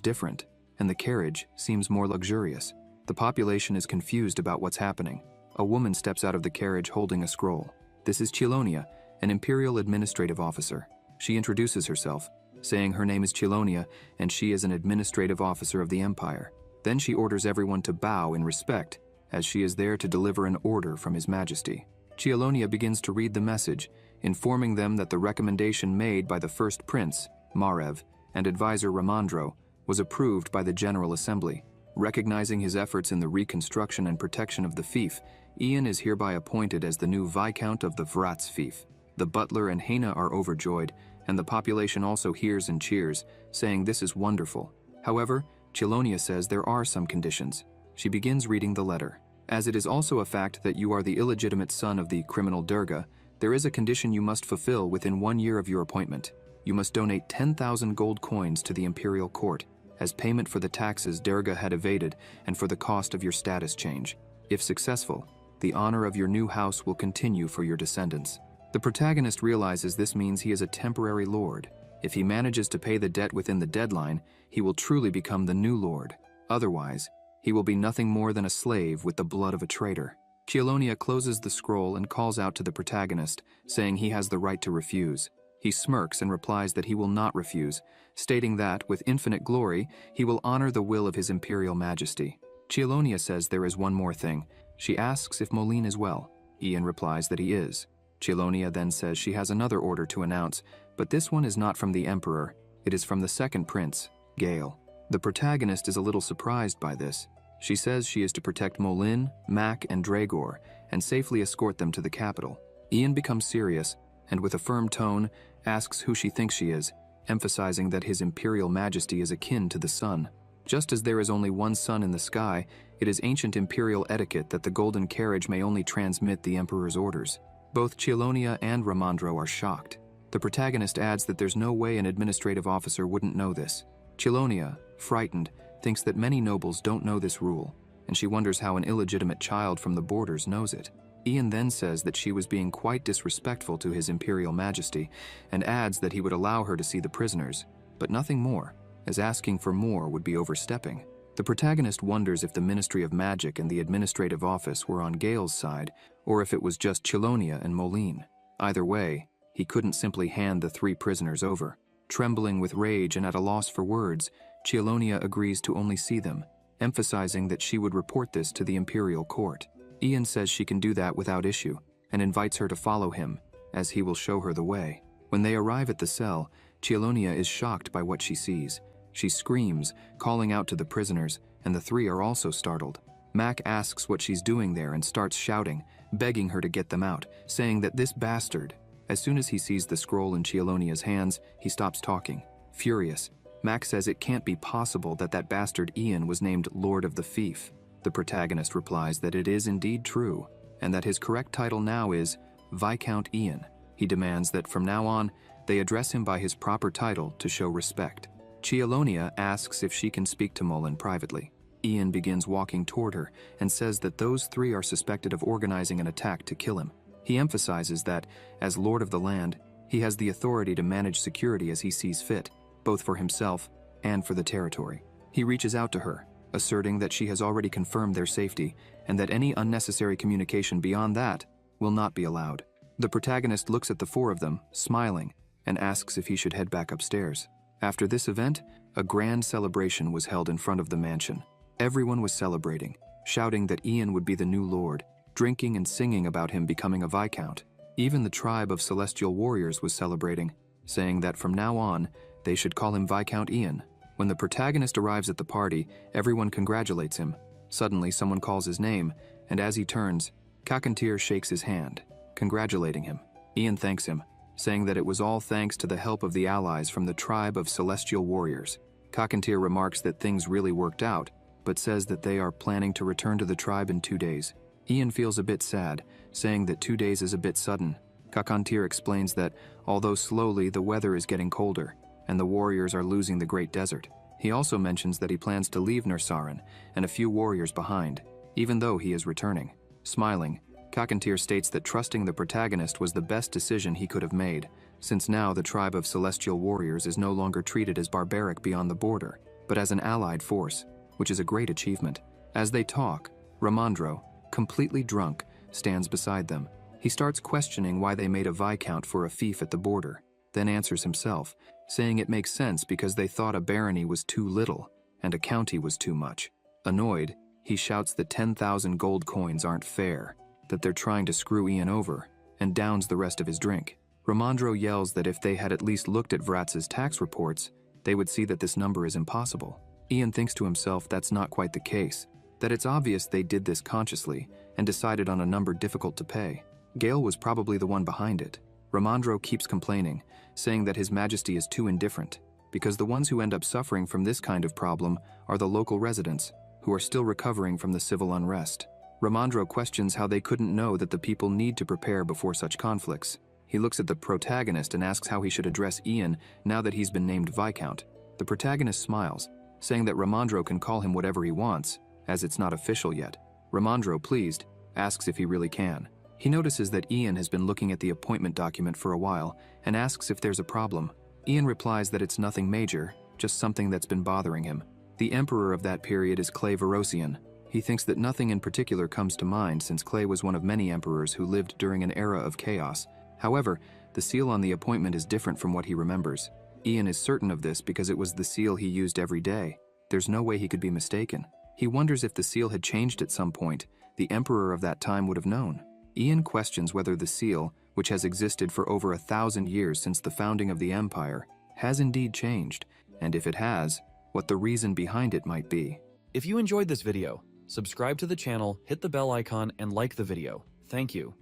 different, and the carriage seems more luxurious. The population is confused about what's happening. A woman steps out of the carriage holding a scroll. This is Chelonia, an imperial administrative officer. She introduces herself, saying her name is Chelonia and she is an administrative officer of the empire. Then she orders everyone to bow in respect, as she is there to deliver an order from His Majesty. Chelonia begins to read the message, informing them that the recommendation made by the first prince, Margrave, and advisor Ramandro was approved by the General Assembly. Recognizing his efforts in the reconstruction and protection of the fief, Ian is hereby appointed as the new Viscount of the Vrat's fief. The butler and Haina are overjoyed, and the population also hears and cheers, saying this is wonderful. However, Chelonia says there are some conditions. She begins reading the letter. As it is also a fact that you are the illegitimate son of the criminal Durga, there is a condition you must fulfill within 1 year of your appointment. You must donate 10,000 gold coins to the imperial court, as payment for the taxes Durga had evaded and for the cost of your status change. If successful, the honor of your new house will continue for your descendants. The protagonist realizes this means he is a temporary lord. If he manages to pay the debt within the deadline, he will truly become the new lord. Otherwise, he will be nothing more than a slave with the blood of a traitor. Chelonia closes the scroll and calls out to the protagonist, saying he has the right to refuse. He smirks and replies that he will not refuse, stating that, with infinite glory, he will honor the will of His Imperial Majesty. Chelonia says there is one more thing. She asks if Moline is well. Ian replies that he is. Chelonia then says she has another order to announce, but this one is not from the Emperor. It is from the second prince, Gale. The protagonist is a little surprised by this. She says she is to protect Moline, Mac, and Dragor, and safely escort them to the capital. Ian becomes serious, and with a firm tone, asks who she thinks she is, emphasizing that His Imperial Majesty is akin to the sun. Just as there is only one sun in the sky, it is ancient imperial etiquette that the golden carriage may only transmit the Emperor's orders. Both Chelonia and Ramandro are shocked. The protagonist adds that there's no way an administrative officer wouldn't know this. Chelonia, frightened, thinks that many nobles don't know this rule, and she wonders how an illegitimate child from the borders knows it. Ian then says that she was being quite disrespectful to His Imperial Majesty, and adds that he would allow her to see the prisoners, but nothing more, as asking for more would be overstepping. The protagonist wonders if the Ministry of Magic and the Administrative Office were on Gale's side, or if it was just Chelonia and Moline. Either way, he couldn't simply hand the 3 prisoners over. Trembling with rage and at a loss for words, Chelonia agrees to only see them, emphasizing that she would report this to the imperial court. Ian says she can do that without issue, and invites her to follow him, as he will show her the way. When they arrive at the cell, Chelonia is shocked by what she sees. She screams, calling out to the prisoners, and the 3 are also startled. Mac asks what she's doing there and starts shouting, begging her to get them out, saying that this bastard. As soon as he sees the scroll in Cheolonia's hands, he stops talking. Furious, Mac says it can't be possible that that bastard Ian was named Lord of the Fief. The protagonist replies that it is indeed true, and that his correct title now is Viscount Ian. He demands that from now on, they address him by his proper title to show respect. Chelonia asks if she can speak to Mullen privately. Ian begins walking toward her and says that those 3 are suspected of organizing an attack to kill him. He emphasizes that, as Lord of the Land, he has the authority to manage security as he sees fit, both for himself and for the territory. He reaches out to her, asserting that she has already confirmed their safety and that any unnecessary communication beyond that will not be allowed. The protagonist looks at the four of them, smiling, and asks if he should head back upstairs. After this event, a grand celebration was held in front of the mansion. Everyone was celebrating, shouting that Ian would be the new lord, drinking and singing about him becoming a viscount. Even the tribe of celestial warriors was celebrating, saying that from now on, they should call him Viscount Ian. When the protagonist arrives at the party, everyone congratulates him. Suddenly, someone calls his name, and as he turns, Kakantir shakes his hand, congratulating him. Ian thanks him, saying that it was all thanks to the help of the allies from the tribe of celestial warriors. Kakantir remarks that things really worked out, but says that they are planning to return to the tribe in 2 days. Ian feels a bit sad, saying that 2 days is a bit sudden. Kakantir explains that, although slowly, the weather is getting colder, and the warriors are losing the Great Desert. He also mentions that he plans to leave Nursaran and a few warriors behind, even though he is returning. Smiling, Kakantir states that trusting the protagonist was the best decision he could have made, since now the tribe of celestial warriors is no longer treated as barbaric beyond the border, but as an allied force, which is a great achievement. As they talk, Ramandro, completely drunk, stands beside them. He starts questioning why they made a viscount for a fief at the border, then answers himself, saying it makes sense because they thought a barony was too little and a county was too much. Annoyed, he shouts that 10,000 gold coins aren't fair, that they're trying to screw Ian over, and downs the rest of his drink. Ramandro yells that if they had at least looked at Vratz's tax reports, they would see that this number is impossible. Ian thinks to himself that's not quite the case, that it's obvious they did this consciously and decided on a number difficult to pay. Gale was probably the one behind it. Ramandro keeps complaining, saying that His Majesty is too indifferent, because the ones who end up suffering from this kind of problem are the local residents, who are still recovering from the civil unrest. Ramandro questions how they couldn't know that the people need to prepare before such conflicts. He looks at the protagonist and asks how he should address Ian now that he's been named Viscount. The protagonist smiles, saying that Ramandro can call him whatever he wants, as it's not official yet. Ramandro, pleased, asks if he really can. He notices that Ian has been looking at the appointment document for a while and asks if there's a problem. Ian replies that it's nothing major, just something that's been bothering him. The emperor of that period is Clay Verosian. He thinks that nothing in particular comes to mind since Clay was one of many emperors who lived during an era of chaos. However, the seal on the appointment is different from what he remembers. Ian is certain of this because it was the seal he used every day. There's no way he could be mistaken. He wonders if the seal had changed at some point. The emperor of that time would have known. Ian questions whether the seal, which has existed for over 1,000 years since the founding of the empire, has indeed changed, and if it has, what the reason behind it might be. If you enjoyed this video, subscribe to the channel, hit the bell icon, and like the video. Thank you.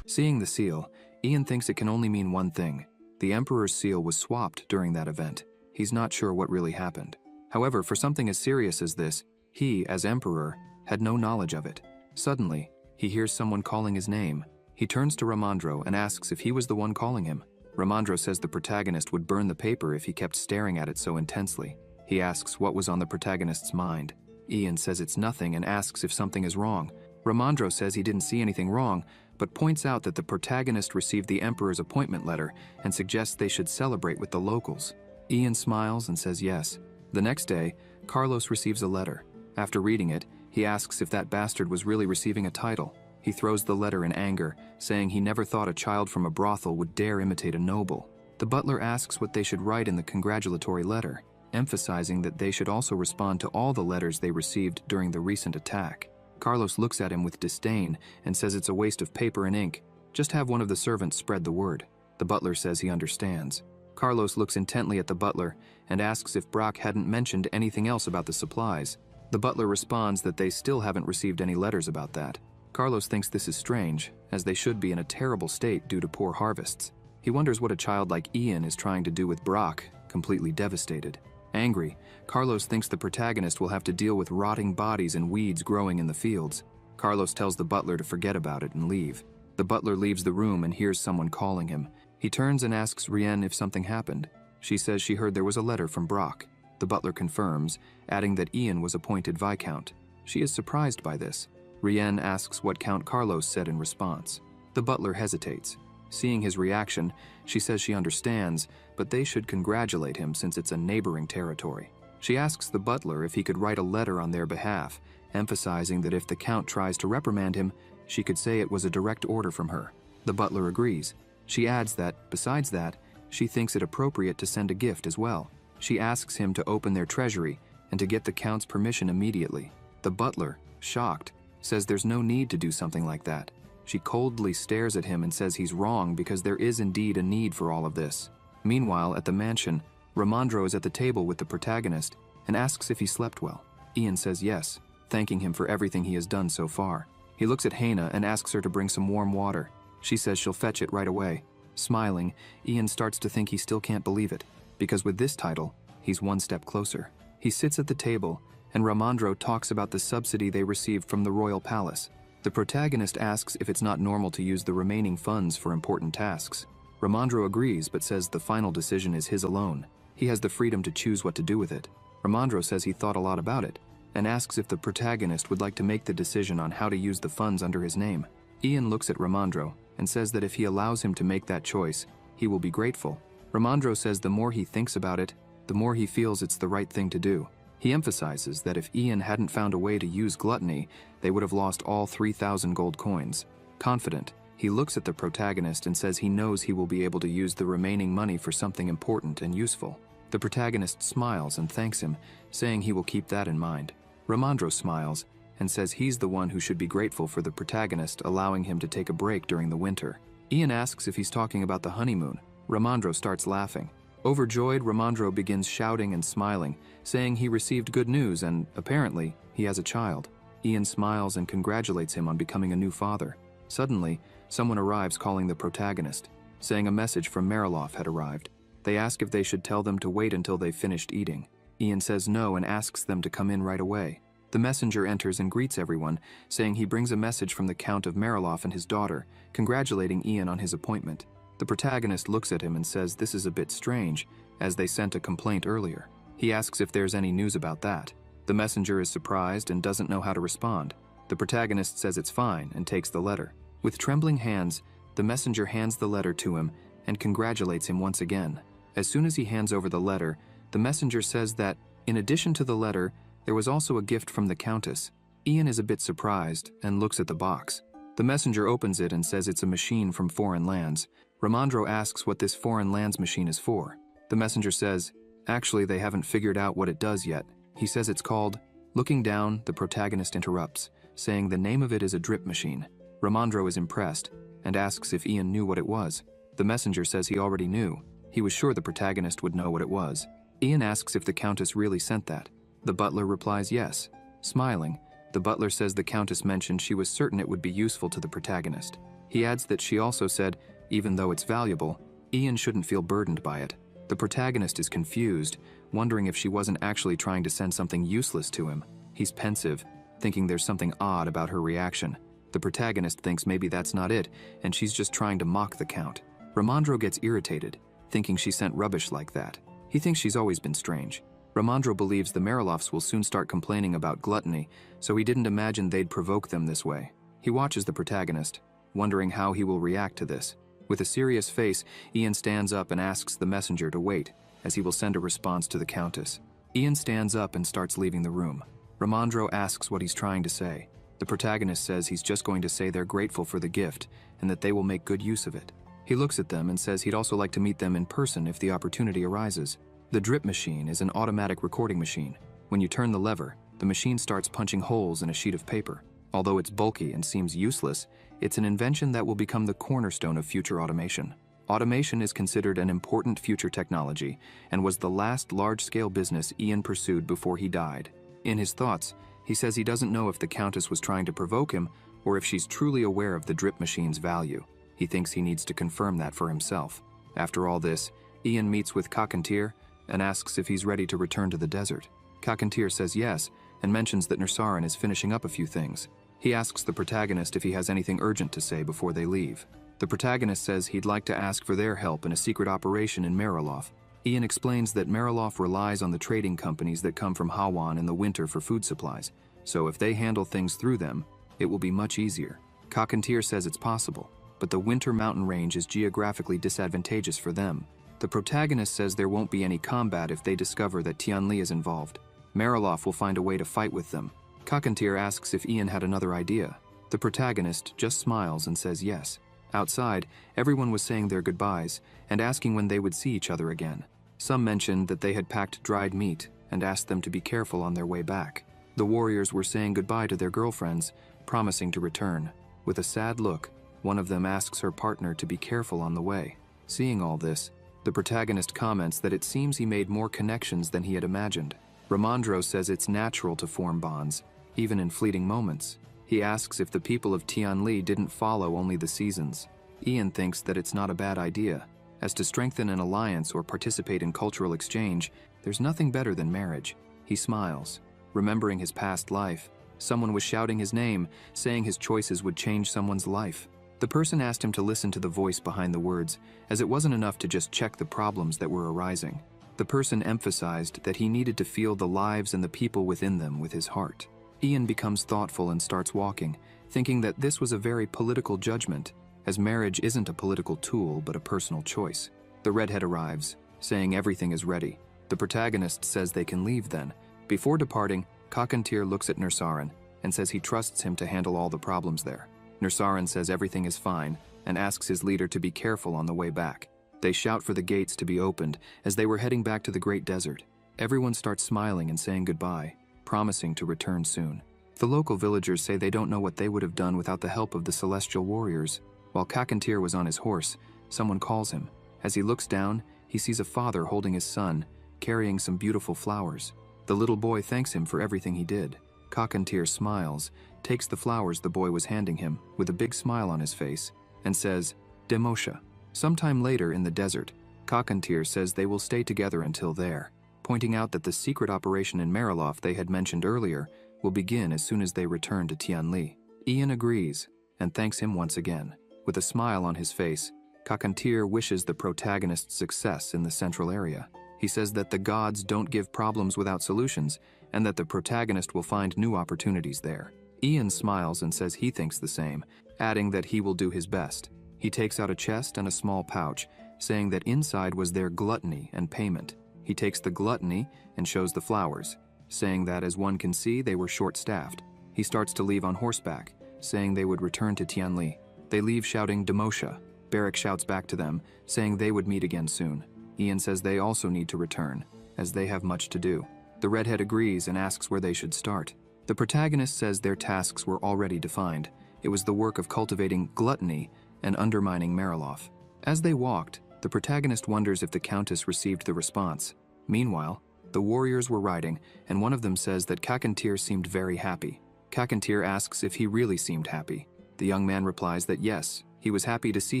Seeing the seal, Ian thinks it can only mean one thing. The Emperor's seal was swapped during that event. He's not sure what really happened. However, for something as serious as this, he, as Emperor, had no knowledge of it. Suddenly, he hears someone calling his name. He turns to Ramandro and asks if he was the one calling him. Ramandro says the protagonist would burn the paper if he kept staring at it so intensely. He asks what was on the protagonist's mind. Ian says it's nothing and asks if something is wrong. Ramandro says he didn't see anything wrong, but points out that the protagonist received the Emperor's appointment letter and suggests they should celebrate with the locals. Ian smiles and says yes. The next day, Carlos receives a letter. After reading it, he asks if that bastard was really receiving a title. He throws the letter in anger, saying he never thought a child from a brothel would dare imitate a noble. The butler asks what they should write in the congratulatory letter, emphasizing that they should also respond to all the letters they received during the recent attack. Carlos looks at him with disdain and says it's a waste of paper and ink. Just have one of the servants spread the word. The butler says he understands. Carlos looks intently at the butler and asks if Brock hadn't mentioned anything else about the supplies. The butler responds that they still haven't received any letters about that. Carlos thinks this is strange, as they should be in a terrible state due to poor harvests. He wonders what a child like Ian is trying to do with Brock, completely devastated. Angry, Carlos thinks the protagonist will have to deal with rotting bodies and weeds growing in the fields. Carlos tells the butler to forget about it and leave. The butler leaves the room and hears someone calling him. He turns and asks Rien if something happened. She says she heard there was a letter from Brock. The butler confirms, adding that Ian was appointed Viscount. She is surprised by this. Rien asks what Count Carlos said in response. The butler hesitates. Seeing his reaction, she says she understands, but they should congratulate him since it's a neighboring territory. She asks the butler if he could write a letter on their behalf, emphasizing that if the Count tries to reprimand him, she could say it was a direct order from her. The butler agrees. She adds that, besides that, she thinks it appropriate to send a gift as well. She asks him to open their treasury and to get the Count's permission immediately. The butler, shocked, says there's no need to do something like that. She coldly stares at him and says he's wrong because there is indeed a need for all of this. Meanwhile, at the mansion, Ramandro is at the table with the protagonist and asks if he slept well. Ian says yes, thanking him for everything he has done so far. He looks at Hannah and asks her to bring some warm water. She says she'll fetch it right away. Smiling, Ian starts to think he still can't believe it, because with this title, he's one step closer. He sits at the table, and Ramandro talks about the subsidy they received from the royal palace. The protagonist asks if it's not normal to use the remaining funds for important tasks. Ramandro agrees but says the final decision is his alone. He has the freedom to choose what to do with it. Ramandro says he thought a lot about it, and asks if the protagonist would like to make the decision on how to use the funds under his name. Ian looks at Ramandro and says that if he allows him to make that choice, he will be grateful. Ramandro says the more he thinks about it, the more he feels it's the right thing to do. He emphasizes that if Ian hadn't found a way to use gluttony, they would have lost all 3,000 gold coins. Confident, he looks at the protagonist and says he knows he will be able to use the remaining money for something important and useful. The protagonist smiles and thanks him, saying he will keep that in mind. Ramandro smiles and says he's the one who should be grateful for the protagonist allowing him to take a break during the winter. Ian asks if he's talking about the honeymoon. Ramandro starts laughing. Overjoyed, Ramandro begins shouting and smiling, saying he received good news and, apparently, he has a child. Ian smiles and congratulates him on becoming a new father. Suddenly, someone arrives calling the protagonist, saying a message from Mariloff had arrived. They ask if they should tell them to wait until they've finished eating. Ian says no and asks them to come in right away. The messenger enters and greets everyone, saying he brings a message from the Count of Mariloff and his daughter, congratulating Ian on his appointment. The protagonist looks at him and says this is a bit strange, as they sent a complaint earlier. He asks if there's any news about that. The messenger is surprised and doesn't know how to respond. The protagonist says it's fine and takes the letter. With trembling hands, the messenger hands the letter to him and congratulates him once again. As soon as he hands over the letter, the messenger says that, in addition to the letter, there was also a gift from the Countess. Ian is a bit surprised and looks at the box. The messenger opens it and says it's a machine from foreign lands. Ramandro asks what this foreign lands machine is for. The messenger says, actually they haven't figured out what it does yet. He says it's called... Looking down, the protagonist interrupts, saying the name of it is a drip machine. Ramandro is impressed and asks if Ian knew what it was. The messenger says he already knew. He was sure the protagonist would know what it was. Ian asks if the Countess really sent that. The butler replies yes. Smiling, the butler says the Countess mentioned she was certain it would be useful to the protagonist. He adds that she also said, even though it's valuable, Ian shouldn't feel burdened by it. The protagonist is confused, wondering if she wasn't actually trying to send something useless to him. He's pensive, thinking there's something odd about her reaction. The protagonist thinks maybe that's not it, and she's just trying to mock the Count. Ramandro gets irritated, thinking she sent rubbish like that. He thinks she's always been strange. Ramandro believes the Mariloffs will soon start complaining about gluttony, so he didn't imagine they'd provoke them this way. He watches the protagonist, wondering how he will react to this. With a serious face, Ian stands up and asks the messenger to wait, as he will send a response to the Countess. Ian stands up and starts leaving the room. Ramandro asks what he's trying to say. The protagonist says he's just going to say they're grateful for the gift, and that they will make good use of it. He looks at them and says he'd also like to meet them in person if the opportunity arises. The drip machine is an automatic recording machine. When you turn the lever, the machine starts punching holes in a sheet of paper. Although it's bulky and seems useless, it's an invention that will become the cornerstone of future automation. Automation is considered an important future technology and was the last large-scale business Ian pursued before he died. In his thoughts, he says he doesn't know if the Countess was trying to provoke him or if she's truly aware of the drip machine's value. He thinks he needs to confirm that for himself. After all this, Ian meets with Kakantir and asks if he's ready to return to the desert. Kakantir says yes and mentions that Nursarin is finishing up a few things. He asks the protagonist if he has anything urgent to say before they leave. The protagonist says he'd like to ask for their help in a secret operation in Mariloff. Ian explains that Mariloff relies on the trading companies that come from Hawan in the winter for food supplies, so if they handle things through them, It will be much easier. Cockatier says it's possible, but the winter mountain range is geographically disadvantageous for them. The protagonist says there won't be any combat if they discover that Tianli is involved. Mariloff will find a way to fight with them. Cockatier asks if Ian had another idea. The protagonist just smiles and says yes. Outside, everyone was saying their goodbyes and asking when they would see each other again. Some mentioned that they had packed dried meat and asked them to be careful on their way back. The warriors were saying goodbye to their girlfriends, promising to return. With a sad look, one of them asks her partner to be careful on the way. Seeing all this, the protagonist comments that it seems he made more connections than he had imagined. Ramondro says it's natural to form bonds, even in fleeting moments. He asks if the people of Tianli didn't follow only the seasons. Ian thinks that it's not a bad idea, as to strengthen an alliance or participate in cultural exchange, there's nothing better than marriage. He smiles. Remembering his past life, someone was shouting his name, saying his choices would change someone's life. The person asked him to listen to the voice behind the words, as it wasn't enough to just check the problems that were arising. The person emphasized that he needed to feel the lives and the people within them with his heart. Ian becomes thoughtful and starts walking, thinking that this was a very political judgment, as marriage isn't a political tool but a personal choice. The redhead arrives, saying everything is ready. The protagonist says they can leave then. Before departing, Cockatier looks at Nursarin and says he trusts him to handle all the problems there. Nursarin says everything is fine and asks his leader to be careful on the way back. They shout for the gates to be opened as they were heading back to the Great Desert. Everyone starts smiling and saying goodbye, promising to return soon. The local villagers say they don't know what they would have done without the help of the celestial warriors. While Cockatier was on his horse, someone calls him. As he looks down, he sees a father holding his son, carrying some beautiful flowers. The little boy thanks him for everything he did. Cockatier smiles, takes the flowers the boy was handing him with a big smile on his face, and says, Demosha. Sometime later in the desert, Cockatier says they will stay together until there, pointing out that the secret operation in Mariloff they had mentioned earlier will begin as soon as they return to Tianli. Ian agrees and thanks him once again. With a smile on his face, Cockatier wishes the protagonist success in the central area. He says that the gods don't give problems without solutions, and that the protagonist will find new opportunities there. Ian smiles and says he thinks the same, adding that he will do his best. He takes out a chest and a small pouch, saying that inside was their gluttony and payment. He takes the gluttony and shows the flowers, saying that as one can see they were short-staffed. He starts to leave on horseback, saying they would return to Tianli. They leave shouting Demosha. Barrack shouts back to them, saying they would meet again soon. Ian says they also need to return, as they have much to do. The redhead agrees and asks where they should start. The protagonist says their tasks were already defined. It was the work of cultivating gluttony and undermining Mariloff. As they walked, the protagonist wonders if the Countess received the response. Meanwhile, the warriors were riding, and one of them says that Cockatier seemed very happy. Cockatier asks if he really seemed happy. The young man replies that yes, he was happy to see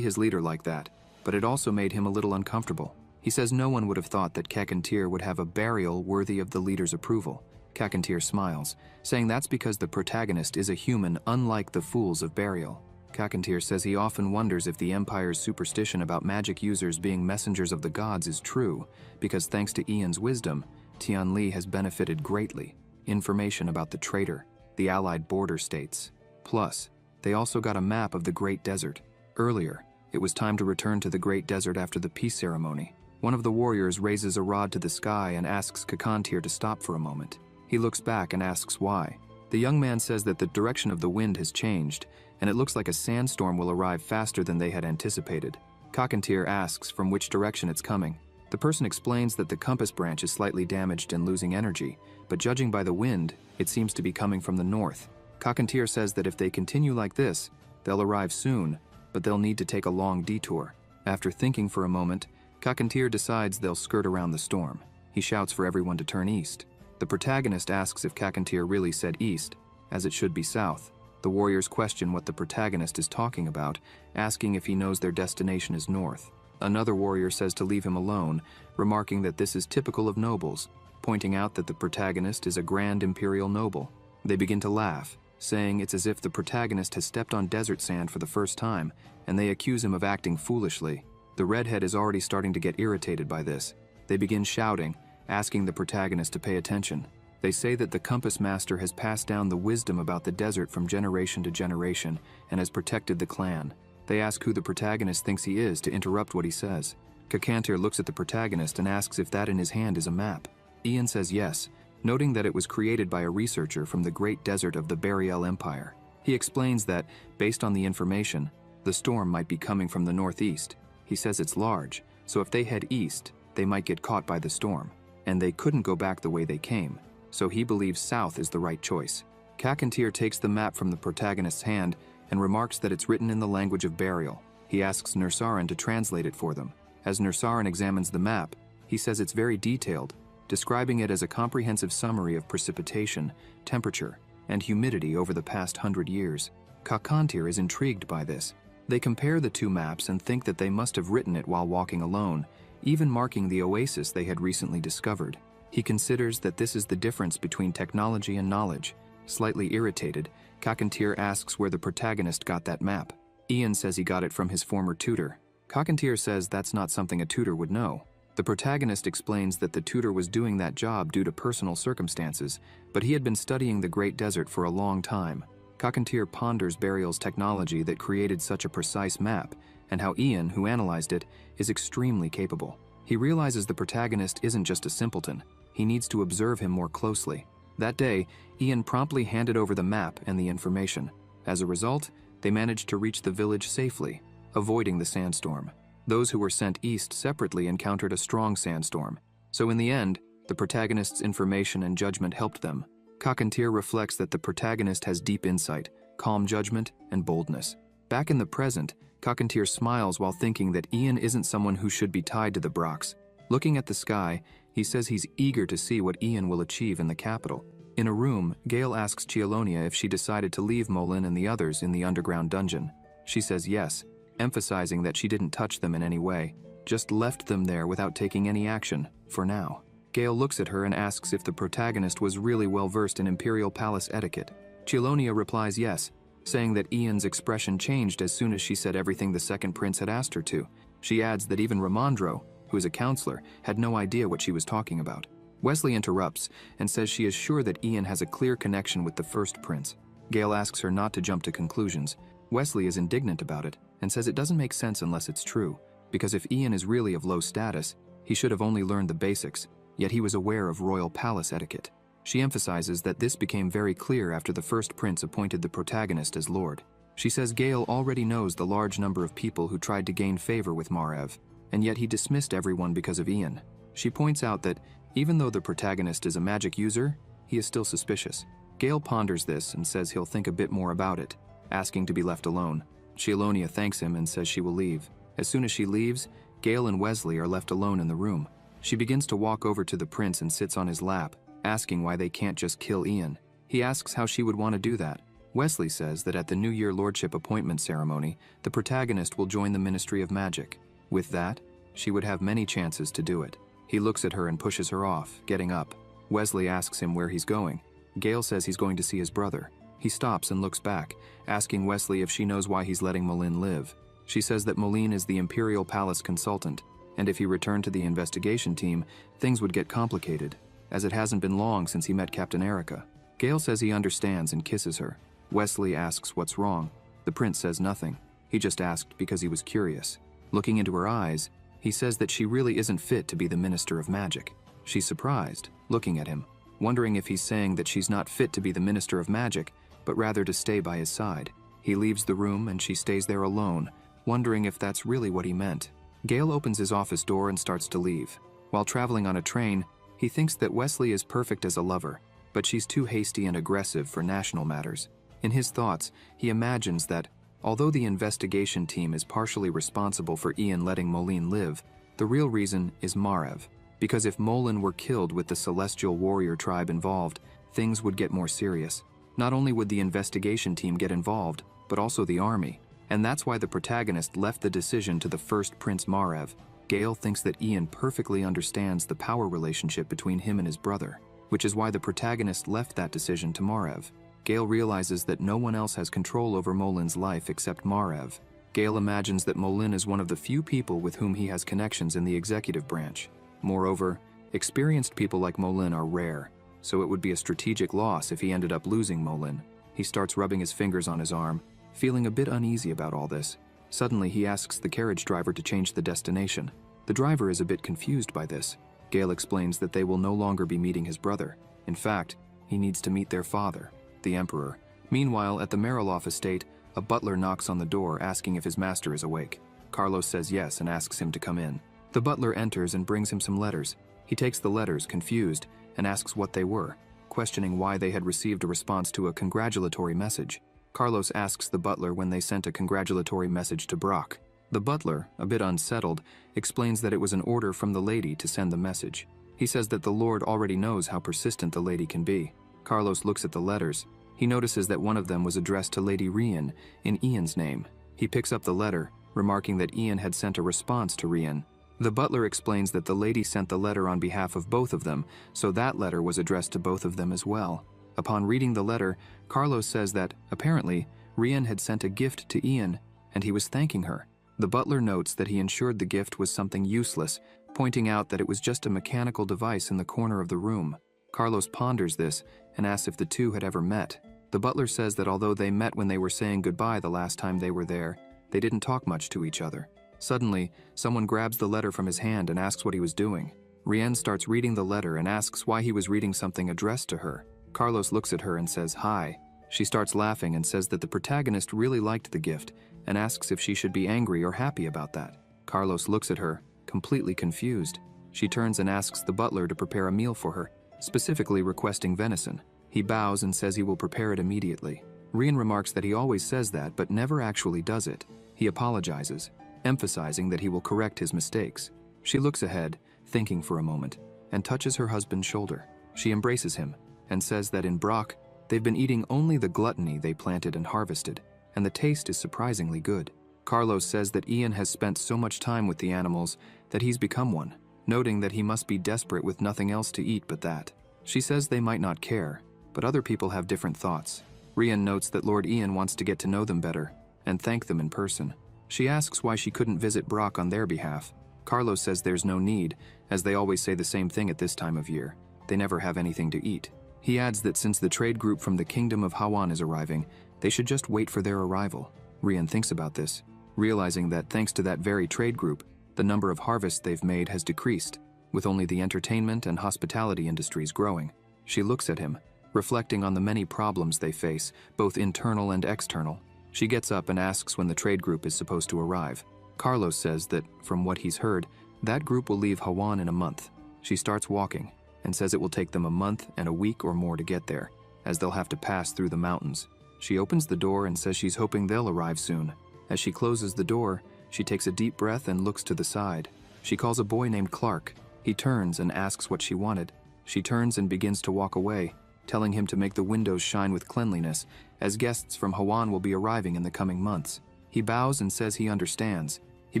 his leader like that, but it also made him a little uncomfortable. He says no one would have thought that Cockatier would have a burial worthy of the leader's approval. Cockatier smiles, saying that's because the protagonist is a human unlike the fools of burial. Cockatier says he often wonders if the Empire's superstition about magic users being messengers of the gods is true, because thanks to Ian's wisdom, Tianli has benefited greatly. Information about the traitor, the allied border states. Plus, they also got a map of the Great Desert. Earlier, it was time to return to the Great Desert after the peace ceremony. One of the warriors raises a rod to the sky and asks Cockatier to stop for a moment. He looks back and asks why. The young man says that the direction of the wind has changed, and it looks like a sandstorm will arrive faster than they had anticipated. Cockatier asks from which direction it's coming. The person explains that the compass branch is slightly damaged and losing energy, but judging by the wind, it seems to be coming from the north. Cockatier says that if they continue like this, they'll arrive soon, but they'll need to take a long detour. After thinking for a moment, Cockatier decides they'll skirt around the storm. He shouts for everyone to turn east. The protagonist asks if Cockatier really said east, as it should be south. The warriors question what the protagonist is talking about, asking if he knows their destination is north. Another warrior says to leave him alone, remarking that this is typical of nobles, pointing out that the protagonist is a grand imperial noble. They begin to laugh, saying it's as if the protagonist has stepped on desert sand for the first time, and they accuse him of acting foolishly. The redhead is already starting to get irritated by this. They begin shouting, asking the protagonist to pay attention. They say that the Compass Master has passed down the wisdom about the desert from generation to generation and has protected the clan. They ask who the protagonist thinks he is to interrupt what he says. Kakantir looks at the protagonist and asks if that in his hand is a map. Ian says yes, noting that it was created by a researcher from the great desert of the Bariel Empire. He explains that, based on the information, the storm might be coming from the northeast. He says it's large, so if they head east, they might get caught by the storm, and they couldn't go back the way they came, so he believes south is the right choice. Kakantir takes the map from the protagonist's hand and remarks that it's written in the language of Bariel. He asks Nursaran to translate it for them. As Nursaran examines the map, he says it's very detailed, describing it as a comprehensive summary of precipitation, temperature, and humidity over the past 100 years. Kakantir is intrigued by this. They compare the two maps and think that they must have written it while walking alone, even marking the oasis they had recently discovered. He considers that this is the difference between technology and knowledge. Slightly irritated, Kakantir asks where the protagonist got that map. Ian says he got it from his former tutor. Kakantir says that's not something a tutor would know. The protagonist explains that the tutor was doing that job due to personal circumstances, but he had been studying the Great Desert for a long time. Kakantir ponders Bariel's technology that created such a precise map, and how Ian, who analyzed it, is extremely capable. He realizes the protagonist isn't just a simpleton. He needs to observe him more closely. That day, Ian promptly handed over the map and the information. As a result, they managed to reach the village safely, avoiding the sandstorm. Those who were sent east separately encountered a strong sandstorm, so in the end, the protagonist's information and judgment helped them. Kakantir reflects that the protagonist has deep insight, calm judgment, and boldness. Back in the present, Kakantir smiles while thinking that Ian isn't someone who should be tied to the Brox. Looking at the sky, he says he's eager to see what Ian will achieve in the capital. In a room, Gale asks Chelonia if she decided to leave Molin and the others in the underground dungeon. She says yes, emphasizing that she didn't touch them in any way, just left them there without taking any action, for now. Gale looks at her and asks if the protagonist was really well versed in Imperial Palace etiquette. Chelonia replies yes, saying that Ian's expression changed as soon as she said everything the second prince had asked her to. She adds that even Ramondro, who is a counselor, had no idea what she was talking about. Wesley interrupts and says she is sure that Ian has a clear connection with the first prince. Gale asks her not to jump to conclusions. Wesley is indignant about it and says it doesn't make sense unless it's true, because if Ian is really of low status, he should have only learned the basics, yet he was aware of royal palace etiquette. She emphasizes that this became very clear after the first prince appointed the protagonist as lord. She says Gale already knows the large number of people who tried to gain favor with Margrave, and yet he dismissed everyone because of Ian. She points out that even though the protagonist is a magic user, he is still suspicious. Gale ponders this and says he'll think a bit more about it, asking to be left alone. Chelonia thanks him and says she will leave. As soon as she leaves, Gale and Wesley are left alone in the room. She begins to walk over to the prince and sits on his lap, asking why they can't just kill Ian. He asks how she would want to do that. Wesley says that at the New Year Lordship appointment ceremony, the protagonist will join the Ministry of Magic. With that, she would have many chances to do it. He looks at her and pushes her off, getting up. Wesley asks him where he's going. Gale says he's going to see his brother. He stops and looks back, asking Wesley if she knows why he's letting Molin live. She says that Molin is the Imperial Palace consultant, and if he returned to the investigation team, things would get complicated, as it hasn't been long since he met Captain Erica. Gale says he understands and kisses her. Wesley asks what's wrong. The prince says nothing. He just asked because he was curious. Looking into her eyes, he says that she really isn't fit to be the Minister of Magic. She's surprised, looking at him, wondering if he's saying that she's not fit to be the Minister of Magic, but rather to stay by his side. He leaves the room and she stays there alone, wondering if that's really what he meant. Gale opens his office door and starts to leave. While traveling on a train, he thinks that Wesley is perfect as a lover, but she's too hasty and aggressive for national matters. In his thoughts, he imagines that, although the investigation team is partially responsible for Ian letting Molin live, the real reason is Margrave. Because if Molin were killed with the Celestial Warrior tribe involved, things would get more serious. Not only would the investigation team get involved, but also the army. And that's why the protagonist left the decision to the first Prince Margrave. Gale thinks that Ian perfectly understands the power relationship between him and his brother, which is why the protagonist left that decision to Margrave. Gale realizes that no one else has control over Molin's life except Margrave. Gale imagines that Molin is one of the few people with whom he has connections in the executive branch. Moreover, experienced people like Molin are rare, so it would be a strategic loss if he ended up losing Molin. He starts rubbing his fingers on his arm, feeling a bit uneasy about all this. Suddenly, he asks the carriage driver to change the destination. The driver is a bit confused by this. Gale explains that they will no longer be meeting his brother. In fact, he needs to meet their father, the Emperor. Meanwhile, at the Mariloff estate, a butler knocks on the door asking if his master is awake. Carlos says yes and asks him to come in. The butler enters and brings him some letters. He takes the letters, confused, and asks what they were, questioning why they had received a response to a congratulatory message. Carlos asks the butler when they sent a congratulatory message to Brock. The butler, a bit unsettled, explains that it was an order from the lady to send the message. He says that the Lord already knows how persistent the lady can be. Carlos looks at the letters. He notices that one of them was addressed to Lady Rian in Ian's name. He picks up the letter, remarking that Ian had sent a response to Rian. The butler explains that the lady sent the letter on behalf of both of them, so that letter was addressed to both of them as well. Upon reading the letter, Carlos says that, apparently, Rian had sent a gift to Ian, and he was thanking her. The butler notes that he ensured the gift was something useless, pointing out that it was just a mechanical device in the corner of the room. Carlos ponders this and asks if the two had ever met. The butler says that although they met when they were saying goodbye the last time they were there, they didn't talk much to each other. Suddenly, someone grabs the letter from his hand and asks what he was doing. Rian starts reading the letter and asks why he was reading something addressed to her. Carlos looks at her and says hi. She starts laughing and says that the protagonist really liked the gift and asks if she should be angry or happy about that. Carlos looks at her, completely confused. She turns and asks the butler to prepare a meal for her, specifically requesting venison. He bows and says he will prepare it immediately. Rian remarks that he always says that but never actually does it. He apologizes, emphasizing that he will correct his mistakes. She looks ahead, thinking for a moment, and touches her husband's shoulder. She embraces him and says that in Brock, they've been eating only the gluttony they planted and harvested, and the taste is surprisingly good. Carlos says that Ian has spent so much time with the animals that he's become one, noting that he must be desperate with nothing else to eat but that. She says they might not care, but other people have different thoughts. Rian notes that Lord Ian wants to get to know them better and thank them in person. She asks why she couldn't visit Brock on their behalf. Carlos says there's no need, as they always say the same thing at this time of year. They never have anything to eat. He adds that since the trade group from the Kingdom of Hawan is arriving, they should just wait for their arrival. Rian thinks about this, realizing that thanks to that very trade group, the number of harvests they've made has decreased, with only the entertainment and hospitality industries growing. She looks at him, reflecting on the many problems they face, both internal and external. She gets up and asks when the trade group is supposed to arrive. Carlos says that, from what he's heard, that group will leave Hawan in a month. She starts walking, and says it will take them a month and a week or more to get there, as they'll have to pass through the mountains. She opens the door and says she's hoping they'll arrive soon. As she closes the door, she takes a deep breath and looks to the side. She calls a boy named Clark. He turns and asks what she wanted. She turns and begins to walk away, telling him to make the windows shine with cleanliness, as guests from Hawan will be arriving in the coming months. He bows and says he understands. He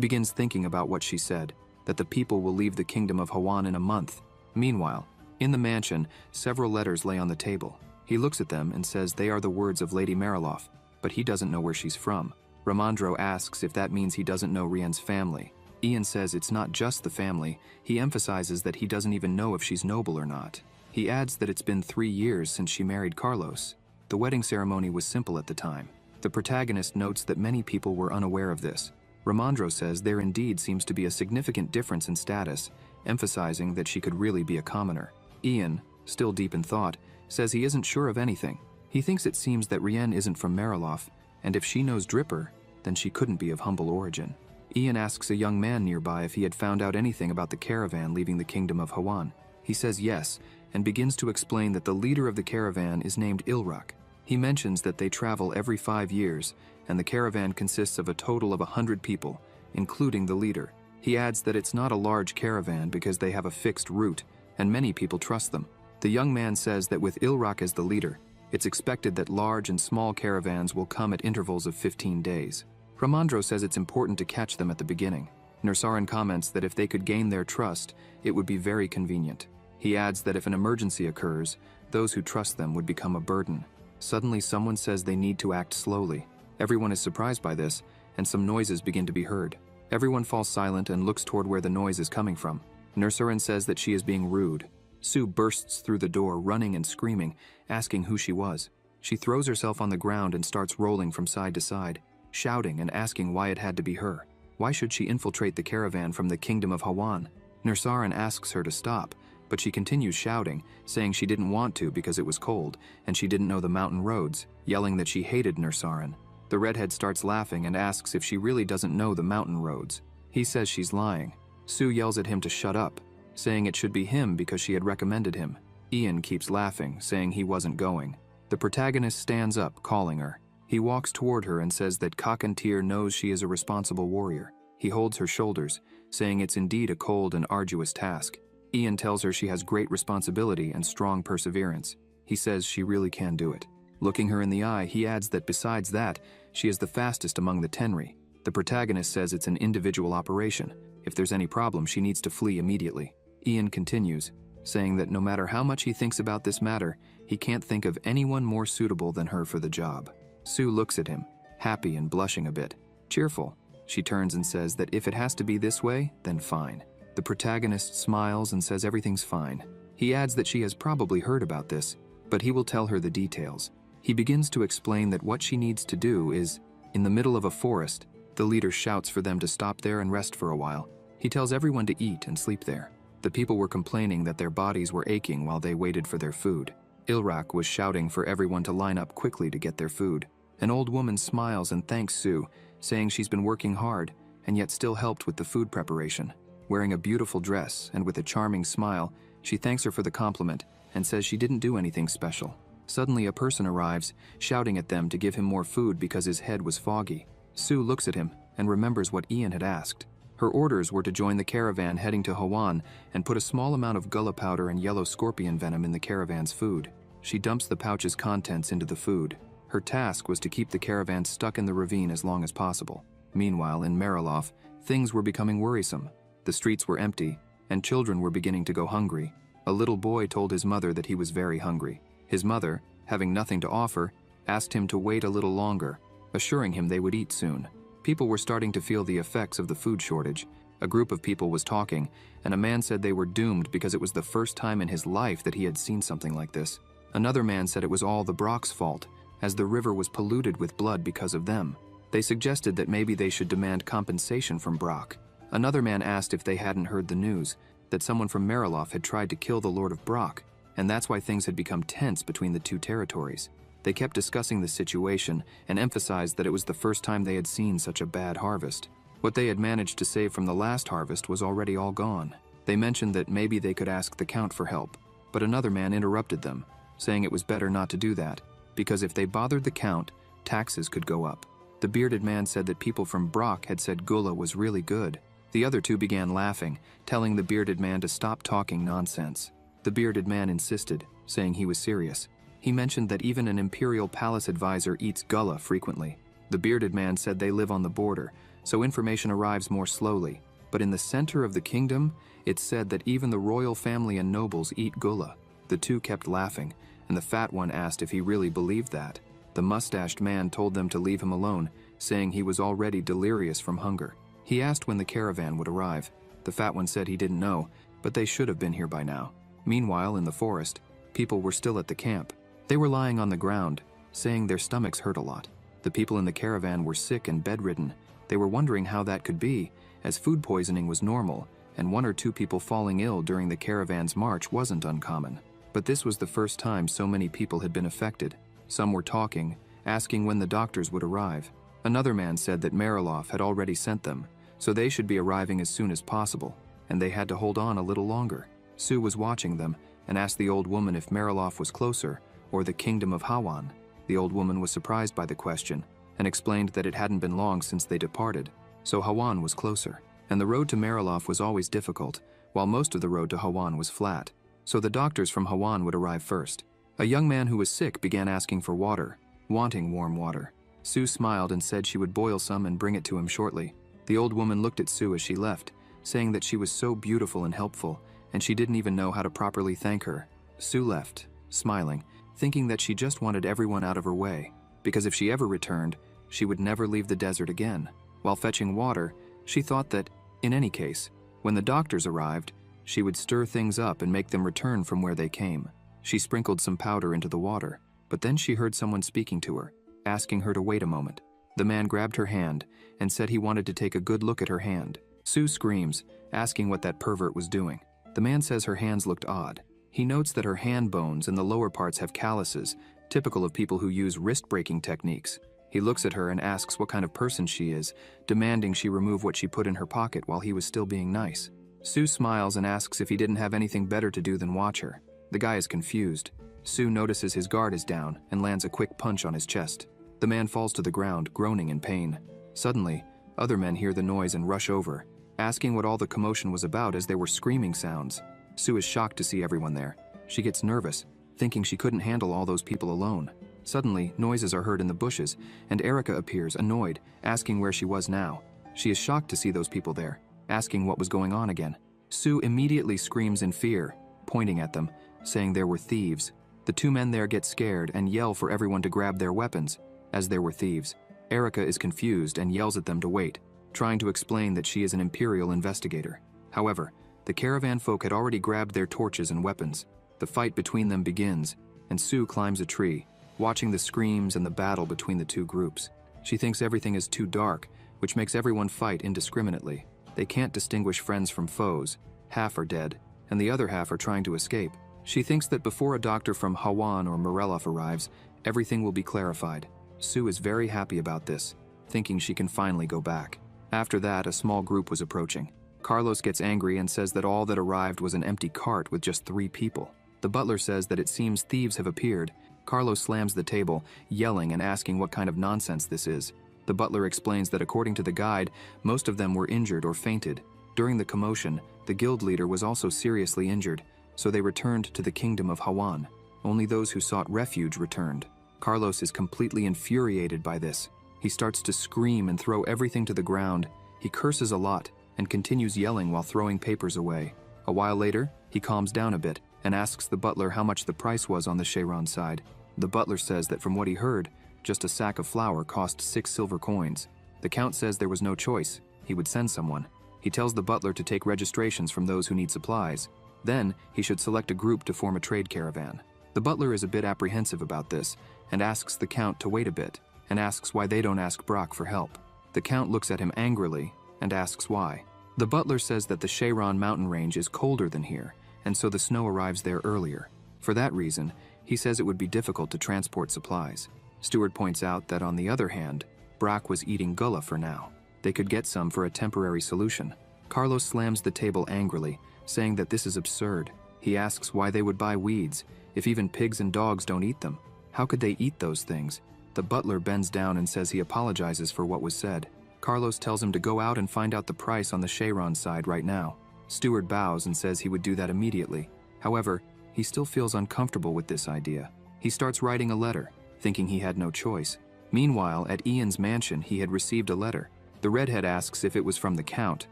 begins thinking about what she said, that the people will leave the Kingdom of Hawan in a month. Meanwhile, in the mansion, several letters lay on the table. He looks at them and says they are the words of Lady Mariloff, but he doesn't know where she's from. Ramandro asks if that means he doesn't know Rian's family. Ian says it's not just the family. He emphasizes that he doesn't even know if she's noble or not. He adds that it's been 3 years since she married Carlos. The wedding ceremony was simple at the time. The protagonist notes that many people were unaware of this. Ramandro says there indeed seems to be a significant difference in status, emphasizing that she could really be a commoner. Ian, still deep in thought, says he isn't sure of anything. He thinks it seems that Rian isn't from Mariloff, and if she knows Dripper, then she couldn't be of humble origin. Ian asks a young man nearby if he had found out anything about the caravan leaving the Kingdom of Hawan. He says yes, and begins to explain that the leader of the caravan is named Ilrak. He mentions that they travel every 5 years, and the caravan consists of a total of 100 people, including the leader. He adds that it's not a large caravan because they have a fixed route, and many people trust them. The young man says that with Ilrak as the leader, it's expected that large and small caravans will come at intervals of 15 days. Ramandro says it's important to catch them at the beginning. Nursarin comments that if they could gain their trust, it would be very convenient. He adds that if an emergency occurs, those who trust them would become a burden. Suddenly, someone says they need to act slowly. Everyone is surprised by this, and some noises begin to be heard. Everyone falls silent and looks toward where the noise is coming from. Nursarin says that she is being rude. Sue bursts through the door, running and screaming, asking who she was. She throws herself on the ground and starts rolling from side to side, shouting and asking why it had to be her. Why should she infiltrate the caravan from the kingdom of Hawan? Nursaran asks her to stop, but she continues shouting, saying she didn't want to because it was cold and she didn't know the mountain roads, yelling that she hated Nursaran. The redhead starts laughing and asks if she really doesn't know the mountain roads. He says she's lying. Sue yells at him to shut up, saying it should be him because she had recommended him. Ian keeps laughing, saying he wasn't going. The protagonist stands up, calling her. He walks toward her and says that Cockatier knows she is a responsible warrior. He holds her shoulders, saying it's indeed a cold and arduous task. Ian tells her she has great responsibility and strong perseverance. He says she really can do it. Looking her in the eye, he adds that besides that, she is the fastest among the Tenri. The protagonist says it's an individual operation. If there's any problem, she needs to flee immediately. Ian continues, saying that no matter how much he thinks about this matter, he can't think of anyone more suitable than her for the job. Sue looks at him, happy and blushing a bit. Cheerful, she turns and says that if it has to be this way, then fine. The protagonist smiles and says everything's fine. He adds that she has probably heard about this, but he will tell her the details. He begins to explain that what she needs to do is, in the middle of a forest, the leader shouts for them to stop there and rest for a while. He tells everyone to eat and sleep there. The people were complaining that their bodies were aching while they waited for their food. Ilrak was shouting for everyone to line up quickly to get their food. An old woman smiles and thanks Sue, saying she's been working hard and yet still helped with the food preparation. Wearing a beautiful dress and with a charming smile, she thanks her for the compliment and says she didn't do anything special. Suddenly a person arrives, shouting at them to give him more food because his head was foggy. Sue looks at him and remembers what Ian had asked. Her orders were to join the caravan heading to Hawan and put a small amount of gullah powder and yellow scorpion venom in the caravan's food. She dumps the pouch's contents into the food. Her task was to keep the caravan stuck in the ravine as long as possible. Meanwhile, in Marilof, things were becoming worrisome. The streets were empty, and children were beginning to go hungry. A little boy told his mother that he was very hungry. His mother, having nothing to offer, asked him to wait a little longer, assuring him they would eat soon. People were starting to feel the effects of the food shortage. A group of people was talking, and a man said they were doomed because it was the first time in his life that he had seen something like this. Another man said it was all the Brock's fault, as the river was polluted with blood because of them. They suggested that maybe they should demand compensation from Brock. Another man asked if they hadn't heard the news, that someone from Marilof had tried to kill the Lord of Brock, and that's why things had become tense between the two territories. They kept discussing the situation and emphasized that it was the first time they had seen such a bad harvest. What they had managed to save from the last harvest was already all gone. They mentioned that maybe they could ask the Count for help, but another man interrupted them, saying it was better not to do that, because if they bothered the Count, taxes could go up. The bearded man said that people from Brock had said Gullah was really good. The other two began laughing, telling the bearded man to stop talking nonsense. The bearded man insisted, saying he was serious. He mentioned that even an imperial palace advisor eats Gullah frequently. The bearded man said they live on the border, so information arrives more slowly. But in the center of the kingdom, it's said that even the royal family and nobles eat Gullah. The two kept laughing, and the fat one asked if he really believed that. The mustached man told them to leave him alone, saying he was already delirious from hunger. He asked when the caravan would arrive. The fat one said he didn't know, but they should have been here by now. Meanwhile, in the forest, people were still at the camp. They were lying on the ground, saying their stomachs hurt a lot. The people in the caravan were sick and bedridden. They were wondering how that could be, as food poisoning was normal, and one or two people falling ill during the caravan's march wasn't uncommon. But this was the first time so many people had been affected. Some were talking, asking when the doctors would arrive. Another man said that Marilof had already sent them, so they should be arriving as soon as possible, and they had to hold on a little longer. Sue was watching them and asked the old woman if Marilof was closer, or the kingdom of Hawan. The old woman was surprised by the question and explained that it hadn't been long since they departed, so Hawan was closer, and the road to Marilof was always difficult, while most of the road to Hawan was flat, so the doctors from Hawan would arrive first. A young man who was sick began asking for water, wanting warm water. Sue smiled and said she would boil some and bring it to him shortly. The old woman looked at Sue as she left, saying that she was so beautiful and helpful, and she didn't even know how to properly thank her. Sue left, smiling, thinking that she just wanted everyone out of her way, because if she ever returned, she would never leave the desert again. While fetching water, she thought that, in any case, when the doctors arrived, She would stir things up and make them return from where they came. She sprinkled some powder into the water, but then she heard someone speaking to her, asking her to wait a moment. The man grabbed her hand and said he wanted to take a good look at her hand. Sue screams, asking what that pervert was doing. The man says her hands looked odd. He notes that her hand bones and the lower parts have calluses, typical of people who use wrist-breaking techniques. He looks at her and asks what kind of person she is, demanding she remove what she put in her pocket while he was still being nice. Sue smiles and asks if he didn't have anything better to do than watch her. The guy is confused. Sue notices his guard is down and lands a quick punch on his chest. The man falls to the ground, groaning in pain. Suddenly, other men hear the noise and rush over, asking what all the commotion was about as there were screaming sounds. Sue is shocked to see everyone there. She gets nervous, thinking she couldn't handle all those people alone. Suddenly, noises are heard in the bushes, and Erica appears, annoyed, asking where she was now. She is shocked to see those people there, asking what was going on again. Sue immediately screams in fear, pointing at them, saying there were thieves. The two men there get scared and yell for everyone to grab their weapons, as there were thieves. Erica is confused and yells at them to wait, trying to explain that she is an Imperial investigator. However, the caravan folk had already grabbed their torches and weapons. The fight between them begins, and Sue climbs a tree, watching the screams and the battle between the two groups. She thinks everything is too dark, which makes everyone fight indiscriminately. They can't distinguish friends from foes. Half are dead, and the other half are trying to escape. She thinks that before a doctor from Hawan or Morelloff arrives, everything will be clarified. Sue is very happy about this, thinking she can finally go back. After that, a small group was approaching. Carlos gets angry and says that all that arrived was an empty cart with just 3 people. The butler says that it seems thieves have appeared. Carlos slams the table, yelling and asking what kind of nonsense this is. The butler explains that according to the guide, most of them were injured or fainted. During the commotion, the guild leader was also seriously injured, so they returned to the kingdom of Hawan. Only those who sought refuge returned. Carlos is completely infuriated by this. He starts to scream and throw everything to the ground. He curses a lot and continues yelling while throwing papers away. A while later, he calms down a bit and asks the butler how much the price was on the Cheyron side. The butler says that from what he heard, just a sack of flour cost 6 silver coins. The count says there was no choice. He would send someone. He tells the butler to take registrations from those who need supplies. Then, he should select a group to form a trade caravan. The butler is a bit apprehensive about this and asks the count to wait a bit and asks why they don't ask Brock for help. The count looks at him angrily and asks why. The butler says that the Cheyron mountain range is colder than here, and so the snow arrives there earlier. For that reason, he says it would be difficult to transport supplies. Stewart points out that on the other hand, Brock was eating gullah for now. They could get some for a temporary solution. Carlos slams the table angrily, saying that this is absurd. He asks why they would buy weeds, if even pigs and dogs don't eat them. How could they eat those things? The butler bends down and says he apologizes for what was said. Carlos tells him to go out and find out the price on the Cheyron side right now. Stewart bows and says he would do that immediately. However, he still feels uncomfortable with this idea. He starts writing a letter, thinking he had no choice. Meanwhile, at Ian's mansion, he had received a letter. The redhead asks if it was from the Count.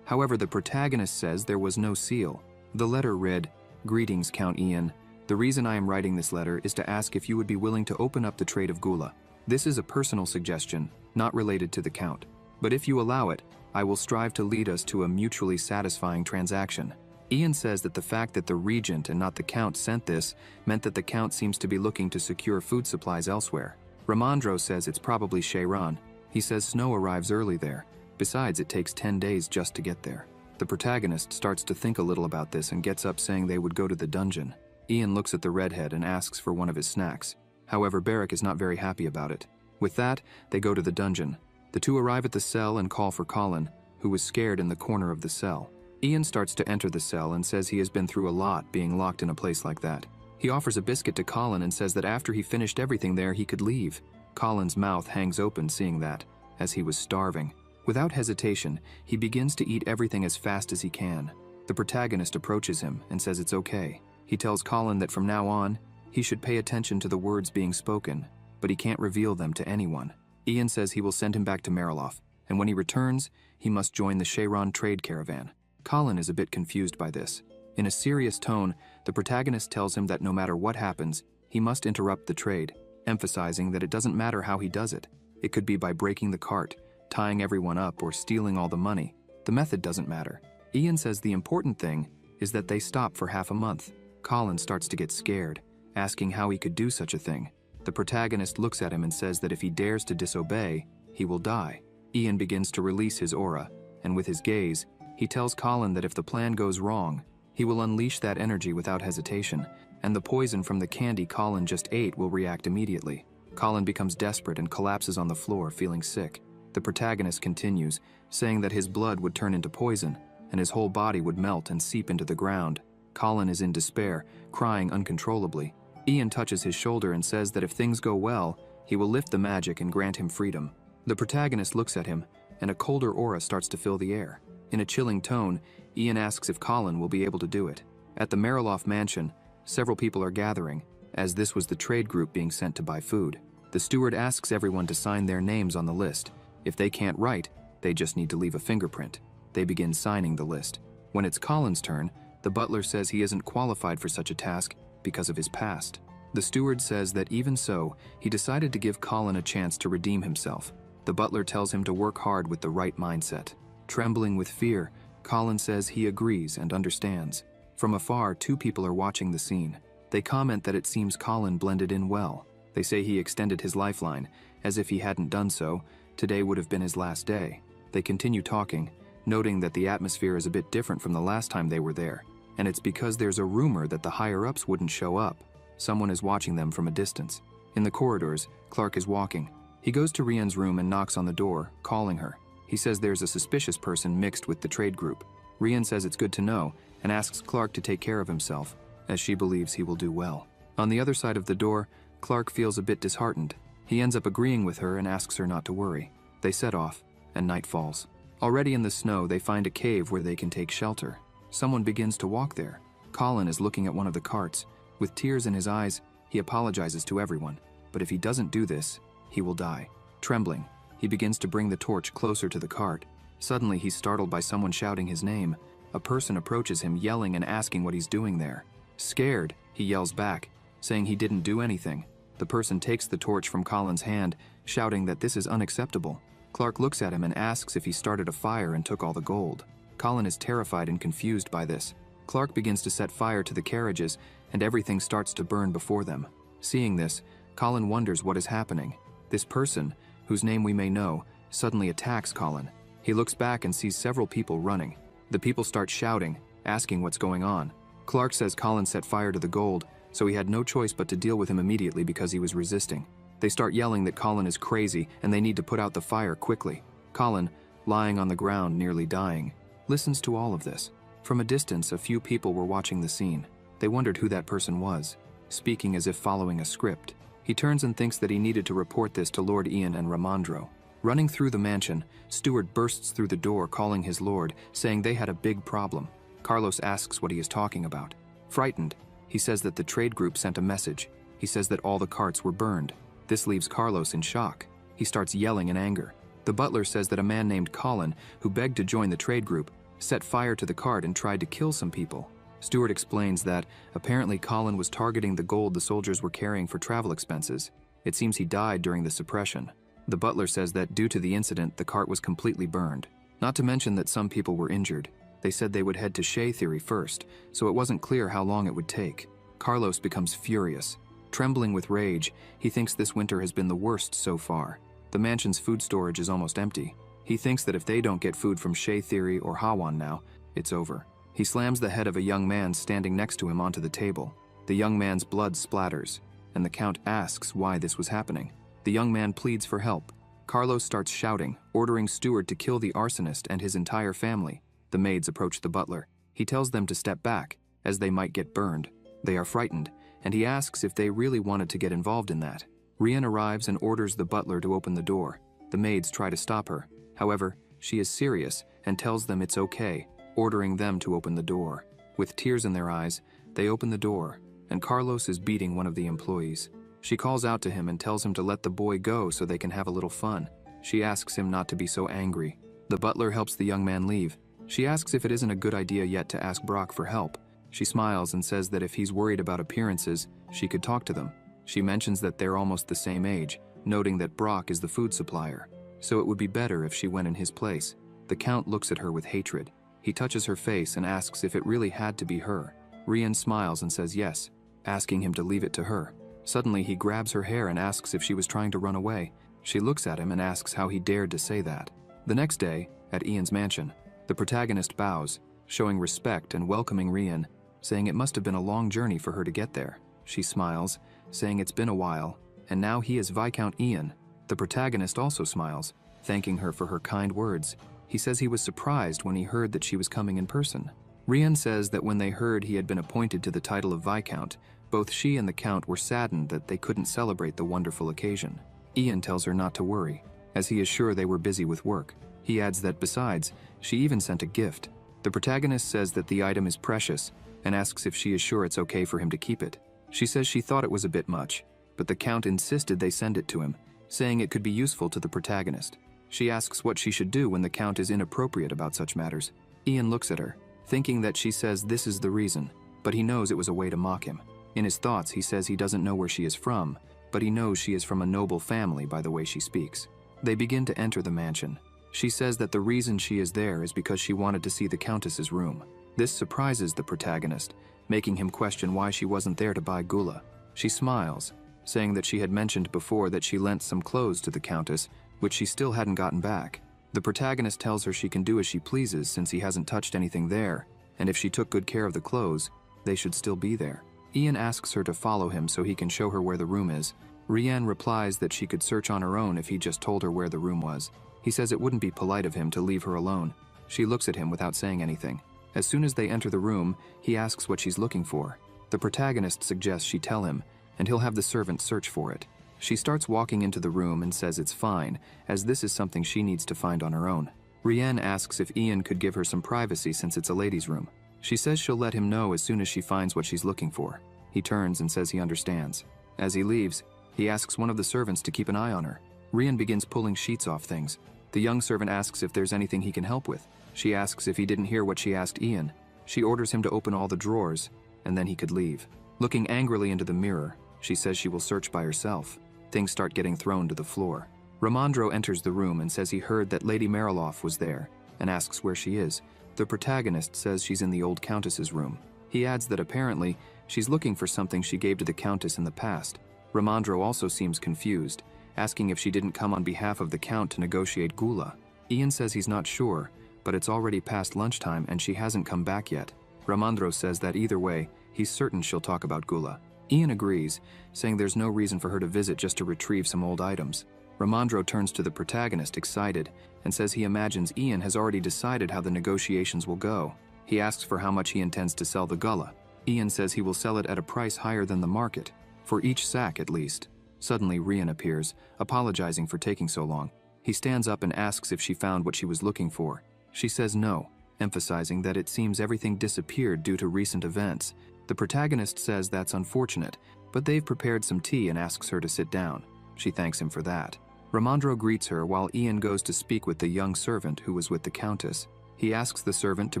However, the protagonist says there was no seal. The letter read, "Greetings, Count Ian. The reason I am writing this letter is to ask if you would be willing to open up the trade of gula. This is a personal suggestion, not related to the Count. But if you allow it, I will strive to lead us to a mutually satisfying transaction." Ian says that the fact that the regent and not the Count sent this meant that the Count seems to be looking to secure food supplies elsewhere. Ramondro says it's probably Cheyron. He says snow arrives early there. Besides, it takes 10 days just to get there. The protagonist starts to think a little about this and gets up saying they would go to the dungeon. Ian looks at the redhead and asks for one of his snacks. However, Barrack is not very happy about it. With that, they go to the dungeon. The two arrive at the cell and call for Colin, who was scared in the corner of the cell. Ian starts to enter the cell and says he has been through a lot being locked in a place like that. He offers a biscuit to Colin and says that after he finished everything there, he could leave. Colin's mouth hangs open seeing that, as he was starving. Without hesitation, he begins to eat everything as fast as he can. The protagonist approaches him and says it's okay. He tells Colin that from now on, he should pay attention to the words being spoken, but he can't reveal them to anyone. Ian says he will send him back to Mariloff, and when he returns, he must join the Cheyron trade caravan. Colin is a bit confused by this. In a serious tone, the protagonist tells him that no matter what happens, he must interrupt the trade, emphasizing that it doesn't matter how he does it. It could be by breaking the cart, tying everyone up, or stealing all the money. The method doesn't matter. Ian says the important thing is that they stop for half a month. Colin starts to get scared, asking how he could do such a thing. The protagonist looks at him and says that if he dares to disobey, he will die. Ian begins to release his aura, and with his gaze, he tells Colin that if the plan goes wrong, he will unleash that energy without hesitation, and the poison from the candy Colin just ate will react immediately. Colin becomes desperate and collapses on the floor, feeling sick. The protagonist continues, saying that his blood would turn into poison, and his whole body would melt and seep into the ground. Colin is in despair, crying uncontrollably. Ian touches his shoulder and says that if things go well, he will lift the magic and grant him freedom. The protagonist looks at him, and a colder aura starts to fill the air. In a chilling tone, Ian asks if Colin will be able to do it. At the Mariloff mansion, several people are gathering, as this was the trade group being sent to buy food. The steward asks everyone to sign their names on the list. If they can't write, they just need to leave a fingerprint. They begin signing the list. When it's Colin's turn, the butler says he isn't qualified for such a task because of his past. The steward says that even so, he decided to give Colin a chance to redeem himself. The butler tells him to work hard with the right mindset. Trembling with fear, Colin says he agrees and understands. From afar, two people are watching the scene. They comment that it seems Colin blended in well. They say he extended his lifeline, as if he hadn't done so, today would have been his last day. They continue talking, noting that the atmosphere is a bit different from the last time they were there, and it's because there's a rumor that the higher-ups wouldn't show up. Someone is watching them from a distance. In the corridors, Clark is walking. He goes to Rian's room and knocks on the door, calling her. He says there's a suspicious person mixed with the trade group. Rian says it's good to know, and asks Clark to take care of himself, as she believes he will do well. On the other side of the door, Clark feels a bit disheartened. He ends up agreeing with her and asks her not to worry. They set off, and night falls. Already in the snow, they find a cave where they can take shelter. Someone begins to walk there. Colin is looking at one of the carts. With tears in his eyes, he apologizes to everyone. But if he doesn't do this, he will die. Trembling, he begins to bring the torch closer to the cart. Suddenly, he's startled by someone shouting his name. A person approaches him, yelling and asking what he's doing there. Scared, he yells back, saying he didn't do anything. The person takes the torch from Colin's hand, shouting that this is unacceptable. Clark looks at him and asks if he started a fire and took all the gold. Colin is terrified and confused by this. Clark begins to set fire to the carriages, and everything starts to burn before them. Seeing this, Colin wonders what is happening. This person, whose name we may know, suddenly attacks Colin. He looks back and sees several people running. The people start shouting, asking what's going on. Clark says Colin set fire to the gold, so he had no choice but to deal with him immediately because he was resisting. They start yelling that Colin is crazy and they need to put out the fire quickly. Colin, lying on the ground nearly dying, listens to all of this. From a distance, a few people were watching the scene. They wondered who that person was, speaking as if following a script. He turns and thinks that he needed to report this to Lord Ian and Ramondro. Running through the mansion, Steward bursts through the door calling his lord, saying they had a big problem. Carlos asks what he is talking about. Frightened, he says that the trade group sent a message. He says that all the carts were burned. This leaves Carlos in shock. He starts yelling in anger. The butler says that a man named Colin, who begged to join the trade group, set fire to the cart and tried to kill some people. Stewart explains that apparently Colin was targeting the gold the soldiers were carrying for travel expenses. It seems he died during the suppression. The butler says that due to the incident, the cart was completely burned. Not to mention that some people were injured. They said they would head to Shea Theory first, so it wasn't clear how long it would take. Carlos becomes furious. Trembling with rage, he thinks this winter has been the worst so far. The mansion's food storage is almost empty. He thinks that if they don't get food from Shea Theory or Hawan now, it's over. He slams the head of a young man standing next to him onto the table. The young man's blood splatters, and the Count asks why this was happening. The young man pleads for help. Carlos starts shouting, ordering Stewart to kill the arsonist and his entire family. The maids approach the butler. He tells them to step back, as they might get burned. They are frightened, and he asks if they really wanted to get involved in that. Rian arrives and orders the butler to open the door. The maids try to stop her. However, she is serious and tells them it's okay, ordering them to open the door. With tears in their eyes, they open the door, and Carlos is beating one of the employees. She calls out to him and tells him to let the boy go so they can have a little fun. She asks him not to be so angry. The butler helps the young man leave. She asks if it isn't a good idea yet to ask Brock for help. She smiles and says that if he's worried about appearances, she could talk to them. She mentions that they're almost the same age, noting that Brock is the food supplier, so it would be better if she went in his place. The Count looks at her with hatred. He touches her face and asks if it really had to be her. Rian smiles and says yes, asking him to leave it to her. Suddenly, he grabs her hair and asks if she was trying to run away. She looks at him and asks how he dared to say that. The next day, at Ian's mansion, the protagonist bows, showing respect and welcoming Rian, saying it must have been a long journey for her to get there. She smiles, saying it's been a while, and now he is Viscount Ian. The protagonist also smiles, thanking her for her kind words. He says he was surprised when he heard that she was coming in person. Rian says that when they heard he had been appointed to the title of Viscount, both she and the Count were saddened that they couldn't celebrate the wonderful occasion. Ian tells her not to worry, as he is sure they were busy with work. He adds that besides, she even sent a gift. The protagonist says that the item is precious and asks if she is sure it's okay for him to keep it. She says she thought it was a bit much, but the Count insisted they send it to him, saying it could be useful to the protagonist. She asks what she should do when the Count is inappropriate about such matters. Ian looks at her, thinking that she says this is the reason, but he knows it was a way to mock him. In his thoughts, he says he doesn't know where she is from, but he knows she is from a noble family by the way she speaks. They begin to enter the mansion. She says that the reason she is there is because she wanted to see the Countess's room. This surprises the protagonist, making him question why she wasn't there to buy gula. She smiles, saying that she had mentioned before that she lent some clothes to the Countess, which she still hadn't gotten back. The protagonist tells her she can do as she pleases since he hasn't touched anything there, and if she took good care of the clothes, they should still be there. Ian asks her to follow him so he can show her where the room is. Rian replies that she could search on her own if he just told her where the room was. He says it wouldn't be polite of him to leave her alone. She looks at him without saying anything. As soon as they enter the room, he asks what she's looking for. The protagonist suggests she tell him, and he'll have the servant search for it. She starts walking into the room and says it's fine, as this is something she needs to find on her own. Rian asks if Ian could give her some privacy since it's a ladies' room. She says she'll let him know as soon as she finds what she's looking for. He turns and says he understands. As he leaves, he asks one of the servants to keep an eye on her. Rian begins pulling sheets off things. The young servant asks if there's anything he can help with. She asks if he didn't hear what she asked Ian. She orders him to open all the drawers, and then he could leave. Looking angrily into the mirror, she says she will search by herself. Things start getting thrown to the floor. Ramandro enters the room and says he heard that Lady Mariloff was there, and asks where she is. The protagonist says she's in the old Countess's room. He adds that apparently, she's looking for something she gave to the Countess in the past. Ramandro also seems confused, asking if she didn't come on behalf of the Count to negotiate gula. Ian says he's not sure, but it's already past lunchtime and she hasn't come back yet. Ramandro says that either way, he's certain she'll talk about gula. Ian agrees, saying there's no reason for her to visit just to retrieve some old items. Ramandro turns to the protagonist, excited, and says he imagines Ian has already decided how the negotiations will go. He asks for how much he intends to sell the gula. Ian says he will sell it at a price higher than the market, for each sack at least. Suddenly, Rian appears, apologizing for taking so long. He stands up and asks if she found what she was looking for. She says no, emphasizing that it seems everything disappeared due to recent events. The protagonist says that's unfortunate, but they've prepared some tea and asks her to sit down. She thanks him for that. Ramandro greets her while Ian goes to speak with the young servant who was with the Countess. He asks the servant to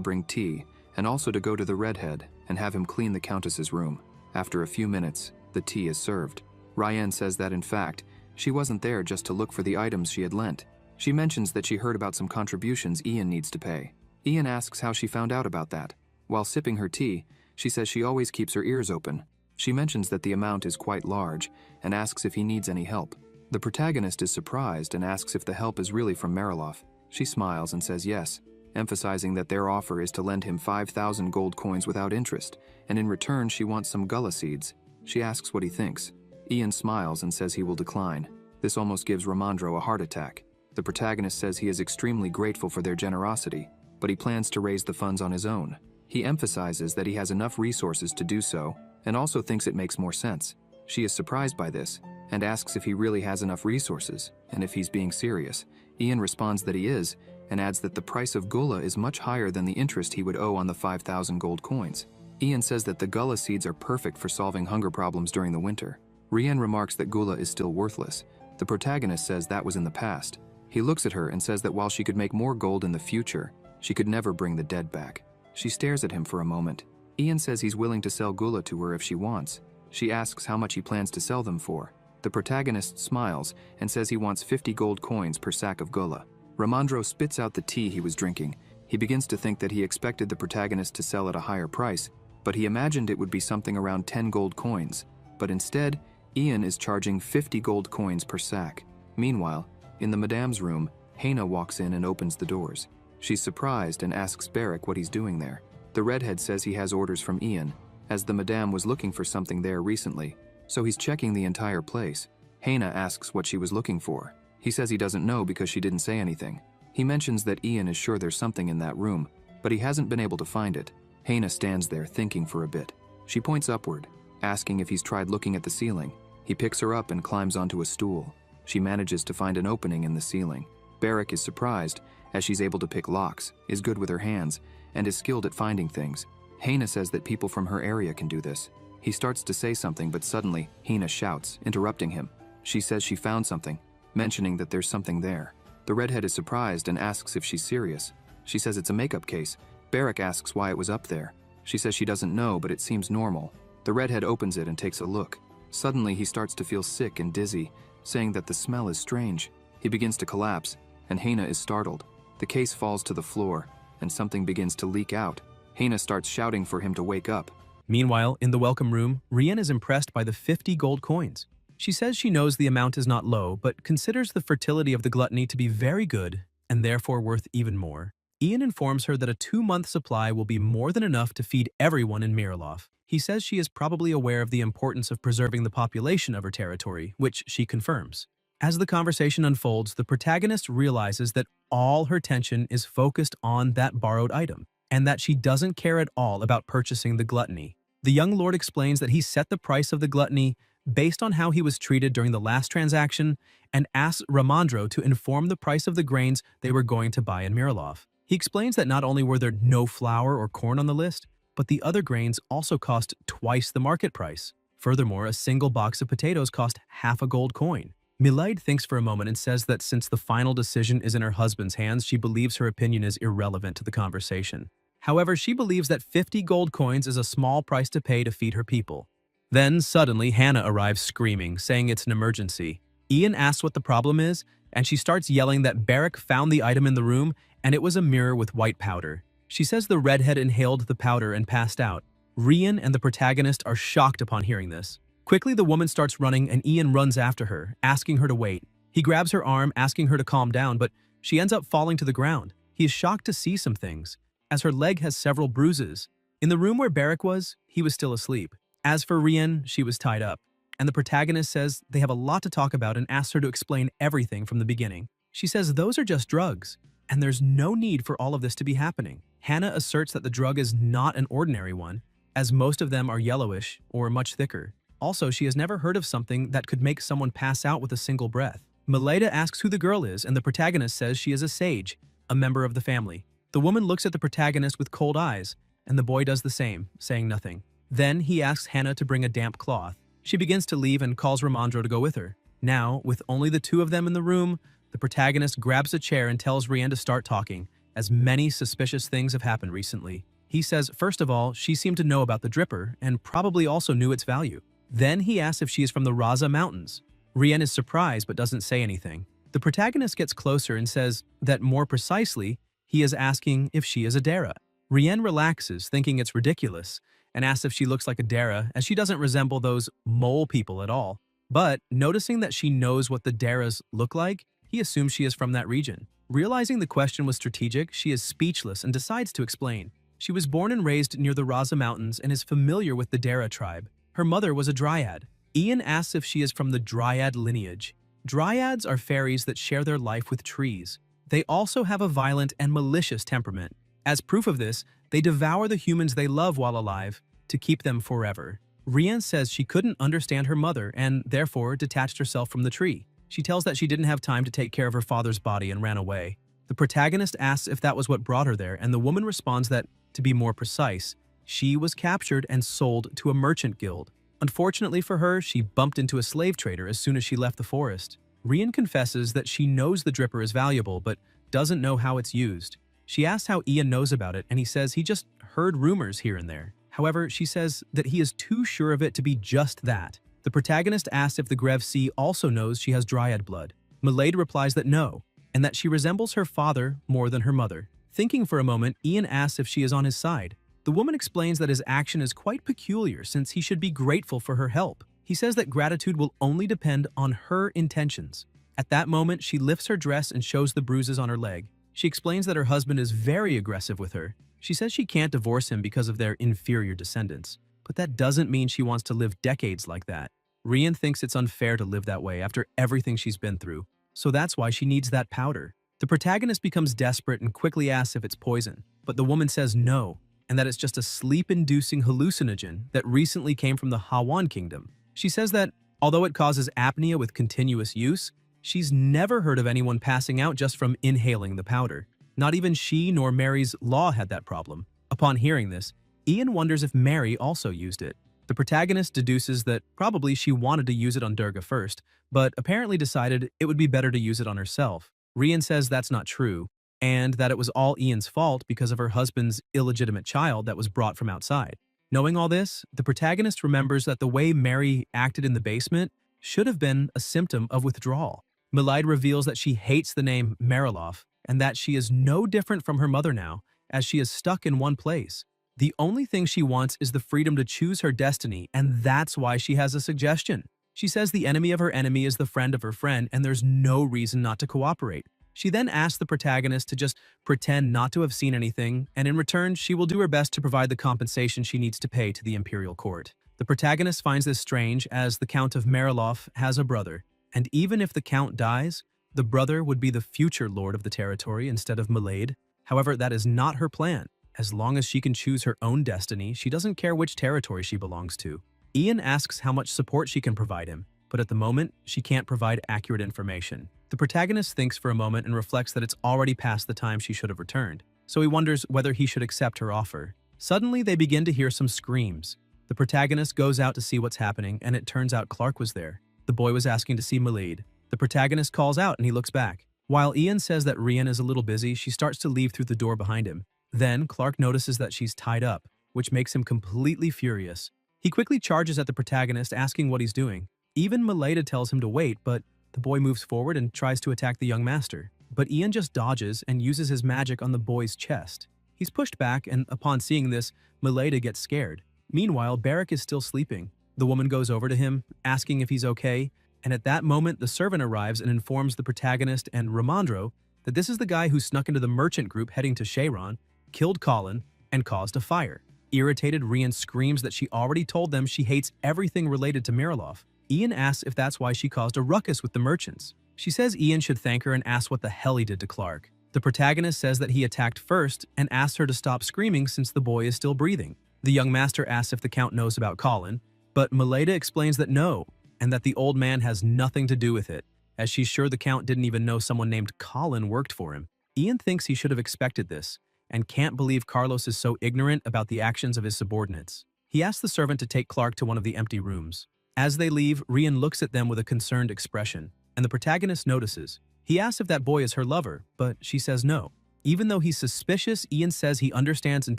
bring tea, and also to go to the redhead and have him clean the Countess's room. After a few minutes, the tea is served. Rian says that in fact, she wasn't there just to look for the items she had lent. She mentions that she heard about some contributions Ian needs to pay. Ian asks how she found out about that. While sipping her tea, she says she always keeps her ears open. She mentions that the amount is quite large and asks if he needs any help. The protagonist is surprised and asks if the help is really from Mariloff. She smiles and says yes, emphasizing that their offer is to lend him 5,000 gold coins without interest, and in return she wants some gullah seeds. She asks what he thinks. Ian smiles and says he will decline. This almost gives Ramandro a heart attack. The protagonist says he is extremely grateful for their generosity, but he plans to raise the funds on his own. He emphasizes that he has enough resources to do so, and also thinks it makes more sense. She is surprised by this, and asks if he really has enough resources, and if he's being serious. Ian responds that he is, and adds that the price of gullah is much higher than the interest he would owe on the 5,000 gold coins. Ian says that the gullah seeds are perfect for solving hunger problems during the winter. Rian remarks that gullah is still worthless. The protagonist says that was in the past. He looks at her and says that while she could make more gold in the future, she could never bring the dead back. She stares at him for a moment. Ian says he's willing to sell gullah to her if she wants. She asks how much he plans to sell them for. The protagonist smiles and says he wants 50 gold coins per sack of gullah. Ramandro spits out the tea he was drinking He begins to think that he expected the protagonist to sell at a higher price, but he imagined it would be something around 10 gold coins. But instead, Ian is charging 50 gold coins per sack. Meanwhile, in the Madame's room, Hana walks in and opens the doors. She's surprised and asks Barrick what he's doing there. The redhead says he has orders from Ian, as the Madame was looking for something there recently, so he's checking the entire place. Hana asks what she was looking for. He says he doesn't know because she didn't say anything. He mentions that Ian is sure there's something in that room, but he hasn't been able to find it. Hana stands there thinking for a bit. She points upward, asking if he's tried looking at the ceiling. He picks her up and climbs onto a stool. She manages to find an opening in the ceiling. Barrick is surprised, as she's able to pick locks, is good with her hands, and is skilled at finding things. Hana says that people from her area can do this. He starts to say something, but suddenly, Hana shouts, interrupting him. She says she found something, mentioning that there's something there. The redhead is surprised and asks if she's serious. She says it's a makeup case. Barrick asks why it was up there. She says she doesn't know, but it seems normal. The redhead opens it and takes a look. Suddenly, he starts to feel sick and dizzy, saying that the smell is strange. He begins to collapse, and Hana is startled. The case falls to the floor, and something begins to leak out. Hana starts shouting for him to wake up. Meanwhile, in the welcome room, Rian is impressed by the 50 gold coins. She says she knows the amount is not low, but considers the fertility of the gluttony to be very good, and therefore worth even more. Ian informs her that a 2-month supply will be more than enough to feed everyone in Miraloff. He says she is probably aware of the importance of preserving the population of her territory, which she confirms. As the conversation unfolds, the protagonist realizes that all her attention is focused on that borrowed item, and that she doesn't care at all about purchasing the gluttony. The young lord explains that he set the price of the gluttony based on how he was treated during the last transaction and asks Ramandro to inform the price of the grains they were going to buy in Miraloff. He explains that not only were there no flour or corn on the list, but the other grains also cost twice the market price. Furthermore, a single box of potatoes cost half a gold coin. Milade thinks for a moment and says that since the final decision is in her husband's hands, she believes her opinion is irrelevant to the conversation. However, she believes that 50 gold coins is a small price to pay to feed her people. Then, suddenly, Hana arrives screaming, saying it's an emergency. Ian asks what the problem is, and she starts yelling that Barrick found the item in the room, and it was a mirror with white powder. She says the redhead inhaled the powder and passed out. Rian and the protagonist are shocked upon hearing this. Quickly, the woman starts running, and Ian runs after her, asking her to wait. He grabs her arm, asking her to calm down, but she ends up falling to the ground. He is shocked to see some things, as her leg has several bruises. In the room where Barrick was, he was still asleep. As for Rian, she was tied up, and the protagonist says they have a lot to talk about and asks her to explain everything from the beginning. She says those are just drugs, and there's no need for all of this to be happening. Hana asserts that the drug is not an ordinary one, as most of them are yellowish or much thicker. Also, she has never heard of something that could make someone pass out with a single breath. Mileda asks who the girl is, and the protagonist says she is a sage, a member of the family. The woman looks at the protagonist with cold eyes, and the boy does the same, saying nothing. Then he asks Hana to bring a damp cloth. She begins to leave and calls Ramandro to go with her. Now, with only the two of them in the room, the protagonist grabs a chair and tells Rian to start talking, as many suspicious things have happened recently. He says, first of all, she seemed to know about the dripper and probably also knew its value. Then he asks if she is from the Raza Mountains. Rian is surprised but doesn't say anything. The protagonist gets closer and says that more precisely, he is asking if she is a Dara. Rian relaxes, thinking it's ridiculous, and asks if she looks like a Dara, as she doesn't resemble those mole people at all. But, noticing that she knows what the Daras look like, he assumes she is from that region. Realizing the question was strategic, she is speechless and decides to explain. She was born and raised near the Raza Mountains and is familiar with the Dara tribe. Her mother was a dryad. Ian asks if she is from the dryad lineage. Dryads are fairies that share their life with trees. They also have a violent and malicious temperament. As proof of this, they devour the humans they love while alive to keep them forever. Rian says she couldn't understand her mother and, therefore, detached herself from the tree. She tells that she didn't have time to take care of her father's body and ran away. The protagonist asks if that was what brought her there, and the woman responds that, to be more precise, she was captured and sold to a merchant guild. Unfortunately for her, she bumped into a slave trader as soon as she left the forest. Rian confesses that she knows the dripper is valuable, but doesn't know how it's used. She asks how Ian knows about it, and he says he just heard rumors here and there. However, she says that he is too sure of it to be just that. The protagonist asks if the Grev C also knows she has dryad blood. Milade replies that no, and that she resembles her father more than her mother. Thinking for a moment, Ian asks if she is on his side. The woman explains that his action is quite peculiar since he should be grateful for her help. He says that gratitude will only depend on her intentions. At that moment, she lifts her dress and shows the bruises on her leg. She explains that her husband is very aggressive with her. She says she can't divorce him because of their inferior descendants. But that doesn't mean she wants to live decades like that. Rian thinks it's unfair to live that way after everything she's been through, so that's why she needs that powder. The protagonist becomes desperate and quickly asks if it's poison, but the woman says no, and that it's just a sleep-inducing hallucinogen that recently came from the Hawan kingdom. She says that, although it causes apnea with continuous use, she's never heard of anyone passing out just from inhaling the powder. Not even she nor Mary's law had that problem. Upon hearing this, Ian wonders if Mary also used it. The protagonist deduces that probably she wanted to use it on Durga first, but apparently decided it would be better to use it on herself. Rian says that's not true, and that it was all Ian's fault because of her husband's illegitimate child that was brought from outside. Knowing all this, the protagonist remembers that the way Mary acted in the basement should have been a symptom of withdrawal. Melaide reveals that she hates the name Mariloff and that she is no different from her mother now, as she is stuck in one place. The only thing she wants is the freedom to choose her destiny, and that's why she has a suggestion. She says the enemy of her enemy is the friend of her friend, and there's no reason not to cooperate. She then asks the protagonist to just pretend not to have seen anything, and in return, she will do her best to provide the compensation she needs to pay to the imperial court. The protagonist finds this strange, as the Count of Mariloff has a brother, and even if the Count dies, the brother would be the future lord of the territory instead of Melaide. However, that is not her plan. As long as she can choose her own destiny, she doesn't care which territory she belongs to. Ian asks how much support she can provide him, but at the moment, she can't provide accurate information. The protagonist thinks for a moment and reflects that it's already past the time she should have returned, so he wonders whether he should accept her offer. Suddenly, they begin to hear some screams. The protagonist goes out to see what's happening, and it turns out Clark was there. The boy was asking to see Melaide. The protagonist calls out and he looks back. While Ian says that Rian is a little busy, she starts to leave through the door behind him. Then, Clark notices that she's tied up, which makes him completely furious. He quickly charges at the protagonist, asking what he's doing. Even Melaide tells him to wait, but the boy moves forward and tries to attack the young master. But Ian just dodges and uses his magic on the boy's chest. He's pushed back, and upon seeing this, Melaide gets scared. Meanwhile, Barrack is still sleeping. The woman goes over to him, asking if he's okay, and at that moment, the servant arrives and informs the protagonist and Ramondro that this is the guy who snuck into the merchant group heading to Cheiron, killed Colin, and caused a fire. Irritated, Rian screams that she already told them she hates everything related to Mariloff. Ian asks if that's why she caused a ruckus with the merchants. She says Ian should thank her and asks what the hell he did to Clark. The protagonist says that he attacked first and asks her to stop screaming since the boy is still breathing. The young master asks if the Count knows about Colin, but Melaide explains that no, and that the old man has nothing to do with it, as she's sure the Count didn't even know someone named Colin worked for him. Ian thinks he should have expected this, and can't believe Carlos is so ignorant about the actions of his subordinates. He asks the servant to take Clark to one of the empty rooms. As they leave, Rian looks at them with a concerned expression, and the protagonist notices. He asks if that boy is her lover, but she says no. Even though he's suspicious, Ian says he understands and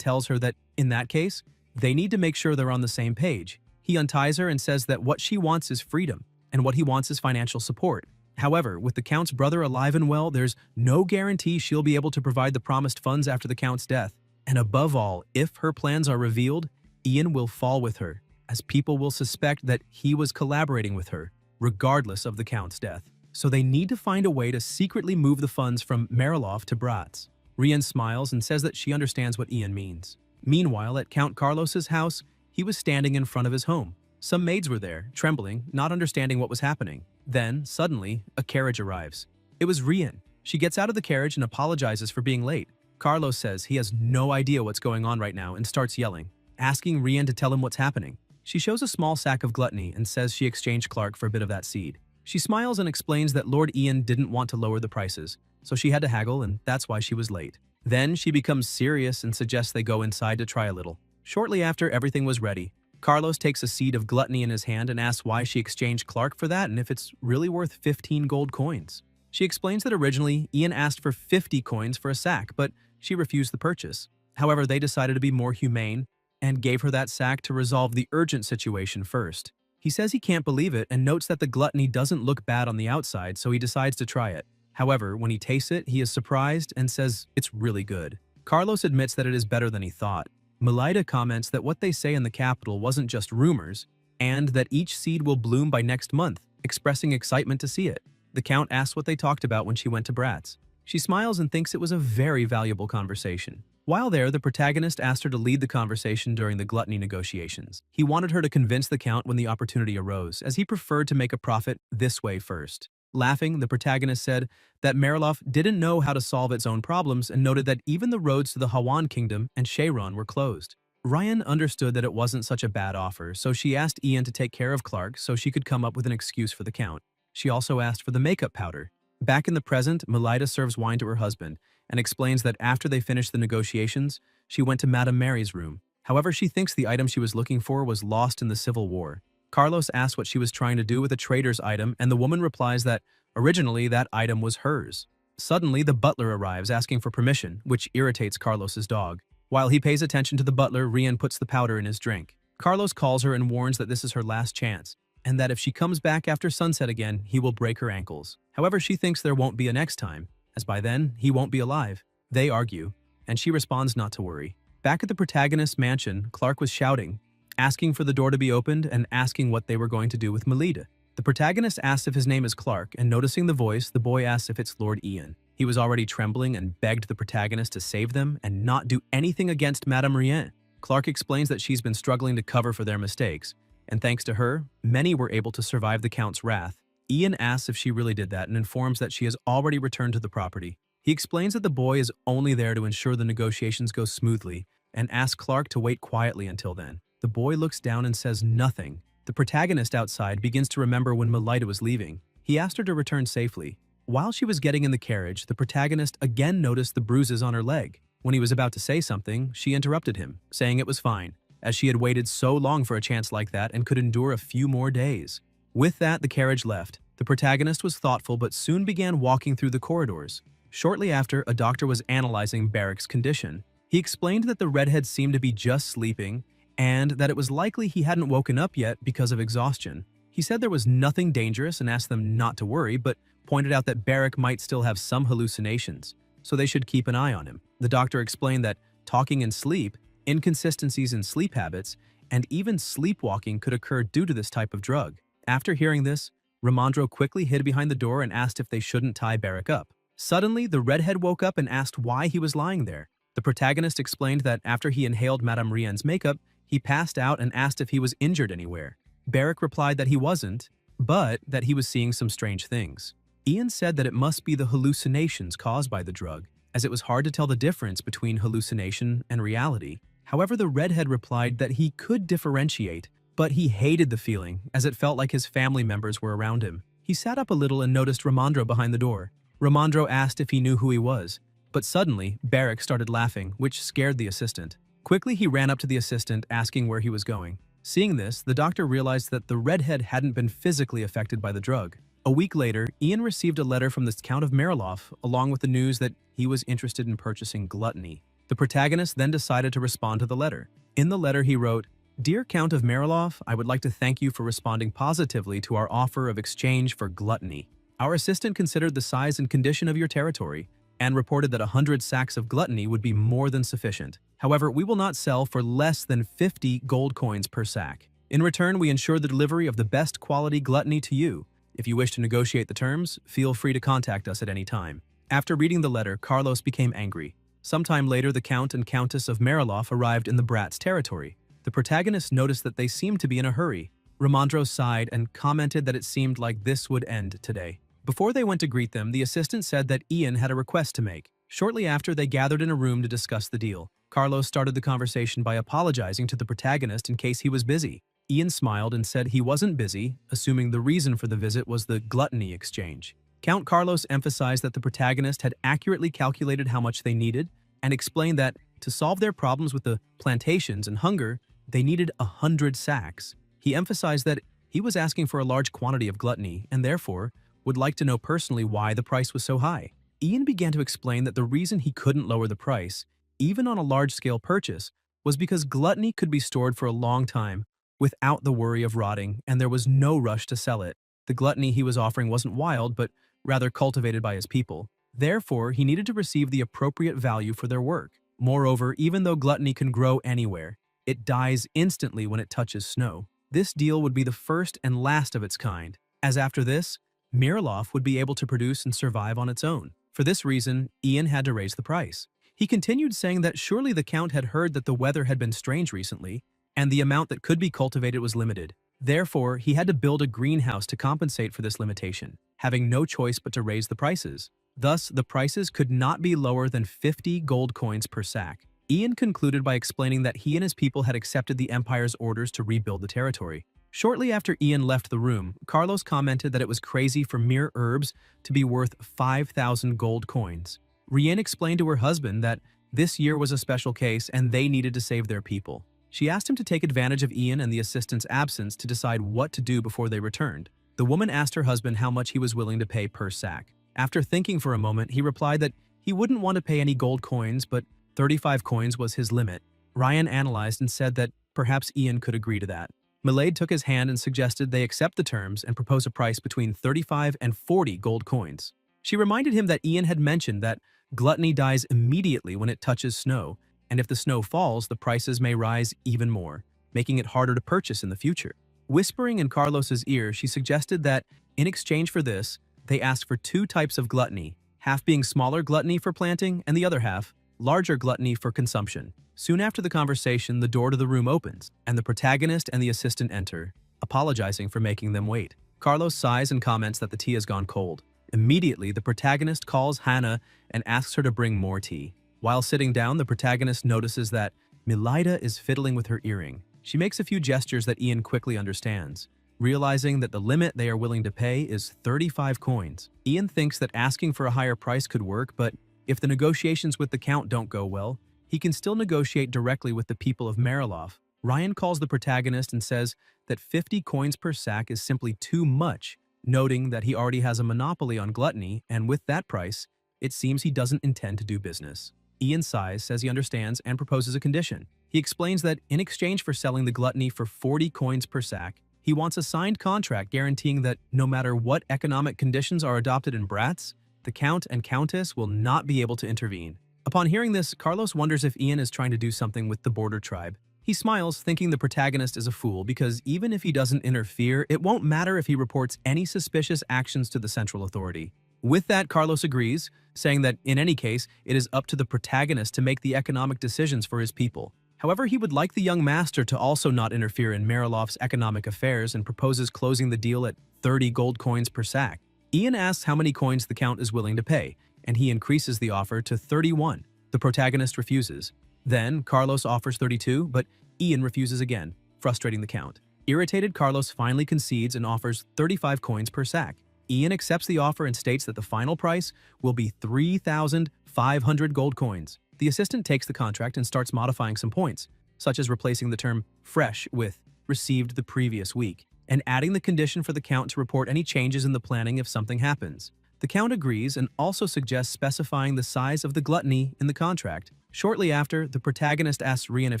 tells her that, in that case, they need to make sure they're on the same page. He unties her and says that what she wants is freedom, and what he wants is financial support. However, with the Count's brother alive and well, there's no guarantee she'll be able to provide the promised funds after the Count's death. And above all, if her plans are revealed, Ian will fall with her, as people will suspect that he was collaborating with her, regardless of the Count's death. So they need to find a way to secretly move the funds from Mariloff to Bratz. Rian smiles and says that she understands what Ian means. Meanwhile, at Count Carlos's house, he was standing in front of his home. Some maids were there, trembling, not understanding what was happening. Then, suddenly, a carriage arrives. It was Rian. She gets out of the carriage and apologizes for being late. Carlos says he has no idea what's going on right now and starts yelling, asking Rian to tell him what's happening. She shows a small sack of gluttony and says she exchanged Clark for a bit of that seed. She smiles and explains that Lord Ian didn't want to lower the prices, so she had to haggle and that's why she was late. Then she becomes serious and suggests they go inside to try a little. Shortly after everything was ready, Carlos takes a seed of gluttony in his hand and asks why she exchanged Clark for that and if it's really worth 15 gold coins. She explains that originally, Ian asked for 50 coins for a sack, but she refused the purchase. However, they decided to be more humane and gave her that sack to resolve the urgent situation first. He says he can't believe it and notes that the gluttony doesn't look bad on the outside, so he decides to try it. However, when he tastes it, he is surprised and says it's really good. Carlos admits that it is better than he thought. Melita comments that what they say in the capital wasn't just rumors, and that each seed will bloom by next month, expressing excitement to see it. The Count asks what they talked about when she went to Bratz. She smiles and thinks it was a very valuable conversation. While there, the protagonist asked her to lead the conversation during the gluttony negotiations. He wanted her to convince the Count when the opportunity arose, as he preferred to make a profit this way first. Laughing, the protagonist said that Mariloff didn't know how to solve its own problems and noted that even the roads to the Hawan Kingdom and Cheiron were closed. Ryan understood that it wasn't such a bad offer, so she asked Ian to take care of Clark so she could come up with an excuse for the Count. She also asked for the makeup powder. Back in the present, Melita serves wine to her husband and explains that after they finished the negotiations, she went to Madame Mary's room. However, she thinks the item she was looking for was lost in the Civil War. Carlos asks what she was trying to do with a trader's item, and the woman replies that originally that item was hers. Suddenly, the butler arrives asking for permission, which irritates Carlos's dog. While he pays attention to the butler, Rian puts the powder in his drink. Carlos calls her and warns that this is her last chance, and that if she comes back after sunset again, he will break her ankles. However, she thinks there won't be a next time, as by then, he won't be alive. They argue, and she responds not to worry. Back at the protagonist's mansion, Clark was shouting, asking for the door to be opened and asking what they were going to do with Melita. The protagonist asks if his name is Clark, and noticing the voice, the boy asks if it's Lord Ian. He was already trembling and begged the protagonist to save them and not do anything against Madame Rien. Clark explains that she's been struggling to cover for their mistakes, and thanks to her, many were able to survive the Count's wrath. Ian asks if she really did that and informs that she has already returned to the property. He explains that the boy is only there to ensure the negotiations go smoothly and asks Clark to wait quietly until then. The boy looks down and says nothing. The protagonist outside begins to remember when Melita was leaving. He asked her to return safely. While she was getting in the carriage, the protagonist again noticed the bruises on her leg. When he was about to say something, she interrupted him, saying it was fine, as she had waited so long for a chance like that and could endure a few more days. With that, the carriage left. The protagonist was thoughtful but soon began walking through the corridors. Shortly after, a doctor was analyzing Barrick's condition. He explained that the redhead seemed to be just sleeping and that it was likely he hadn't woken up yet because of exhaustion. He said there was nothing dangerous and asked them not to worry, but pointed out that Barrick might still have some hallucinations, so they should keep an eye on him. The doctor explained that talking in sleep, inconsistencies in sleep habits, and even sleepwalking could occur due to this type of drug. After hearing this, Ramondro quickly hid behind the door and asked if they shouldn't tie Barrick up. Suddenly, the redhead woke up and asked why he was lying there. The protagonist explained that after he inhaled Madame Rien's makeup, he passed out and asked if he was injured anywhere. Barrick replied that he wasn't, but that he was seeing some strange things. Ian said that it must be the hallucinations caused by the drug, as it was hard to tell the difference between hallucination and reality. However, the redhead replied that he could differentiate, but he hated the feeling, as it felt like his family members were around him. He sat up a little and noticed Ramondro behind the door. Ramondro asked if he knew who he was, but suddenly, Barrick started laughing, which scared the assistant. Quickly, he ran up to the assistant, asking where he was going. Seeing this, the doctor realized that the redhead hadn't been physically affected by the drug. A week later, Ian received a letter from the Count of Mariloff, along with the news that he was interested in purchasing gluttony. The protagonist then decided to respond to the letter. In the letter, he wrote, "Dear Count of Mariloff, I would like to thank you for responding positively to our offer of exchange for gluttony. Our assistant considered the size and condition of your territory and reported that 100 sacks of gluttony would be more than sufficient. However, we will not sell for less than 50 gold coins per sack. In return, we ensure the delivery of the best quality gluttony to you. If you wish to negotiate the terms, feel free to contact us at any time." After reading the letter, Carlos became angry. Sometime later, the Count and Countess of Mariloff arrived in the Bratz territory. The protagonist noticed that they seemed to be in a hurry. Ramondro sighed and commented that it seemed like this would end today. Before they went to greet them, the assistant said that Ian had a request to make. Shortly after, they gathered in a room to discuss the deal. Carlos started the conversation by apologizing to the protagonist in case he was busy. Ian smiled and said he wasn't busy, assuming the reason for the visit was the gluttony exchange. Count Carlos emphasized that the protagonist had accurately calculated how much they needed and explained that, to solve their problems with the plantations and hunger, they needed 100 sacks. He emphasized that he was asking for a large quantity of gluttony and therefore would like to know personally why the price was so high. Ian began to explain that the reason he couldn't lower the price, even on a large-scale purchase, was because gluttony could be stored for a long time without the worry of rotting, and there was no rush to sell it. The gluttony he was offering wasn't wild, but rather cultivated by his people. Therefore, he needed to receive the appropriate value for their work. Moreover, even though gluttony can grow anywhere, it dies instantly when it touches snow. This deal would be the first and last of its kind, as after this, Mirloff would be able to produce and survive on its own. For this reason, Ian had to raise the price. He continued saying that surely the Count had heard that the weather had been strange recently, and the amount that could be cultivated was limited. Therefore, he had to build a greenhouse to compensate for this limitation, having no choice but to raise the prices. Thus, the prices could not be lower than 50 gold coins per sack. Ian concluded by explaining that he and his people had accepted the Empire's orders to rebuild the territory. Shortly after Ian left the room, Carlos commented that it was crazy for mere herbs to be worth 5,000 gold coins. Rienne explained to her husband that this year was a special case and they needed to save their people. She asked him to take advantage of Ian and the assistant's absence to decide what to do before they returned. The woman asked her husband how much he was willing to pay per sack. After thinking for a moment, he replied that he wouldn't want to pay any gold coins, but 35 coins was his limit. Ryan analyzed and said that perhaps Ian could agree to that. Milade took his hand and suggested they accept the terms and propose a price between 35 and 40 gold coins. She reminded him that Ian had mentioned that gluttony dies immediately when it touches snow, and if the snow falls, the prices may rise even more, making it harder to purchase in the future. Whispering in Carlos's ear, she suggested that, in exchange for this, they asked for two types of gluttony, half being smaller gluttony for planting and the other half, larger gluttony for consumption. Soon after the conversation, the door to the room opens, and the protagonist and the assistant enter, apologizing for making them wait. Carlos sighs and comments that the tea has gone cold. Immediately, the protagonist calls Hannah and asks her to bring more tea. While sitting down, the protagonist notices that Milida is fiddling with her earring. She makes a few gestures that Ian quickly understands. Realizing that the limit they are willing to pay is 35 coins. Ian thinks that asking for a higher price could work, but if the negotiations with the Count don't go well, he can still negotiate directly with the people of Mariloff. Ryan calls the protagonist and says that 50 coins per sack is simply too much, noting that he already has a monopoly on gluttony, and with that price, it seems he doesn't intend to do business. Ian sighs, says he understands, and proposes a condition. He explains that in exchange for selling the gluttony for 40 coins per sack, he wants a signed contract guaranteeing that no matter what economic conditions are adopted in Bratz, the Count and Countess will not be able to intervene. Upon hearing this, Carlos wonders if Ian is trying to do something with the border tribe. He smiles, thinking the protagonist is a fool because even if he doesn't interfere, it won't matter if he reports any suspicious actions to the central authority. With that, Carlos agrees, saying that in any case, it is up to the protagonist to make the economic decisions for his people. However, he would like the young master to also not interfere in Mariloff's economic affairs and proposes closing the deal at 30 gold coins per sack. Ian asks how many coins the Count is willing to pay, and he increases the offer to 31. The protagonist refuses. Then, Carlos offers 32, but Ian refuses again, frustrating the Count. Irritated, Carlos finally concedes and offers 35 coins per sack. Ian accepts the offer and states that the final price will be 3,500 gold coins. The assistant takes the contract and starts modifying some points, such as replacing the term fresh with received the previous week, and adding the condition for the Count to report any changes in the planning if something happens. The Count agrees and also suggests specifying the size of the gluttony in the contract. Shortly after, the protagonist asks Rian if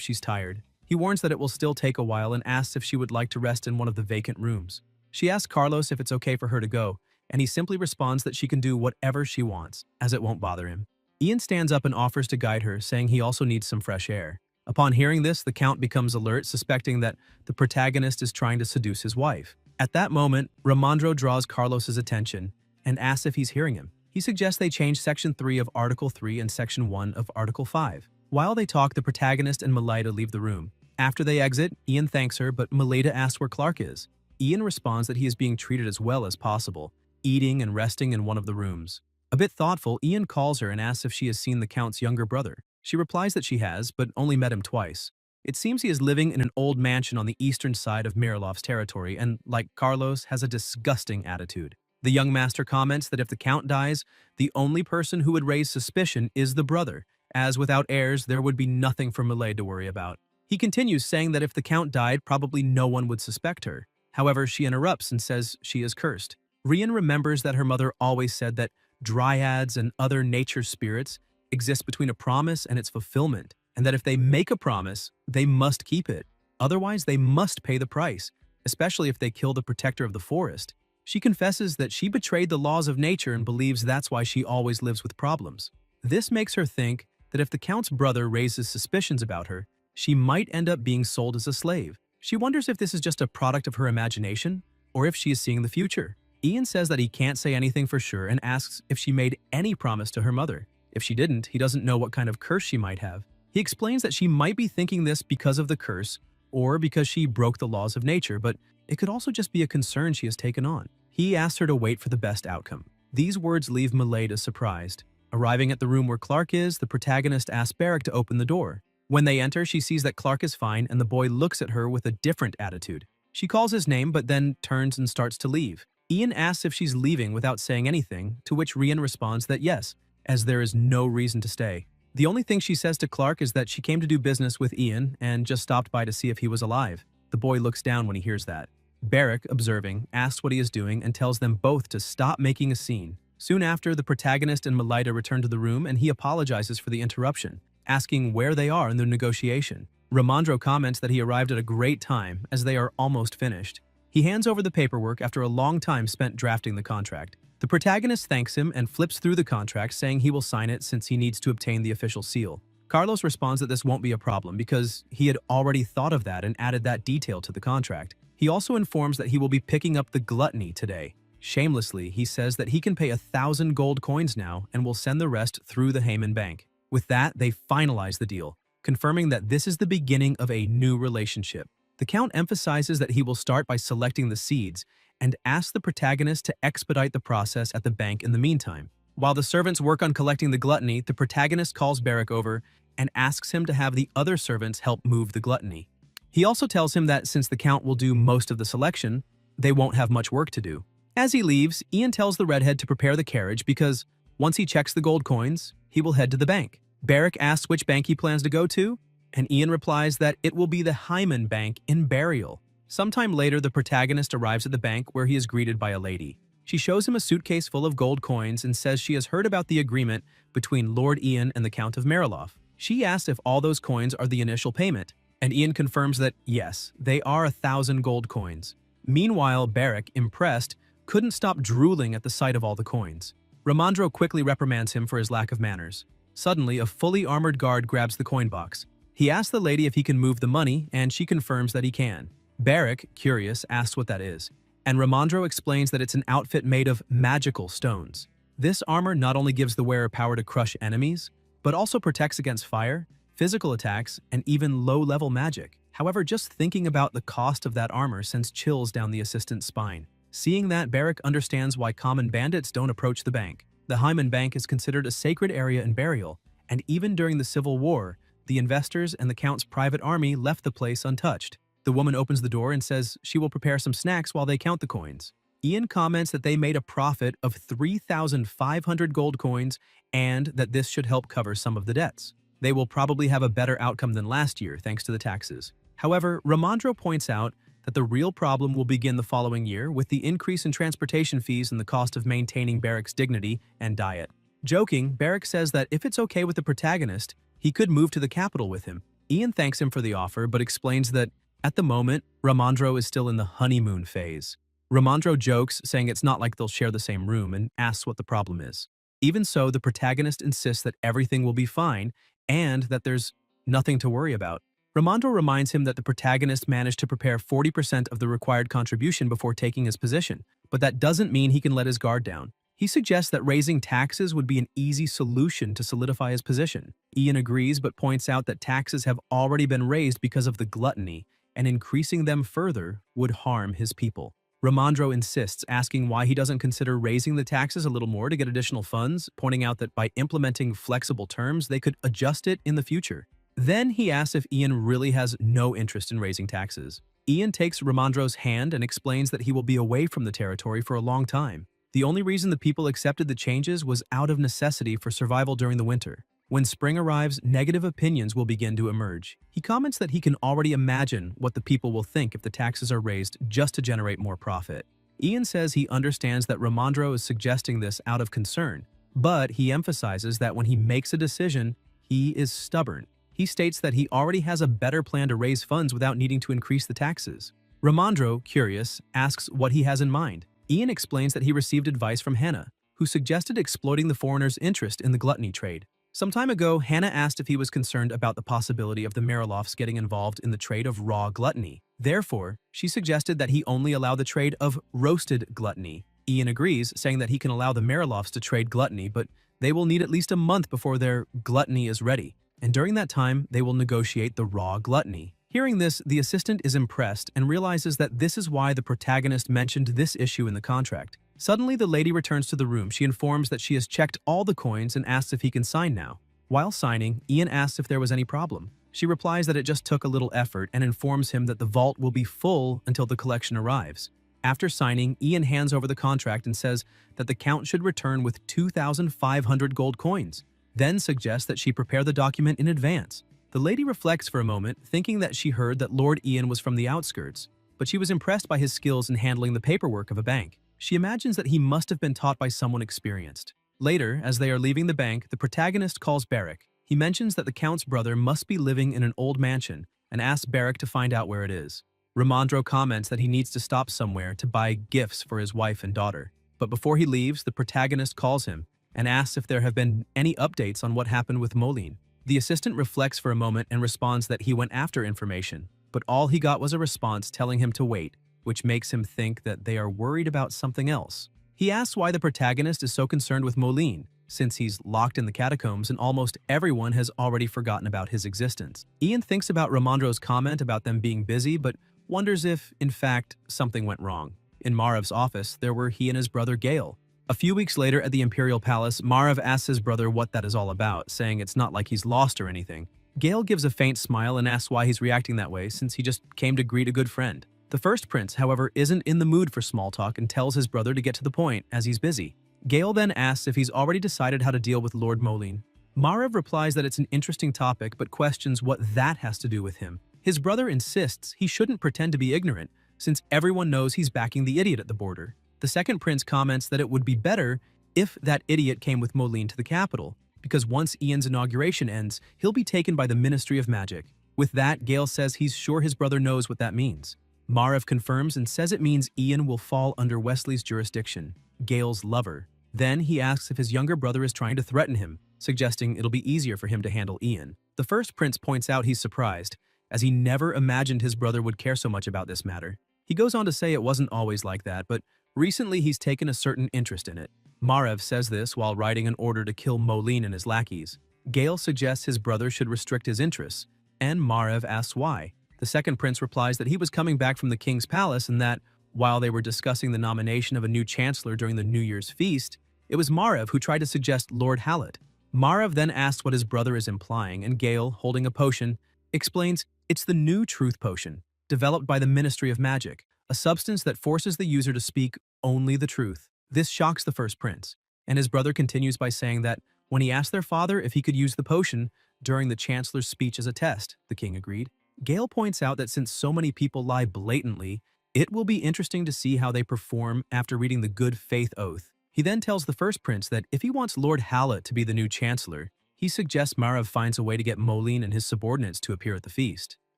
she's tired. He warns that it will still take a while and asks if she would like to rest in one of the vacant rooms. She asks Carlos if it's okay for her to go, and he simply responds that she can do whatever she wants, as it won't bother him. Ian stands up and offers to guide her, saying he also needs some fresh air. Upon hearing this, the Count becomes alert, suspecting that the protagonist is trying to seduce his wife. At that moment, Ramondro draws Carlos's attention and asks if he's hearing him. He suggests they change Section 3 of Article 3 and Section 1 of Article 5. While they talk, the protagonist and Melida leave the room. After they exit, Ian thanks her, but Melida asks where Clark is. Ian responds that he is being treated as well as possible, eating and resting in one of the rooms. A bit thoughtful, Ian calls her and asks if she has seen the Count's younger brother. She replies that she has, but only met him twice. It seems he is living in an old mansion on the eastern side of Mariloff's territory and, like Carlos, has a disgusting attitude. The young master comments that if the Count dies, the only person who would raise suspicion is the brother, as without heirs there would be nothing for Milade to worry about. He continues, saying that if the Count died, probably no one would suspect her. However, she interrupts and says she is cursed. Rian remembers that her mother always said that dryads and other nature spirits exist between a promise and its fulfillment, and that if they make a promise, they must keep it. Otherwise, they must pay the price, especially if they kill the protector of the forest. She confesses that she betrayed the laws of nature and believes that's why she always lives with problems. This makes her think that if the Count's brother raises suspicions about her, she might end up being sold as a slave. She wonders if this is just a product of her imagination, or if she is seeing the future. Ian says that he can't say anything for sure and asks if she made any promise to her mother. If she didn't, he doesn't know what kind of curse she might have. He explains that she might be thinking this because of the curse, or because she broke the laws of nature, but it could also just be a concern she has taken on. He asks her to wait for the best outcome. These words leave Mileda surprised. Arriving at the room where Clark is, the protagonist asks Barrick to open the door. When they enter, she sees that Clark is fine and the boy looks at her with a different attitude. She calls his name but then turns and starts to leave. Ian asks if she's leaving without saying anything, to which Rian responds that yes, as there is no reason to stay. The only thing she says to Clark is that she came to do business with Ian and just stopped by to see if he was alive. The boy looks down when he hears that. Barrick, observing, asks what he is doing and tells them both to stop making a scene. Soon after, the protagonist and Mileda return to the room and he apologizes for the interruption, asking where they are in the negotiation. Ramondro comments that he arrived at a great time, as they are almost finished. He hands over the paperwork after a long time spent drafting the contract. The protagonist thanks him and flips through the contract, saying he will sign it since he needs to obtain the official seal. Carlos responds that this won't be a problem because he had already thought of that and added that detail to the contract. He also informs that he will be picking up the gluttony today. Shamelessly, he says that he can pay 1,000 gold coins now and will send the rest through the Heyman Bank. With that, they finalize the deal, confirming that this is the beginning of a new relationship. The Count emphasizes that he will start by selecting the seeds and asks the protagonist to expedite the process at the bank in the meantime. While the servants work on collecting the gluttony, the protagonist calls Barrick over and asks him to have the other servants help move the gluttony. He also tells him that since the Count will do most of the selection, they won't have much work to do. As he leaves, Ian tells the redhead to prepare the carriage because once he checks the gold coins, he will head to the bank. Barrick asks which bank he plans to go to, and Ian replies that it will be the Hyman Bank in Burial. Sometime later, the protagonist arrives at the bank where he is greeted by a lady. She shows him a suitcase full of gold coins and says she has heard about the agreement between Lord Ian and the Count of Mariloff. She asks if all those coins are the initial payment, and Ian confirms that yes, they are 1,000 gold coins. Meanwhile, Barrick, impressed, couldn't stop drooling at the sight of all the coins. Ramondro quickly reprimands him for his lack of manners. Suddenly, a fully armored guard grabs the coin box. He asks the lady if he can move the money, and she confirms that he can. Barrick, curious, asks what that is, and Ramondro explains that it's an outfit made of magical stones. This armor not only gives the wearer power to crush enemies, but also protects against fire, physical attacks, and even low-level magic. However, just thinking about the cost of that armor sends chills down the assistant's spine. Seeing that, Barrick understands why common bandits don't approach the bank. The Hyman Bank is considered a sacred area in Burial, and even during the Civil War, the investors and the Count's private army left the place untouched. The woman opens the door and says she will prepare some snacks while they count the coins. Ian comments that they made a profit of 3,500 gold coins and that this should help cover some of the debts. They will probably have a better outcome than last year thanks to the taxes. However, Ramondro points out that the real problem will begin the following year with the increase in transportation fees and the cost of maintaining Barrick's dignity and diet. Joking, Barrick says that if it's okay with the protagonist, he could move to the capital with him. Ian thanks him for the offer, but explains that, at the moment, Ramondro is still in the honeymoon phase. Ramondro jokes, saying it's not like they'll share the same room, and asks what the problem is. Even so, the protagonist insists that everything will be fine and that there's nothing to worry about. Ramondro reminds him that the protagonist managed to prepare 40% of the required contribution before taking his position, but that doesn't mean he can let his guard down. He suggests that raising taxes would be an easy solution to solidify his position. Ian agrees but points out that taxes have already been raised because of the gluttony, and increasing them further would harm his people. Ramondro insists, asking why he doesn't consider raising the taxes a little more to get additional funds, pointing out that by implementing flexible terms, they could adjust it in the future. Then he asks if Ian really has no interest in raising taxes. Ian takes Ramondro's hand and explains that he will be away from the territory for a long time. The only reason the people accepted the changes was out of necessity for survival during the winter. When spring arrives, negative opinions will begin to emerge. He comments that he can already imagine what the people will think if the taxes are raised just to generate more profit. Ian says he understands that Ramondro is suggesting this out of concern, but he emphasizes that when he makes a decision, he is stubborn. He states that he already has a better plan to raise funds without needing to increase the taxes. Ramondro, curious, asks what he has in mind. Ian explains that he received advice from Hannah, who suggested exploiting the foreigner's interest in the gluttony trade. Some time ago, Hannah asked if he was concerned about the possibility of the Marilofts getting involved in the trade of raw gluttony. Therefore, she suggested that he only allow the trade of roasted gluttony. Ian agrees, saying that he can allow the Marilofts to trade gluttony, but they will need at least a month before their gluttony is ready, and during that time, they will negotiate the raw gluttony. Hearing this, the assistant is impressed and realizes that this is why the protagonist mentioned this issue in the contract. Suddenly, the lady returns to the room. She informs that she has checked all the coins and asks if he can sign now. While signing, Ian asks if there was any problem. She replies that it just took a little effort and informs him that the vault will be full until the collection arrives. After signing, Ian hands over the contract and says that the count should return with 2,500 gold coins, then suggests that she prepare the document in advance. The lady reflects for a moment, thinking that she heard that Lord Ian was from the outskirts, but she was impressed by his skills in handling the paperwork of a bank. She imagines that he must have been taught by someone experienced. Later, as they are leaving the bank, the protagonist calls Barrick. He mentions that the Count's brother must be living in an old mansion and asks Barrick to find out where it is. Ramondro comments that he needs to stop somewhere to buy gifts for his wife and daughter. But before he leaves, the protagonist calls him and asks if there have been any updates on what happened with Moline. The assistant reflects for a moment and responds that he went after information, but all he got was a response telling him to wait, which makes him think that they are worried about something else. He asks why the protagonist is so concerned with Moline, since he's locked in the catacombs and almost everyone has already forgotten about his existence. Ian thinks about Ramondro's comment about them being busy, but wonders if, in fact, something went wrong. In Marav's office, there were he and his brother Gale. A few weeks later at the Imperial Palace, Marav asks his brother what that is all about, saying it's not like he's lost or anything. Gale gives a faint smile and asks why he's reacting that way, since he just came to greet a good friend. The first prince, however, isn't in the mood for small talk and tells his brother to get to the point, as he's busy. Gale then asks if he's already decided how to deal with Lord Moline. Marav replies that it's an interesting topic, but questions what that has to do with him. His brother insists he shouldn't pretend to be ignorant, since everyone knows he's backing the idiot at the border. The second prince comments that it would be better if that idiot came with Moline to the capital, because once Ian's inauguration ends, he'll be taken by the Ministry of Magic. With that, Gale says he's sure his brother knows what that means. Marav confirms and says it means Ian will fall under Wesley's jurisdiction, Gale's lover. Then he asks if his younger brother is trying to threaten him, suggesting it'll be easier for him to handle Ian. The first prince points out he's surprised, as he never imagined his brother would care so much about this matter. He goes on to say it wasn't always like that, but recently he's taken a certain interest in it. Marav says this while writing an order to kill Moline and his lackeys. Gale suggests his brother should restrict his interests, and Marav asks why. The second prince replies that he was coming back from the king's palace and that, while they were discussing the nomination of a new chancellor during the New Year's feast, it was Marav who tried to suggest Lord Hallett. Marav then asks what his brother is implying, and Gale, holding a potion, explains it's the new truth potion, developed by the Ministry of Magic, a substance that forces the user to speak only the truth. This shocks the first prince, and his brother continues by saying that when he asked their father if he could use the potion during the chancellor's speech as a test, the king agreed. Gale points out that since so many people lie blatantly, it will be interesting to see how they perform after reading the good faith oath. He then tells the first prince that if he wants Lord Hallett to be the new chancellor, he suggests Marav finds a way to get Moline and his subordinates to appear at the feast.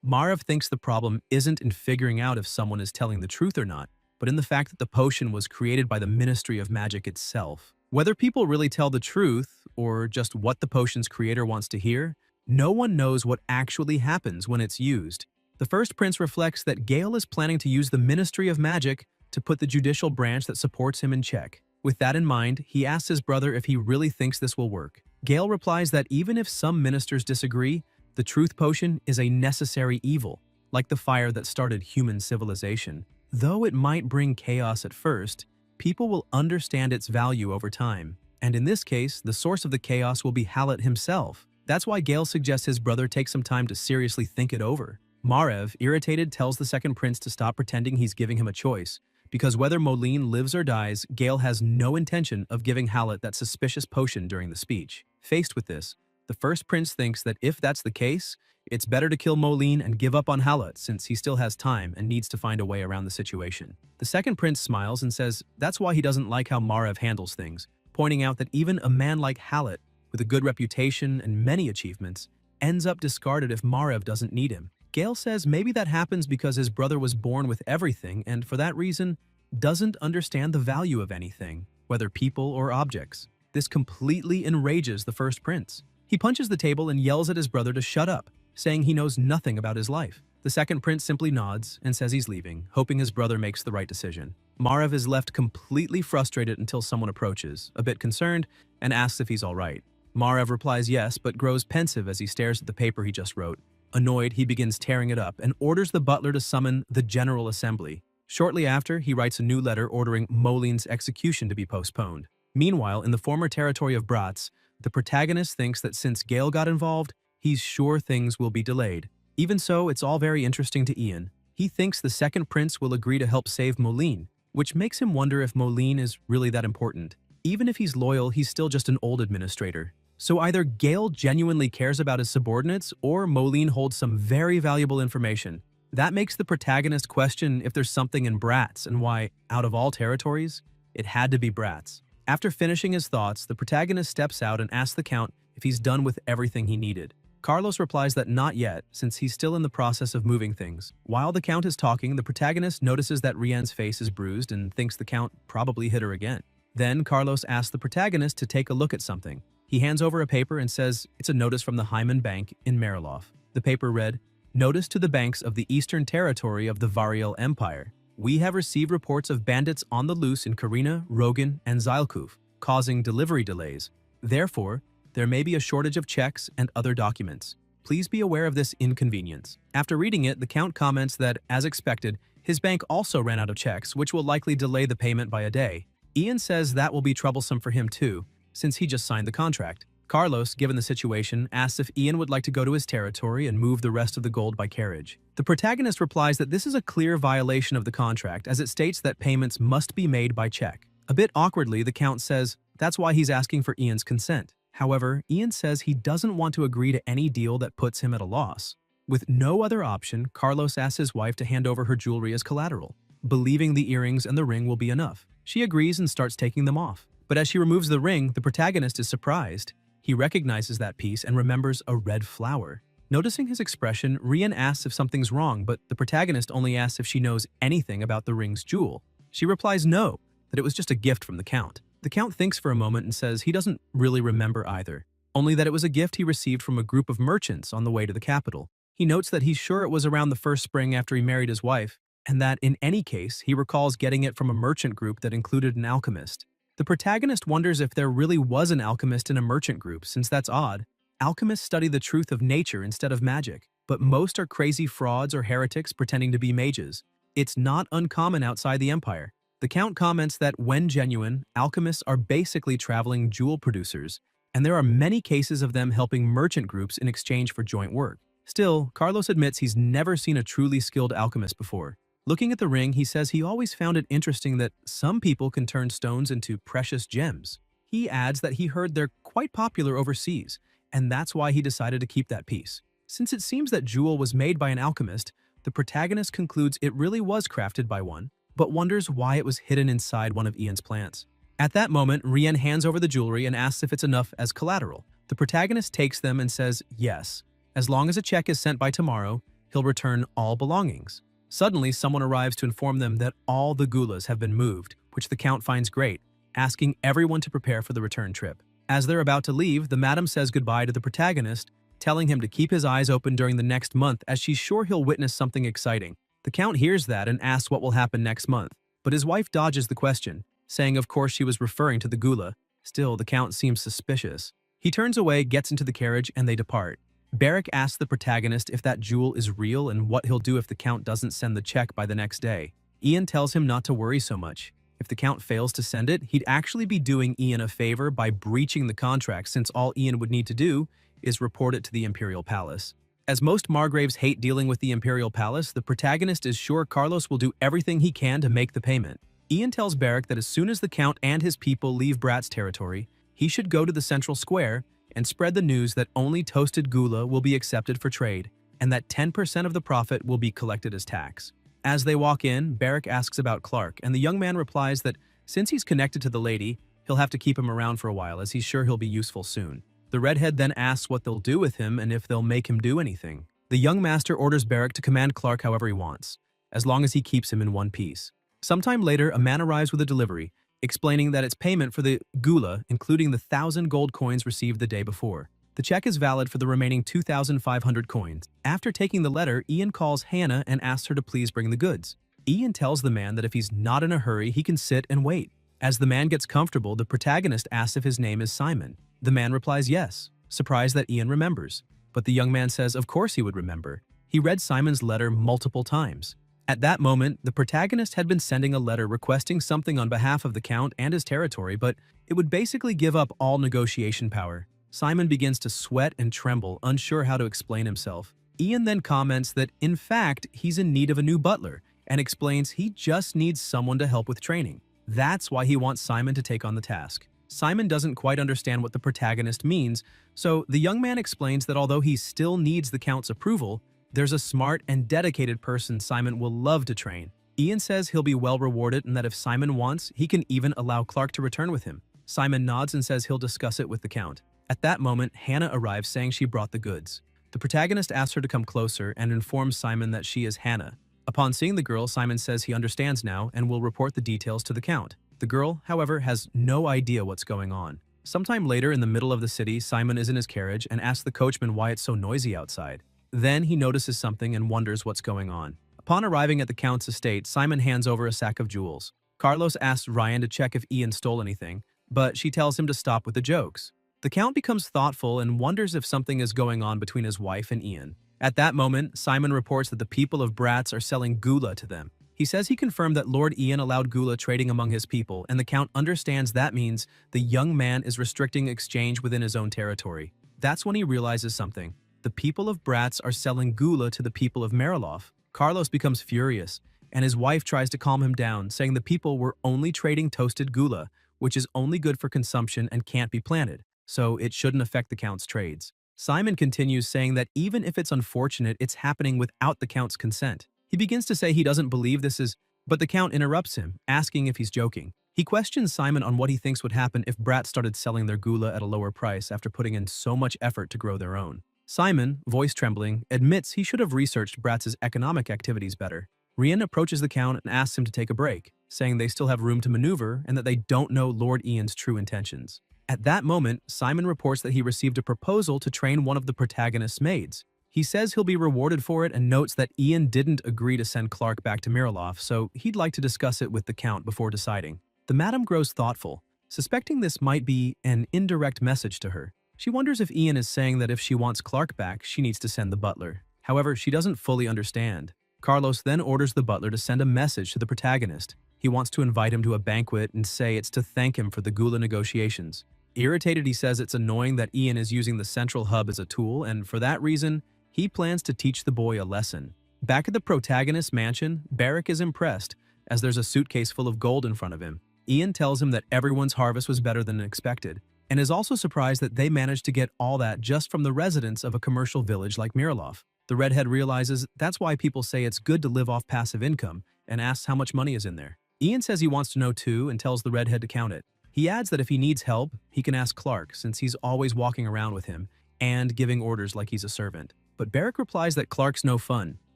Marav thinks the problem isn't in figuring out if someone is telling the truth or not, but in the fact that the potion was created by the Ministry of Magic itself. Whether people really tell the truth, or just what the potion's creator wants to hear, no one knows what actually happens when it's used. The first prince reflects that Gale is planning to use the Ministry of Magic to put the judicial branch that supports him in check. With that in mind, he asks his brother if he really thinks this will work. Gale replies that even if some ministers disagree, the truth potion is a necessary evil, like the fire that started human civilization. Though it might bring chaos at first, people will understand its value over time. And in this case, the source of the chaos will be Hallett himself. That's why Gale suggests his brother take some time to seriously think it over. Marav, irritated, tells the second prince to stop pretending he's giving him a choice, because whether Moline lives or dies, Gale has no intention of giving Hallett that suspicious potion during the speech. Faced with this, the first prince thinks that if that's the case, it's better to kill Moline and give up on Hallett since he still has time and needs to find a way around the situation. The second prince smiles and says that's why he doesn't like how Marav handles things, pointing out that even a man like Hallett, with a good reputation and many achievements, ends up discarded if Marav doesn't need him. Gale says maybe that happens because his brother was born with everything and for that reason doesn't understand the value of anything, whether people or objects. This completely enrages the first prince. He punches the table and yells at his brother to shut up, saying he knows nothing about his life. The second prince simply nods and says he's leaving, hoping his brother makes the right decision. Margrave is left completely frustrated until someone approaches, a bit concerned, and asks if he's all right. Margrave replies yes, but grows pensive as he stares at the paper he just wrote. Annoyed, he begins tearing it up and orders the butler to summon the General Assembly. Shortly after, he writes a new letter ordering Molin's execution to be postponed. Meanwhile, in the former territory of Bratz, the protagonist thinks that since Gale got involved, he's sure things will be delayed. Even so, it's all very interesting to Ian. He thinks the second prince will agree to help save Molin, which makes him wonder if Molin is really that important. Even if he's loyal, he's still just an old administrator. So either Gale genuinely cares about his subordinates, or Molin holds some very valuable information. That makes the protagonist question if there's something in Bratz and why, out of all territories, it had to be Bratz. After finishing his thoughts, the protagonist steps out and asks the Count if he's done with everything he needed. Carlos replies that not yet, since he's still in the process of moving things. While the Count is talking, the protagonist notices that Rienne's face is bruised and thinks the Count probably hit her again. Then Carlos asks the protagonist to take a look at something. He hands over a paper and says it's a notice from the Hyman Bank in Mariloff. The paper read, "Notice to the banks of the Eastern Territory of the Variel Empire. We have received reports of bandits on the loose in Karina, Rogan, and Zylkuf, causing delivery delays. Therefore, there may be a shortage of checks and other documents. Please be aware of this inconvenience." After reading it, the Count comments that, as expected, his bank also ran out of checks, which will likely delay the payment by a day. Ian says that will be troublesome for him too, since he just signed the contract. Carlos, given the situation, asks if Ian would like to go to his territory and move the rest of the gold by carriage. The protagonist replies that this is a clear violation of the contract, as it states that payments must be made by check. A bit awkwardly, the Count says that's why he's asking for Ian's consent. However, Ian says he doesn't want to agree to any deal that puts him at a loss. With no other option, Carlos asks his wife to hand over her jewelry as collateral, believing the earrings and the ring will be enough. She agrees and starts taking them off. But as she removes the ring, the protagonist is surprised. He recognizes that piece and remembers a red flower. Noticing his expression, Rienne asks if something's wrong, but the protagonist only asks if she knows anything about the ring's jewel. She replies no, that it was just a gift from the Count. The Count thinks for a moment and says he doesn't really remember either, only that it was a gift he received from a group of merchants on the way to the capital. He notes that he's sure it was around the first spring after he married his wife, and that in any case, he recalls getting it from a merchant group that included an alchemist. The protagonist wonders if there really was an alchemist in a merchant group, since that's odd. Alchemists study the truth of nature instead of magic, but most are crazy frauds or heretics pretending to be mages. It's not uncommon outside the Empire. The Count comments that when genuine, alchemists are basically traveling jewel producers, and there are many cases of them helping merchant groups in exchange for joint work. Still, Carlos admits he's never seen a truly skilled alchemist before. Looking at the ring, he says he always found it interesting that some people can turn stones into precious gems. He adds that he heard they're quite popular overseas, and that's why he decided to keep that piece. Since it seems that jewel was made by an alchemist, the protagonist concludes it really was crafted by one, but wonders why it was hidden inside one of Ian's plants. At that moment, Rienne hands over the jewelry and asks if it's enough as collateral. The protagonist takes them and says yes. As long as a check is sent by tomorrow, he'll return all belongings. Suddenly, someone arrives to inform them that all the gulas have been moved, which the Count finds great, asking everyone to prepare for the return trip. As they're about to leave, the madam says goodbye to the protagonist, telling him to keep his eyes open during the next month as she's sure he'll witness something exciting. The Count hears that and asks what will happen next month, but his wife dodges the question, saying of course she was referring to the gula. Still, the Count seems suspicious. He turns away, gets into the carriage, and they depart. Barrick asks the protagonist if that jewel is real and what he'll do if the Count doesn't send the check by the next day. Ian tells him not to worry so much. If the Count fails to send it, he'd actually be doing Ian a favor by breaching the contract, since all Ian would need to do is report it to the Imperial Palace. As most Margraves hate dealing with the Imperial Palace, the protagonist is sure Carlos will do everything he can to make the payment. Ian tells Barrick that as soon as the Count and his people leave Bratz territory, he should go to the central square and spread the news that only toasted gula will be accepted for trade, and that 10% of the profit will be collected as tax. As they walk in, Barrick asks about Clark, and the young man replies that since he's connected to the lady, he'll have to keep him around for a while, as he's sure he'll be useful soon. The redhead then asks what they'll do with him and if they'll make him do anything. The young master orders Barrick to command Clark however he wants, as long as he keeps him in one piece. Sometime later, a man arrives with a delivery, explaining that it's payment for the gula, including the 1,000 gold coins received the day before. The check is valid for the remaining 2,500 coins. After taking the letter, Ian calls Hannah and asks her to please bring the goods. Ian tells the man that if he's not in a hurry, he can sit and wait. As the man gets comfortable, the protagonist asks if his name is Simon. The man replies yes, surprised that Ian remembers. But the young man says of course he would remember. He read Simon's letter multiple times. At that moment, the protagonist had been sending a letter requesting something on behalf of the Count and his territory, but it would basically give up all negotiation power. Simon begins to sweat and tremble, unsure how to explain himself. Ian then comments that, in fact, he's in need of a new butler, and explains he just needs someone to help with training. That's why he wants Simon to take on the task. Simon doesn't quite understand what the protagonist means, so the young man explains that although he still needs the Count's approval, there's a smart and dedicated person Simon will love to train. Ian says he'll be well rewarded and that if Simon wants, he can even allow Clark to return with him. Simon nods and says he'll discuss it with the Count. At that moment, Hannah arrives saying she brought the goods. The protagonist asks her to come closer and informs Simon that she is Hannah. Upon seeing the girl, Simon says he understands now and will report the details to the Count. The girl, however, has no idea what's going on. Sometime later in the middle of the city, Simon is in his carriage and asks the coachman why it's so noisy outside. Then he notices something and wonders what's going on. Upon arriving at the Count's estate, Simon hands over a sack of jewels. Carlos asks Ryan to check if Ian stole anything, but she tells him to stop with the jokes. The Count becomes thoughtful and wonders if something is going on between his wife and Ian. At that moment, Simon reports that the people of Bratz are selling gula to them. He says he confirmed that Lord Ian allowed gula trading among his people, and the Count understands that means the young man is restricting exchange within his own territory. That's when he realizes something. The people of Bratz are selling gula to the people of Mariloff. Carlos becomes furious, and his wife tries to calm him down, saying the people were only trading toasted gula, which is only good for consumption and can't be planted, so it shouldn't affect the Count's trades. Simon continues saying that even if it's unfortunate, it's happening without the Count's consent. He begins to say he doesn't believe this is, but the Count interrupts him, asking if he's joking. He questions Simon on what he thinks would happen if Bratz started selling their gula at a lower price after putting in so much effort to grow their own. Simon, voice trembling, admits he should have researched Bratz's economic activities better. Rian approaches the Count and asks him to take a break, saying they still have room to maneuver and that they don't know Lord Ian's true intentions. At that moment, Simon reports that he received a proposal to train one of the protagonist's maids. He says he'll be rewarded for it and notes that Ian didn't agree to send Clark back to Mariloff, so he'd like to discuss it with the Count before deciding. The madam grows thoughtful, suspecting this might be an indirect message to her. She wonders if Ian is saying that if she wants Clark back, she needs to send the butler. However, she doesn't fully understand. Carlos then orders the butler to send a message to the protagonist. He wants to invite him to a banquet and say it's to thank him for the gula negotiations. Irritated, he says it's annoying that Ian is using the central hub as a tool, and for that reason, he plans to teach the boy a lesson. Back at the protagonist's mansion, Barrick is impressed, as there's a suitcase full of gold in front of him. Ian tells him that everyone's harvest was better than expected, and is also surprised that they managed to get all that just from the residents of a commercial village like Mariloff. The redhead realizes that's why people say it's good to live off passive income, and asks how much money is in there. Ian says he wants to know too and tells the redhead to count it. He adds that if he needs help, he can ask Clark since he's always walking around with him and giving orders like he's a servant. But Barrick replies that Clark's no fun.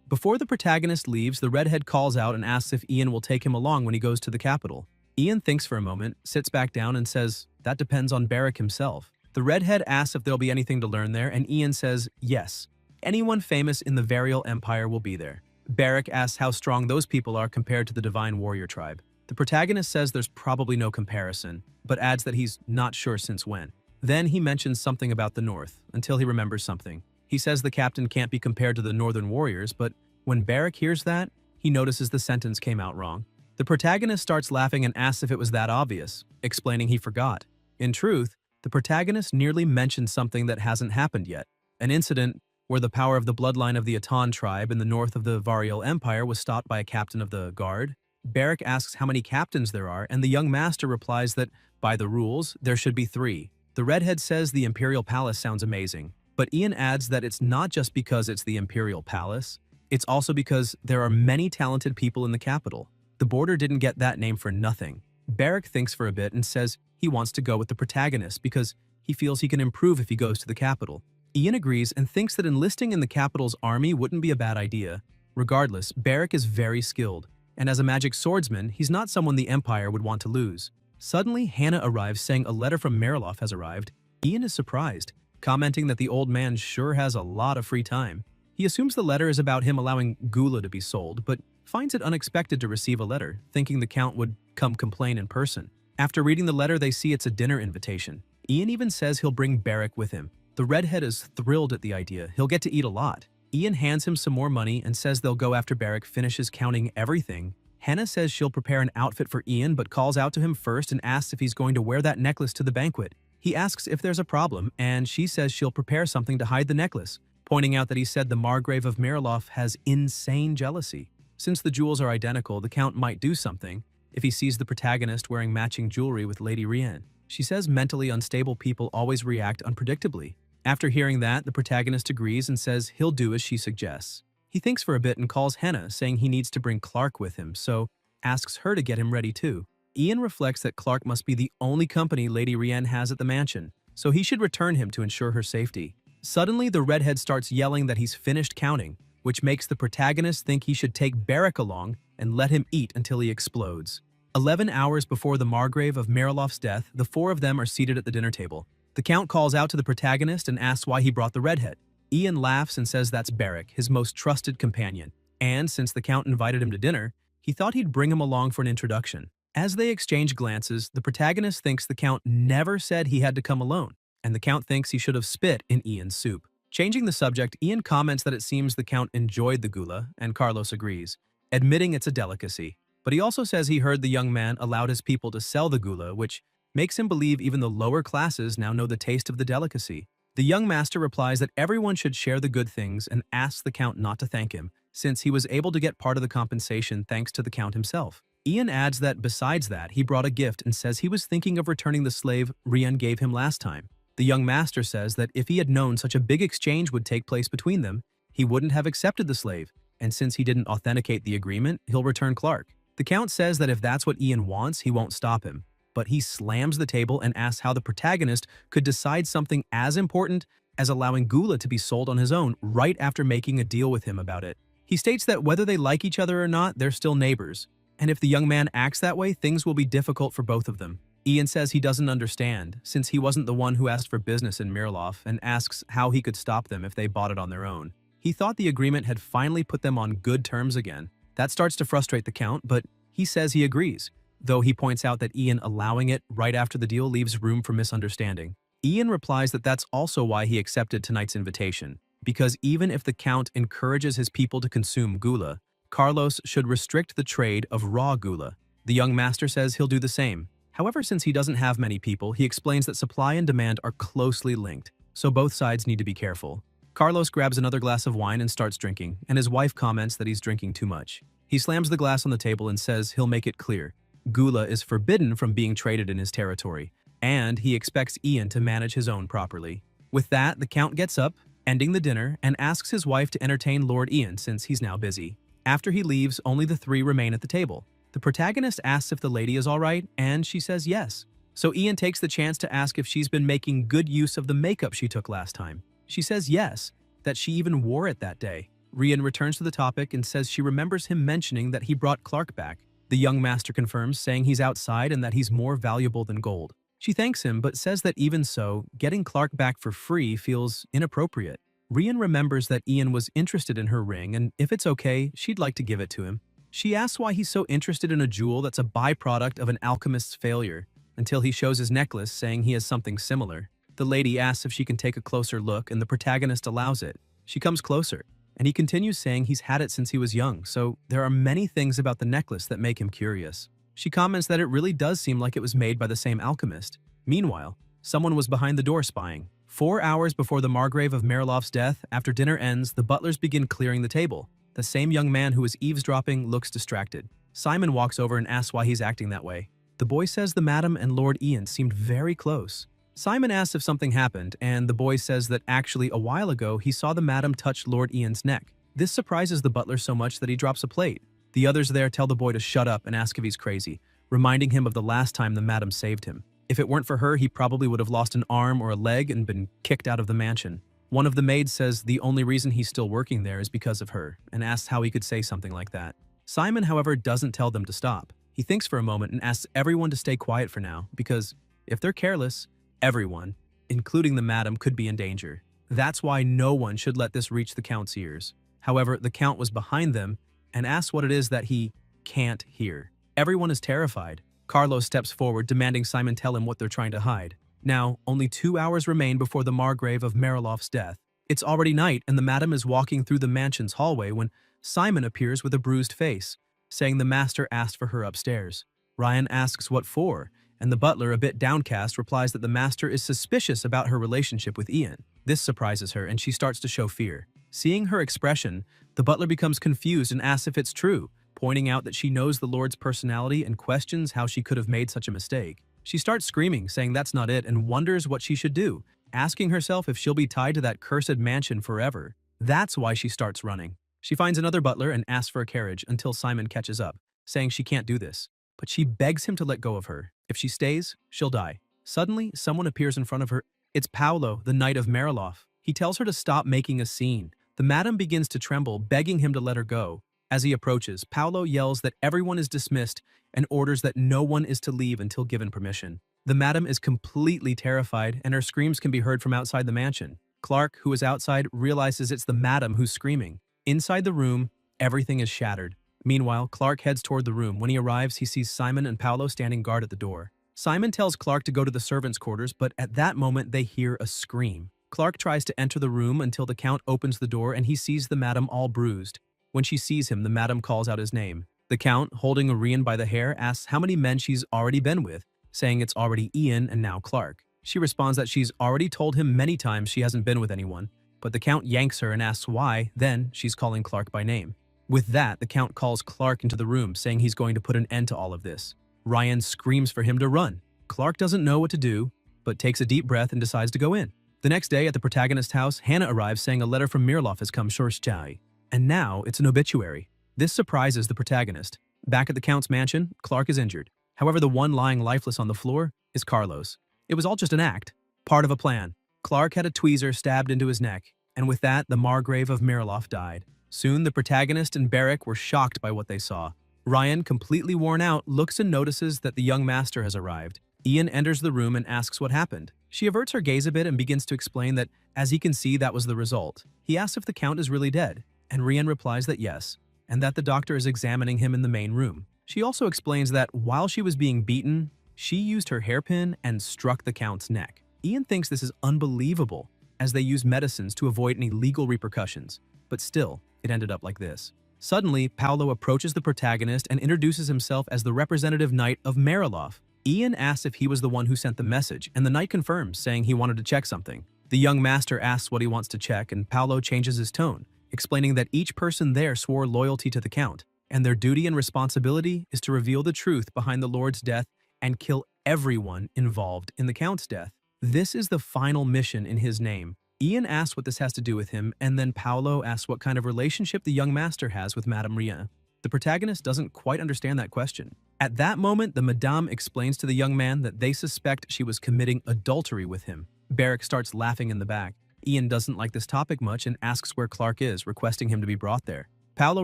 Before the protagonist leaves, the redhead calls out and asks if Ian will take him along when he goes to the capital. Ian thinks for a moment, sits back down and says that depends on Barrick himself. The redhead asks if there'll be anything to learn there, and Ian says yes. Anyone famous in the Varial Empire will be there. Barrick asks how strong those people are compared to the Divine Warrior tribe. The protagonist says there's probably no comparison, but adds that he's not sure since when. Then he mentions something about the North, until he remembers something. He says the captain can't be compared to the Northern Warriors, but when Barrick hears that, he notices the sentence came out wrong. The protagonist starts laughing and asks if it was that obvious, explaining he forgot. In truth, the protagonist nearly mentioned something that hasn't happened yet, an incident where the power of the bloodline of the Atan tribe in the north of the Varial Empire was stopped by a captain of the guard. Barrick asks how many captains there are, and the young master replies that, by the rules, there should be 3. The redhead says the Imperial Palace sounds amazing, but Ian adds that it's not just because it's the Imperial Palace, it's also because there are many talented people in the capital. The border didn't get that name for nothing. Barrick thinks for a bit and says he wants to go with the protagonist because he feels he can improve if he goes to the capital. Ian agrees and thinks that enlisting in the capital's army wouldn't be a bad idea. Regardless, Barrick is very skilled, and as a magic swordsman, he's not someone the Empire would want to lose. Suddenly, Hannah arrives saying a letter from Mariloff has arrived. Ian is surprised. commenting that the old man sure has a lot of free time. He assumes the letter is about him allowing Gula to be sold, but finds it unexpected to receive a letter, thinking the Count would come complain in person. After reading the letter, they see it's a dinner invitation. Ian even says he'll bring Barrack with him. The redhead is thrilled at the idea. He'll get to eat a lot. Ian hands him some more money and says they'll go after Barrack finishes counting everything. Hannah says she'll prepare an outfit for Ian but calls out to him first and asks if he's going to wear that necklace to the banquet. He asks if there's a problem, and she says she'll prepare something to hide the necklace, pointing out that he said the Margrave of Miraloff has insane jealousy. Since the jewels are identical, the Count might do something if he sees the protagonist wearing matching jewelry with Lady Rienne. She says mentally unstable people always react unpredictably. After hearing that, the protagonist agrees and says he'll do as she suggests. He thinks for a bit and calls Hannah, saying he needs to bring Clark with him, so asks her to get him ready too. Ian reflects that Clark must be the only company Lady Rienne has at the mansion, so he should return him to ensure her safety. Suddenly, the redhead starts yelling that he's finished counting, which makes the protagonist think he should take Barrack along and let him eat until he explodes. 11 hours before the Margrave of Miraloff's death, the four of them are seated at the dinner table. The Count calls out to the protagonist and asks why he brought the redhead. Ian laughs and says that's Barrack, his most trusted companion, and since the Count invited him to dinner, he thought he'd bring him along for an introduction. As they exchange glances, the protagonist thinks the Count never said he had to come alone, and the Count thinks he should have spit in Ian's soup. Changing the subject, Ian comments that it seems the Count enjoyed the gula, and Carlos agrees, admitting it's a delicacy. But he also says he heard the young man allowed his people to sell the gula, which makes him believe even the lower classes now know the taste of the delicacy. The young master replies that everyone should share the good things and asks the Count not to thank him, since he was able to get part of the compensation thanks to the Count himself. Ian adds that besides that, he brought a gift and says he was thinking of returning the slave Rienne gave him last time. The young master says that if he had known such a big exchange would take place between them, he wouldn't have accepted the slave, and since he didn't authenticate the agreement, he'll return Clark. The Count says that if that's what Ian wants, he won't stop him, but he slams the table and asks how the protagonist could decide something as important as allowing Gula to be sold on his own right after making a deal with him about it. He states that whether they like each other or not, they're still neighbors, and if the young man acts that way, things will be difficult for both of them. Ian says he doesn't understand, since he wasn't the one who asked for business in Miraloff, and asks how he could stop them if they bought it on their own. He thought the agreement had finally put them on good terms again. That starts to frustrate the Count, but he says he agrees, though he points out that Ian allowing it right after the deal leaves room for misunderstanding. Ian replies that that's also why he accepted tonight's invitation, because even if the Count encourages his people to consume gula, Carlos should restrict the trade of raw gula. The young master says he'll do the same. However, since he doesn't have many people, he explains that supply and demand are closely linked, so both sides need to be careful. Carlos grabs another glass of wine and starts drinking, and his wife comments that he's drinking too much. He slams the glass on the table and says he'll make it clear. Gula is forbidden from being traded in his territory, and he expects Ian to manage his own properly. With that, the Count gets up, ending the dinner, and asks his wife to entertain Lord Ian since he's now busy. After he leaves, only the three remain at the table. The protagonist asks if the lady is alright, and she says yes. So Ian takes the chance to ask if she's been making good use of the makeup she took last time. She says yes, that she even wore it that day. Rienne returns to the topic and says she remembers him mentioning that he brought Clark back. The young master confirms, saying he's outside and that he's more valuable than gold. She thanks him, but says that even so, getting Clark back for free feels inappropriate. Rienne remembers that Ian was interested in her ring, and if it's okay, she'd like to give it to him. She asks why he's so interested in a jewel that's a byproduct of an alchemist's failure, until he shows his necklace, saying he has something similar. The lady asks if she can take a closer look, and the protagonist allows it. She comes closer, and he continues saying he's had it since he was young, so there are many things about the necklace that make him curious. She comments that it really does seem like it was made by the same alchemist. Meanwhile, someone was behind the door spying. 4 hours before the Margrave of Miraloff's death, after dinner ends, the butlers begin clearing the table. The same young man who was eavesdropping looks distracted. Simon walks over and asks why he's acting that way. The boy says the madam and Lord Ian seemed very close. Simon asks if something happened, and the boy says that actually a while ago he saw the madam touch Lord Ian's neck. This surprises the butler so much that he drops a plate. The others there tell the boy to shut up and ask if he's crazy, reminding him of the last time the madam saved him. If it weren't for her, he probably would have lost an arm or a leg and been kicked out of the mansion. One of the maids says the only reason he's still working there is because of her, and asks how he could say something like that. Simon, however, doesn't tell them to stop. He thinks for a moment and asks everyone to stay quiet for now, because if they're careless, everyone, including the madam, could be in danger. That's why no one should let this reach the Count's ears. However, the Count was behind them and asks what it is that he can't hear. Everyone is terrified. Carlos steps forward, demanding Simon tell him what they're trying to hide. Now, only 2 hours remain before the Margrave of Marilov's death. It's already night, and the madam is walking through the mansion's hallway when Simon appears with a bruised face, saying the master asked for her upstairs. Ryan asks what for, and the butler, a bit downcast, replies that the master is suspicious about her relationship with Ian. This surprises her, and she starts to show fear. Seeing her expression, the butler becomes confused and asks if it's true, pointing out that she knows the Lord's personality and questions how she could have made such a mistake. She starts screaming, saying that's not it, and wonders what she should do, asking herself if she'll be tied to that cursed mansion forever. That's why she starts running. She finds another butler and asks for a carriage until Simon catches up, saying she can't do this. But she begs him to let go of her. If she stays, she'll die. Suddenly, someone appears in front of her. It's Paolo, the Knight of Marilov. He tells her to stop making a scene. The madam begins to tremble, begging him to let her go. As he approaches, Paolo yells that everyone is dismissed and orders that no one is to leave until given permission. The madam is completely terrified, and her screams can be heard from outside the mansion. Clark, who is outside, realizes it's the madam who's screaming. Inside the room, everything is shattered. Meanwhile, Clark heads toward the room. When he arrives, he sees Simon and Paolo standing guard at the door. Simon tells Clark to go to the servants' quarters, but at that moment they hear a scream. Clark tries to enter the room until the Count opens the door and he sees the madam all bruised. When she sees him, the madam calls out his name. The Count, holding Orion by the hair, asks how many men she's already been with, saying it's already Ian and now Clark. She responds that she's already told him many times she hasn't been with anyone, but the Count yanks her and asks why, then she's calling Clark by name. With that, the Count calls Clark into the room, saying he's going to put an end to all of this. Ryan screams for him to run. Clark doesn't know what to do, but takes a deep breath and decides to go in. The next day at the protagonist's house, Hannah arrives saying a letter from Mirlov has come shortchai, and now it's an obituary. This surprises the protagonist. Back at the Count's mansion, Clark is injured. However, the one lying lifeless on the floor is Carlos. It was all just an act, part of a plan. Clark had a tweezer stabbed into his neck, and with that, the Margrave of Marilov died. Soon, the protagonist and Barrick were shocked by what they saw. Ryan, completely worn out, looks and notices that the young master has arrived. Ian enters the room and asks what happened. She averts her gaze a bit and begins to explain that, as he can see, that was the result. He asks if the Count is really dead, and Ryan replies that yes, and that the doctor is examining him in the main room. She also explains that while she was being beaten, she used her hairpin and struck the Count's neck. Ian thinks this is unbelievable, as they use medicines to avoid any legal repercussions, but still, it ended up like this. Suddenly, Paolo approaches the protagonist and introduces himself as the representative knight of Marilov. Ian asks if he was the one who sent the message, and the knight confirms, saying he wanted to check something. The young master asks what he wants to check, and Paolo changes his tone, explaining that each person there swore loyalty to the Count, and their duty and responsibility is to reveal the truth behind the Lord's death and kill everyone involved in the Count's death. This is the final mission in his name. Ian asks what this has to do with him, and then Paolo asks what kind of relationship the young master has with Madame Rien. The protagonist doesn't quite understand that question. At that moment, the Madame explains to the young man that they suspect she was committing adultery with him. Barrick starts laughing in the back. Ian doesn't like this topic much and asks where Clark is, requesting him to be brought there. Paolo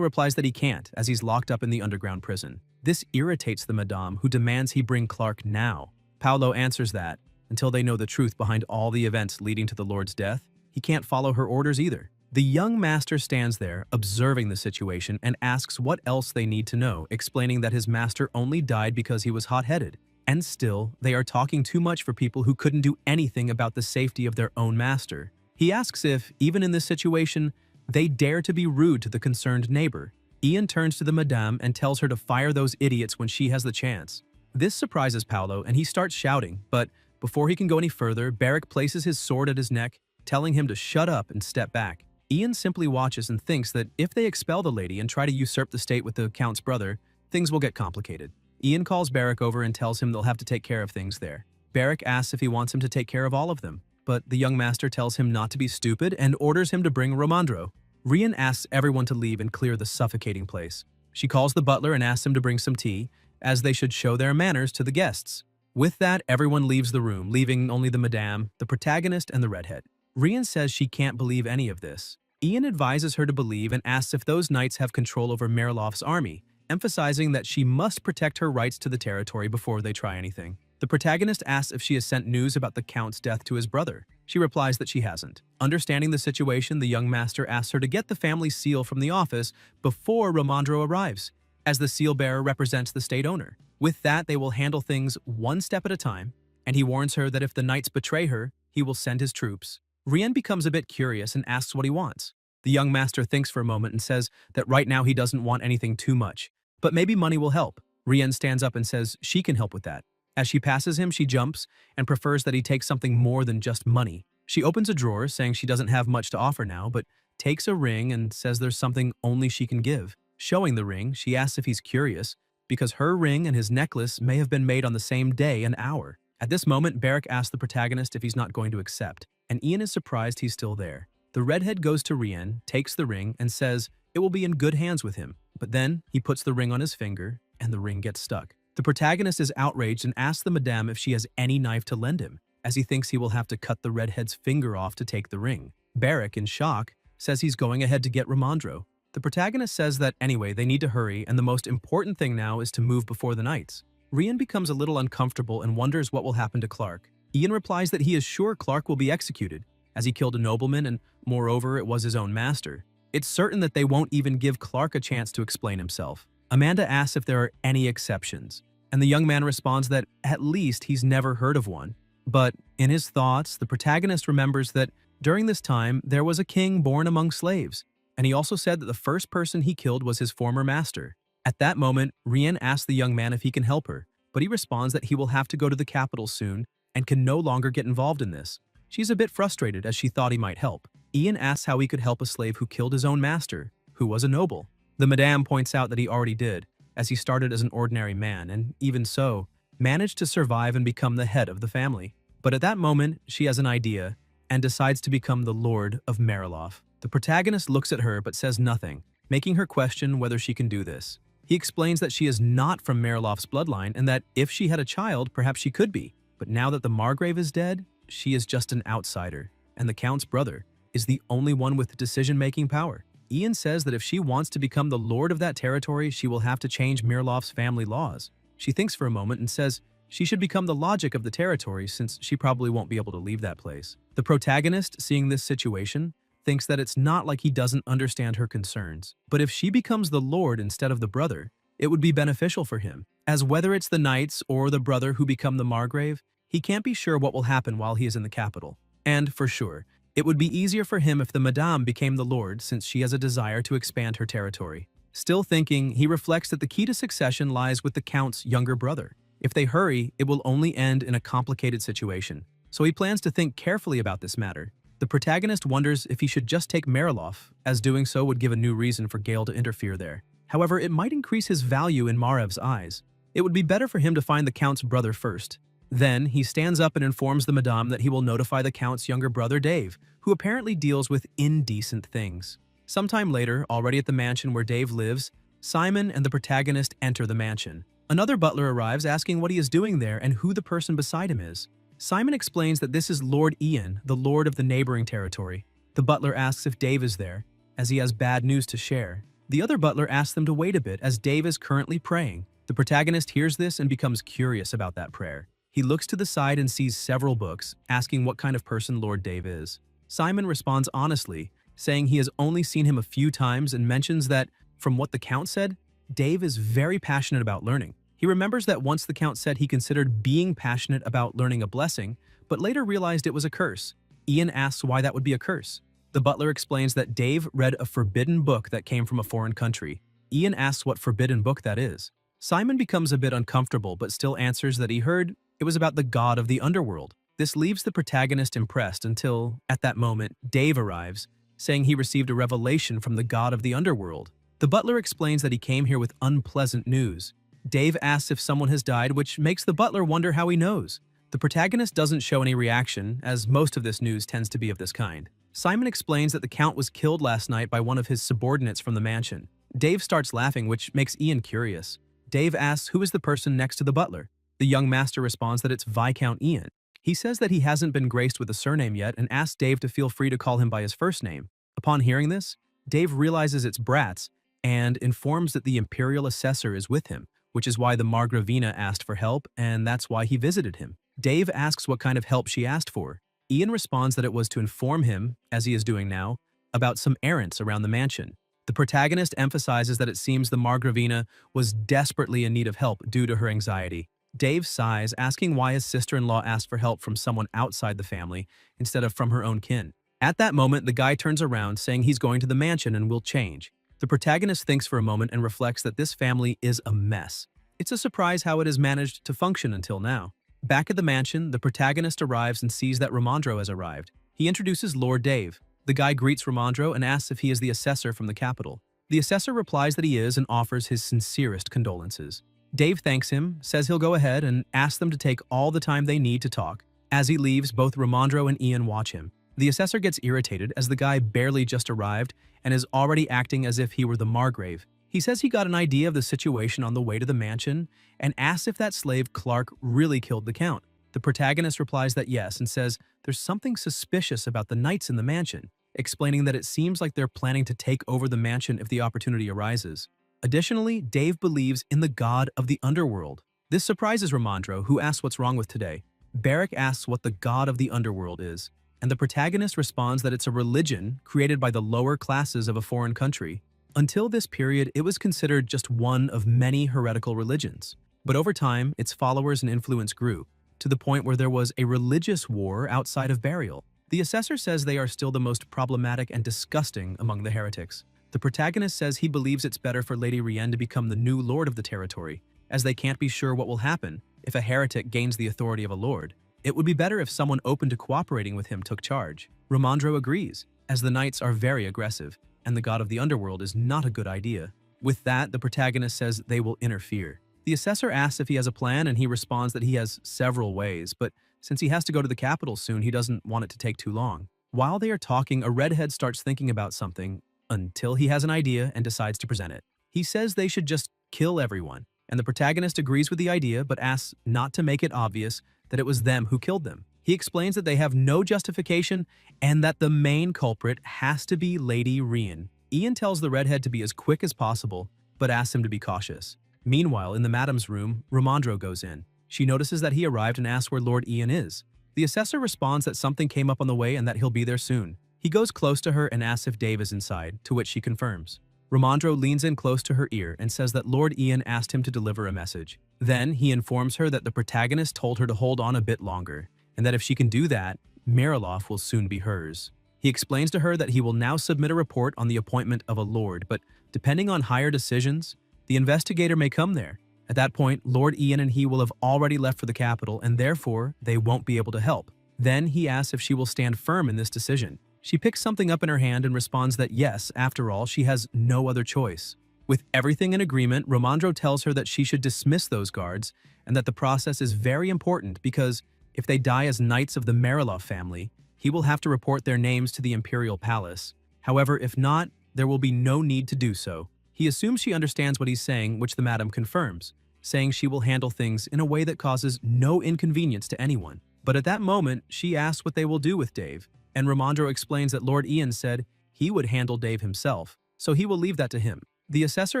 replies that he can't, as he's locked up in the underground prison. This irritates the Madame, who demands he bring Clark now. Paolo answers that, until they know the truth behind all the events leading to the Lord's death, he can't follow her orders either. The young master stands there, observing the situation, and asks what else they need to know, explaining that his master only died because he was hot-headed. And still, they are talking too much for people who couldn't do anything about the safety of their own master. He asks if, even in this situation, they dare to be rude to the concerned neighbor. Ian turns to the Madame and tells her to fire those idiots when she has the chance. This surprises Paolo, and he starts shouting, but before he can go any further, Barrick places his sword at his neck, telling him to shut up and step back. Ian simply watches and thinks that if they expel the lady and try to usurp the state with the Count's brother, things will get complicated. Ian calls Barrick over and tells him they'll have to take care of things there. Barrick asks if he wants him to take care of all of them, but the young master tells him not to be stupid and orders him to bring Romandro. Rian asks everyone to leave and clear the suffocating place. She calls the butler and asks him to bring some tea, as they should show their manners to the guests. With that, everyone leaves the room, leaving only the Madame, the protagonist, and the redhead. Rian says she can't believe any of this. Ian advises her to believe and asks if those knights have control over Marilov's army, emphasizing that she must protect her rights to the territory before they try anything. The protagonist asks if she has sent news about the Count's death to his brother. She replies that she hasn't. Understanding the situation, the young master asks her to get the family seal from the office before Romandro arrives, as the seal bearer represents the state owner. With that, they will handle things one step at a time, and he warns her that if the knights betray her, he will send his troops. Rien becomes a bit curious and asks what he wants. The young master thinks for a moment and says that right now he doesn't want anything too much, but maybe money will help. Rien stands up and says she can help with that. As she passes him, she jumps and prefers that he take something more than just money. She opens a drawer, saying she doesn't have much to offer now, but takes a ring and says there's something only she can give. Showing the ring, she asks if he's curious, because her ring and his necklace may have been made on the same day and hour. At this moment, Barrack asks the protagonist if he's not going to accept, and Ian is surprised he's still there. The redhead goes to Rien, takes the ring, and says it will be in good hands with him, but then he puts the ring on his finger, and the ring gets stuck. The protagonist is outraged and asks the madame if she has any knife to lend him, as he thinks he will have to cut the redhead's finger off to take the ring. Barrack, in shock, says he's going ahead to get Romandro. The protagonist says that anyway, they need to hurry, and the most important thing now is to move before the knights. Rien becomes a little uncomfortable and wonders what will happen to Clark. Ian replies that he is sure Clark will be executed, as he killed a nobleman and, moreover, it was his own master. It's certain that they won't even give Clark a chance to explain himself. Amanda asks if there are any exceptions, and the young man responds that at least he's never heard of one. But in his thoughts, the protagonist remembers that during this time there was a king born among slaves, and he also said that the first person he killed was his former master. At that moment, Rien asks the young man if he can help her, but he responds that he will have to go to the capital soon and can no longer get involved in this. She's a bit frustrated as she thought he might help. Ian asks how he could help a slave who killed his own master, who was a noble. The madame points out that he already did, as he started as an ordinary man and, even so, managed to survive and become the head of the family. But at that moment, she has an idea and decides to become the Lord of Mariloff. The protagonist looks at her but says nothing, making her question whether she can do this. He explains that she is not from Mariloff's bloodline and that if she had a child, perhaps she could be. But now that the Margrave is dead, she is just an outsider, and the Count's brother is the only one with decision-making power. Ian says that if she wants to become the lord of that territory, she will have to change Mariloff's family laws. She thinks for a moment and says she should become the logic of the territory since she probably won't be able to leave that place. The protagonist, seeing this situation, thinks that it's not like he doesn't understand her concerns, but if she becomes the lord instead of the brother, it would be beneficial for him, as whether it's the knights or the brother who become the Margrave, he can't be sure what will happen while he is in the capital. And, for sure, it would be easier for him if the madame became the lord since she has a desire to expand her territory. Still thinking, he reflects that the key to succession lies with the Count's younger brother. If they hurry, it will only end in a complicated situation, so he plans to think carefully about this matter. The protagonist wonders if he should just take Mariloff, as doing so would give a new reason for Gale to interfere there. However, it might increase his value in Marev's eyes. It would be better for him to find the Count's brother first. Then, he stands up and informs the madame that he will notify the Count's younger brother Dave, who apparently deals with indecent things. Sometime later, already at the mansion where Dave lives, Simon and the protagonist enter the mansion. Another butler arrives asking what he is doing there and who the person beside him is. Simon explains that this is Lord Ian, the lord of the neighboring territory. The butler asks if Dave is there, as he has bad news to share. The other butler asks them to wait a bit as Dave is currently praying. The protagonist hears this and becomes curious about that prayer. He looks to the side and sees several books, asking what kind of person Lord Dave is. Simon responds honestly, saying he has only seen him a few times and mentions that, from what the Count said, Dave is very passionate about learning. He remembers that once the Count said he considered being passionate about learning a blessing, but later realized it was a curse. Ian asks why that would be a curse. The butler explains that Dave read a forbidden book that came from a foreign country. Ian asks what forbidden book that is. Simon becomes a bit uncomfortable but still answers that he heard it was about the god of the underworld. This leaves the protagonist impressed until, at that moment, Dave arrives, saying he received a revelation from the god of the underworld. The butler explains that he came here with unpleasant news. Dave asks if someone has died, which makes the butler wonder how he knows. The protagonist doesn't show any reaction, as most of this news tends to be of this kind. Simon explains that the Count was killed last night by one of his subordinates from the mansion. Dave starts laughing, which makes Ian curious. Dave asks who is the person next to the butler. The young master responds that it's Viscount Ian. He says that he hasn't been graced with a surname yet and asks Dave to feel free to call him by his first name. Upon hearing this, Dave realizes it's Bratz and informs that the imperial assessor is with him, which is why the Margravina asked for help, and that's why he visited him. Dave asks what kind of help she asked for. Ian responds that it was to inform him, as he is doing now, about some errands around the mansion. The protagonist emphasizes that it seems the Margravina was desperately in need of help due to her anxiety. Dave sighs, asking why his sister-in-law asked for help from someone outside the family instead of from her own kin. At that moment, the guy turns around, saying he's going to the mansion and will change. The protagonist thinks for a moment and reflects that this family is a mess. It's a surprise how it has managed to function until now. Back at the mansion, the protagonist arrives and sees that Ramondro has arrived. He introduces Lord Dave. The guy greets Ramondro and asks if he is the assessor from the capital. The assessor replies that he is and offers his sincerest condolences. Dave thanks him, says he'll go ahead, and asks them to take all the time they need to talk. As he leaves, both Ramondro and Ian watch him. The assessor gets irritated as the guy barely just arrived and is already acting as if he were the Margrave. He says he got an idea of the situation on the way to the mansion and asks if that slave Clark really killed the Count. The protagonist replies that yes and says there's something suspicious about the knights in the mansion, explaining that it seems like they're planning to take over the mansion if the opportunity arises. Additionally, Dave believes in the god of the underworld. This surprises Ramondro, who asks what's wrong with today. Barrick asks what the god of the underworld is, and the protagonist responds that it's a religion created by the lower classes of a foreign country. Until this period, it was considered just one of many heretical religions. But over time, its followers and influence grew, to the point where there was a religious war outside of burial. The assessor says they are still the most problematic and disgusting among the heretics. The protagonist says he believes it's better for Lady Rienne to become the new lord of the territory, as they can't be sure what will happen if a heretic gains the authority of a lord. It would be better if someone open to cooperating with him took charge. Ramondro agrees, as the knights are very aggressive, and the god of the underworld is not a good idea. With that, the protagonist says they will interfere. The assessor asks if he has a plan, and he responds that he has several ways, but since he has to go to the capital soon, he doesn't want it to take too long. While they are talking, a redhead starts thinking about something, until he has an idea and decides to present it. He says they should just kill everyone, and the protagonist agrees with the idea but asks not to make it obvious that it was them who killed them. He explains that they have no justification and that the main culprit has to be Lady Rienne. Ian tells the redhead to be as quick as possible, but asks him to be cautious. Meanwhile, in the madam's room, Ramondro goes in. She notices that he arrived and asks where Lord Ian is. The assessor responds that something came up on the way and that he'll be there soon. He goes close to her and asks if Dave is inside, to which she confirms. Ramondro leans in close to her ear and says that Lord Ian asked him to deliver a message. Then, he informs her that the protagonist told her to hold on a bit longer, and that if she can do that, Mariloff will soon be hers. He explains to her that he will now submit a report on the appointment of a lord, but depending on higher decisions, the investigator may come there. At that point, Lord Ian and he will have already left for the capital, and therefore, they won't be able to help. Then, he asks if she will stand firm in this decision. She picks something up in her hand and responds that yes, after all, she has no other choice. With everything in agreement, Ramondro tells her that she should dismiss those guards and that the process is very important because if they die as knights of the Mariloff family, he will have to report their names to the imperial palace. However, if not, there will be no need to do so. He assumes she understands what he's saying, which the madam confirms, saying she will handle things in a way that causes no inconvenience to anyone. But at that moment, she asks what they will do with Dave, and Ramondro explains that Lord Ian said he would handle Dave himself, so he will leave that to him. The assessor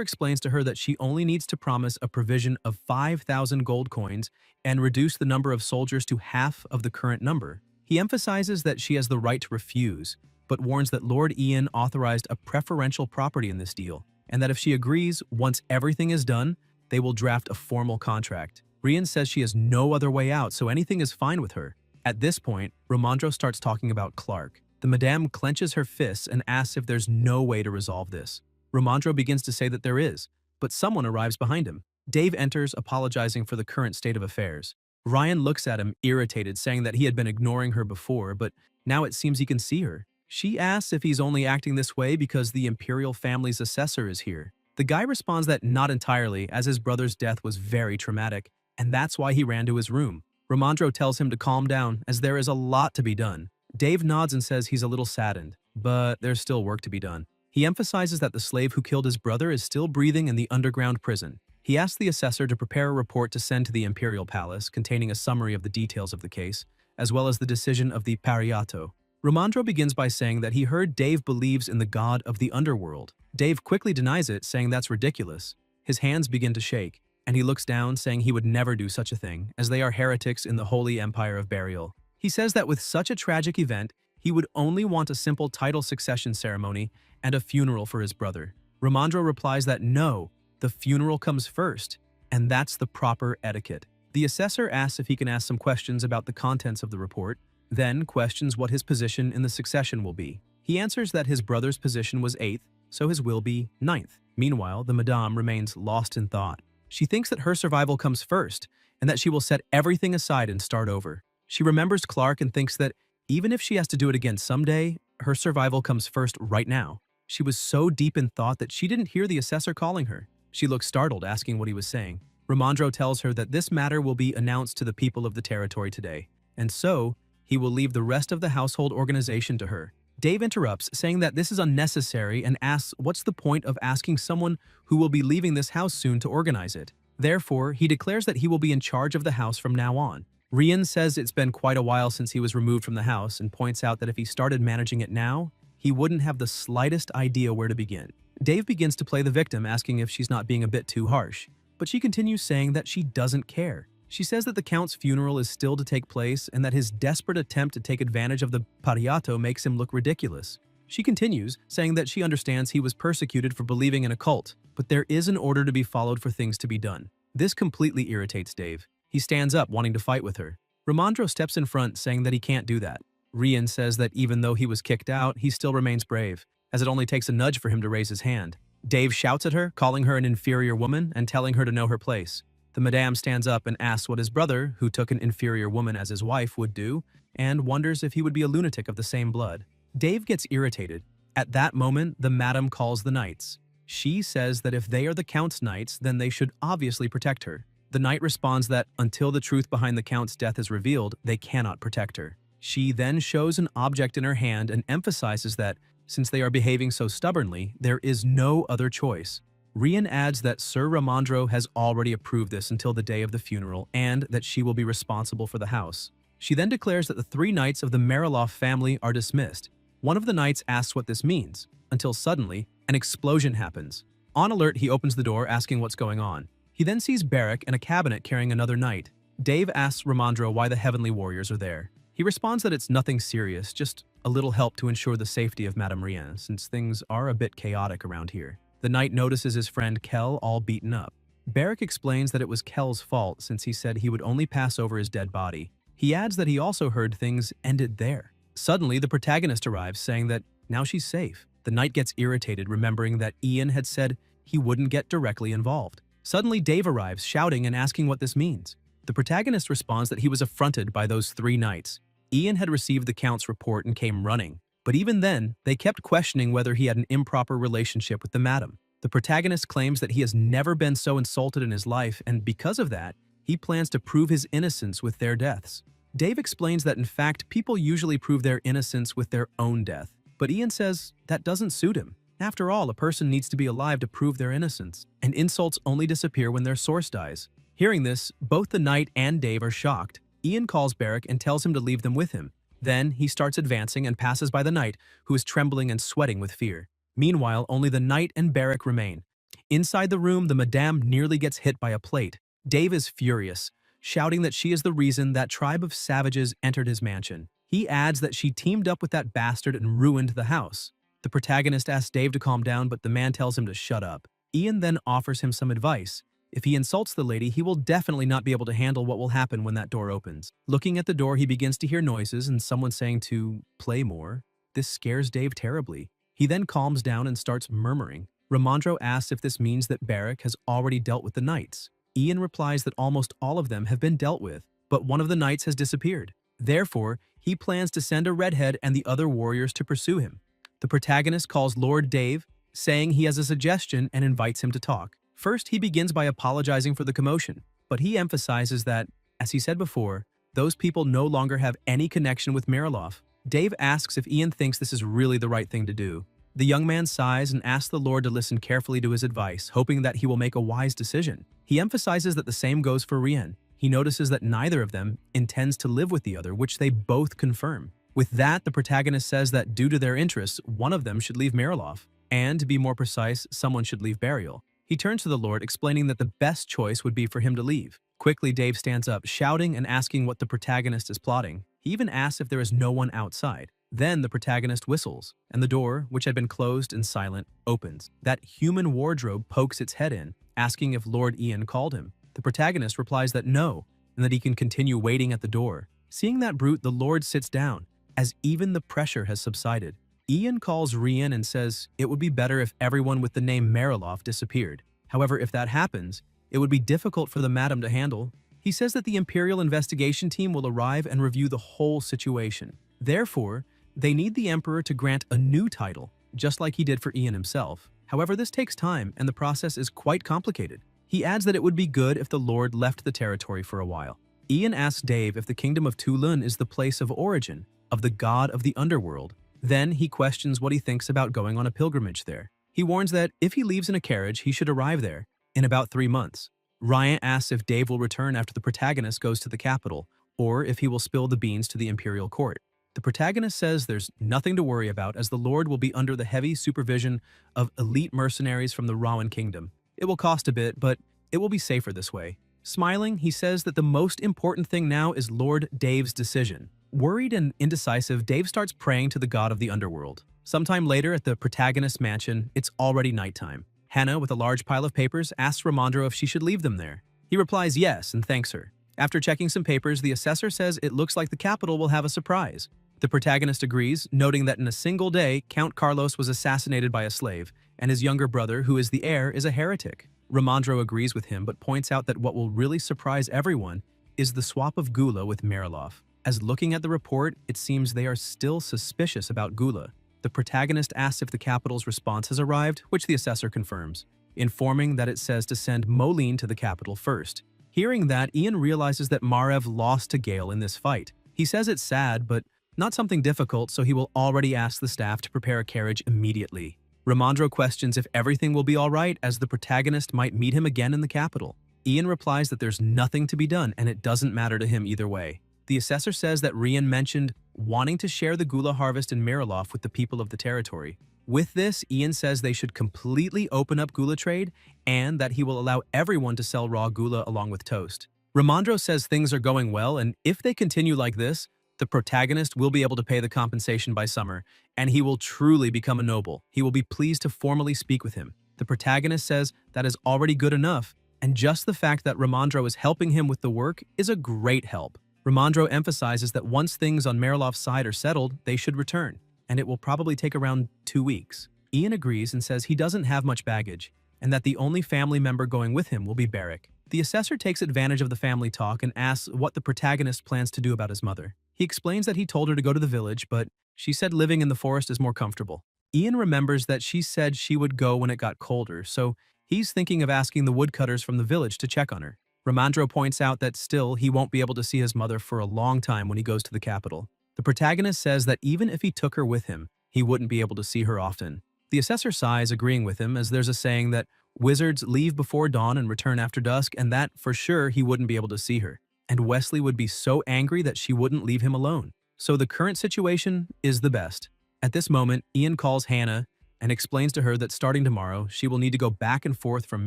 explains to her that she only needs to promise a provision of 5,000 gold coins and reduce the number of soldiers to half of the current number. He emphasizes that she has the right to refuse, but warns that Lord Ian authorized a preferential property in this deal, and that if she agrees, once everything is done, they will draft a formal contract. Rienne says she has no other way out, so anything is fine with her. At this point, Ramondro starts talking about Clark. The madame clenches her fists and asks if there's no way to resolve this. Ramondro begins to say that there is, but someone arrives behind him. Dave enters, apologizing for the current state of affairs. Ryan looks at him, irritated, saying that he had been ignoring her before, but now it seems he can see her. She asks if he's only acting this way because the imperial family's assessor is here. The guy responds that not entirely, as his brother's death was very traumatic, and that's why he ran to his room. Ramondro tells him to calm down, as there is a lot to be done. Dave nods and says he's a little saddened, but there's still work to be done. He emphasizes that the slave who killed his brother is still breathing in the underground prison. He asks the assessor to prepare a report to send to the imperial palace containing a summary of the details of the case, as well as the decision of the Pariato. Ramondro begins by saying that he heard Dave believes in the god of the underworld. Dave quickly denies it, saying that's ridiculous. His hands begin to shake, and he looks down, saying he would never do such a thing, as they are heretics in the Holy Empire of Burial. He says that with such a tragic event, he would only want a simple title succession ceremony and a funeral for his brother. Ramandro replies that no, the funeral comes first, and that's the proper etiquette. The assessor asks if he can ask some questions about the contents of the report, then questions what his position in the succession will be. He answers that his brother's position was 8th, so his will be 9th. Meanwhile, the Madame remains lost in thought. She thinks that her survival comes first, and that she will set everything aside and start over. She remembers Clark and thinks that even if she has to do it again someday, her survival comes first right now. She was so deep in thought that she didn't hear the assessor calling her. She looks startled, asking what he was saying. Ramandro tells her that this matter will be announced to the people of the territory today, and so he will leave the rest of the household organization to her. Dave interrupts, saying that this is unnecessary and asks what's the point of asking someone who will be leaving this house soon to organize it. Therefore, he declares that he will be in charge of the house from now on. Rian says it's been quite a while since he was removed from the house and points out that if he started managing it now, he wouldn't have the slightest idea where to begin. Dave begins to play the victim, asking if she's not being a bit too harsh, but she continues saying that she doesn't care. She says that the Count's funeral is still to take place and that his desperate attempt to take advantage of the pariato makes him look ridiculous. She continues, saying that she understands he was persecuted for believing in a cult, but there is an order to be followed for things to be done. This completely irritates Dave. He stands up, wanting to fight with her. Ramandro steps in front, saying that he can't do that. Rian says that even though he was kicked out, he still remains brave, as it only takes a nudge for him to raise his hand. Dave shouts at her, calling her an inferior woman and telling her to know her place. The Madame stands up and asks what his brother, who took an inferior woman as his wife, would do, and wonders if he would be a lunatic of the same blood. Dave gets irritated. At that moment, the Madame calls the knights. She says that if they are the Count's knights, then they should obviously protect her. The knight responds that until the truth behind the Count's death is revealed, they cannot protect her. She then shows an object in her hand and emphasizes that, since they are behaving so stubbornly, there is no other choice. Rian adds that Sir Ramandro has already approved this until the day of the funeral and that she will be responsible for the house. She then declares that the 3 knights of the Mariloff family are dismissed. One of the knights asks what this means, until suddenly, an explosion happens. On alert, he opens the door, asking what's going on. He then sees Barrack and a cabinet carrying another knight. Dave asks Ramandro why the Heavenly Warriors are there. He responds that it's nothing serious, just a little help to ensure the safety of Madame Rian, since things are a bit chaotic around here. The knight notices his friend Kel all beaten up. Barrack explains that it was Kel's fault since he said he would only pass over his dead body. He adds that he also heard things ended there. Suddenly, the protagonist arrives, saying that now she's safe. The knight gets irritated, remembering that Ian had said he wouldn't get directly involved. Suddenly, Dave arrives, shouting and asking what this means. The protagonist responds that he was affronted by those 3 knights. Ian had received the Count's report and came running, but even then, they kept questioning whether he had an improper relationship with the Madam. The protagonist claims that he has never been so insulted in his life, and because of that, he plans to prove his innocence with their deaths. Dave explains that in fact, people usually prove their innocence with their own death, but Ian says that doesn't suit him. After all, a person needs to be alive to prove their innocence, and insults only disappear when their source dies. Hearing this, both the knight and Dave are shocked. Ian calls Barrack and tells him to leave them with him. Then, he starts advancing and passes by the knight, who is trembling and sweating with fear. Meanwhile, only the knight and Barrack remain. Inside the room, the Madame nearly gets hit by a plate. Dave is furious, shouting that she is the reason that tribe of savages entered his mansion. He adds that she teamed up with that bastard and ruined the house. The protagonist asks Dave to calm down, but the man tells him to shut up. Ian then offers him some advice. If he insults the lady, he will definitely not be able to handle what will happen when that door opens. Looking at the door, he begins to hear noises and someone saying to play more. This scares Dave terribly. He then calms down and starts murmuring. Ramandro asks if this means that Barrack has already dealt with the knights. Ian replies that almost all of them have been dealt with, but one of the knights has disappeared. Therefore, he plans to send a redhead and the other warriors to pursue him. The protagonist calls Lord Dave, saying he has a suggestion and invites him to talk. First, he begins by apologizing for the commotion, but he emphasizes that, as he said before, those people no longer have any connection with Mariloff. Dave asks if Ian thinks this is really the right thing to do. The young man sighs and asks the Lord to listen carefully to his advice, hoping that he will make a wise decision. He emphasizes that the same goes for Rian. He notices that neither of them intends to live with the other, which they both confirm. With that, the protagonist says that due to their interests, one of them should leave Mariloff, and to be more precise, someone should leave Burial. He turns to the Lord, explaining that the best choice would be for him to leave. Quickly, Dave stands up, shouting and asking what the protagonist is plotting. He even asks if there is no one outside. Then the protagonist whistles, and the door, which had been closed and silent, opens. That human wardrobe pokes its head in, asking if Lord Ian called him. The protagonist replies that no, and that he can continue waiting at the door. Seeing that brute, the Lord sits down, as even the pressure has subsided. Ian calls Rian and says it would be better if everyone with the name Mariloff disappeared. However, if that happens, it would be difficult for the madam to handle. He says that the Imperial investigation team will arrive and review the whole situation. Therefore, they need the Emperor to grant a new title, just like he did for Ian himself. However, this takes time, and the process is quite complicated. He adds that it would be good if the Lord left the territory for a while. Ian asks Dave if the kingdom of Tulun is the place of origin of the god of the underworld. Then he questions what he thinks about going on a pilgrimage there. He warns that if he leaves in a carriage, he should arrive there in about 3 months. Ryan asks if Dave will return after the protagonist goes to the capital, or if he will spill the beans to the imperial court. The protagonist says there's nothing to worry about, as the Lord will be under the heavy supervision of elite mercenaries from the Rowan kingdom. It will cost a bit, but it will be safer this way. Smiling, he says that the most important thing now is Lord Dave's decision. Worried and indecisive, Dave starts praying to the god of the underworld. Sometime later at the protagonist's mansion, it's already nighttime. Hannah, with a large pile of papers, asks Ramondro if she should leave them there. He replies yes and thanks her. After checking some papers, the assessor says it looks like the capital will have a surprise. The protagonist agrees, noting that in a single day, Count Carlos was assassinated by a slave, and his younger brother, who is the heir, is a heretic. Ramondro agrees with him, but points out that what will really surprise everyone is the swap of Gula with Mariloff. As looking at the report, it seems they are still suspicious about Gula. The protagonist asks if the capital's response has arrived, which the assessor confirms, informing that it says to send Moline to the capital first. Hearing that, Ian realizes that Marev lost to Gale in this fight. He says it's sad, but not something difficult, so he will already ask the staff to prepare a carriage immediately. Ramondro questions if everything will be alright, as the protagonist might meet him again in the capital. Ian replies that there's nothing to be done and it doesn't matter to him either way. The assessor says that Rian mentioned wanting to share the Gula harvest in Mariloff with the people of the territory. With this, Ian says they should completely open up Gula trade and that he will allow everyone to sell raw Gula along with toast. Ramondro says things are going well, and if they continue like this, the protagonist will be able to pay the compensation by summer, and he will truly become a noble. He will be pleased to formally speak with him. The protagonist says that is already good enough, and just the fact that Ramondro is helping him with the work is a great help. Ramondro emphasizes that once things on Mariloff's side are settled, they should return, and it will probably take around 2 weeks. Ian agrees and says he doesn't have much baggage, and that the only family member going with him will be Barrick. The assessor takes advantage of the family talk and asks what the protagonist plans to do about his mother. He explains that he told her to go to the village, but she said living in the forest is more comfortable. Ian remembers that she said she would go when it got colder, so he's thinking of asking the woodcutters from the village to check on her. Ramondro points out that still he won't be able to see his mother for a long time when he goes to the capital. The protagonist says that even if he took her with him, he wouldn't be able to see her often. The assessor sighs, agreeing with him, as there's a saying that wizards leave before dawn and return after dusk, and that, for sure, he wouldn't be able to see her. And Wesley would be so angry that she wouldn't leave him alone. So the current situation is the best. At this moment, Ian calls Hannah and explains to her that starting tomorrow, she will need to go back and forth from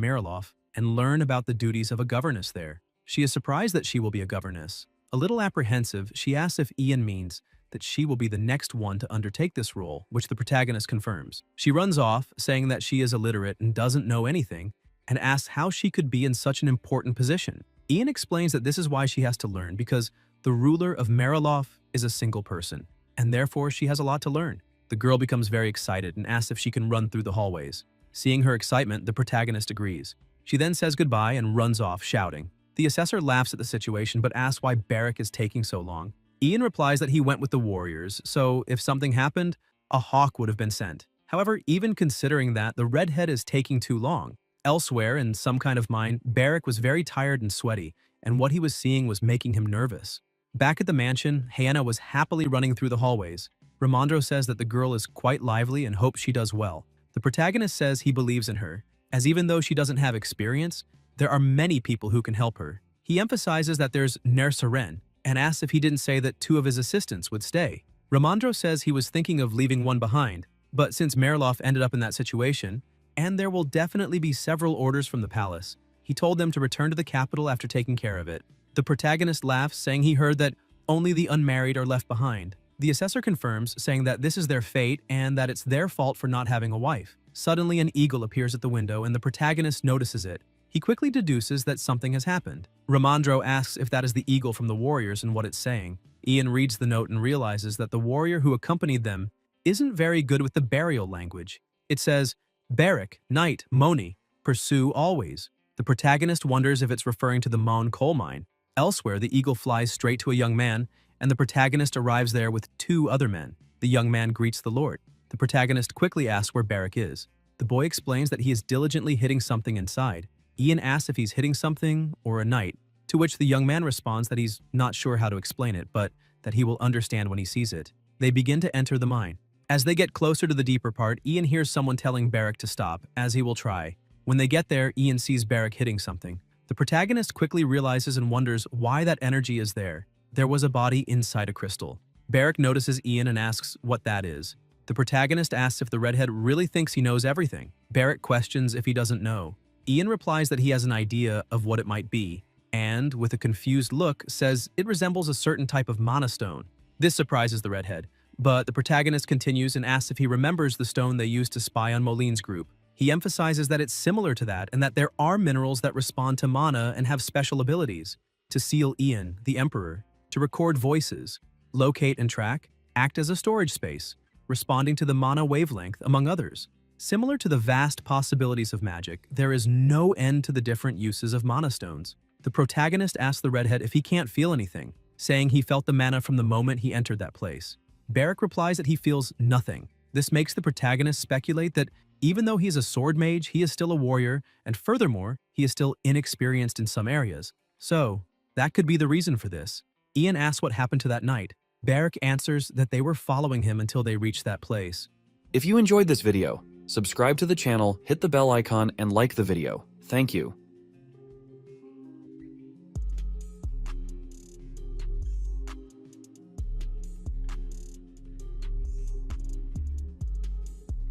Mariloff and learn about the duties of a governess there. She is surprised that she will be a governess. A little apprehensive, she asks if Ian means that she will be the next one to undertake this role, which the protagonist confirms. She runs off, saying that she is illiterate and doesn't know anything, and asks how she could be in such an important position. Ian explains that this is why she has to learn, because the ruler of Mariloff is a single person, and therefore she has a lot to learn. The girl becomes very excited and asks if she can run through the hallways. Seeing her excitement, the protagonist agrees. She then says goodbye and runs off, shouting. The assessor laughs at the situation but asks why Barrick is taking so long. Ian replies that he went with the warriors, so if something happened, a hawk would have been sent. However, even considering that, the redhead is taking too long. Elsewhere, in some kind of mine, Barrick was very tired and sweaty, and what he was seeing was making him nervous. Back at the mansion, Hannah was happily running through the hallways. Ramondro says that the girl is quite lively and hopes she does well. The protagonist says he believes in her, as even though she doesn't have experience, there are many people who can help her. He emphasizes that there's Nersaren, and asks if he didn't say that 2 of his assistants would stay. Ramondro says he was thinking of leaving one behind, but since Mariloff ended up in that situation, and there will definitely be several orders from the palace. He told them to return to the capital after taking care of it. The protagonist laughs, saying he heard that only the unmarried are left behind. The assessor confirms, saying that this is their fate and that it's their fault for not having a wife. Suddenly, an eagle appears at the window and the protagonist notices it. He quickly deduces that something has happened. Ramandro asks if that is the eagle from the warriors and what it's saying. Ian reads the note and realizes that the warrior who accompanied them isn't very good with the burial language. It says, "Barrack, Knight, Moni, pursue always." The protagonist wonders if it's referring to the Mon coal mine. Elsewhere, the eagle flies straight to a young man, and the protagonist arrives there with 2 other men. The young man greets the Lord. The protagonist quickly asks where Barrack is. The boy explains that he is diligently hitting something inside. Ian asks if he's hitting something or a knight, to which the young man responds that he's not sure how to explain it, but that he will understand when he sees it. They begin to enter the mine. As they get closer to the deeper part, Ian hears someone telling Barrack to stop, as he will try. When they get there, Ian sees Barrack hitting something. The protagonist quickly realizes and wonders why that energy is there. There was a body inside a crystal. Barrack notices Ian and asks what that is. The protagonist asks if the redhead really thinks he knows everything. Barrack questions if he doesn't know. Ian replies that he has an idea of what it might be, and, with a confused look, says it resembles a certain type of mana stone. This surprises the redhead, but the protagonist continues and asks if he remembers the stone they used to spy on Moline's group. He emphasizes that it's similar to that and that there are minerals that respond to mana and have special abilities. To seal Ian, the Emperor, to record voices, locate and track, act as a storage space, responding to the mana wavelength, among others. Similar to the vast possibilities of magic, there is no end to the different uses of mana stones. The protagonist asks the redhead if he can't feel anything, saying he felt the mana from the moment he entered that place. Barrack replies that he feels nothing. This makes the protagonist speculate that even though he is a sword mage, he is still a warrior, and furthermore, he is still inexperienced in some areas. So, that could be the reason for this. Ian asks what happened to that knight. Barrack answers that they were following him until they reached that place. If you enjoyed this video, subscribe to the channel, hit the bell icon, and like the video. Thank you.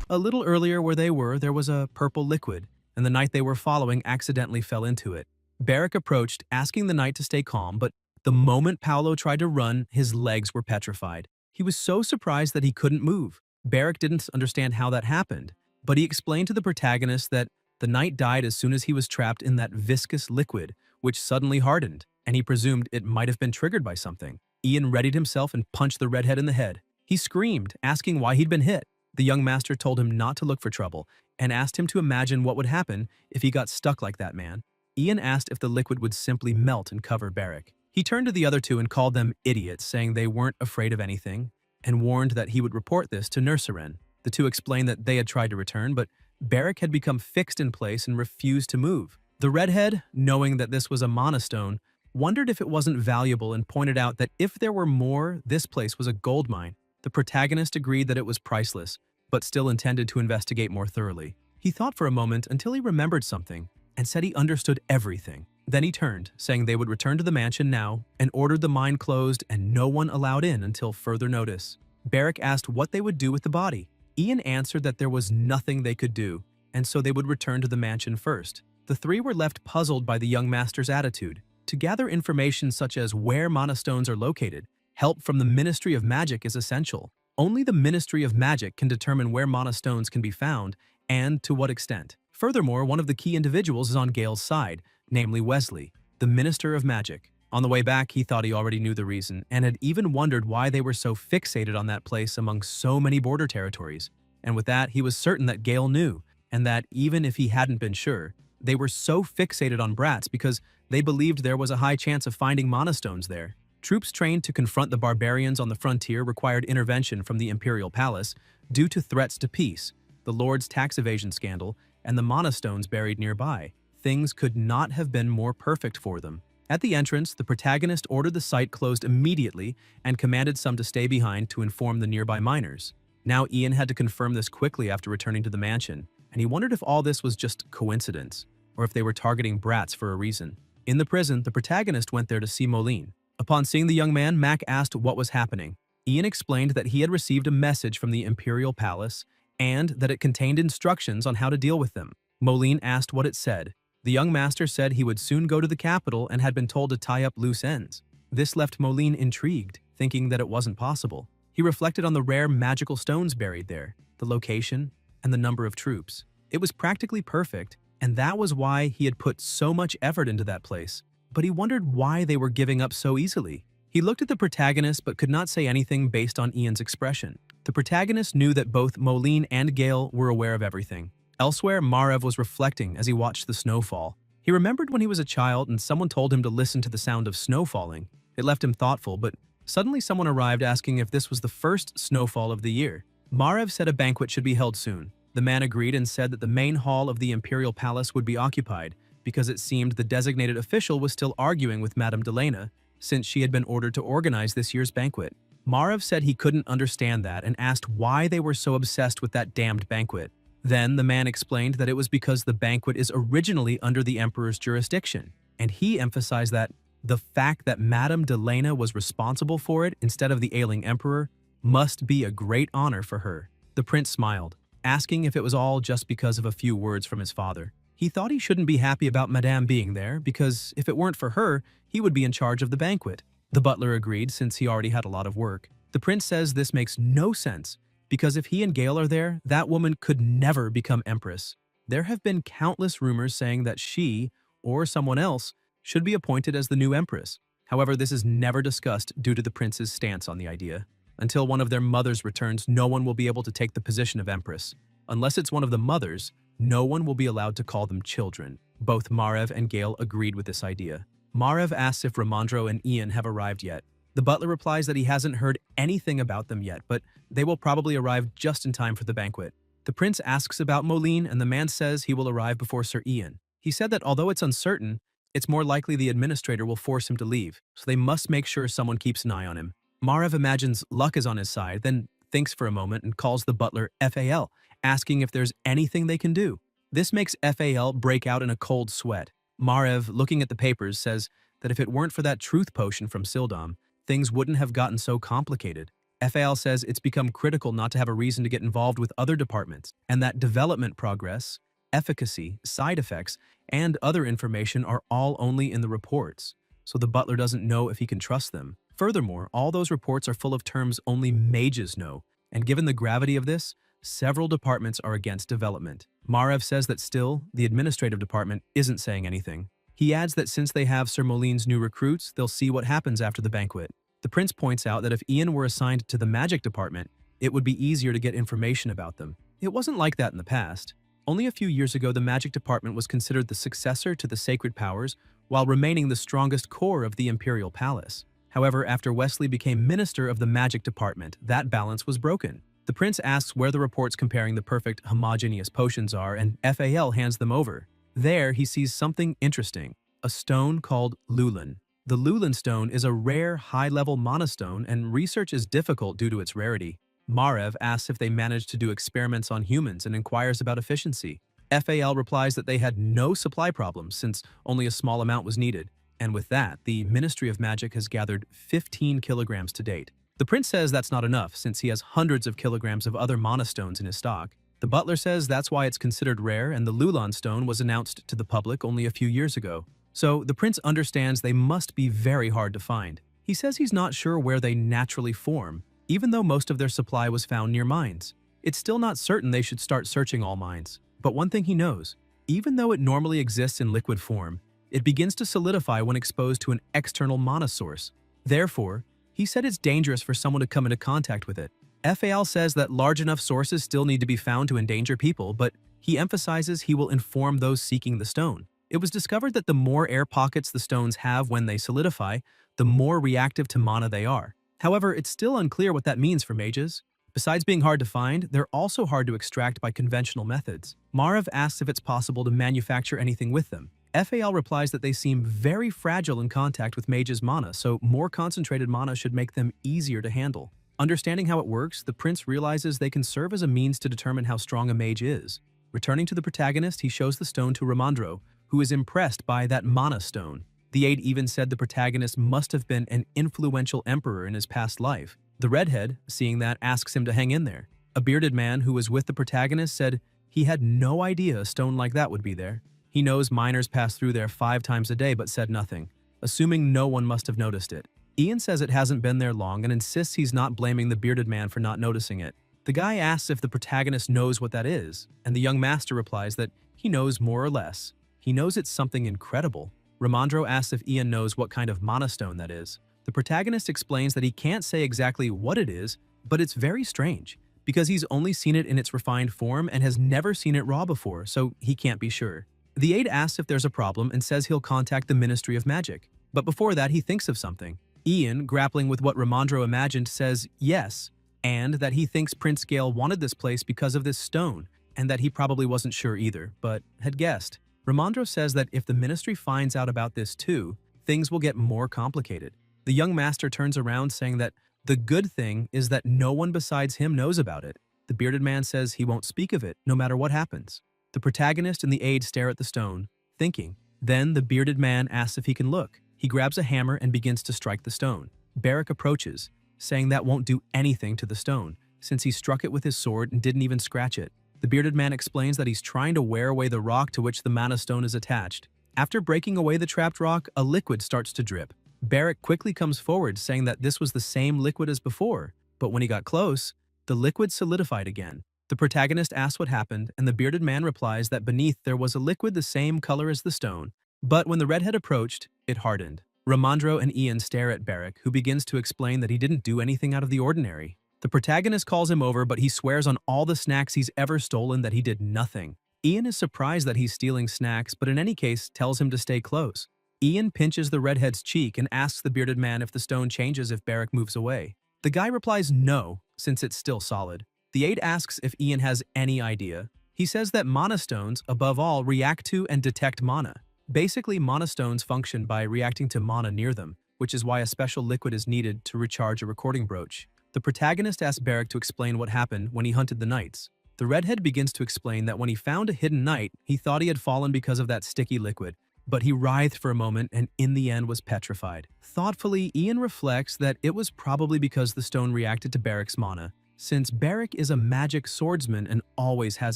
A little earlier where they were, there was a purple liquid, and the knight they were following accidentally fell into it. Barrack approached, asking the knight to stay calm, but the moment Paolo tried to run, his legs were petrified. He was so surprised that he couldn't move. Barrack didn't understand how that happened, but he explained to the protagonist that the knight died as soon as he was trapped in that viscous liquid, which suddenly hardened, and he presumed it might have been triggered by something. Ian readied himself and punched the redhead in the head. He screamed, asking why he'd been hit. The young master told him not to look for trouble and asked him to imagine what would happen if he got stuck like that man. Ian asked if the liquid would simply melt and cover Barrack. He turned to the other 2 and called them idiots, saying they weren't afraid of anything, and warned that he would report this to Nurseren. The 2 explained that they had tried to return, but Barrack had become fixed in place and refused to move. The redhead, knowing that this was a mana stone, wondered if it wasn't valuable and pointed out that if there were more, this place was a gold mine. The protagonist agreed that it was priceless, but still intended to investigate more thoroughly. He thought for a moment until he remembered something and said he understood everything. Then he turned, saying they would return to the mansion now, and ordered the mine closed and no one allowed in until further notice. Barrack asked what they would do with the body. Ian answered that there was nothing they could do, and so they would return to the mansion first. The 3 were left puzzled by the young master's attitude. To gather information such as where mana stones are located, help from the Ministry of Magic is essential. Only the Ministry of Magic can determine where mana stones can be found and to what extent. Furthermore, one of the key individuals is on Gale's side, namely Wesley, the Minister of Magic. On the way back, he thought he already knew the reason and had even wondered why they were so fixated on that place among so many border territories. And with that, he was certain that Gale knew, and that even if he hadn't been sure, they were so fixated on Bratz because they believed there was a high chance of finding mana stones there. Troops trained to confront the barbarians on the frontier required intervention from the Imperial Palace due to threats to peace, the Lord's tax evasion scandal, and the mana stones buried nearby. Things could not have been more perfect for them. At the entrance, the protagonist ordered the site closed immediately and commanded some to stay behind to inform the nearby miners. Now Ian had to confirm this quickly after returning to the mansion, and he wondered if all this was just coincidence, or if they were targeting Bratz for a reason. In the prison, the protagonist went there to see Moline. Upon seeing the young man, Mac asked what was happening. Ian explained that he had received a message from the Imperial Palace and that it contained instructions on how to deal with them. Moline asked what it said. The young master said he would soon go to the capital and had been told to tie up loose ends. This left Moline intrigued, thinking that it wasn't possible. He reflected on the rare magical stones buried there, the location, and the number of troops. It was practically perfect, and that was why he had put so much effort into that place. But he wondered why they were giving up so easily. He looked at the protagonist but could not say anything based on Ian's expression. The protagonist knew that both Moline and Gale were aware of everything. Elsewhere, Margrave was reflecting as he watched the snowfall. He remembered when he was a child and someone told him to listen to the sound of snow falling. It left him thoughtful, but suddenly someone arrived asking if this was the first snowfall of the year. Margrave said a banquet should be held soon. The man agreed and said that the main hall of the imperial palace would be occupied because it seemed the designated official was still arguing with Madame Delena since she had been ordered to organize this year's banquet. Margrave said he couldn't understand that and asked why they were so obsessed with that damned banquet. Then the man explained that it was because the banquet is originally under the emperor's jurisdiction, and he emphasized that the fact that Madame Delena was responsible for it instead of the ailing emperor must be a great honor for her. The prince smiled, asking if it was all just because of a few words from his father. He thought he shouldn't be happy about Madame being there because if it weren't for her, he would be in charge of the banquet. The butler agreed since he already had a lot of work. The prince says this makes no sense because if he and Gale are there, that woman could never become empress. There have been countless rumors saying that she, or someone else, should be appointed as the new empress. However, this is never discussed due to the prince's stance on the idea. Until one of their mothers returns, no one will be able to take the position of empress. Unless it's one of the mothers, no one will be allowed to call them children. Both Margrave and Gale agreed with this idea. Margrave asks if Ramandro and Ian have arrived yet. The butler replies that he hasn't heard anything about them yet, but they will probably arrive just in time for the banquet. The prince asks about Moline, and the man says he will arrive before Sir Ian. He said that although it's uncertain, it's more likely the administrator will force him to leave, so they must make sure someone keeps an eye on him. Margrave imagines luck is on his side, then thinks for a moment and calls the butler FAL, asking if there's anything they can do. This makes FAL break out in a cold sweat. Margrave, looking at the papers, says that if it weren't for that truth potion from Sildam, things wouldn't have gotten so complicated. FAL says it's become critical not to have a reason to get involved with other departments, and that development progress, efficacy, side effects, and other information are all only in the reports, so the butler doesn't know if he can trust them. Furthermore, all those reports are full of terms only mages know, and given the gravity of this, several departments are against development. Margrave says that still, the administrative department isn't saying anything. He adds that since they have Sir Moline's new recruits, they'll see what happens after the banquet. The prince points out that if Ian were assigned to the magic department, it would be easier to get information about them. It wasn't like that in the past. Only a few years ago, the magic department was considered the successor to the sacred powers while remaining the strongest core of the imperial palace. However, after Wesley became minister of the magic department, that balance was broken. The prince asks where the reports comparing the perfect homogeneous potions are, and FAL hands them over. There, he sees something interesting, a stone called Lulan. The Lulan stone is a rare, high-level mana stone, and research is difficult due to its rarity. Margrave asks if they managed to do experiments on humans and inquires about efficiency. FAL replies that they had no supply problems since only a small amount was needed, and with that, the Ministry of Magic has gathered 15 kilograms to date. The prince says that's not enough since he has hundreds of kilograms of other mana stones in his stock. The butler says that's why it's considered rare, and the Lulan stone was announced to the public only a few years ago. So the prince understands they must be very hard to find. He says he's not sure where they naturally form, even though most of their supply was found near mines. It's still not certain they should start searching all mines. But one thing he knows, even though it normally exists in liquid form, it begins to solidify when exposed to an external mana source. Therefore, he said it's dangerous for someone to come into contact with it. FAL says that large enough sources still need to be found to endanger people, but he emphasizes he will inform those seeking the stone. It was discovered that the more air pockets the stones have when they solidify, the more reactive to mana they are. However, it's still unclear what that means for mages. Besides being hard to find, they're also hard to extract by conventional methods. Margrave asks if it's possible to manufacture anything with them. FAL replies that they seem very fragile in contact with mages' mana, so more concentrated mana should make them easier to handle. Understanding how it works, the prince realizes they can serve as a means to determine how strong a mage is. Returning to the protagonist, he shows the stone to Ramandro, who is impressed by that mana stone. The aide even said the protagonist must have been an influential emperor in his past life. The redhead, seeing that, asks him to hang in there. A bearded man who was with the protagonist said he had no idea a stone like that would be there. He knows miners pass through there 5 times a day but said nothing, assuming no one must have noticed it. Ian says it hasn't been there long and insists he's not blaming the bearded man for not noticing it. The guy asks if the protagonist knows what that is, and the young master replies that he knows more or less. He knows it's something incredible. Ramondro asks if Ian knows what kind of mana stone that is. The protagonist explains that he can't say exactly what it is, but it's very strange, because he's only seen it in its refined form and has never seen it raw before, so he can't be sure. The aide asks if there's a problem and says he'll contact the Ministry of Magic. But before that, he thinks of something. Ian, grappling with what Ramondro imagined, says yes, and that he thinks Prince Gale wanted this place because of this stone, and that he probably wasn't sure either, but had guessed. Ramondro says that if the Ministry finds out about this too, things will get more complicated. The young master turns around saying that the good thing is that no one besides him knows about it. The bearded man says he won't speak of it, no matter what happens. The protagonist and the aide stare at the stone, thinking. Then the bearded man asks if he can look. He grabs a hammer and begins to strike the stone. Barrack approaches, saying that won't do anything to the stone, since he struck it with his sword and didn't even scratch it. The bearded man explains that he's trying to wear away the rock to which the mana stone is attached. After breaking away the trapped rock, a liquid starts to drip. Barrack quickly comes forward, saying that this was the same liquid as before, but when he got close, the liquid solidified again. The protagonist asks what happened, and the bearded man replies that beneath there was a liquid the same color as the stone, but when the redhead approached, it hardened. Ramondro and Ian stare at Barrack, who begins to explain that he didn't do anything out of the ordinary. The protagonist calls him over, but he swears on all the snacks he's ever stolen that he did nothing. Ian is surprised that he's stealing snacks, but in any case tells him to stay close. Ian pinches the redhead's cheek and asks the bearded man if the stone changes if Barrack moves away. The guy replies no, since it's still solid. The aide asks if Ian has any idea. He says that mana stones, above all, react to and detect mana. Basically, mana stones function by reacting to mana near them, which is why a special liquid is needed to recharge a recording brooch. The protagonist asks Barrack to explain what happened when he hunted the knights. The redhead begins to explain that when he found a hidden knight, he thought he had fallen because of that sticky liquid, but he writhed for a moment and in the end was petrified. Thoughtfully, Ian reflects that it was probably because the stone reacted to Barrack's mana, since Barrack is a magic swordsman and always has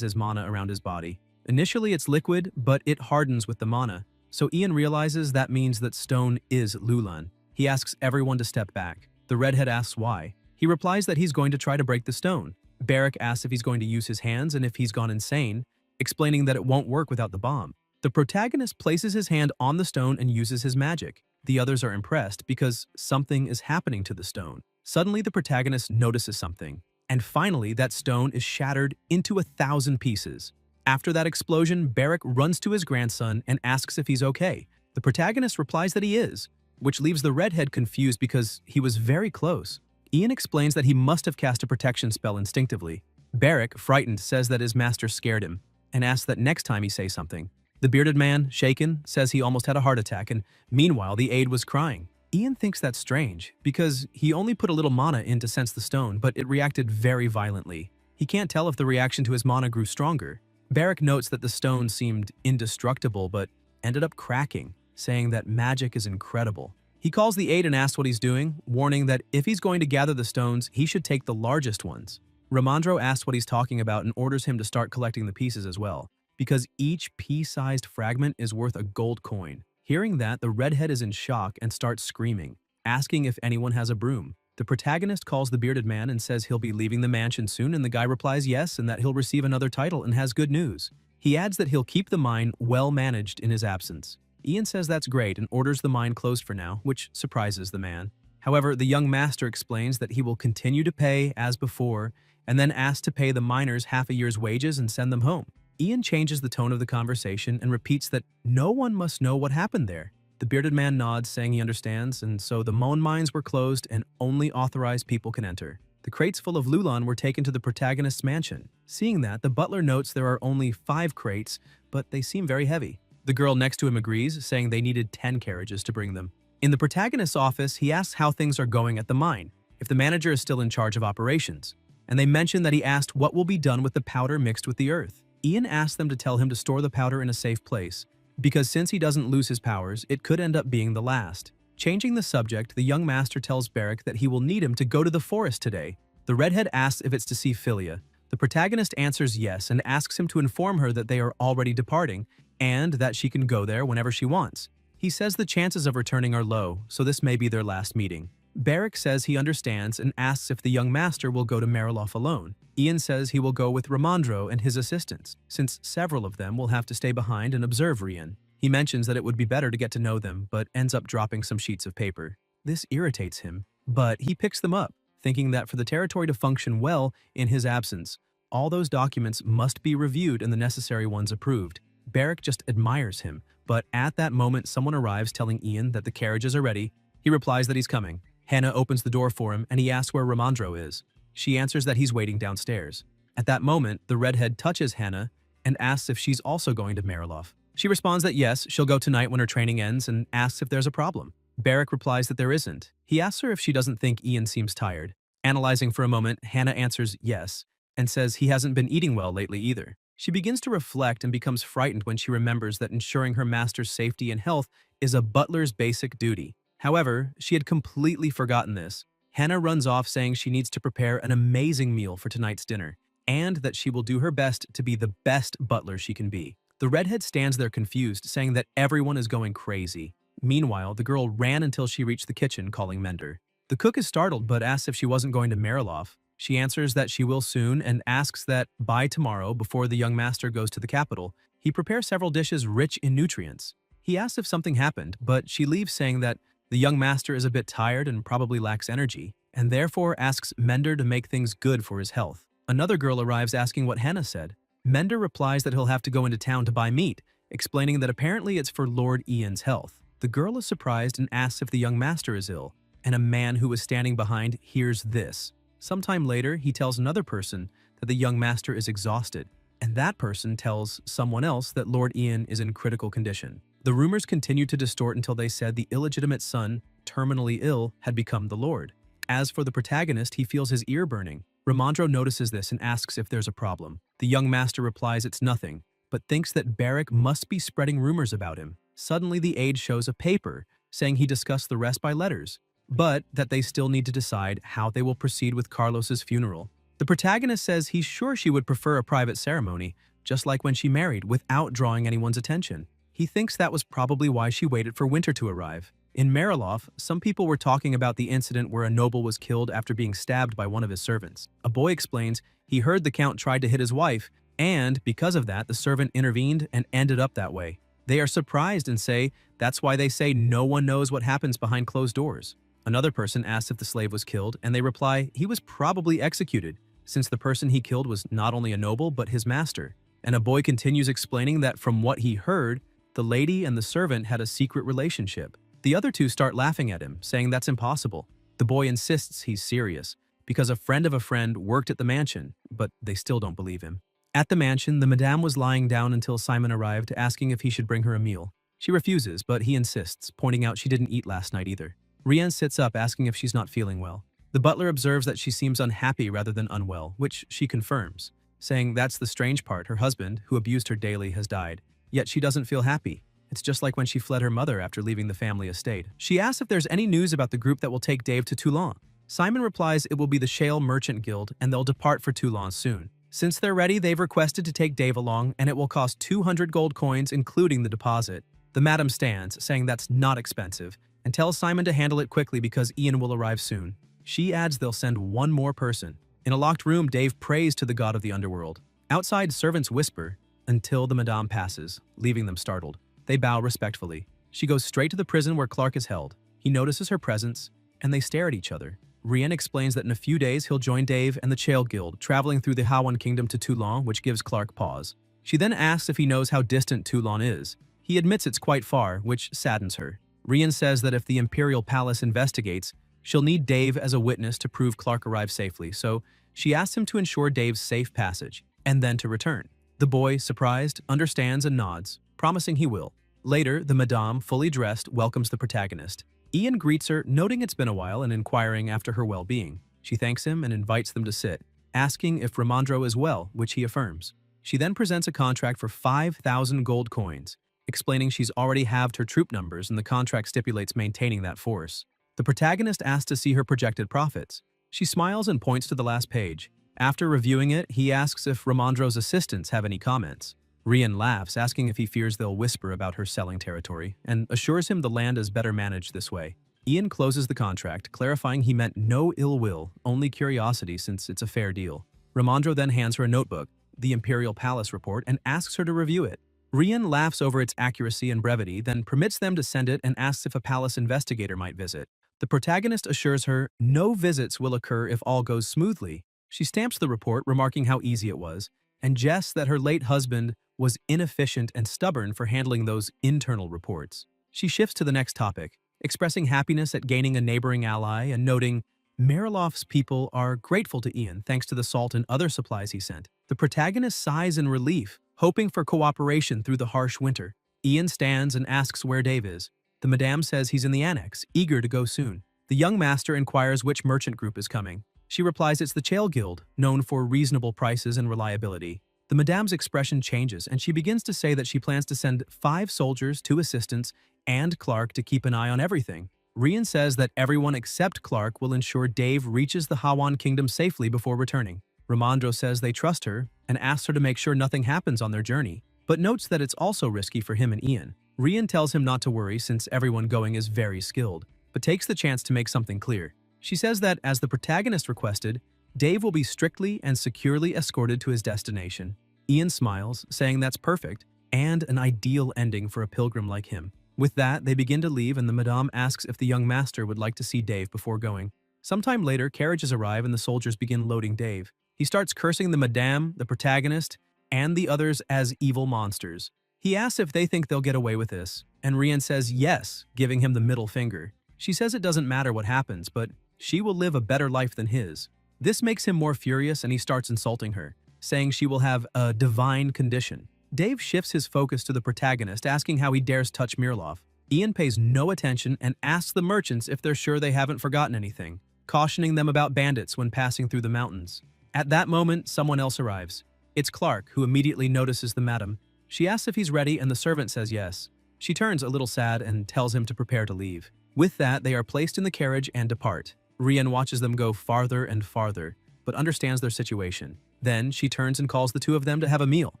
his mana around his body. Initially it's liquid, but it hardens with the mana, so Ian realizes that means that stone is Lulan. He asks everyone to step back. The redhead asks why. He replies that he's going to try to break the stone. Barrack asks if he's going to use his hands and if he's gone insane, explaining that it won't work without the bomb. The protagonist places his hand on the stone and uses his magic. The others are impressed because something is happening to the stone. Suddenly the protagonist notices something. And finally, that stone is shattered into 1,000 pieces. After that explosion, Barrack runs to his grandson and asks if he's okay. The protagonist replies that he is, which leaves the redhead confused because he was very close. Ian explains that he must have cast a protection spell instinctively. Barrack, frightened, says that his master scared him and asks that next time he say something. The bearded man, shaken, says he almost had a heart attack, and meanwhile the aide was crying. Ian thinks that's strange, because he only put a little mana in to sense the stone, but it reacted very violently. He can't tell if the reaction to his mana grew stronger. Barrack notes that the stone seemed indestructible, but ended up cracking, saying that magic is incredible. He calls the aide and asks what he's doing, warning that if he's going to gather the stones, he should take the largest ones. Ramondro asks what he's talking about and orders him to start collecting the pieces as well, because each pea-sized fragment is worth a gold coin. Hearing that, the redhead is in shock and starts screaming, asking if anyone has a broom. The protagonist calls the bearded man and says he'll be leaving the mansion soon, and the guy replies yes and that he'll receive another title and has good news. He adds that he'll keep the mine well managed in his absence. Ian says that's great and orders the mine closed for now, which surprises the man. However, the young master explains that he will continue to pay as before and then asks to pay the miners half a year's wages and send them home. Ian changes the tone of the conversation and repeats that no one must know what happened there. The bearded man nods, saying he understands, and so the Moan mines were closed and only authorized people can enter. The crates full of Lulan were taken to the protagonist's mansion. Seeing that, the butler notes there are only 5 crates, but they seem very heavy. The girl next to him agrees, saying they needed 10 carriages to bring them. In the protagonist's office, he asks how things are going at the mine, if the manager is still in charge of operations, and they mention that he asked what will be done with the powder mixed with the earth. Ian asks them to tell him to store the powder in a safe place, because since he doesn't lose his powers, it could end up being the last. Changing the subject, the young master tells Barrack that he will need him to go to the forest today, The redhead asks if it's to see Philia. The protagonist answers yes and asks him to inform her that they are already departing and that she can go there whenever she wants. He says the chances of returning are low, so this may be their last meeting. Barrick says he understands and asks if the young master will go to Mariloff alone. Ian says he will go with Ramandro and his assistants, since several of them will have to stay behind and observe Rian. He mentions that it would be better to get to know them, but ends up dropping some sheets of paper. This irritates him, but he picks them up, thinking that for the territory to function well in his absence, all those documents must be reviewed and the necessary ones approved. Barrick just admires him, but at that moment someone arrives telling Ian that the carriages are ready. He replies that he's coming. Hannah opens the door for him and he asks where Ramandro is. She answers that he's waiting downstairs. At that moment, the redhead touches Hannah and asks if she's also going to Mariloff. She responds that yes, she'll go tonight when her training ends and asks if there's a problem. Barrick replies that there isn't. He asks her if she doesn't think Ian seems tired. Analyzing for a moment, Hannah answers yes and says he hasn't been eating well lately either. She begins to reflect and becomes frightened when she remembers that ensuring her master's safety and health is a butler's basic duty. However, she had completely forgotten this. Hannah runs off saying she needs to prepare an amazing meal for tonight's dinner, and that she will do her best to be the best butler she can be. The redhead stands there confused, saying that everyone is going crazy. Meanwhile, the girl ran until she reached the kitchen, calling Mender. The cook is startled but asks if she wasn't going to Mariloff. She answers that she will soon and asks that by tomorrow, before the young master goes to the capital, he prepare several dishes rich in nutrients. He asks if something happened, but she leaves saying that the young master is a bit tired and probably lacks energy, and therefore asks Mender to make things good for his health. Another girl arrives asking what Hannah said. Mender replies that he'll have to go into town to buy meat, explaining that apparently it's for Lord Ian's health. The girl is surprised and asks if the young master is ill, and a man who is standing behind hears this. Sometime later, he tells another person that the young master is exhausted, and that person tells someone else that Lord Ian is in critical condition. The rumors continued to distort until they said the illegitimate son, terminally ill, had become the Lord. As for the protagonist, he feels his ear burning. Ramandro notices this and asks if there's a problem. The young master replies it's nothing, but thinks that Barrick must be spreading rumors about him. Suddenly, the aide shows a paper saying he discussed the rest by letters, but that they still need to decide how they will proceed with Carlos's funeral. The protagonist says he's sure she would prefer a private ceremony, just like when she married, without drawing anyone's attention. He thinks that was probably why she waited for winter to arrive. In Mariloff, some people were talking about the incident where a noble was killed after being stabbed by one of his servants. A boy explains he heard the count tried to hit his wife, and because of that, the servant intervened and ended up that way. They are surprised and say that's why they say no one knows what happens behind closed doors. Another person asks if the slave was killed, and they reply he was probably executed, since the person he killed was not only a noble but his master. And a boy continues explaining that from what he heard, the lady and the servant had a secret relationship. The other two start laughing at him, saying that's impossible. The boy insists he's serious, because a friend of a friend worked at the mansion, but they still don't believe him. At the mansion, the madame was lying down until Simon arrived, asking if he should bring her a meal. She refuses, but he insists, pointing out she didn't eat last night either. Rian sits up, asking if she's not feeling well. The butler observes that she seems unhappy rather than unwell, which she confirms, saying that's the strange part. Her husband, who abused her daily, has died. Yet she doesn't feel happy. It's just like when she fled her mother after leaving the family estate. She asks if there's any news about the group that will take Dave to Toulon. Simon replies it will be the Shale Merchant Guild and they'll depart for Toulon soon. Since they're ready, they've requested to take Dave along and it will cost 200 gold coins including the deposit. The madam stands, saying that's not expensive, and tells Simon to handle it quickly because Ian will arrive soon. She adds they'll send one more person. In a locked room, Dave prays to the god of the underworld. Outside, servants whisper until the madame passes, leaving them startled. They bow respectfully. She goes straight to the prison where Clark is held. He notices her presence, and they stare at each other. Rian explains that in a few days he'll join Dave and the Chale Guild, traveling through the Hawan Kingdom to Toulon, which gives Clark pause. She then asks if he knows how distant Toulon is. He admits it's quite far, which saddens her. Rian says that if the Imperial Palace investigates, she'll need Dave as a witness to prove Clark arrived safely, so she asks him to ensure Dave's safe passage, and then to return. The boy, surprised, understands and nods, promising he will. Later, the madame, fully dressed, welcomes the protagonist. Ian greets her, noting it's been a while and inquiring after her well-being. She thanks him and invites them to sit, asking if Ramandro is well, which he affirms. She then presents a contract for 5,000 gold coins, explaining she's already halved her troop numbers and the contract stipulates maintaining that force. The protagonist asks to see her projected profits. She smiles and points to the last page. After reviewing it, he asks if Ramondro's assistants have any comments. Rian laughs, asking if he fears they'll whisper about her selling territory, and assures him the land is better managed this way. Ian closes the contract, clarifying he meant no ill will, only curiosity since it's a fair deal. Ramondro then hands her a notebook, the Imperial Palace report, and asks her to review it. Rian laughs over its accuracy and brevity, then permits them to send it and asks if a palace investigator might visit. The protagonist assures her no visits will occur if all goes smoothly. She stamps the report, remarking how easy it was, and jests that her late husband was inefficient and stubborn for handling those internal reports. She shifts to the next topic, expressing happiness at gaining a neighboring ally and noting Marilov's people are grateful to Ian thanks to the salt and other supplies he sent. The protagonist sighs in relief, hoping for cooperation through the harsh winter. Ian stands and asks where Dave is. The madame says he's in the annex, eager to go soon. The young master inquires which merchant group is coming. She replies it's the Chail Guild, known for reasonable prices and reliability. The madame's expression changes, and she begins to say that she plans to send 5 soldiers, 2 assistants, and Clark to keep an eye on everything. Rian says that everyone except Clark will ensure Dave reaches the Hawan Kingdom safely before returning. Ramondro says they trust her and asks her to make sure nothing happens on their journey, but notes that it's also risky for him and Ian. Rian tells him not to worry since everyone going is very skilled, but takes the chance to make something clear. She says that, as the protagonist requested, Dave will be strictly and securely escorted to his destination. Ian smiles, saying that's perfect, and an ideal ending for a pilgrim like him. With that, they begin to leave, and the madame asks if the young master would like to see Dave before going. Sometime later, carriages arrive and the soldiers begin loading Dave. He starts cursing the madame, the protagonist, and the others as evil monsters. He asks if they think they'll get away with this, and Rian says yes, giving him the middle finger. She says it doesn't matter what happens, but she will live a better life than his. This makes him more furious, and he starts insulting her, saying she will have a divine condition. Dave shifts his focus to the protagonist, asking how he dares touch Mirlov. Ian pays no attention and asks the merchants if they're sure they haven't forgotten anything, cautioning them about bandits when passing through the mountains. At that moment, someone else arrives. It's Clark, who immediately notices the madam. She asks if he's ready, and the servant says yes. She turns a little sad and tells him to prepare to leave. With that, they are placed in the carriage and depart. Rian watches them go farther and farther, but understands their situation. Then, she turns and calls the 2 of them to have a meal.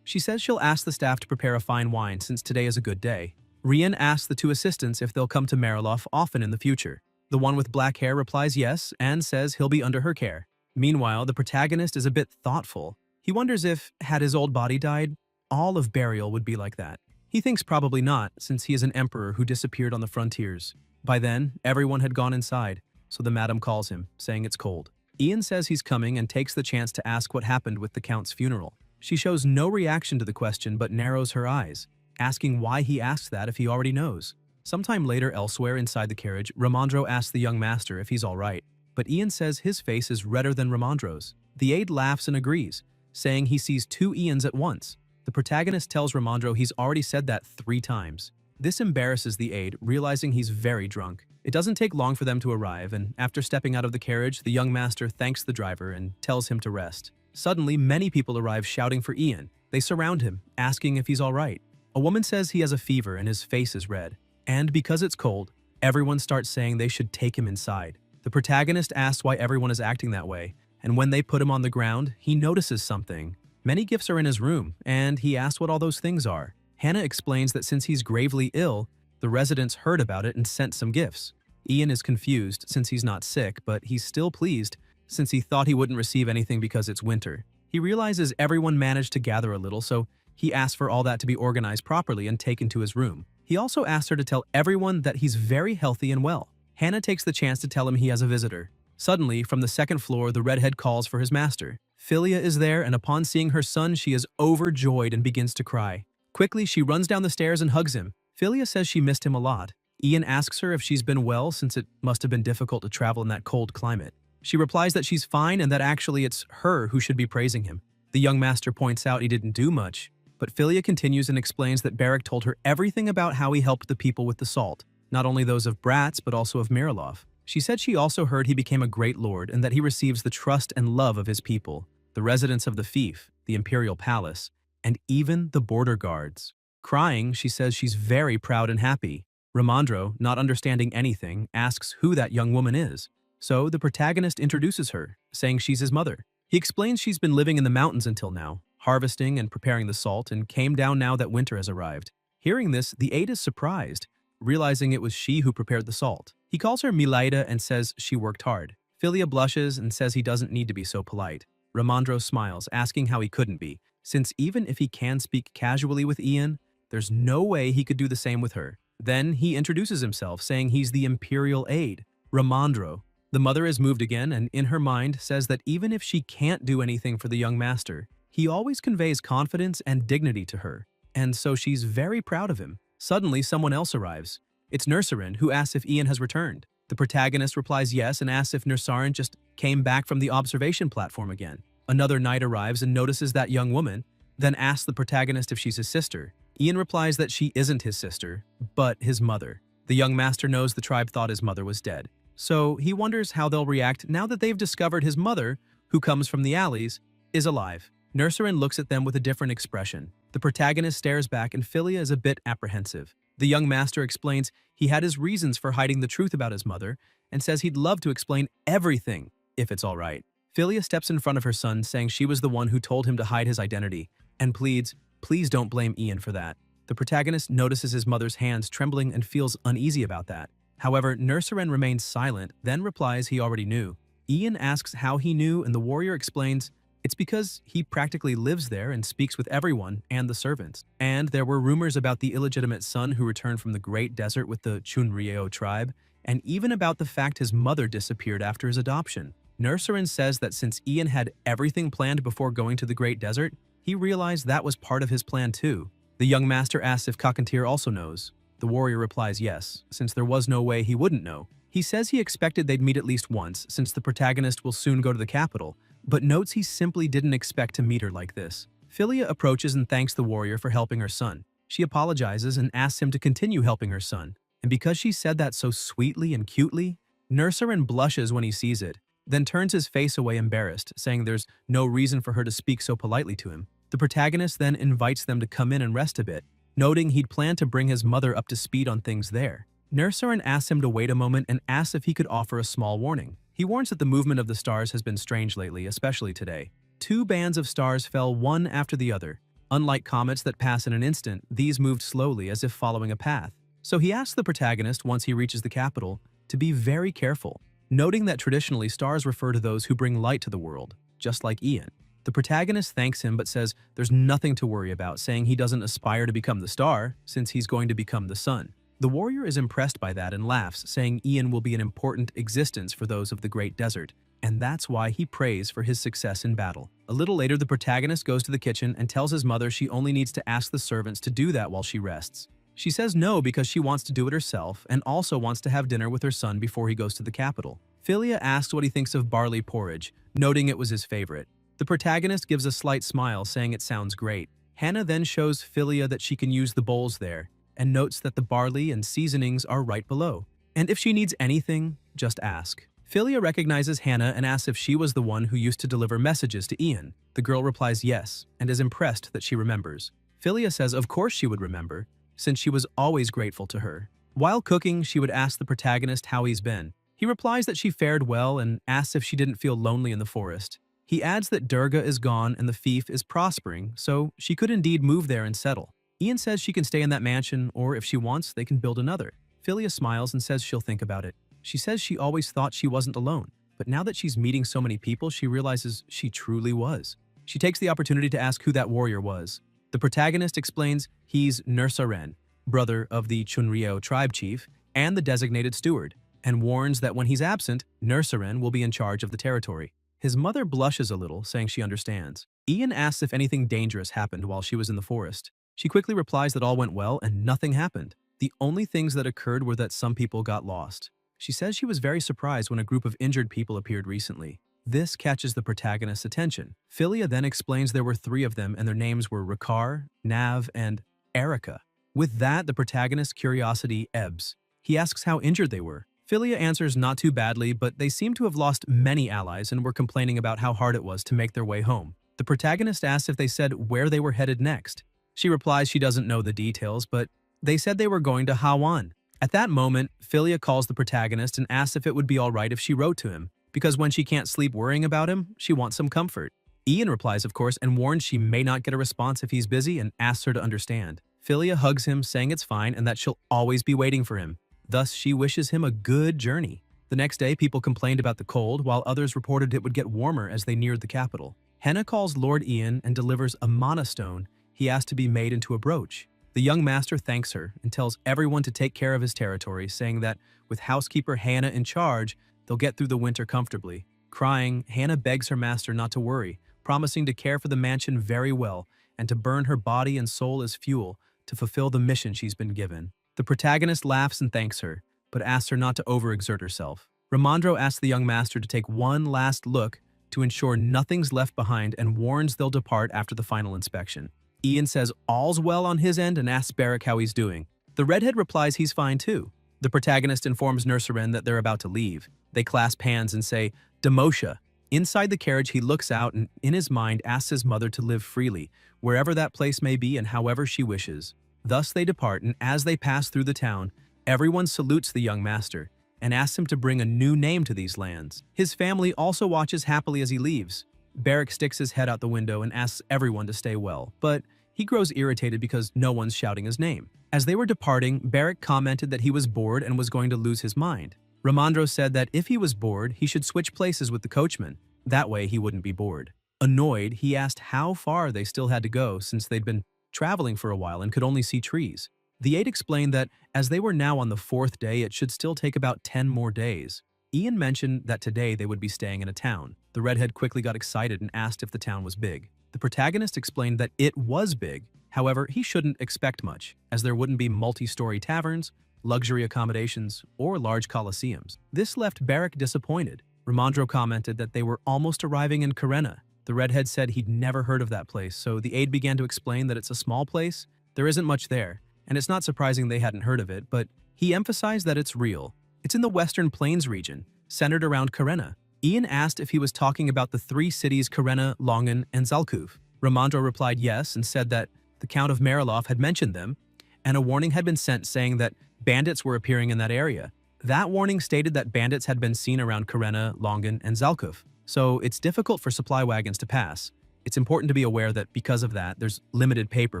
She says she'll ask the staff to prepare a fine wine since today is a good day. Rian asks the 2 assistants if they'll come to Marilov often in the future. The one with black hair replies yes and says he'll be under her care. Meanwhile, the protagonist is a bit thoughtful. He wonders if, had his old body died, all of Burial would be like that. He thinks probably not, since he is an emperor who disappeared on the frontiers. By then, everyone had gone inside, so the madam calls him, saying it's cold. Ian says he's coming and takes the chance to ask what happened with the count's funeral. She shows no reaction to the question but narrows her eyes, asking why he asks that if he already knows. Sometime later elsewhere inside the carriage, Ramondro asks the young master if he's all right, but Ian says his face is redder than Ramondro's. The aide laughs and agrees, saying he sees 2 Ians at once. The protagonist tells Ramondro he's already said that 3 times. This embarrasses the aide, realizing he's very drunk. It doesn't take long for them to arrive, and after stepping out of the carriage, the young master thanks the driver and tells him to rest. Suddenly, many people arrive shouting for Ian. They surround him, asking if he's all right. A woman says he has a fever and his face is red. And because it's cold, everyone starts saying they should take him inside. The protagonist asks why everyone is acting that way, and when they put him on the ground, he notices something. Many gifts are in his room, and he asks what all those things are. Hannah explains that since he's gravely ill, the residents heard about it and sent some gifts. Ian is confused since he's not sick, but he's still pleased since he thought he wouldn't receive anything because it's winter. He realizes everyone managed to gather a little, so he asks for all that to be organized properly and taken to his room. He also asks her to tell everyone that he's very healthy and well. Hannah takes the chance to tell him he has a visitor. Suddenly, from the second floor, the redhead calls for his master. Philia is there, and upon seeing her son, she is overjoyed and begins to cry. Quickly, she runs down the stairs and hugs him. Philia says she missed him a lot. Ian asks her if she's been well since it must have been difficult to travel in that cold climate. She replies that she's fine and that actually it's her who should be praising him. The young master points out he didn't do much, but Philia continues and explains that Barrack told her everything about how he helped the people with the salt, not only those of Bratz but also of Marilov. She said she also heard he became a great lord and that he receives the trust and love of his people, the residents of the fief, the imperial palace, and even the border guards. Crying, she says she's very proud and happy. Ramondro, not understanding anything, asks who that young woman is. So the protagonist introduces her, saying she's his mother. He explains she's been living in the mountains until now, harvesting and preparing the salt, and came down now that winter has arrived. Hearing this, the aide is surprised, realizing it was she who prepared the salt. He calls her Milaida and says she worked hard. Philia blushes and says he doesn't need to be so polite. Ramandro smiles, asking how he couldn't be, since even if he can speak casually with Ian, there's no way he could do the same with her. Then he introduces himself, saying he's the imperial aide, Ramandro. The mother is moved again and in her mind says that even if she can't do anything for the young master, he always conveys confidence and dignity to her, and so she's very proud of him. Suddenly, someone else arrives. It's Nursarin, who asks if Ian has returned. The protagonist replies yes and asks if Nursarin just came back from the observation platform again. Another knight arrives and notices that young woman, then asks the protagonist if she's his sister. Ian replies that she isn't his sister, but his mother. The young master knows the tribe thought his mother was dead, so he wonders how they'll react now that they've discovered his mother, who comes from the alleys, is alive. Nursarin looks at them with a different expression. The protagonist stares back and Philia is a bit apprehensive. The young master explains he had his reasons for hiding the truth about his mother and says he'd love to explain everything, if it's all right. Philia steps in front of her son, saying she was the one who told him to hide his identity, and pleads, please don't blame Ian for that. The protagonist notices his mother's hands trembling and feels uneasy about that. However, Nursarin remains silent, then replies he already knew. Ian asks how he knew, and the warrior explains it's because he practically lives there and speaks with everyone and the servants. And there were rumors about the illegitimate son who returned from the Great Desert with the Chunryeo tribe, and even about the fact his mother disappeared after his adoption. Nursarin says that since Ian had everything planned before going to the Great Desert, he realized that was part of his plan too. The young master asks if Kakantir also knows. The warrior replies yes, since there was no way he wouldn't know. He says he expected they'd meet at least once, since the protagonist will soon go to the capital, but notes he simply didn't expect to meet her like this. Philia approaches and thanks the warrior for helping her son. She apologizes and asks him to continue helping her son, and because she said that so sweetly and cutely, Nursarin blushes when he sees it, then turns his face away embarrassed, saying there's no reason for her to speak so politely to him. The protagonist then invites them to come in and rest a bit, noting he'd planned to bring his mother up to speed on things there. Nursarin asks him to wait a moment and asks if he could offer a small warning. He warns that the movement of the stars has been strange lately, especially today. 2 bands of stars fell one after the other. Unlike comets that pass in an instant, these moved slowly as if following a path. So he asks the protagonist, once he reaches the capital, to be very careful, noting that traditionally stars refer to those who bring light to the world, just like Ian. The protagonist thanks him but says there's nothing to worry about, saying he doesn't aspire to become the star, since he's going to become the sun. The warrior is impressed by that and laughs, saying Ian will be an important existence for those of the Great Desert, and that's why he prays for his success in battle. A little later, the protagonist goes to the kitchen and tells his mother she only needs to ask the servants to do that while she rests. She says no because she wants to do it herself and also wants to have dinner with her son before he goes to the capital. Philia asks what he thinks of barley porridge, noting it was his favorite. The protagonist gives a slight smile, saying it sounds great. Hannah then shows Philia that she can use the bowls there, and notes that the barley and seasonings are right below. And if she needs anything, just ask. Philia recognizes Hannah and asks if she was the one who used to deliver messages to Ian. The girl replies yes, and is impressed that she remembers. Philia says of course she would remember, since she was always grateful to her. While cooking, she would ask the protagonist how he's been. He replies that she fared well and asks if she didn't feel lonely in the forest. He adds that Durga is gone and the fief is prospering, so she could indeed move there and settle. Ian says she can stay in that mansion, or if she wants, they can build another. Philia smiles and says she'll think about it. She says she always thought she wasn't alone, but now that she's meeting so many people, she realizes she truly was. She takes the opportunity to ask who that warrior was. The protagonist explains he's Nursarin, brother of the Chunryeo tribe chief and the designated steward, and warns that when he's absent, Nursarin will be in charge of the territory. His mother blushes a little, saying she understands. Ian asks if anything dangerous happened while she was in the forest. She quickly replies that all went well and nothing happened. The only things that occurred were that some people got lost. She says she was very surprised when a group of injured people appeared recently. This catches the protagonist's attention. Philia then explains there were 3 of them and their names were Ricard, Nav, and Erica. With that, the protagonist's curiosity ebbs. He asks how injured they were. Philia answers not too badly, but they seem to have lost many allies and were complaining about how hard it was to make their way home. The protagonist asks if they said where they were headed next. She replies she doesn't know the details, but they said they were going to Hawan. At that moment, Philia calls the protagonist and asks if it would be alright if she wrote to him, because when she can't sleep worrying about him, she wants some comfort. Ian replies, of course, and warns she may not get a response if he's busy and asks her to understand. Philia hugs him, saying it's fine and that she'll always be waiting for him. Thus, she wishes him a good journey. The next day, people complained about the cold, while others reported it would get warmer as they neared the capital. Henna calls Lord Ian and delivers a mana stone he asked to be made into a brooch. The young master thanks her and tells everyone to take care of his territory, saying that with housekeeper Hannah in charge, they'll get through the winter comfortably. Crying, Hannah begs her master not to worry, promising to care for the mansion very well and to burn her body and soul as fuel to fulfill the mission she's been given. The protagonist laughs and thanks her, but asks her not to overexert herself. Ramandro asks the young master to take one last look to ensure nothing's left behind and warns they'll depart after the final inspection. Ian says all's well on his end and asks Beric how he's doing. The redhead replies he's fine too. The protagonist informs Nurserin that they're about to leave. They clasp hands and say, Demosha. Inside the carriage, he looks out and, in his mind, asks his mother to live freely, wherever that place may be and however she wishes. Thus they depart, and as they pass through the town, everyone salutes the young master and asks him to bring a new name to these lands. His family also watches happily as he leaves. Beric sticks his head out the window and asks everyone to stay well, but he grows irritated because no one's shouting his name. As they were departing, Beric commented that he was bored and was going to lose his mind. Ramandro said that if he was bored, he should switch places with the coachman. That way he wouldn't be bored. Annoyed, he asked how far they still had to go since they'd been traveling for a while and could only see trees. The aide explained that as they were now on the 4th day, it should still take about 10 more days. Ian mentioned that today they would be staying in a town. The redhead quickly got excited and asked if the town was big. The protagonist explained that it was big. However, he shouldn't expect much, as there wouldn't be multi-story taverns, luxury accommodations, or large coliseums. This left Beric disappointed. Ramandro commented that they were almost arriving in Karena. The redhead said he'd never heard of that place, so the aide began to explain that it's a small place, there isn't much there, and it's not surprising they hadn't heard of it, but he emphasized that it's real. It's in the Western Plains region, centered around Karena. Ian asked if he was talking about the 3 cities Karena, Longan, and Zalkuf. Ramandro replied yes and said that the Count of Mariloff had mentioned them, and a warning had been sent saying that bandits were appearing in that area. That warning stated that bandits had been seen around Karena, Longan, and Zalkuf, so it's difficult for supply wagons to pass. It's important to be aware that because of that, there's limited paper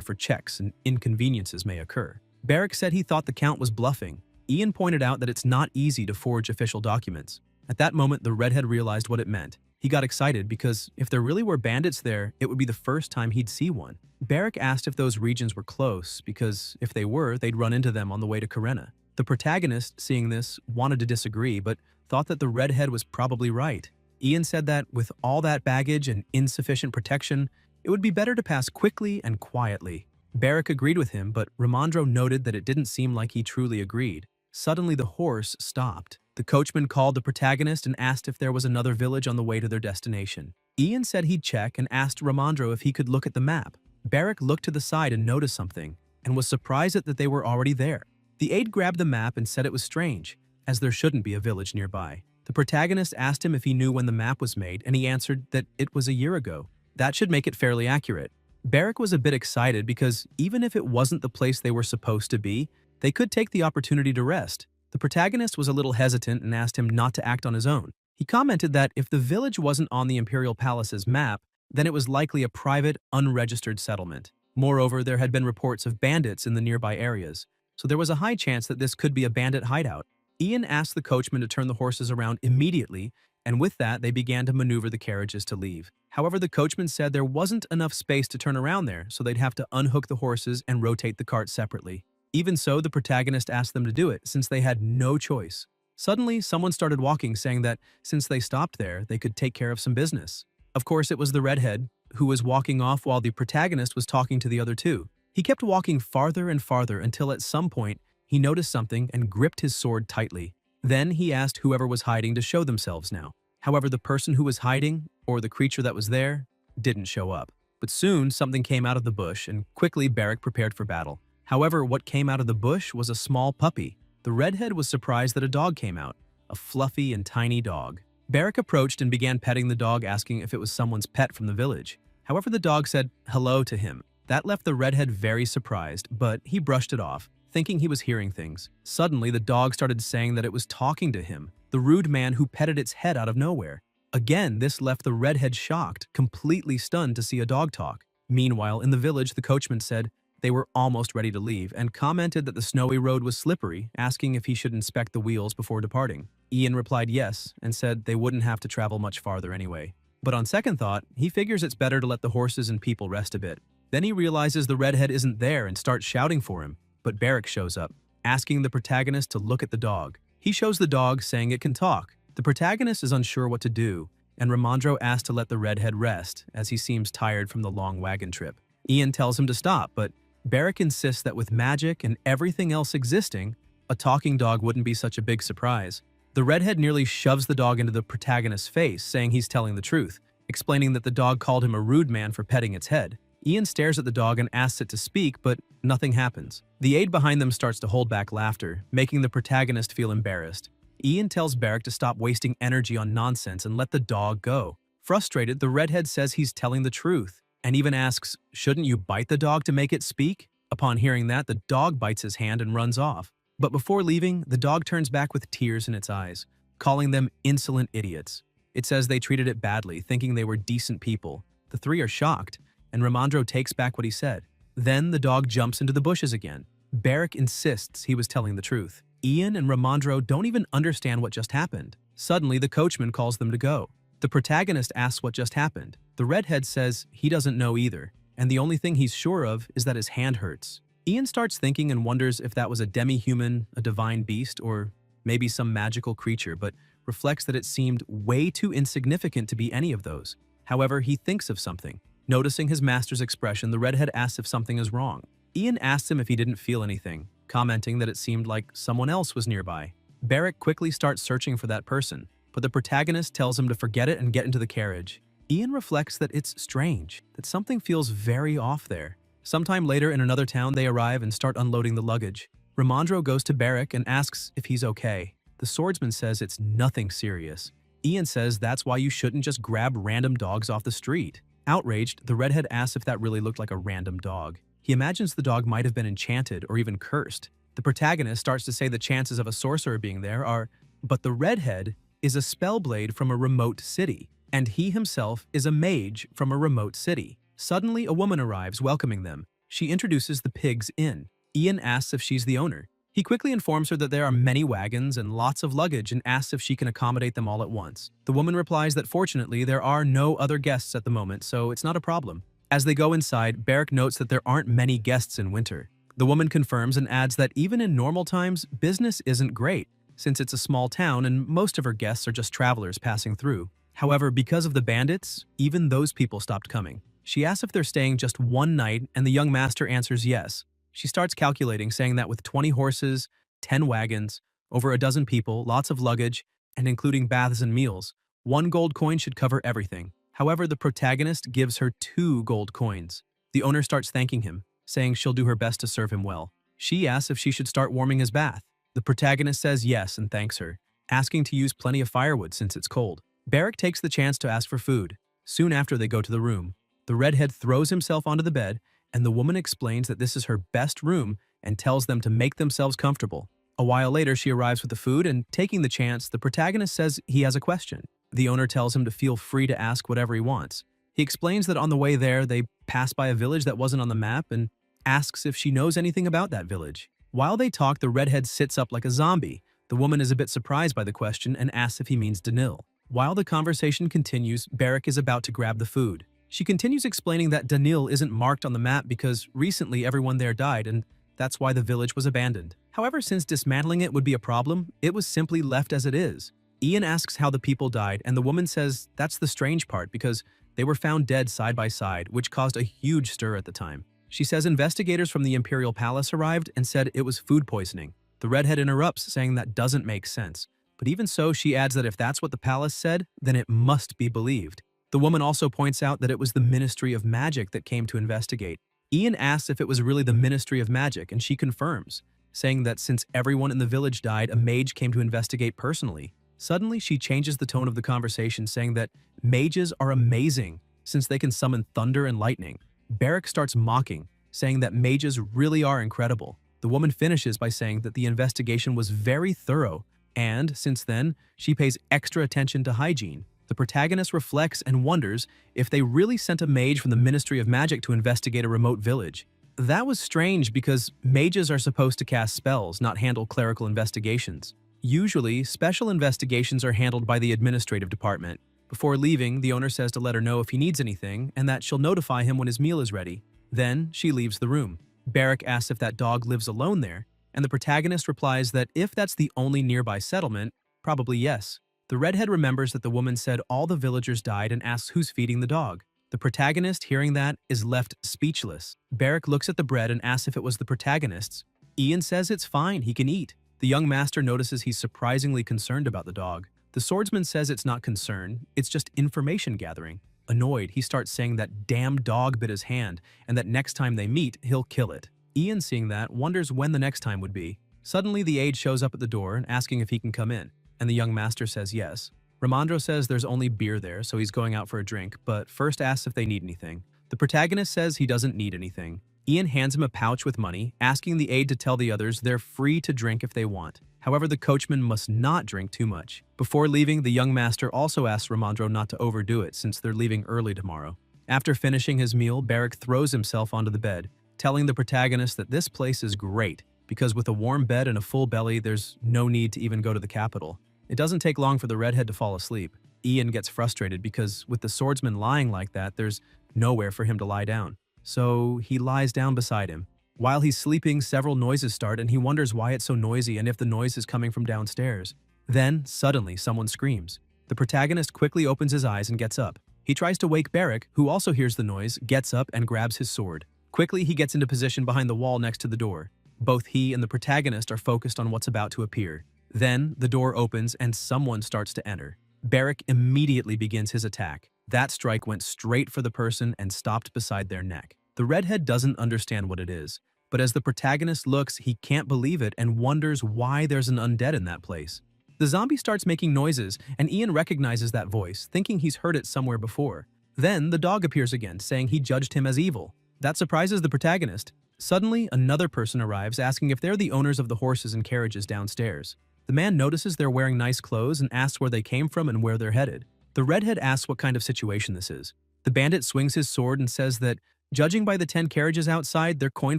for checks and inconveniences may occur. Beric said he thought the Count was bluffing. Ian pointed out that it's not easy to forge official documents. At that moment, the redhead realized what it meant. He got excited because if there really were bandits there, it would be the first time he'd see one. Beric asked if those regions were close, because if they were, they'd run into them on the way to Karena. The protagonist, seeing this, wanted to disagree, but thought that the redhead was probably right. Ian said that with all that baggage and insufficient protection, it would be better to pass quickly and quietly. Beric agreed with him, but Ramandro noted that it didn't seem like he truly agreed. Suddenly, the horse stopped. The coachman called the protagonist and asked if there was another village on the way to their destination. Ian said he'd check and asked Ramandro if he could look at the map. Beric looked to the side and noticed something, and was surprised that they were already there. The aide grabbed the map and said it was strange, as there shouldn't be a village nearby. The protagonist asked him if he knew when the map was made, and he answered that it was a year ago. That should make it fairly accurate. Beric was a bit excited because even if it wasn't the place they were supposed to be, they could take the opportunity to rest. The protagonist was a little hesitant and asked him not to act on his own. He commented that if the village wasn't on the Imperial Palace's map, then it was likely a private, unregistered settlement. Moreover, there had been reports of bandits in the nearby areas, so there was a high chance that this could be a bandit hideout. Ian asked the coachman to turn the horses around immediately, and with that, they began to maneuver the carriages to leave. However, the coachman said there wasn't enough space to turn around there, so they'd have to unhook the horses and rotate the cart separately. Even so, the protagonist asked them to do it, since they had no choice. Suddenly, someone started walking, saying that since they stopped there, they could take care of some business. Of course, it was the redhead, who was walking off while the protagonist was talking to the other two. He kept walking farther and farther until at some point, he noticed something and gripped his sword tightly. Then he asked whoever was hiding to show themselves now. However, the person who was hiding, or the creature that was there, didn't show up. But soon, something came out of the bush, and quickly Beric prepared for battle. However, what came out of the bush was a small puppy. The redhead was surprised that a dog came out, a fluffy and tiny dog. Beric approached and began petting the dog, asking if it was someone's pet from the village. However, the dog said hello to him. That left the redhead very surprised, but he brushed it off. thinking he was hearing things. Suddenly, the dog started saying that it was talking to him, the rude man who petted its head out of nowhere. Again, this left the redhead shocked, completely stunned to see a dog talk. Meanwhile, in the village, the coachman said they were almost ready to leave and commented that the snowy road was slippery, asking if he should inspect the wheels before departing. Ian replied yes and said they wouldn't have to travel much farther anyway. But on second thought, he figures it's better to let the horses and people rest a bit. Then he realizes the redhead isn't there and starts shouting for him, but Barrick shows up, asking the protagonist to look at the dog. He shows the dog, saying it can talk. The protagonist is unsure what to do, and Ramondro asks to let the redhead rest, as he seems tired from the long wagon trip. Ian tells him to stop, but Barrick insists that with magic and everything else existing, a talking dog wouldn't be such a big surprise. The redhead nearly shoves the dog into the protagonist's face, saying he's telling the truth, explaining that the dog called him a rude man for petting its head. Ian stares at the dog and asks it to speak, but nothing happens. The aide behind them starts to hold back laughter, making the protagonist feel embarrassed. Ian tells Barrick to stop wasting energy on nonsense and let the dog go. Frustrated, the redhead says he's telling the truth, and even asks, "Shouldn't you bite the dog to make it speak?" Upon hearing that, the dog bites his hand and runs off. But before leaving, the dog turns back with tears in its eyes, calling them insolent idiots. It says they treated it badly, thinking they were decent people. The three are shocked, and Ramondro takes back what he said. Then the dog jumps into the bushes again. Barrick insists he was telling the truth. Ian and Ramondro don't even understand what just happened. Suddenly, the coachman calls them to go. The protagonist asks what just happened. The redhead says he doesn't know either, and the only thing he's sure of is that his hand hurts. Ian starts thinking and wonders if that was a demi-human, a divine beast, or maybe some magical creature, but reflects that it seemed way too insignificant to be any of those. However, he thinks of something. Noticing his master's expression, the redhead asks if something is wrong. Ian asks him if he didn't feel anything, commenting that it seemed like someone else was nearby. Barrick quickly starts searching for that person, but the protagonist tells him to forget it and get into the carriage. Ian reflects that it's strange, that something feels very off there. Sometime later in another town, they arrive and start unloading the luggage. Ramondro goes to Barrick and asks if he's okay. The swordsman says it's nothing serious. Ian says that's why you shouldn't just grab random dogs off the street. Outraged, the redhead asks if that really looked like a random dog. He imagines the dog might have been enchanted or even cursed. The protagonist starts to say the chances of a sorcerer being there are, but the redhead is a spellblade from a remote city, and he himself is a mage from a remote city. Suddenly, a woman arrives, welcoming them. She introduces the pigs inn. Ian asks if she's the owner. He quickly informs her that there are many wagons and lots of luggage and asks if she can accommodate them all at once. The woman replies that fortunately there are no other guests at the moment, so it's not a problem. As they go inside, Barrick notes that there aren't many guests in winter. The woman confirms and adds that even in normal times, business isn't great, since it's a small town and most of her guests are just travelers passing through. However, because of the bandits, even those people stopped coming. She asks if they're staying just one night, and the young master answers yes. She starts calculating, saying that with 20 horses, 10 wagons, over a dozen people, lots of luggage, and including baths and meals, 1 gold coin should cover everything. However, the protagonist gives her 2 gold coins. The owner starts thanking him, saying she'll do her best to serve him well. She asks if she should start warming his bath. The protagonist says yes and thanks her, asking to use plenty of firewood since it's cold. Barrick takes the chance to ask for food. Soon after, they go to the room. The redhead throws himself onto the bed, and the woman explains that this is her best room and tells them to make themselves comfortable. A while later, she arrives with the food, and taking the chance, the protagonist says he has a question. The owner tells him to feel free to ask whatever he wants. He explains that on the way there, they pass by a village that wasn't on the map and asks if she knows anything about that village. While they talk, the redhead sits up like a zombie. The woman is a bit surprised by the question and asks if he means Danil. While the conversation continues, Barrick is about to grab the food. She continues explaining that Danil isn't marked on the map because recently everyone there died and that's why the village was abandoned. However, since dismantling it would be a problem, it was simply left as it is. Ian asks how the people died, and the woman says that's the strange part because they were found dead side by side, which caused a huge stir at the time. She says investigators from the Imperial Palace arrived and said it was food poisoning. The redhead interrupts, saying that doesn't make sense. But even so, she adds that if that's what the palace said, then it must be believed. The woman also points out that it was the Ministry of Magic that came to investigate. Ian asks if it was really the Ministry of Magic, and she confirms, saying that since everyone in the village died, a mage came to investigate personally. Suddenly, she changes the tone of the conversation, saying that mages are amazing since they can summon thunder and lightning. Barrick starts mocking, saying that mages really are incredible. The woman finishes by saying that the investigation was very thorough, and, since then, she pays extra attention to hygiene. The protagonist reflects and wonders if they really sent a mage from the Ministry of Magic to investigate a remote village. That was strange because mages are supposed to cast spells, not handle clerical investigations. Usually, special investigations are handled by the administrative department. Before leaving, the owner says to let her know if he needs anything and that she'll notify him when his meal is ready. Then, she leaves the room. Barrack asks if that dog lives alone there, and the protagonist replies that if that's the only nearby settlement, probably yes. The redhead remembers that the woman said all the villagers died and asks who's feeding the dog. The protagonist, hearing that, is left speechless. Barrack looks at the bread and asks if it was the protagonist's. Ian says it's fine, he can eat. The young master notices he's surprisingly concerned about the dog. The swordsman says it's not concern, it's just information gathering. Annoyed, he starts saying that damn dog bit his hand and that next time they meet, he'll kill it. Ian, seeing that, wonders when the next time would be. Suddenly, the aide shows up at the door asking if he can come in, and the young master says yes. Ramandro says there's only beer there, so he's going out for a drink, but first asks if they need anything. The protagonist says he doesn't need anything. Ian hands him a pouch with money, asking the aide to tell the others they're free to drink if they want. However, the coachman must not drink too much. Before leaving, the young master also asks Ramandro not to overdo it since they're leaving early tomorrow. After finishing his meal, Barrack throws himself onto the bed, telling the protagonist that this place is great because with a warm bed and a full belly, there's no need to even go to the capital. It doesn't take long for the redhead to fall asleep. Ian gets frustrated because with the swordsman lying like that, there's nowhere for him to lie down. So he lies down beside him. While he's sleeping, several noises start and he wonders why it's so noisy and if the noise is coming from downstairs. Then, suddenly, someone screams. The protagonist quickly opens his eyes and gets up. He tries to wake Barrack, who also hears the noise, gets up and grabs his sword. Quickly, he gets into position behind the wall next to the door. Both he and the protagonist are focused on what's about to appear. Then, the door opens and someone starts to enter. Barrack immediately begins his attack. That strike went straight for the person and stopped beside their neck. The redhead doesn't understand what it is, but as the protagonist looks, he can't believe it and wonders why there's an undead in that place. The zombie starts making noises, and Ian recognizes that voice, thinking he's heard it somewhere before. Then, the dog appears again, saying he judged him as evil. That surprises the protagonist. Suddenly, another person arrives asking if they're the owners of the horses and carriages downstairs. The man notices they're wearing nice clothes and asks where they came from and where they're headed. The redhead asks what kind of situation this is. The bandit swings his sword and says that, judging by the 10 carriages outside, their coin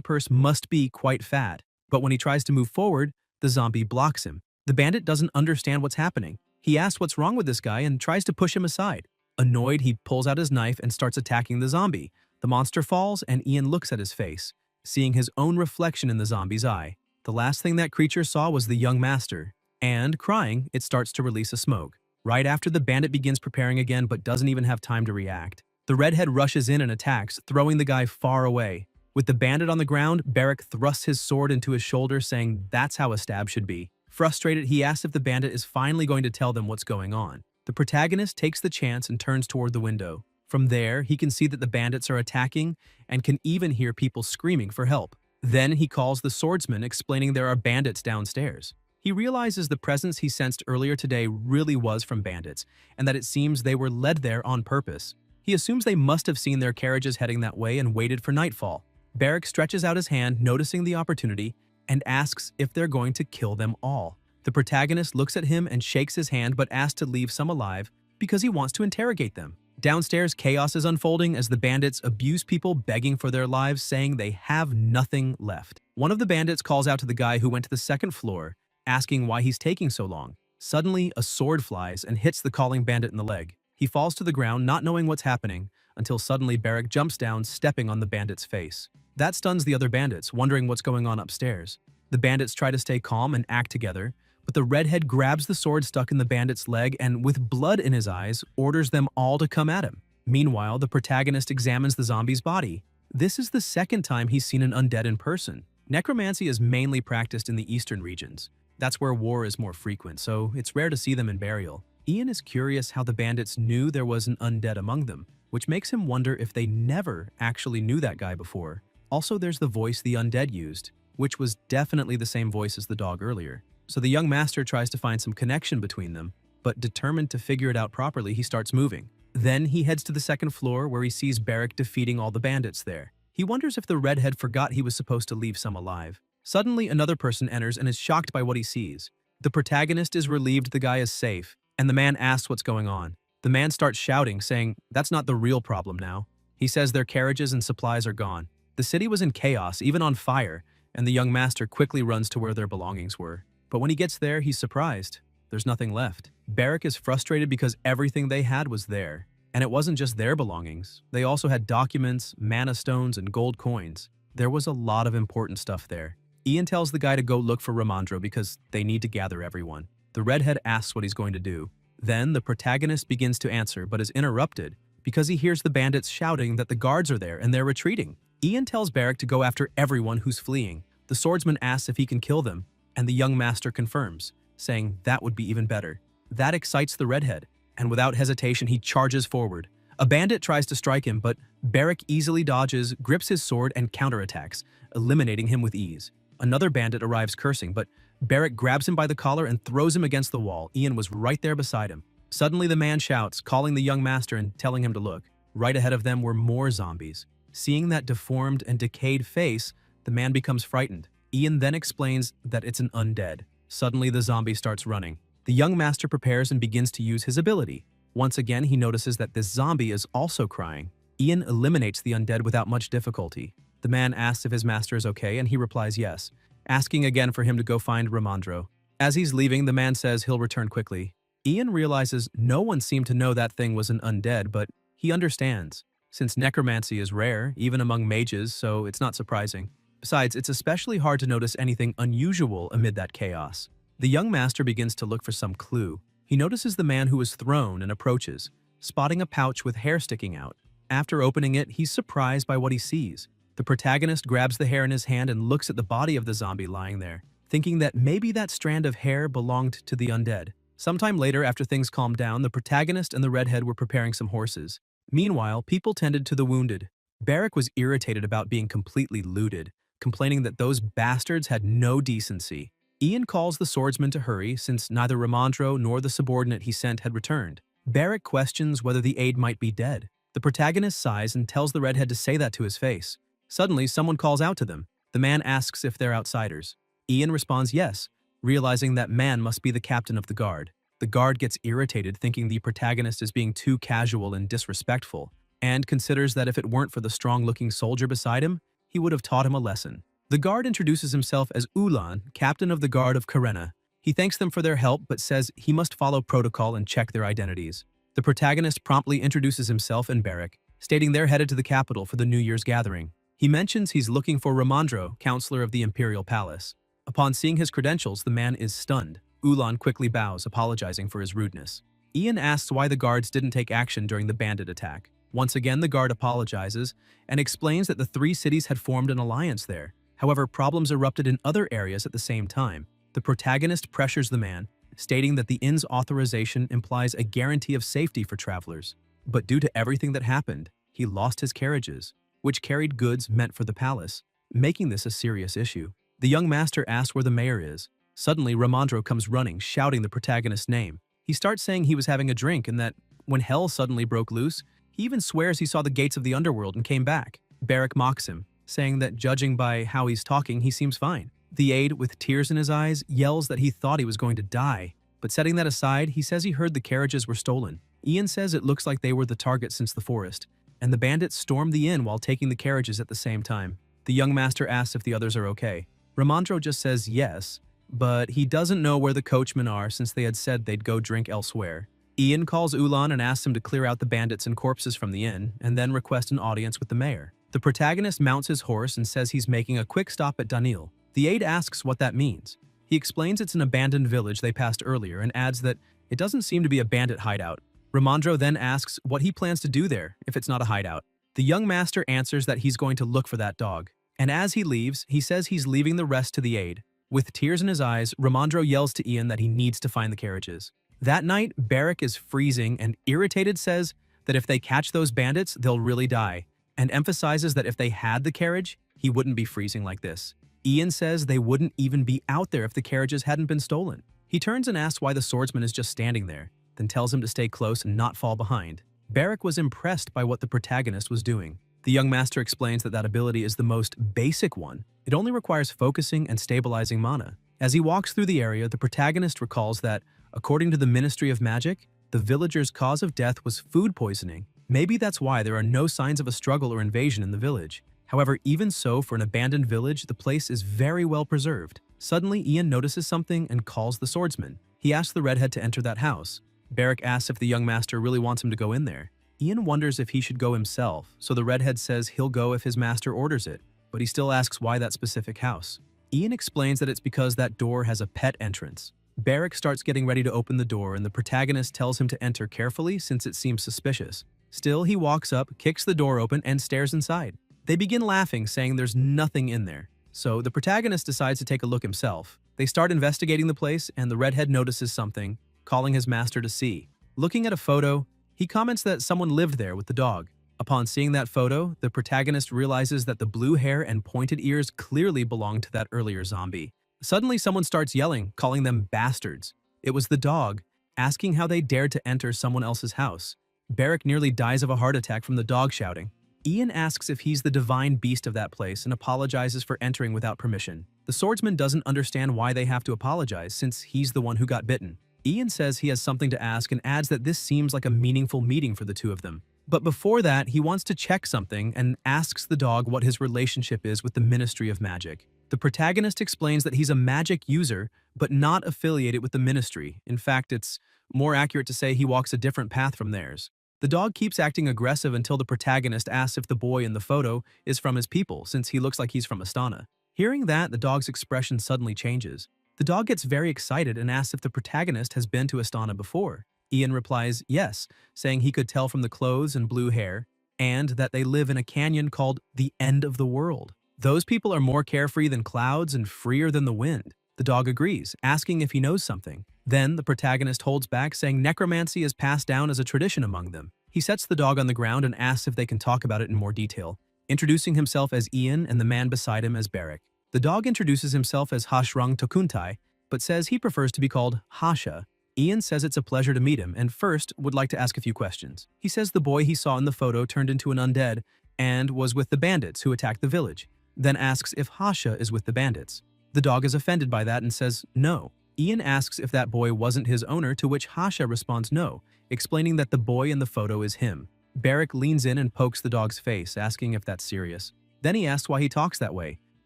purse must be quite fat. But when he tries to move forward, the zombie blocks him. The bandit doesn't understand what's happening. He asks what's wrong with this guy and tries to push him aside. Annoyed, he pulls out his knife and starts attacking the zombie. The monster falls and Ian looks at his face, seeing his own reflection in the zombie's eye. The last thing that creature saw was the young master. And, crying, it starts to release a smoke. Right after, the bandit begins preparing again but doesn't even have time to react. The redhead rushes in and attacks, throwing the guy far away. With the bandit on the ground, Barrack thrusts his sword into his shoulder, saying that's how a stab should be. Frustrated, he asks if the bandit is finally going to tell them what's going on. The protagonist takes the chance and turns toward the window. From there, he can see that the bandits are attacking and can even hear people screaming for help. Then he calls the swordsman, explaining there are bandits downstairs. He realizes the presence he sensed earlier today really was from bandits, and that it seems they were led there on purpose. He assumes they must have seen their carriages heading that way and waited for nightfall. Barrack stretches out his hand, noticing the opportunity, and asks if they're going to kill them all. The protagonist looks at him and shakes his hand but asks to leave some alive because he wants to interrogate them. Downstairs, chaos is unfolding as the bandits abuse people begging for their lives, saying they have nothing left. One of the bandits calls out to the guy who went to the second floor, asking why he's taking so long. Suddenly, a sword flies and hits the calling bandit in the leg. He falls to the ground, not knowing what's happening, until suddenly Barrack jumps down, stepping on the bandit's face. That stuns the other bandits, wondering what's going on upstairs. The bandits try to stay calm and act together, but the redhead grabs the sword stuck in the bandit's leg and, with blood in his eyes, orders them all to come at him. Meanwhile, the protagonist examines the zombie's body. This is the second time he's seen an undead in person. Necromancy is mainly practiced in the eastern regions. That's where war is more frequent, so it's rare to see them in burial. Ian is curious how the bandits knew there was an undead among them, which makes him wonder if they never actually knew that guy before. Also, there's the voice the undead used, which was definitely the same voice as the dog earlier. So the young master tries to find some connection between them, but determined to figure it out properly, he starts moving. Then he heads to the second floor where he sees Barrack defeating all the bandits there. He wonders if the redhead forgot he was supposed to leave some alive. Suddenly, another person enters and is shocked by what he sees. The protagonist is relieved the guy is safe, and the man asks what's going on. The man starts shouting, saying, "That's not the real problem now." He says their carriages and supplies are gone. The city was in chaos, even on fire, and the young master quickly runs to where their belongings were. But when he gets there, he's surprised. There's nothing left. Barak is frustrated because everything they had was there. And it wasn't just their belongings. They also had documents, mana stones, and gold coins. There was a lot of important stuff there. Ian tells the guy to go look for Ramandro because they need to gather everyone. The redhead asks what he's going to do. Then the protagonist begins to answer but is interrupted because he hears the bandits shouting that the guards are there and they're retreating. Ian tells Barak to go after everyone who's fleeing. The swordsman asks if he can kill them, and the young master confirms, saying that would be even better. That excites the redhead, and without hesitation he charges forward. A bandit tries to strike him, but Barak easily dodges, grips his sword, and counterattacks, eliminating him with ease. Another bandit arrives cursing, but Barak grabs him by the collar and throws him against the wall. Ian was right there beside him. Suddenly the man shouts, calling the young master and telling him to look. Right ahead of them were more zombies. Seeing that deformed and decayed face, the man becomes frightened. Ian then explains that it's an undead. Suddenly the zombie starts running. The young master prepares and begins to use his ability. Once again, he notices that this zombie is also crying. Ian eliminates the undead without much difficulty. The man asks if his master is okay, and he replies yes, asking again for him to go find Ramandro. As he's leaving, the man says he'll return quickly. Ian realizes no one seemed to know that thing was an undead, but he understands. Since necromancy is rare, even among mages, so it's not surprising. Besides, it's especially hard to notice anything unusual amid that chaos. The young master begins to look for some clue. He notices the man who was thrown and approaches, spotting a pouch with hair sticking out. After opening it, he's surprised by what he sees. The protagonist grabs the hair in his hand and looks at the body of the zombie lying there, thinking that maybe that strand of hair belonged to the undead. Sometime later, after things calmed down, the protagonist and the redhead were preparing some horses. Meanwhile, people tended to the wounded. Barak was irritated about being completely looted, complaining that those bastards had no decency. Ian calls the swordsman to hurry since neither Ramandro nor the subordinate he sent had returned. Barak questions whether the aide might be dead. The protagonist sighs and tells the redhead to say that to his face. Suddenly, someone calls out to them. The man asks if they're outsiders. Ian responds yes, realizing that man must be the captain of the guard. The guard gets irritated, thinking the protagonist is being too casual and disrespectful, and considers that if it weren't for the strong-looking soldier beside him, he would have taught him a lesson. The guard introduces himself as Ulan, captain of the guard of Karena. He thanks them for their help but says he must follow protocol and check their identities. The protagonist promptly introduces himself and Barak, stating they're headed to the capital for the New Year's gathering. He mentions he's looking for Ramandro, counselor of the Imperial Palace. Upon seeing his credentials, the man is stunned. Ulan quickly bows, apologizing for his rudeness. Ian asks why the guards didn't take action during the bandit attack. Once again, the guard apologizes and explains that the three cities had formed an alliance there. However, problems erupted in other areas at the same time. The protagonist pressures the man, stating that the inn's authorization implies a guarantee of safety for travelers. But due to everything that happened, he lost his carriages, which carried goods meant for the palace, making this a serious issue. The young master asks where the mayor is. Suddenly, Ramandro comes running, shouting the protagonist's name. He starts saying he was having a drink and that, when hell suddenly broke loose, he even swears he saw the gates of the underworld and came back. Barak mocks him, saying that judging by how he's talking, he seems fine. The aide, with tears in his eyes, yells that he thought he was going to die. But setting that aside, he says he heard the carriages were stolen. Ian says it looks like they were the target since the forest, and the bandits stormed the inn while taking the carriages at the same time. The young master asks if the others are okay. Ramandro just says yes, but he doesn't know where the coachmen are since they had said they'd go drink elsewhere. Ian calls Ulan and asks him to clear out the bandits and corpses from the inn, and then request an audience with the mayor. The protagonist mounts his horse and says he's making a quick stop at Danil. The aide asks what that means. He explains it's an abandoned village they passed earlier and adds that it doesn't seem to be a bandit hideout. Ramandro then asks what he plans to do there if it's not a hideout. The young master answers that he's going to look for that dog. And as he leaves, he says he's leaving the rest to the aide. With tears in his eyes, Ramandro yells to Ian that he needs to find the carriages. That night, Barak is freezing and irritated says that if they catch those bandits, they'll really die, and emphasizes that if they had the carriage, he wouldn't be freezing like this. Ian says they wouldn't even be out there if the carriages hadn't been stolen. He turns and asks why the swordsman is just standing there, then tells him to stay close and not fall behind. Barak was impressed by what the protagonist was doing. The young master explains that that ability is the most basic one. It only requires focusing and stabilizing mana. As he walks through the area, the protagonist recalls that, according to the Ministry of Magic, the villagers' cause of death was food poisoning. Maybe that's why there are no signs of a struggle or invasion in the village. However, even so, for an abandoned village, the place is very well preserved. Suddenly, Ian notices something and calls the swordsman. He asks the redhead to enter that house. Beric asks if the young master really wants him to go in there. Ian wonders if he should go himself, so the redhead says he'll go if his master orders it, but he still asks why that specific house. Ian explains that it's because that door has a pet entrance. Beric starts getting ready to open the door, and the protagonist tells him to enter carefully since it seems suspicious. Still, he walks up, kicks the door open, and stares inside. They begin laughing, saying there's nothing in there. So the protagonist decides to take a look himself. They start investigating the place, and the redhead notices something, calling his master to see. Looking at a photo, he comments that someone lived there with the dog. Upon seeing that photo, the protagonist realizes that the blue hair and pointed ears clearly belong to that earlier zombie. Suddenly, someone starts yelling, calling them bastards. It was the dog, asking how they dared to enter someone else's house. Beric nearly dies of a heart attack from the dog shouting. Ian asks if he's the divine beast of that place and apologizes for entering without permission. The swordsman doesn't understand why they have to apologize since he's the one who got bitten. Ian says he has something to ask and adds that this seems like a meaningful meeting for the two of them. But before that, he wants to check something and asks the dog what his relationship is with the Ministry of Magic. The protagonist explains that he's a magic user, but not affiliated with the Ministry. In fact, it's more accurate to say he walks a different path from theirs. The dog keeps acting aggressive until the protagonist asks if the boy in the photo is from his people, since he looks like he's from Astana. Hearing that, the dog's expression suddenly changes. The dog gets very excited and asks if the protagonist has been to Astana before. Ian replies yes, saying he could tell from the clothes and blue hair, and that they live in a canyon called the End of the World. Those people are more carefree than clouds and freer than the wind. The dog agrees, asking if he knows something. Then the protagonist holds back, saying necromancy is passed down as a tradition among them. He sets the dog on the ground and asks if they can talk about it in more detail, introducing himself as Ian and the man beside him as Beric. The dog introduces himself as Hashrang Tokuntai, but says he prefers to be called Hasha. Ian says it's a pleasure to meet him and first would like to ask a few questions. He says the boy he saw in the photo turned into an undead and was with the bandits who attacked the village, then asks if Hasha is with the bandits. The dog is offended by that and says no. Ian asks if that boy wasn't his owner, to which Hasha responds no, explaining that the boy in the photo is him. Beric leans in and pokes the dog's face, asking if that's serious. Then he asks why he talks that way.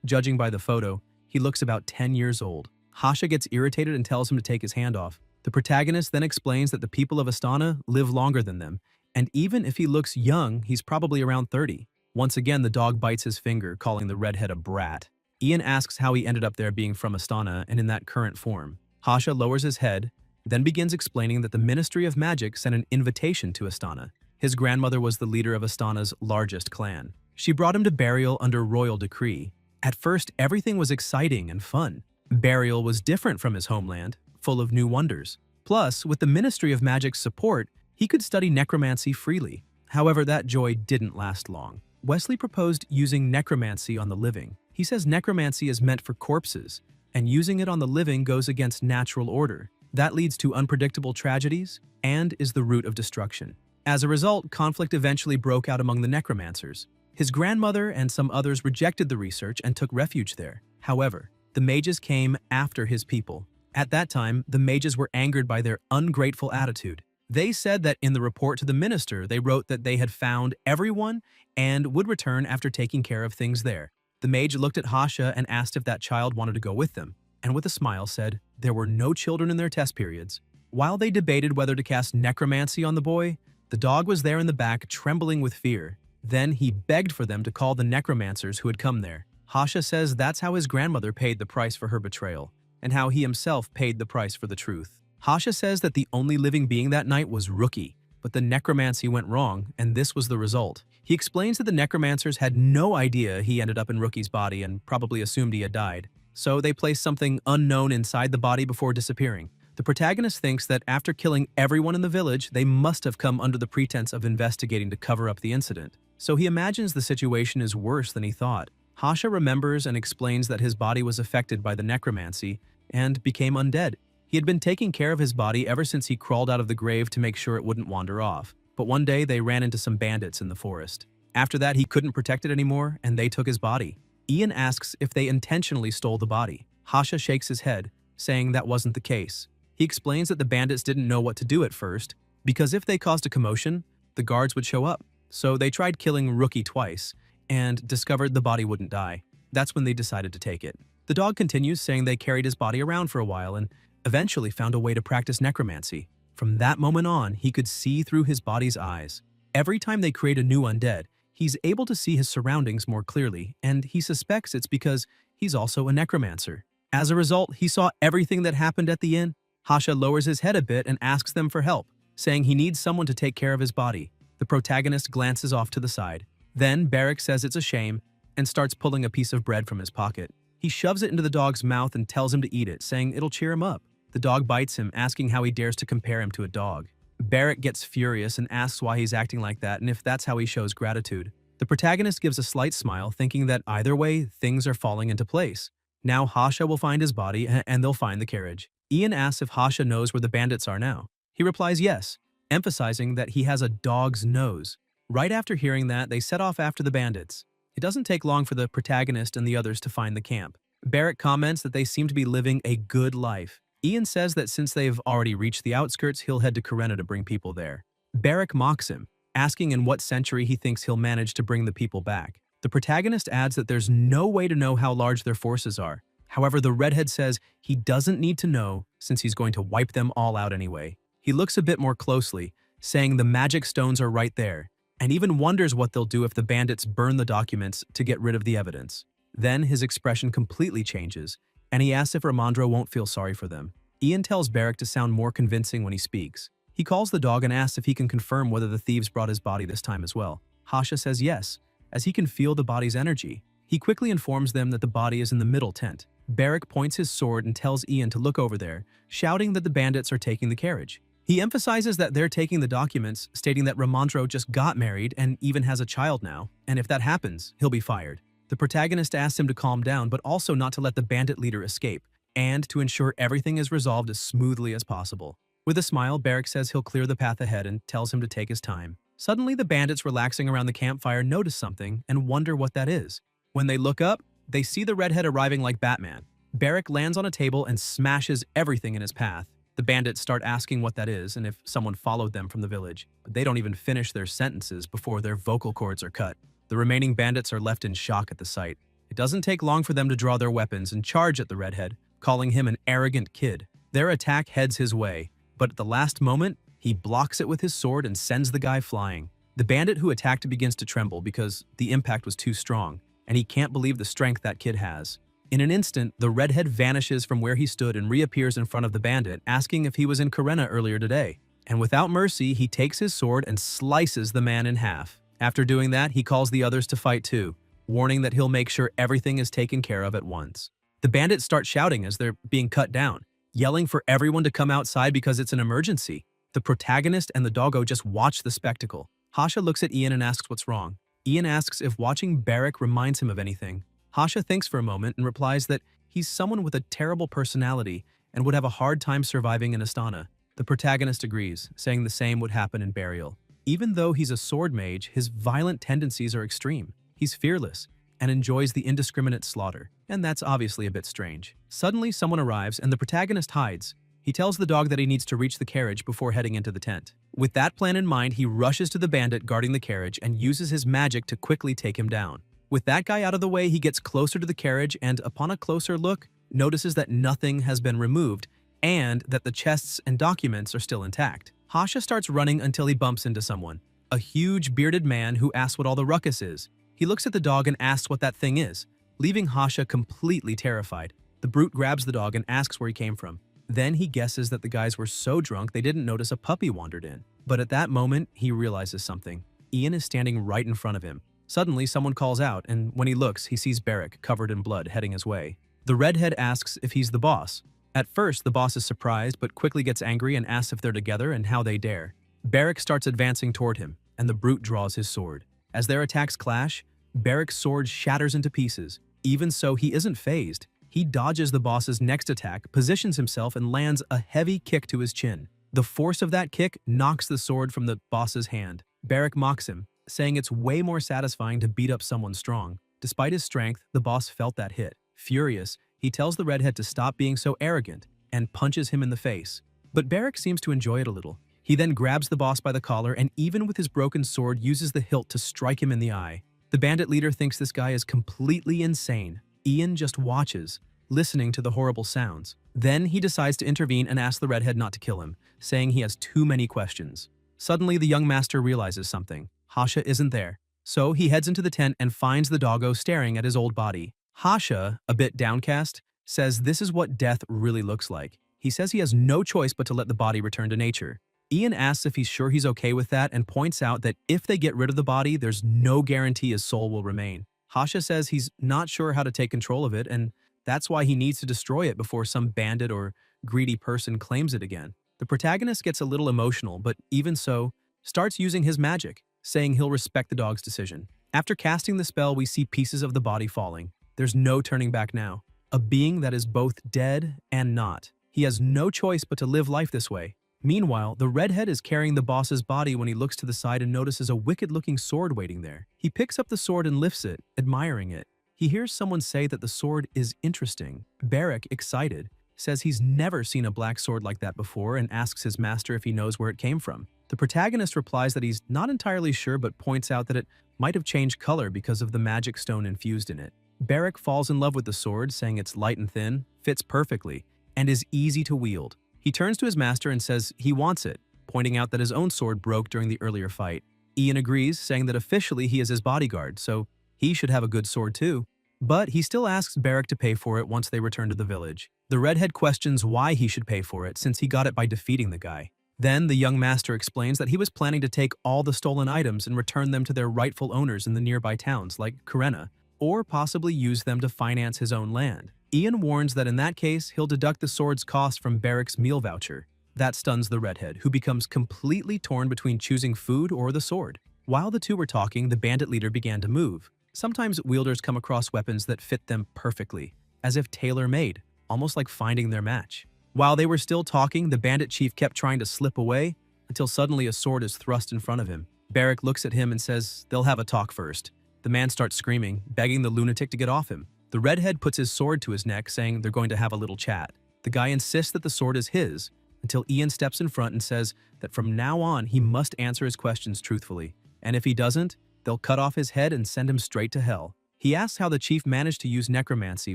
Judging by the photo, he looks about 10 years old. Hasha gets irritated and tells him to take his hand off. The protagonist then explains that the people of Astana live longer than them, and even if he looks young, he's probably around 30. Once again, the dog bites his finger, calling the redhead a brat. Ian asks how he ended up there being from Astana and in that current form. Hasha lowers his head, then begins explaining that the Ministry of Magic sent an invitation to Astana. His grandmother was the leader of Astana's largest clan. She brought him to burial under royal decree. At first, everything was exciting and fun. Burial was different from his homeland, full of new wonders. Plus, with the Ministry of Magic's support, he could study necromancy freely. However, that joy didn't last long. Wesley proposed using necromancy on the living. He says necromancy is meant for corpses, and using it on the living goes against natural order. That leads to unpredictable tragedies and is the root of destruction. As a result, conflict eventually broke out among the necromancers. His grandmother and some others rejected the research and took refuge there. However, the mages came after his people. At that time, the mages were angered by their ungrateful attitude. They said that in the report to the minister, they wrote that they had found everyone and would return after taking care of things there. The mage looked at Hasha and asked if that child wanted to go with them, and with a smile said there were no children in their test periods. While they debated whether to cast necromancy on the boy, the dog was there in the back, trembling with fear. Then he begged for them to call the necromancers who had come there. Hasha says that's how his grandmother paid the price for her betrayal, and how he himself paid the price for the truth. Hasha says that the only living being that night was Rookie, but the necromancy went wrong, and this was the result. He explains that the necromancers had no idea he ended up in Rookie's body and probably assumed he had died. So they placed something unknown inside the body before disappearing. The protagonist thinks that after killing everyone in the village, they must have come under the pretense of investigating to cover up the incident. So he imagines the situation is worse than he thought. Hasha remembers and explains that his body was affected by the necromancy and became undead. He had been taking care of his body ever since he crawled out of the grave to make sure it wouldn't wander off. But one day they ran into some bandits in the forest. After that, he couldn't protect it anymore, and they took his body. Ian asks if they intentionally stole the body. Hasha shakes his head, saying that wasn't the case. He explains that the bandits didn't know what to do at first, because if they caused a commotion, the guards would show up. So they tried killing Rookie twice, and discovered the body wouldn't die. That's when they decided to take it. The dog continues, saying they carried his body around for a while and eventually found a way to practice necromancy. From that moment on, he could see through his body's eyes. Every time they create a new undead, he's able to see his surroundings more clearly, and he suspects it's because he's also a necromancer. As a result, he saw everything that happened at the inn. Hasha lowers his head a bit and asks them for help, saying he needs someone to take care of his body. The protagonist glances off to the side. Then Barrick says it's a shame and starts pulling a piece of bread from his pocket. He shoves it into the dog's mouth and tells him to eat it, saying it'll cheer him up. The dog bites him, asking how he dares to compare him to a dog. Barrick gets furious and asks why he's acting like that and if that's how he shows gratitude. The protagonist gives a slight smile, thinking that either way, things are falling into place. Now Hasha will find his body and they'll find the carriage. Ian asks if Hasha knows where the bandits are now. He replies yes, emphasizing that he has a dog's nose. Right after hearing that, they set off after the bandits. It doesn't take long for the protagonist and the others to find the camp. Barrick comments that they seem to be living a good life. Ian says that since they've already reached the outskirts, he'll head to Karenna to bring people there. Barrick mocks him, asking in what century he thinks he'll manage to bring the people back. The protagonist adds that there's no way to know how large their forces are. However, the redhead says he doesn't need to know since he's going to wipe them all out anyway. He looks a bit more closely, saying the magic stones are right there, and even wonders what they'll do if the bandits burn the documents to get rid of the evidence. Then his expression completely changes, and he asks if Ramondro won't feel sorry for them. Ian tells Barrick to sound more convincing when he speaks. He calls the dog and asks if he can confirm whether the thieves brought his body this time as well. Hasha says yes, as he can feel the body's energy. He quickly informs them that the body is in the middle tent. Barrick points his sword and tells Ian to look over there, shouting that the bandits are taking the carriage. He emphasizes that they're taking the documents, stating that Ramondro just got married and even has a child now, and if that happens, he'll be fired. The protagonist asks him to calm down, but also not to let the bandit leader escape, and to ensure everything is resolved as smoothly as possible. With a smile, Barrick says he'll clear the path ahead and tells him to take his time. Suddenly, the bandits relaxing around the campfire notice something and wonder what that is. When they look up, they see the redhead arriving like Batman. Barrick lands on a table and smashes everything in his path. The bandits start asking what that is and if someone followed them from the village, but they don't even finish their sentences before their vocal cords are cut. The remaining bandits are left in shock at the sight. It doesn't take long for them to draw their weapons and charge at the redhead, calling him an arrogant kid. Their attack heads his way, but at the last moment, he blocks it with his sword and sends the guy flying. The bandit who attacked begins to tremble because the impact was too strong, and he can't believe the strength that kid has. In an instant, the redhead vanishes from where he stood and reappears in front of the bandit, asking if he was in Karenna earlier today. And without mercy, he takes his sword and slices the man in half. After doing that, he calls the others to fight too, warning that he'll make sure everything is taken care of at once. The bandits start shouting as they're being cut down, yelling for everyone to come outside because it's an emergency. The protagonist and the doggo just watch the spectacle. Hasha looks at Ian and asks what's wrong. Ian asks if watching Barrick reminds him of anything. Hasha thinks for a moment and replies that he's someone with a terrible personality and would have a hard time surviving in Astana. The protagonist agrees, saying the same would happen in Burial. Even though he's a sword mage, his violent tendencies are extreme. He's fearless and enjoys the indiscriminate slaughter, and that's obviously a bit strange. Suddenly, someone arrives and the protagonist hides. He tells the dog that he needs to reach the carriage before heading into the tent. With that plan in mind, he rushes to the bandit guarding the carriage and uses his magic to quickly take him down. With that guy out of the way, he gets closer to the carriage and, upon a closer look, notices that nothing has been removed and that the chests and documents are still intact. Hasha starts running until he bumps into someone, a huge bearded man who asks what all the ruckus is. He looks at the dog and asks what that thing is, leaving Hasha completely terrified. The brute grabs the dog and asks where he came from. Then he guesses that the guys were so drunk they didn't notice a puppy wandered in. But at that moment, he realizes something. Ian is standing right in front of him. Suddenly, someone calls out, and when he looks, he sees Barrick, covered in blood, heading his way. The redhead asks if he's the boss. At first, the boss is surprised, but quickly gets angry and asks if they're together and how they dare. Barrick starts advancing toward him, and the brute draws his sword. As their attacks clash, Barrick's sword shatters into pieces. Even so, he isn't fazed. He dodges the boss's next attack, positions himself, and lands a heavy kick to his chin. The force of that kick knocks the sword from the boss's hand. Barrick mocks him, saying it's way more satisfying to beat up someone strong. Despite his strength, the boss felt that hit. Furious, he tells the redhead to stop being so arrogant and punches him in the face. But Barrack seems to enjoy it a little. He then grabs the boss by the collar and even with his broken sword uses the hilt to strike him in the eye. The bandit leader thinks this guy is completely insane. Ian just watches, listening to the horrible sounds. Then he decides to intervene and ask the redhead not to kill him, saying he has too many questions. Suddenly, the young master realizes something. Hasha isn't there. So he heads into the tent and finds the doggo staring at his old body. Hasha, a bit downcast, says this is what death really looks like. He says he has no choice but to let the body return to nature. Ian asks if he's sure he's okay with that and points out that if they get rid of the body, there's no guarantee his soul will remain. Hasha says he's not sure how to take control of it and that's why he needs to destroy it before some bandit or greedy person claims it again. The protagonist gets a little emotional, but even so, starts using his magic, saying he'll respect the dog's decision. After casting the spell, we see pieces of the body falling. There's no turning back now. A being that is both dead and not. He has no choice but to live life this way. Meanwhile, the redhead is carrying the boss's body when he looks to the side and notices a wicked-looking sword waiting there. He picks up the sword and lifts it, admiring it. He hears someone say that the sword is interesting. Barrack, excited, says he's never seen a black sword like that before and asks his master if he knows where it came from. The protagonist replies that he's not entirely sure but points out that it might have changed color because of the magic stone infused in it. Barrack falls in love with the sword, saying it's light and thin, fits perfectly, and is easy to wield. He turns to his master and says he wants it, pointing out that his own sword broke during the earlier fight. Ian agrees, saying that officially he is his bodyguard, so he should have a good sword too. But he still asks Barrack to pay for it once they return to the village. The redhead questions why he should pay for it since he got it by defeating the guy. Then the young master explains that he was planning to take all the stolen items and return them to their rightful owners in the nearby towns like Karena, or possibly use them to finance his own land. Ian warns that in that case, he'll deduct the sword's cost from Barrack's meal voucher. That stuns the redhead, who becomes completely torn between choosing food or the sword. While the two were talking, the bandit leader began to move. Sometimes wielders come across weapons that fit them perfectly, as if tailor-made, almost like finding their match. While they were still talking, the bandit chief kept trying to slip away until suddenly a sword is thrust in front of him. Barrack looks at him and says they'll have a talk first. The man starts screaming, begging the lunatic to get off him. The redhead puts his sword to his neck, saying they're going to have a little chat. The guy insists that the sword is his, until Ian steps in front and says that from now on he must answer his questions truthfully, and if he doesn't, they'll cut off his head and send him straight to hell. He asks how the chief managed to use necromancy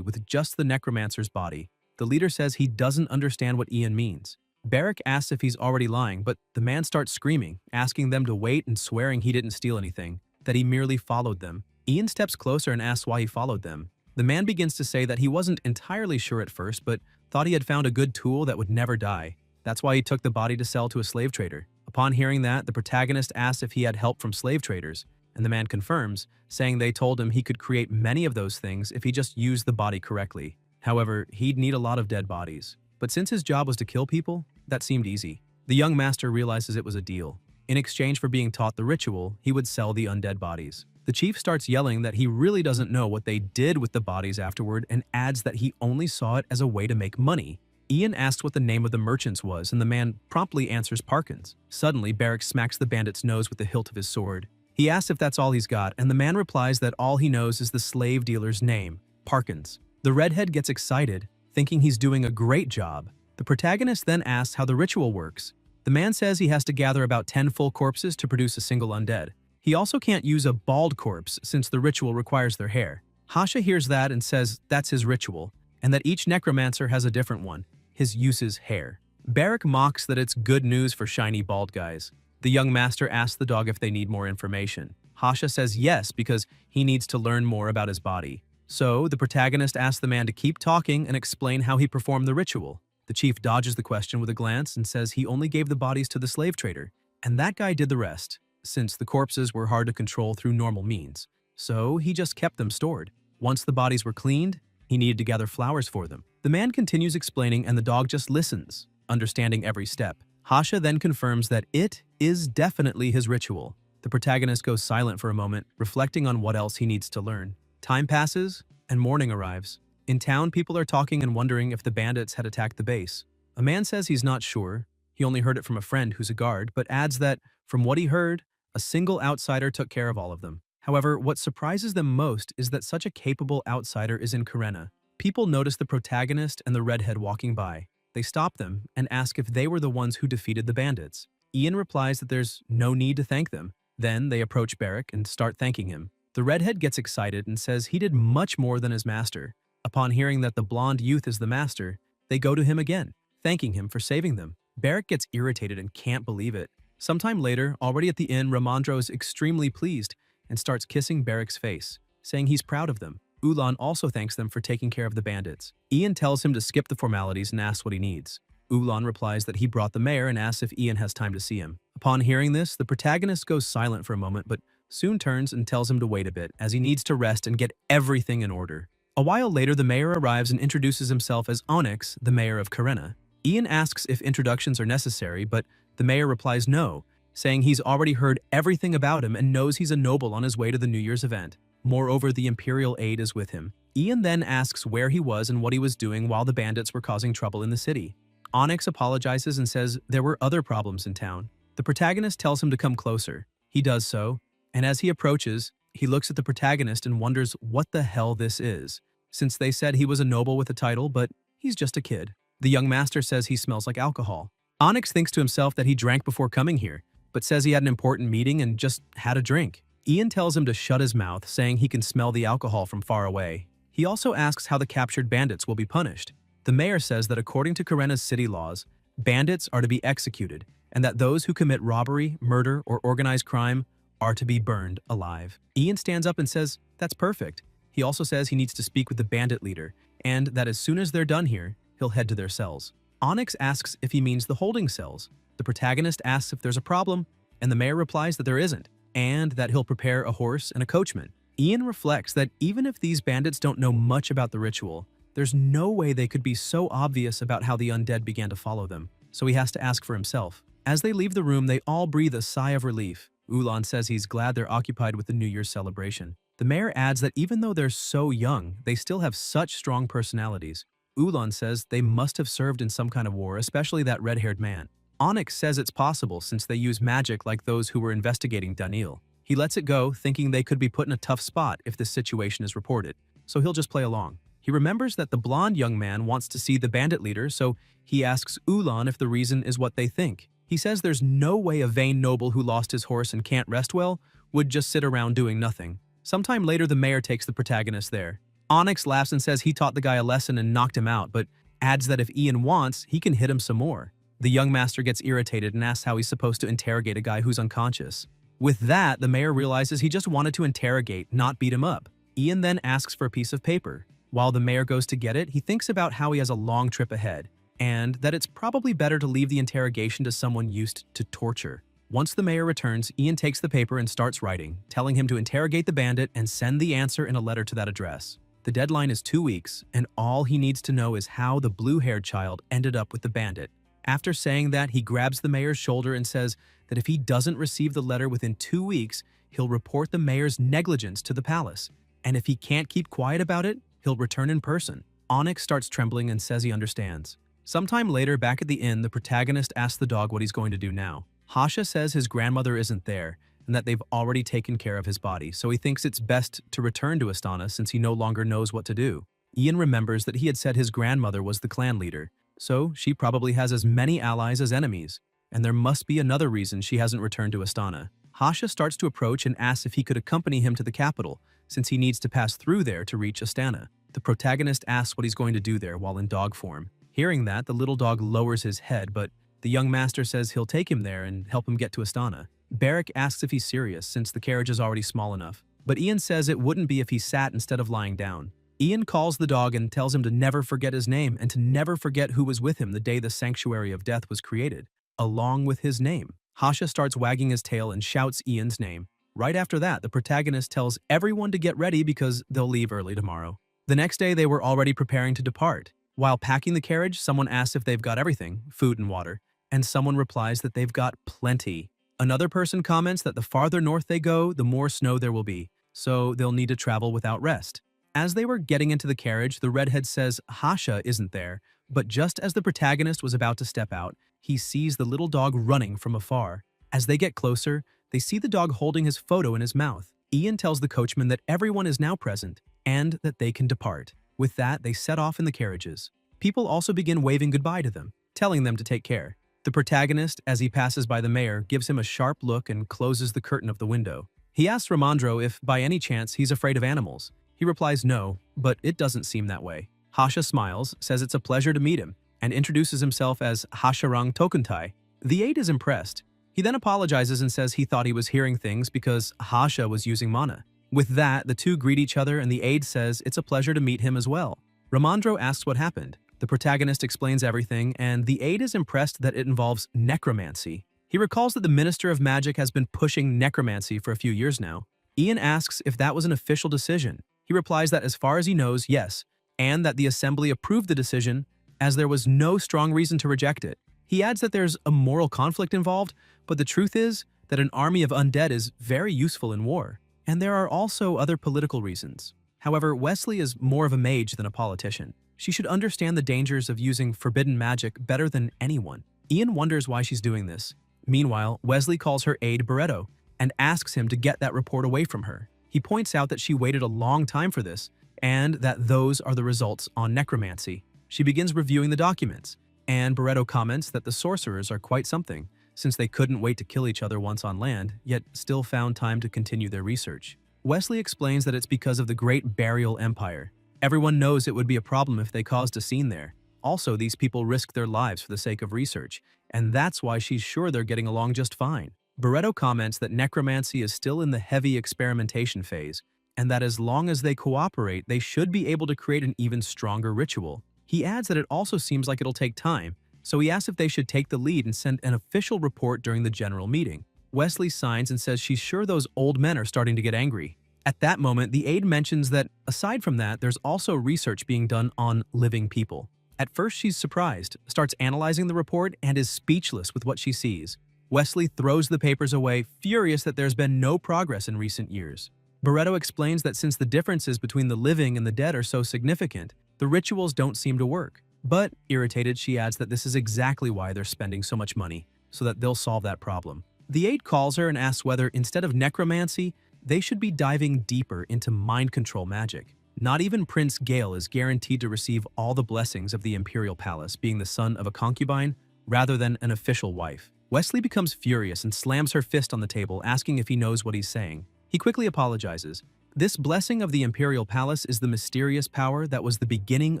with just the necromancer's body. The leader says he doesn't understand what Ian means. Barrack asks if he's already lying, but the man starts screaming, asking them to wait and swearing he didn't steal anything, that he merely followed them. Ian steps closer and asks why he followed them. The man begins to say that he wasn't entirely sure at first, but thought he had found a good tool that would never die. That's why he took the body to sell to a slave trader. Upon hearing that, the protagonist asks if he had help from slave traders, and the man confirms, saying they told him he could create many of those things if he just used the body correctly. However, he'd need a lot of dead bodies. But since his job was to kill people, that seemed easy. The young master realizes it was a deal. In exchange for being taught the ritual, he would sell the undead bodies. The chief starts yelling that he really doesn't know what they did with the bodies afterward and adds that he only saw it as a way to make money. Ian asks what the name of the merchants was, and the man promptly answers Parkins. Suddenly, Barrack smacks the bandit's nose with the hilt of his sword. He asks if that's all he's got, and the man replies that all he knows is the slave dealer's name, Parkins. The redhead gets excited, thinking he's doing a great job. The protagonist then asks how the ritual works. The man says he has to gather about 10 full corpses to produce a single undead. He also can't use a bald corpse since the ritual requires their hair. Hasha hears that and says that's his ritual, and that each necromancer has a different one. His use is hair. Barrack mocks that it's good news for shiny bald guys. The young master asks the dog if they need more information. Hasha says yes because he needs to learn more about his body. So, the protagonist asks the man to keep talking and explain how he performed the ritual. The chief dodges the question with a glance and says he only gave the bodies to the slave trader, and that guy did the rest, since the corpses were hard to control through normal means. So, he just kept them stored. Once the bodies were cleaned, he needed to gather flowers for them. The man continues explaining and the dog just listens, understanding every step. Hasha then confirms that it is definitely his ritual. The protagonist goes silent for a moment, reflecting on what else he needs to learn. Time passes, and morning arrives. In town, people are talking and wondering if the bandits had attacked the base. A man says he's not sure. He only heard it from a friend who's a guard, but adds that, from what he heard, A single outsider took care of all of them. However, what surprises them most is that such a capable outsider is in Karena. People notice the protagonist and the redhead walking by. They stop them and ask if they were the ones who defeated the bandits. Ian replies that there's no need to thank them. Then they approach Barrack and start thanking him. The redhead gets excited and says he did much more than his master. Upon hearing that the blonde youth is the master, they go to him again, thanking him for saving them. Barrack gets irritated and can't believe it. Sometime later, already at the inn, Ramandro is extremely pleased and starts kissing Barrack's face, saying he's proud of them. Ulan also thanks them for taking care of the bandits. Ian tells him to skip the formalities and asks what he needs. Ulan replies that he brought the mayor and asks if Ian has time to see him. Upon hearing this, the protagonist goes silent for a moment but soon turns and tells him to wait a bit as he needs to rest and get everything in order. A while later, the mayor arrives and introduces himself as Onyx, the mayor of Karena. Ian asks if introductions are necessary, but the mayor replies no, saying he's already heard everything about him and knows he's a noble on his way to the New Year's event. Moreover, the Imperial aide is with him. Ian then asks where he was and what he was doing while the bandits were causing trouble in the city. Onyx apologizes and says there were other problems in town. The protagonist tells him to come closer. He does so, and as he approaches, he looks at the protagonist and wonders what the hell this is, since they said he was a noble with a title, but he's just a kid. The young master says he smells like alcohol. Onyx thinks to himself that he drank before coming here, but says he had an important meeting and just had a drink. Ian tells him to shut his mouth, saying he can smell the alcohol from far away. He also asks how the captured bandits will be punished. The mayor says that according to Karena's city laws, bandits are to be executed, and that those who commit robbery, murder, or organized crime are to be burned alive. Ian stands up and says that's perfect. He also says he needs to speak with the bandit leader, and that as soon as they're done here, he'll head to their cells. Onyx asks if he means the holding cells. The protagonist asks if there's a problem, and the mayor replies that there isn't, and that he'll prepare a horse and a coachman. Ian reflects that even if these bandits don't know much about the ritual, there's no way they could be so obvious about how the undead began to follow them, so he has to ask for himself. As they leave the room, they all breathe a sigh of relief. Ulan says he's glad they're occupied with the New Year's celebration. The mayor adds that even though they're so young, they still have such strong personalities. Ulan says they must have served in some kind of war, especially that red-haired man. Onyx says it's possible since they use magic like those who were investigating Daniil. He lets it go, thinking they could be put in a tough spot if this situation is reported, so he'll just play along. He remembers that the blonde young man wants to see the bandit leader, so he asks Ulan if the reason is what they think. He says there's no way a vain noble who lost his horse and can't rest well would just sit around doing nothing. Sometime later, the mayor takes the protagonist there. Onyx laughs and says he taught the guy a lesson and knocked him out, but adds that if Ian wants, he can hit him some more. The young master gets irritated and asks how he's supposed to interrogate a guy who's unconscious. With that, the mayor realizes he just wanted to interrogate, not beat him up. Ian then asks for a piece of paper. While the mayor goes to get it, he thinks about how he has a long trip ahead, and that it's probably better to leave the interrogation to someone used to torture. Once the mayor returns, Ian takes the paper and starts writing, telling him to interrogate the bandit and send the answer in a letter to that address. The deadline is 2 weeks, and all he needs to know is how the blue-haired child ended up with the bandit. After saying that, he grabs the mayor's shoulder and says that if he doesn't receive the letter within 2 weeks, he'll report the mayor's negligence to the palace. And if he can't keep quiet about it, he'll return in person. Onyx starts trembling and says he understands. Sometime later, back at the inn, the protagonist asks the dog what he's going to do now. Hasha says his grandmother isn't there, and that they've already taken care of his body, so he thinks it's best to return to Astana since he no longer knows what to do. Ian remembers that he had said his grandmother was the clan leader, so she probably has as many allies as enemies, and there must be another reason she hasn't returned to Astana. Hasha starts to approach and asks if he could accompany him to the capital, since he needs to pass through there to reach Astana. The protagonist asks what he's going to do there while in dog form. Hearing that, the little dog lowers his head, but the young master says he'll take him there and help him get to Astana. Barrack asks if he's serious, since the carriage is already small enough, but Ian says it wouldn't be if he sat instead of lying down. Ian calls the dog and tells him to never forget his name and to never forget who was with him the day the Sanctuary of Death was created, along with his name. Hasha starts wagging his tail and shouts Ian's name. Right after that, the protagonist tells everyone to get ready because they'll leave early tomorrow. The next day, they were already preparing to depart. While packing the carriage, someone asks if they've got everything, food and water, and someone replies that they've got plenty. Another person comments that the farther north they go, the more snow there will be, so they'll need to travel without rest. As they were getting into the carriage, the redhead says Hasha isn't there, but just as the protagonist was about to step out, he sees the little dog running from afar. As they get closer, They see the dog holding his photo in his mouth. Ian tells the coachman that everyone is now present and that they can depart. With that, they set off in the carriages. People also begin waving goodbye to them, telling them to take care. The protagonist, as he passes by the mayor, gives him a sharp look and closes the curtain of the window. He asks Ramandro if, by any chance, he's afraid of animals. He replies no, but it doesn't seem that way. Hasha smiles, says it's a pleasure to meet him, and introduces himself as Hasharang Tokuntai. The aide is impressed. He then apologizes and says he thought he was hearing things because Hasha was using mana. With that, the two greet each other and the aide says it's a pleasure to meet him as well. Ramandro asks what happened. The protagonist explains everything, and the aide is impressed that it involves necromancy. He recalls that the Minister of Magic has been pushing necromancy for a few years now. Ian asks if that was an official decision. He replies that as far as he knows, yes, and that the Assembly approved the decision as there was no strong reason to reject it. He adds that there's a moral conflict involved, but the truth is that an army of undead is very useful in war. And there are also other political reasons. However, Wesley is more of a mage than a politician. She should understand the dangers of using forbidden magic better than anyone. Ian wonders why she's doing this. Meanwhile, Wesley calls her aide Barreto and asks him to get that report away from her. He points out that she waited a long time for this and that those are the results on necromancy. She begins reviewing the documents, and Barreto comments that the sorcerers are quite something, since they couldn't wait to kill each other once on land, yet still found time to continue their research. Wesley explains that it's because of the Great Burial Empire. Everyone knows it would be a problem if they caused a scene there. Also, these people risk their lives for the sake of research, and that's why she's sure they're getting along just fine. Barreto comments that necromancy is still in the heavy experimentation phase, and that as long as they cooperate, they should be able to create an even stronger ritual. He adds that it also seems like it'll take time, so he asks if they should take the lead and send an official report during the general meeting. Wesley signs and says she's sure those old men are starting to get angry. At that moment, the aide mentions that, aside from that, there's also research being done on living people. At first, she's surprised, starts analyzing the report, and is speechless with what she sees. Wesley throws the papers away, furious that there's been no progress in recent years. Barreto explains that since the differences between the living and the dead are so significant, the rituals don't seem to work. But, irritated, she adds that this is exactly why they're spending so much money, so that they'll solve that problem. The aide calls her and asks whether, instead of necromancy, they should be diving deeper into mind control magic. Not even Prince Gale is guaranteed to receive all the blessings of the Imperial Palace, being the son of a concubine rather than an official wife. Wesley becomes furious and slams her fist on the table, asking if he knows what he's saying. He quickly apologizes. This blessing of the Imperial Palace is the mysterious power that was the beginning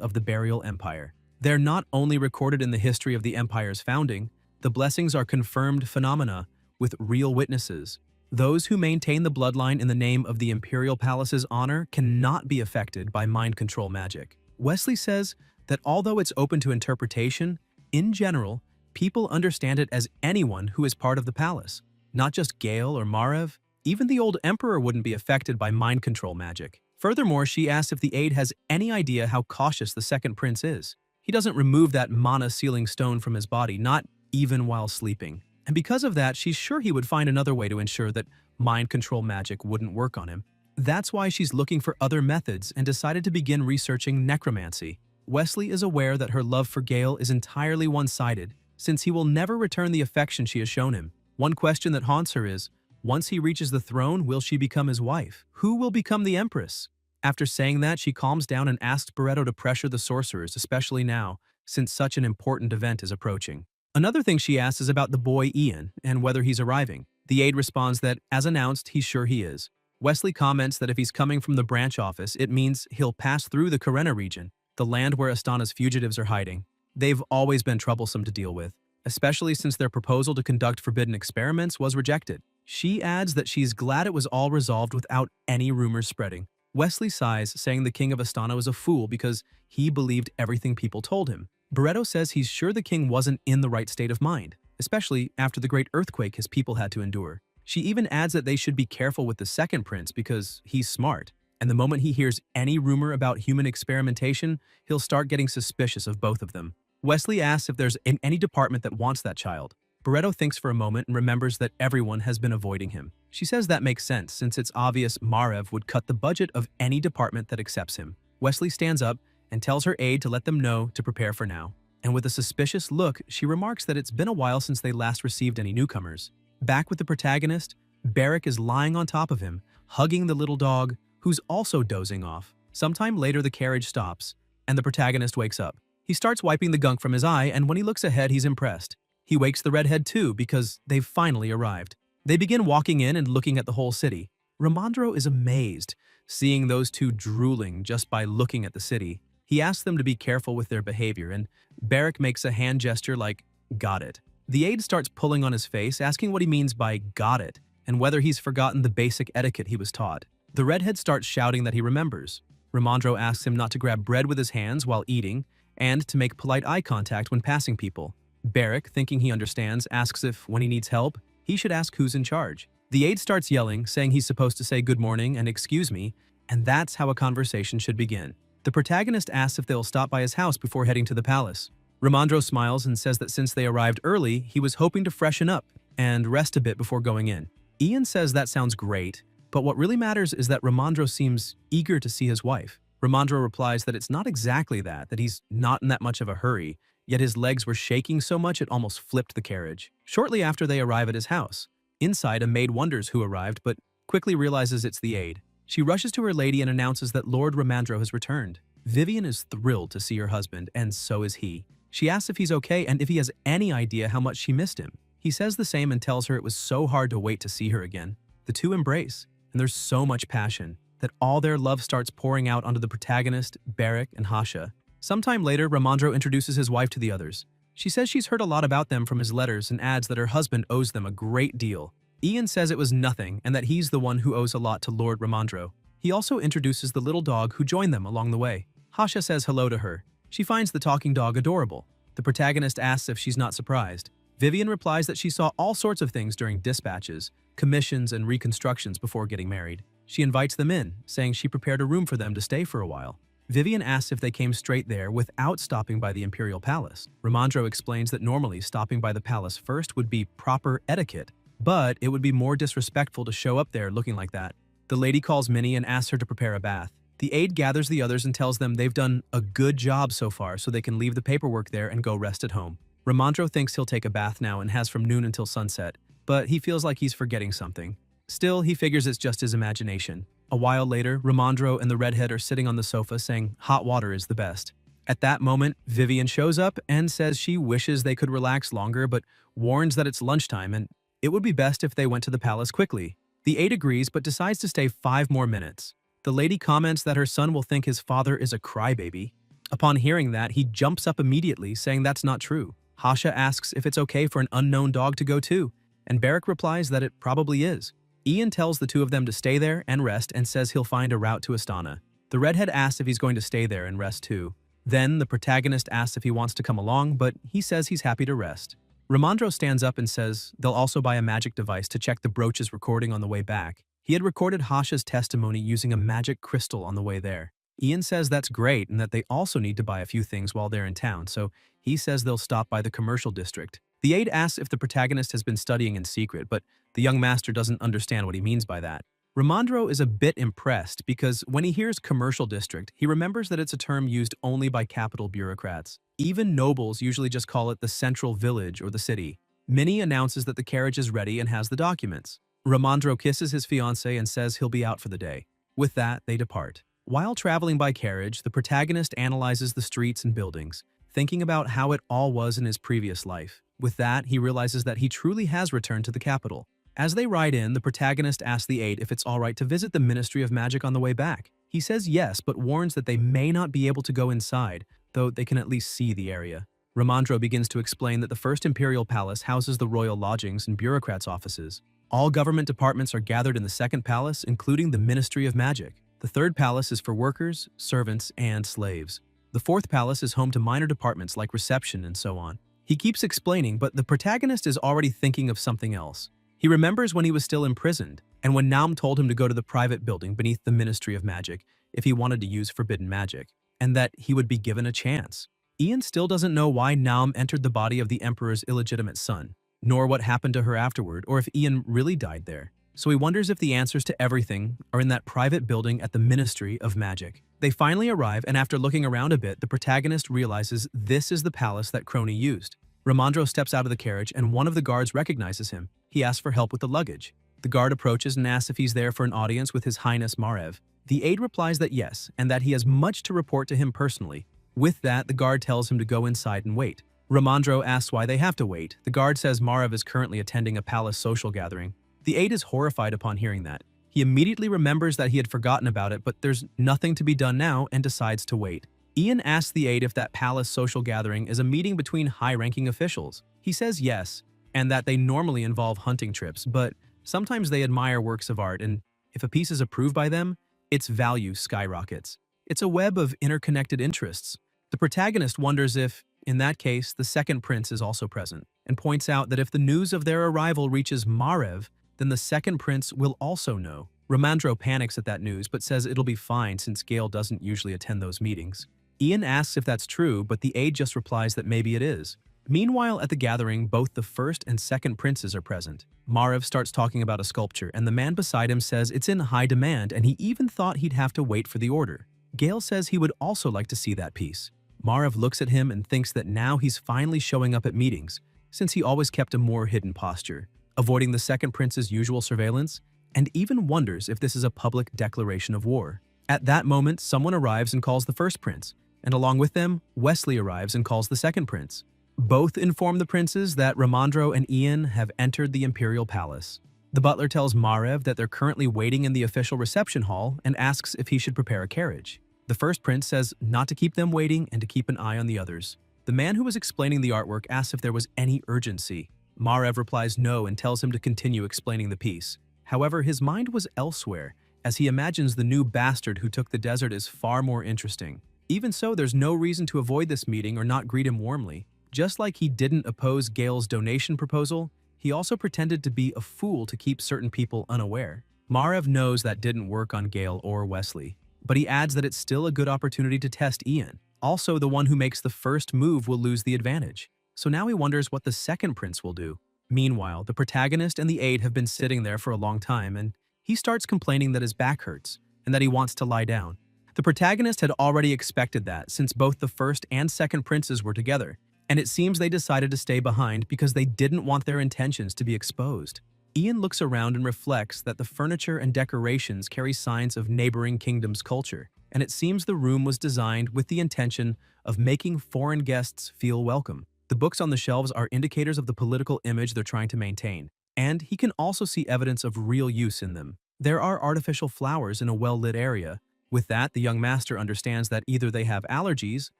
of the Burial Empire. They're not only recorded in the history of the Empire's founding, the blessings are confirmed phenomena with real witnesses. Those who maintain the bloodline in the name of the Imperial Palace's honor cannot be affected by mind control magic. Wesley says that although it's open to interpretation, in general, people understand it as anyone who is part of the palace. Not just Gale or Margrave, even the old emperor wouldn't be affected by mind control magic. Furthermore, she asks if the aide has any idea how cautious the second prince is. He doesn't remove that mana sealing stone from his body, not even while sleeping. And because of that, she's sure he would find another way to ensure that mind control magic wouldn't work on him. That's why she's looking for other methods and decided to begin researching necromancy. Wesley is aware that her love for Gale is entirely one-sided, since he will never return the affection she has shown him. One question that haunts her is, once he reaches the throne, will she become his wife? Who will become the empress? After saying that, she calms down and asks Barreto to pressure the sorcerers, especially now, since such an important event is approaching. Another thing she asks is about the boy Ian and whether he's arriving. The aide responds that, as announced, he's sure he is. Wesley comments that if he's coming from the branch office, it means he'll pass through the Karena region, the land where Astana's fugitives are hiding. They've always been troublesome to deal with, especially since their proposal to conduct forbidden experiments was rejected. She adds that she's glad it was all resolved without any rumors spreading. Wesley sighs, saying the king of Astana was a fool because he believed everything people told him. Barreto says he's sure the king wasn't in the right state of mind, especially after the great earthquake his people had to endure. She even adds that they should be careful with the second prince because he's smart, and the moment he hears any rumor about human experimentation, he'll start getting suspicious of both of them. Wesley asks if there's any department that wants that child. Barreto thinks for a moment and remembers that everyone has been avoiding him. She says that makes sense since it's obvious Margrave would cut the budget of any department that accepts him. Wesley stands up and tells her aide to let them know to prepare for now. And with a suspicious look, she remarks that it's been a while since they last received any newcomers. Back with the protagonist, Barrack is lying on top of him, hugging the little dog, who's also dozing off. Sometime later, the carriage stops, and the protagonist wakes up. He starts wiping the gunk from his eye, and when he looks ahead, he's impressed. He wakes the redhead too, because they've finally arrived. They begin walking in and looking at the whole city. Ramandro is amazed, seeing those two drooling just by looking at the city. He asks them to be careful with their behavior, and Barrack makes a hand gesture like, "Got it." The aide starts pulling on his face, asking what he means by "got it," and whether he's forgotten the basic etiquette he was taught. The redhead starts shouting that he remembers. Ramandro asks him not to grab bread with his hands while eating, and to make polite eye contact when passing people. Barrack, thinking he understands, asks if, when he needs help, he should ask who's in charge. The aide starts yelling, saying he's supposed to say good morning and excuse me, and that's how a conversation should begin. The protagonist asks if they'll stop by his house before heading to the palace. Ramandro smiles and says that since they arrived early, he was hoping to freshen up and rest a bit before going in. Ian says that sounds great, but what really matters is that Ramandro seems eager to see his wife. Ramandro replies that it's not exactly that he's not in that much of a hurry, yet his legs were shaking so much it almost flipped the carriage. Shortly after they arrive at his house, inside a maid wonders who arrived, but quickly realizes it's the aide. She rushes to her lady and announces that Lord Ramandro has returned. Vivian is thrilled to see her husband, and so is he. She asks if he's okay and if he has any idea how much she missed him. He says the same and tells her it was so hard to wait to see her again. The two embrace, and there's so much passion that all their love starts pouring out onto the protagonist, Barrack, and Hasha. Sometime later, Ramandro introduces his wife to the others. She says she's heard a lot about them from his letters and adds that her husband owes them a great deal. Ian says it was nothing and that he's the one who owes a lot to Lord Ramandro. He also introduces the little dog who joined them along the way. Hasha says hello to her. She finds the talking dog adorable. The protagonist asks if she's not surprised. Vivian replies that she saw all sorts of things during dispatches, commissions, and reconstructions before getting married. She invites them in, saying she prepared a room for them to stay for a while. Vivian asks if they came straight there without stopping by the Imperial Palace. Ramandro explains that normally stopping by the palace first would be proper etiquette, but it would be more disrespectful to show up there looking like that. The lady calls Minnie and asks her to prepare a bath. The aide gathers the others and tells them they've done a good job so far so they can leave the paperwork there and go rest at home. Ramandro thinks he'll take a bath now and has from noon until sunset, but he feels like he's forgetting something. Still, he figures it's just his imagination. A while later, Ramandro and the redhead are sitting on the sofa saying hot water is the best. At that moment, Vivian shows up and says she wishes they could relax longer but warns that it's lunchtime and it would be best if they went to the palace quickly. The aide agrees but decides to stay 5 more minutes. The lady comments that her son will think his father is a crybaby. Upon hearing that, he jumps up immediately, saying that's not true. Hasha asks if it's okay for an unknown dog to go too, and Barrack replies that it probably is. Ian tells the two of them to stay there and rest and says he'll find a route to Astana. The redhead asks if he's going to stay there and rest too. Then the protagonist asks if he wants to come along, but he says he's happy to rest. Ramandro stands up and says they'll also buy a magic device to check the brooch's recording on the way back. He had recorded Hasha's testimony using a magic crystal on the way there. Ian says that's great and that they also need to buy a few things while they're in town, so he says they'll stop by the commercial district. The aide asks if the protagonist has been studying in secret, but the young master doesn't understand what he means by that. Ramandro is a bit impressed because when he hears commercial district, he remembers that it's a term used only by capital bureaucrats. Even nobles usually just call it the central village or the city. Minnie announces that the carriage is ready and has the documents. Ramandro kisses his fiancée and says he'll be out for the day. With that, they depart. While traveling by carriage, the protagonist analyzes the streets and buildings, thinking about how it all was in his previous life. With that, he realizes that he truly has returned to the capital. As they ride in, the protagonist asks the aide if it's alright to visit the Ministry of Magic on the way back. He says yes, but warns that they may not be able to go inside, though they can at least see the area. Ramandro begins to explain that the first Imperial Palace houses the royal lodgings and bureaucrats' offices. All government departments are gathered in the second palace, including the Ministry of Magic. The third palace is for workers, servants, and slaves. The fourth palace is home to minor departments like reception and so on. He keeps explaining, but the protagonist is already thinking of something else. He remembers when he was still imprisoned, and when Naum told him to go to the private building beneath the Ministry of Magic if he wanted to use forbidden magic, and that he would be given a chance. Ian still doesn't know why Naum entered the body of the Emperor's illegitimate son, nor what happened to her afterward, or if Ian really died there. So he wonders if the answers to everything are in that private building at the Ministry of Magic. They finally arrive, and after looking around a bit, the protagonist realizes this is the palace that Crony used. Ramandro steps out of the carriage, and one of the guards recognizes him. He asks for help with the luggage. The guard approaches and asks if he's there for an audience with His Highness Margrave. The aide replies that yes, and that he has much to report to him personally. With that, the guard tells him to go inside and wait. Ramandro asks why they have to wait. The guard says Margrave is currently attending a palace social gathering. The aide is horrified upon hearing that. He immediately remembers that he had forgotten about it, but there's nothing to be done now and decides to wait. Ian asks the aide if that palace social gathering is a meeting between high-ranking officials. He says yes, and that they normally involve hunting trips, but sometimes they admire works of art, and if a piece is approved by them, its value skyrockets. It's a web of interconnected interests. The protagonist wonders if, in that case, the second prince is also present, and points out that if the news of their arrival reaches Margrave, then the second prince will also know. Ramandro panics at that news, but says it'll be fine since Gale doesn't usually attend those meetings. Ian asks if that's true, but the aide just replies that maybe it is. Meanwhile, at the gathering, both the first and second princes are present. Margrave starts talking about a sculpture, and the man beside him says it's in high demand, and he even thought he'd have to wait for the order. Gale says he would also like to see that piece. Margrave looks at him and thinks that now he's finally showing up at meetings, since he always kept a more hidden posture, avoiding the second prince's usual surveillance, and even wonders if this is a public declaration of war. At that moment, someone arrives and calls the first prince, and along with them, Wesley arrives and calls the second prince. Both inform the princes that Ramandro and Ian have entered the imperial palace. The butler tells Margrave that they're currently waiting in the official reception hall and asks if he should prepare a carriage. The first prince says not to keep them waiting and to keep an eye on the others. The man who was explaining the artwork asks if there was any urgency. Margrave replies no and tells him to continue explaining the piece. However, his mind was elsewhere, as he imagines the new bastard who took the desert is far more interesting. Even so, there's no reason to avoid this meeting or not greet him warmly. Just like he didn't oppose Gale's donation proposal, he also pretended to be a fool to keep certain people unaware. Margrave knows that didn't work on Gale or Wesley, but he adds that it's still a good opportunity to test Ian. Also, the one who makes the first move will lose the advantage. So now he wonders what the second prince will do. Meanwhile, the protagonist and the aide have been sitting there for a long time, and he starts complaining that his back hurts and that he wants to lie down. The protagonist had already expected that since both the first and second princes were together, and it seems they decided to stay behind because they didn't want their intentions to be exposed. Ian looks around and reflects that the furniture and decorations carry signs of neighboring kingdoms' culture, and it seems the room was designed with the intention of making foreign guests feel welcome. The books on the shelves are indicators of the political image they're trying to maintain, and he can also see evidence of real use in them. There are artificial flowers in a well-lit area. With that, the young master understands that either they have allergies,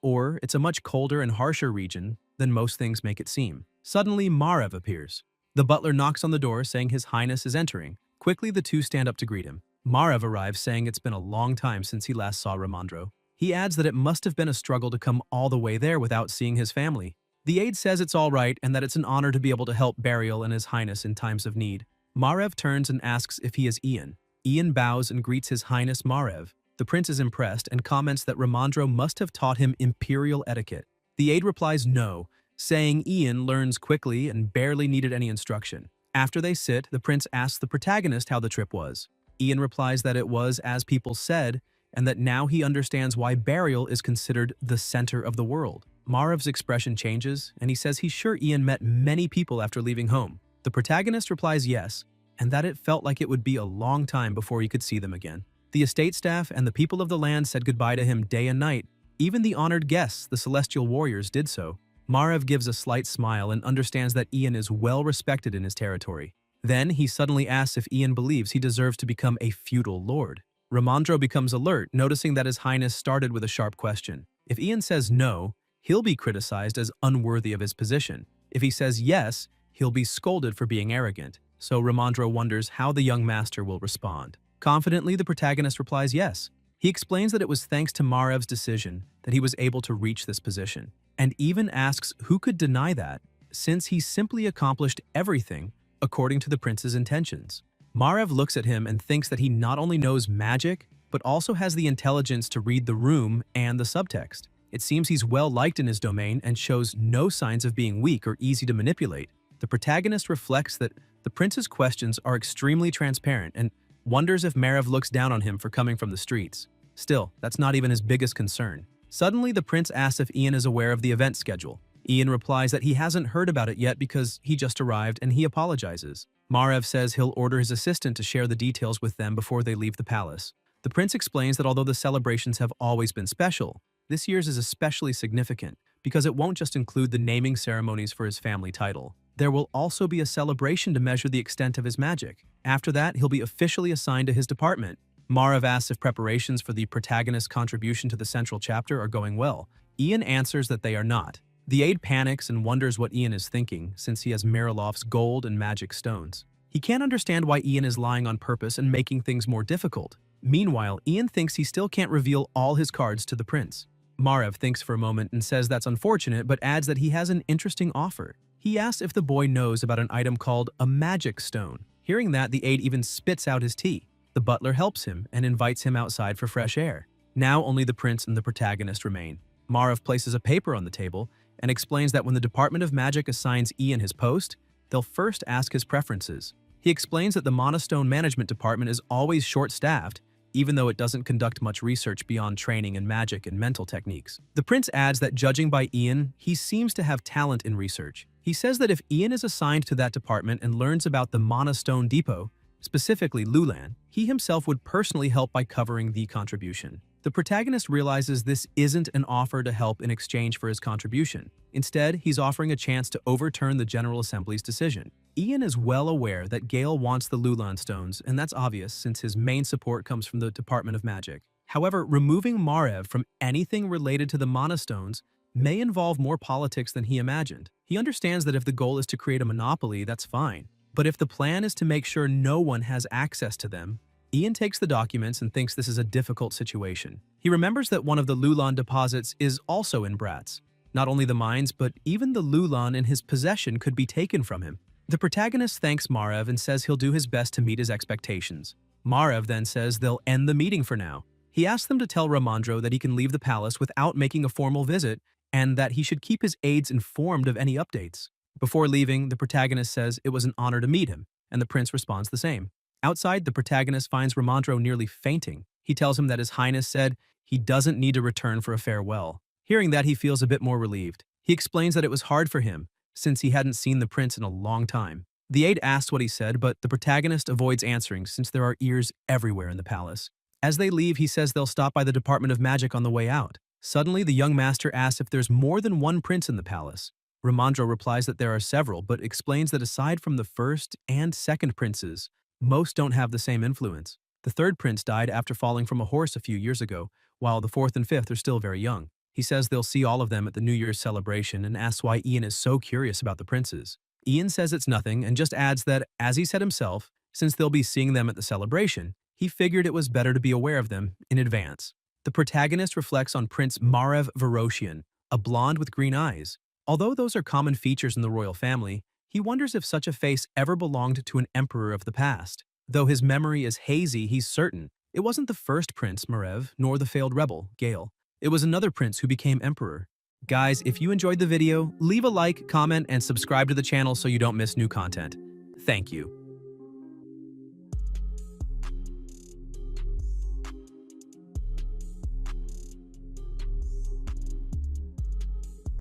or it's a much colder and harsher region than most things make it seem. Suddenly, Margrave appears. The butler knocks on the door saying His Highness is entering. Quickly, the two stand up to greet him. Margrave arrives saying it's been a long time since he last saw Ramandro. He adds that it must have been a struggle to come all the way there without seeing his family. The aide says it's all right and that it's an honor to be able to help Burial and His Highness in times of need. Margrave turns and asks if he is Ian. Ian bows and greets His Highness Margrave. The prince is impressed and comments that Ramandro must have taught him imperial etiquette. The aide replies no, saying Ian learns quickly and barely needed any instruction. After they sit, the prince asks the protagonist how the trip was. Ian replies that it was as people said, and that now he understands why Burial is considered the center of the world. Margrave's expression changes, and he says he's sure Ian met many people after leaving home. The protagonist replies yes, and that it felt like it would be a long time before he could see them again. The estate staff and the people of the land said goodbye to him day and night. Even the honored guests, the celestial warriors, did so. Margrave gives a slight smile and understands that Ian is well respected in his territory. Then he suddenly asks if Ian believes he deserves to become a feudal lord. Ramandro becomes alert, noticing that His Highness started with a sharp question. If Ian says no, he'll be criticized as unworthy of his position. If he says yes, he'll be scolded for being arrogant. So Ramandro wonders how the young master will respond. Confidently, the protagonist replies yes. He explains that it was thanks to Marev's decision that he was able to reach this position, and even asks who could deny that, since he simply accomplished everything according to the prince's intentions. Margrave looks at him and thinks that he not only knows magic, but also has the intelligence to read the room and the subtext. It seems he's well liked in his domain and shows no signs of being weak or easy to manipulate. The protagonist reflects that the prince's questions are extremely transparent and wonders if Margrave looks down on him for coming from the streets. Still, that's not even his biggest concern. Suddenly, the prince asks if Ian is aware of the event schedule. Ian replies that he hasn't heard about it yet because he just arrived and he apologizes. Margrave says he'll order his assistant to share the details with them before they leave the palace. The prince explains that although the celebrations have always been special, this year's is especially significant because it won't just include the naming ceremonies for his family title. There will also be a celebration to measure the extent of his magic. After that, he'll be officially assigned to his department. Margrave asks if preparations for the protagonist's contribution to the central chapter are going well. Ian answers that they are not. The aide panics and wonders what Ian is thinking since he has Marilov's gold and magic stones. He can't understand why Ian is lying on purpose and making things more difficult. Meanwhile, Ian thinks he still can't reveal all his cards to the prince. Margrave thinks for a moment and says that's unfortunate, but adds that he has an interesting offer. He asks if the boy knows about an item called a magic stone. Hearing that, the aide even spits out his tea. The butler helps him and invites him outside for fresh air. Now only the prince and the protagonist remain. Margrave places a paper on the table and explains that when the Department of Magic assigns Ian his post, they'll first ask his preferences. He explains that the Monostone Management Department is always short-staffed, even though it doesn't conduct much research beyond training in magic and mental techniques. The prince adds that judging by Ian, he seems to have talent in research. He says that if Ian is assigned to that department and learns about the Monostone Depot, specifically Lulan, he himself would personally help by covering the contribution. The protagonist realizes this isn't an offer to help in exchange for his contribution. Instead, he's offering a chance to overturn the General Assembly's decision. Ian is well aware that Gale wants the Lulan stones, and that's obvious since his main support comes from the Department of Magic. However, removing Margrave from anything related to the Monostones may involve more politics than he imagined. He understands that if the goal is to create a monopoly, that's fine. But if the plan is to make sure no one has access to them, Ian takes the documents and thinks this is a difficult situation. He remembers that one of the Lulan deposits is also in Bratz. Not only the mines, but even the Lulan in his possession could be taken from him. The protagonist thanks Margrave and says he'll do his best to meet his expectations. Margrave then says they'll end the meeting for now. He asks them to tell Ramandro that he can leave the palace without making a formal visit and that he should keep his aides informed of any updates. Before leaving, the protagonist says it was an honor to meet him, and the prince responds the same. Outside, the protagonist finds Ramandro nearly fainting. He tells him that His Highness said he doesn't need to return for a farewell. Hearing that, he feels a bit more relieved. He explains that it was hard for him, since he hadn't seen the prince in a long time. The aide asks what he said, but the protagonist avoids answering since there are ears everywhere in the palace. As they leave, he says they'll stop by the Department of Magic on the way out. Suddenly, the young master asks if there's more than one prince in the palace. Ramandro replies that there are several, but explains that aside from the first and second princes, most don't have the same influence. The third prince died after falling from a horse a few years ago, while the fourth and fifth are still very young. He says they'll see all of them at the New Year's celebration and asks why Ian is so curious about the princes. Ian says it's nothing and just adds that, as he said himself, since they'll be seeing them at the celebration, he figured it was better to be aware of them in advance. The protagonist reflects on Prince Margrave Varoshian, a blonde with green eyes. Although those are common features in the royal family, he wonders if such a face ever belonged to an emperor of the past. Though his memory is hazy, he's certain it wasn't the first Prince Margrave, nor the failed rebel, Gale. It was another prince who became emperor. Guys, if you enjoyed the video, leave a like, comment, and subscribe to the channel so you don't miss new content. Thank you.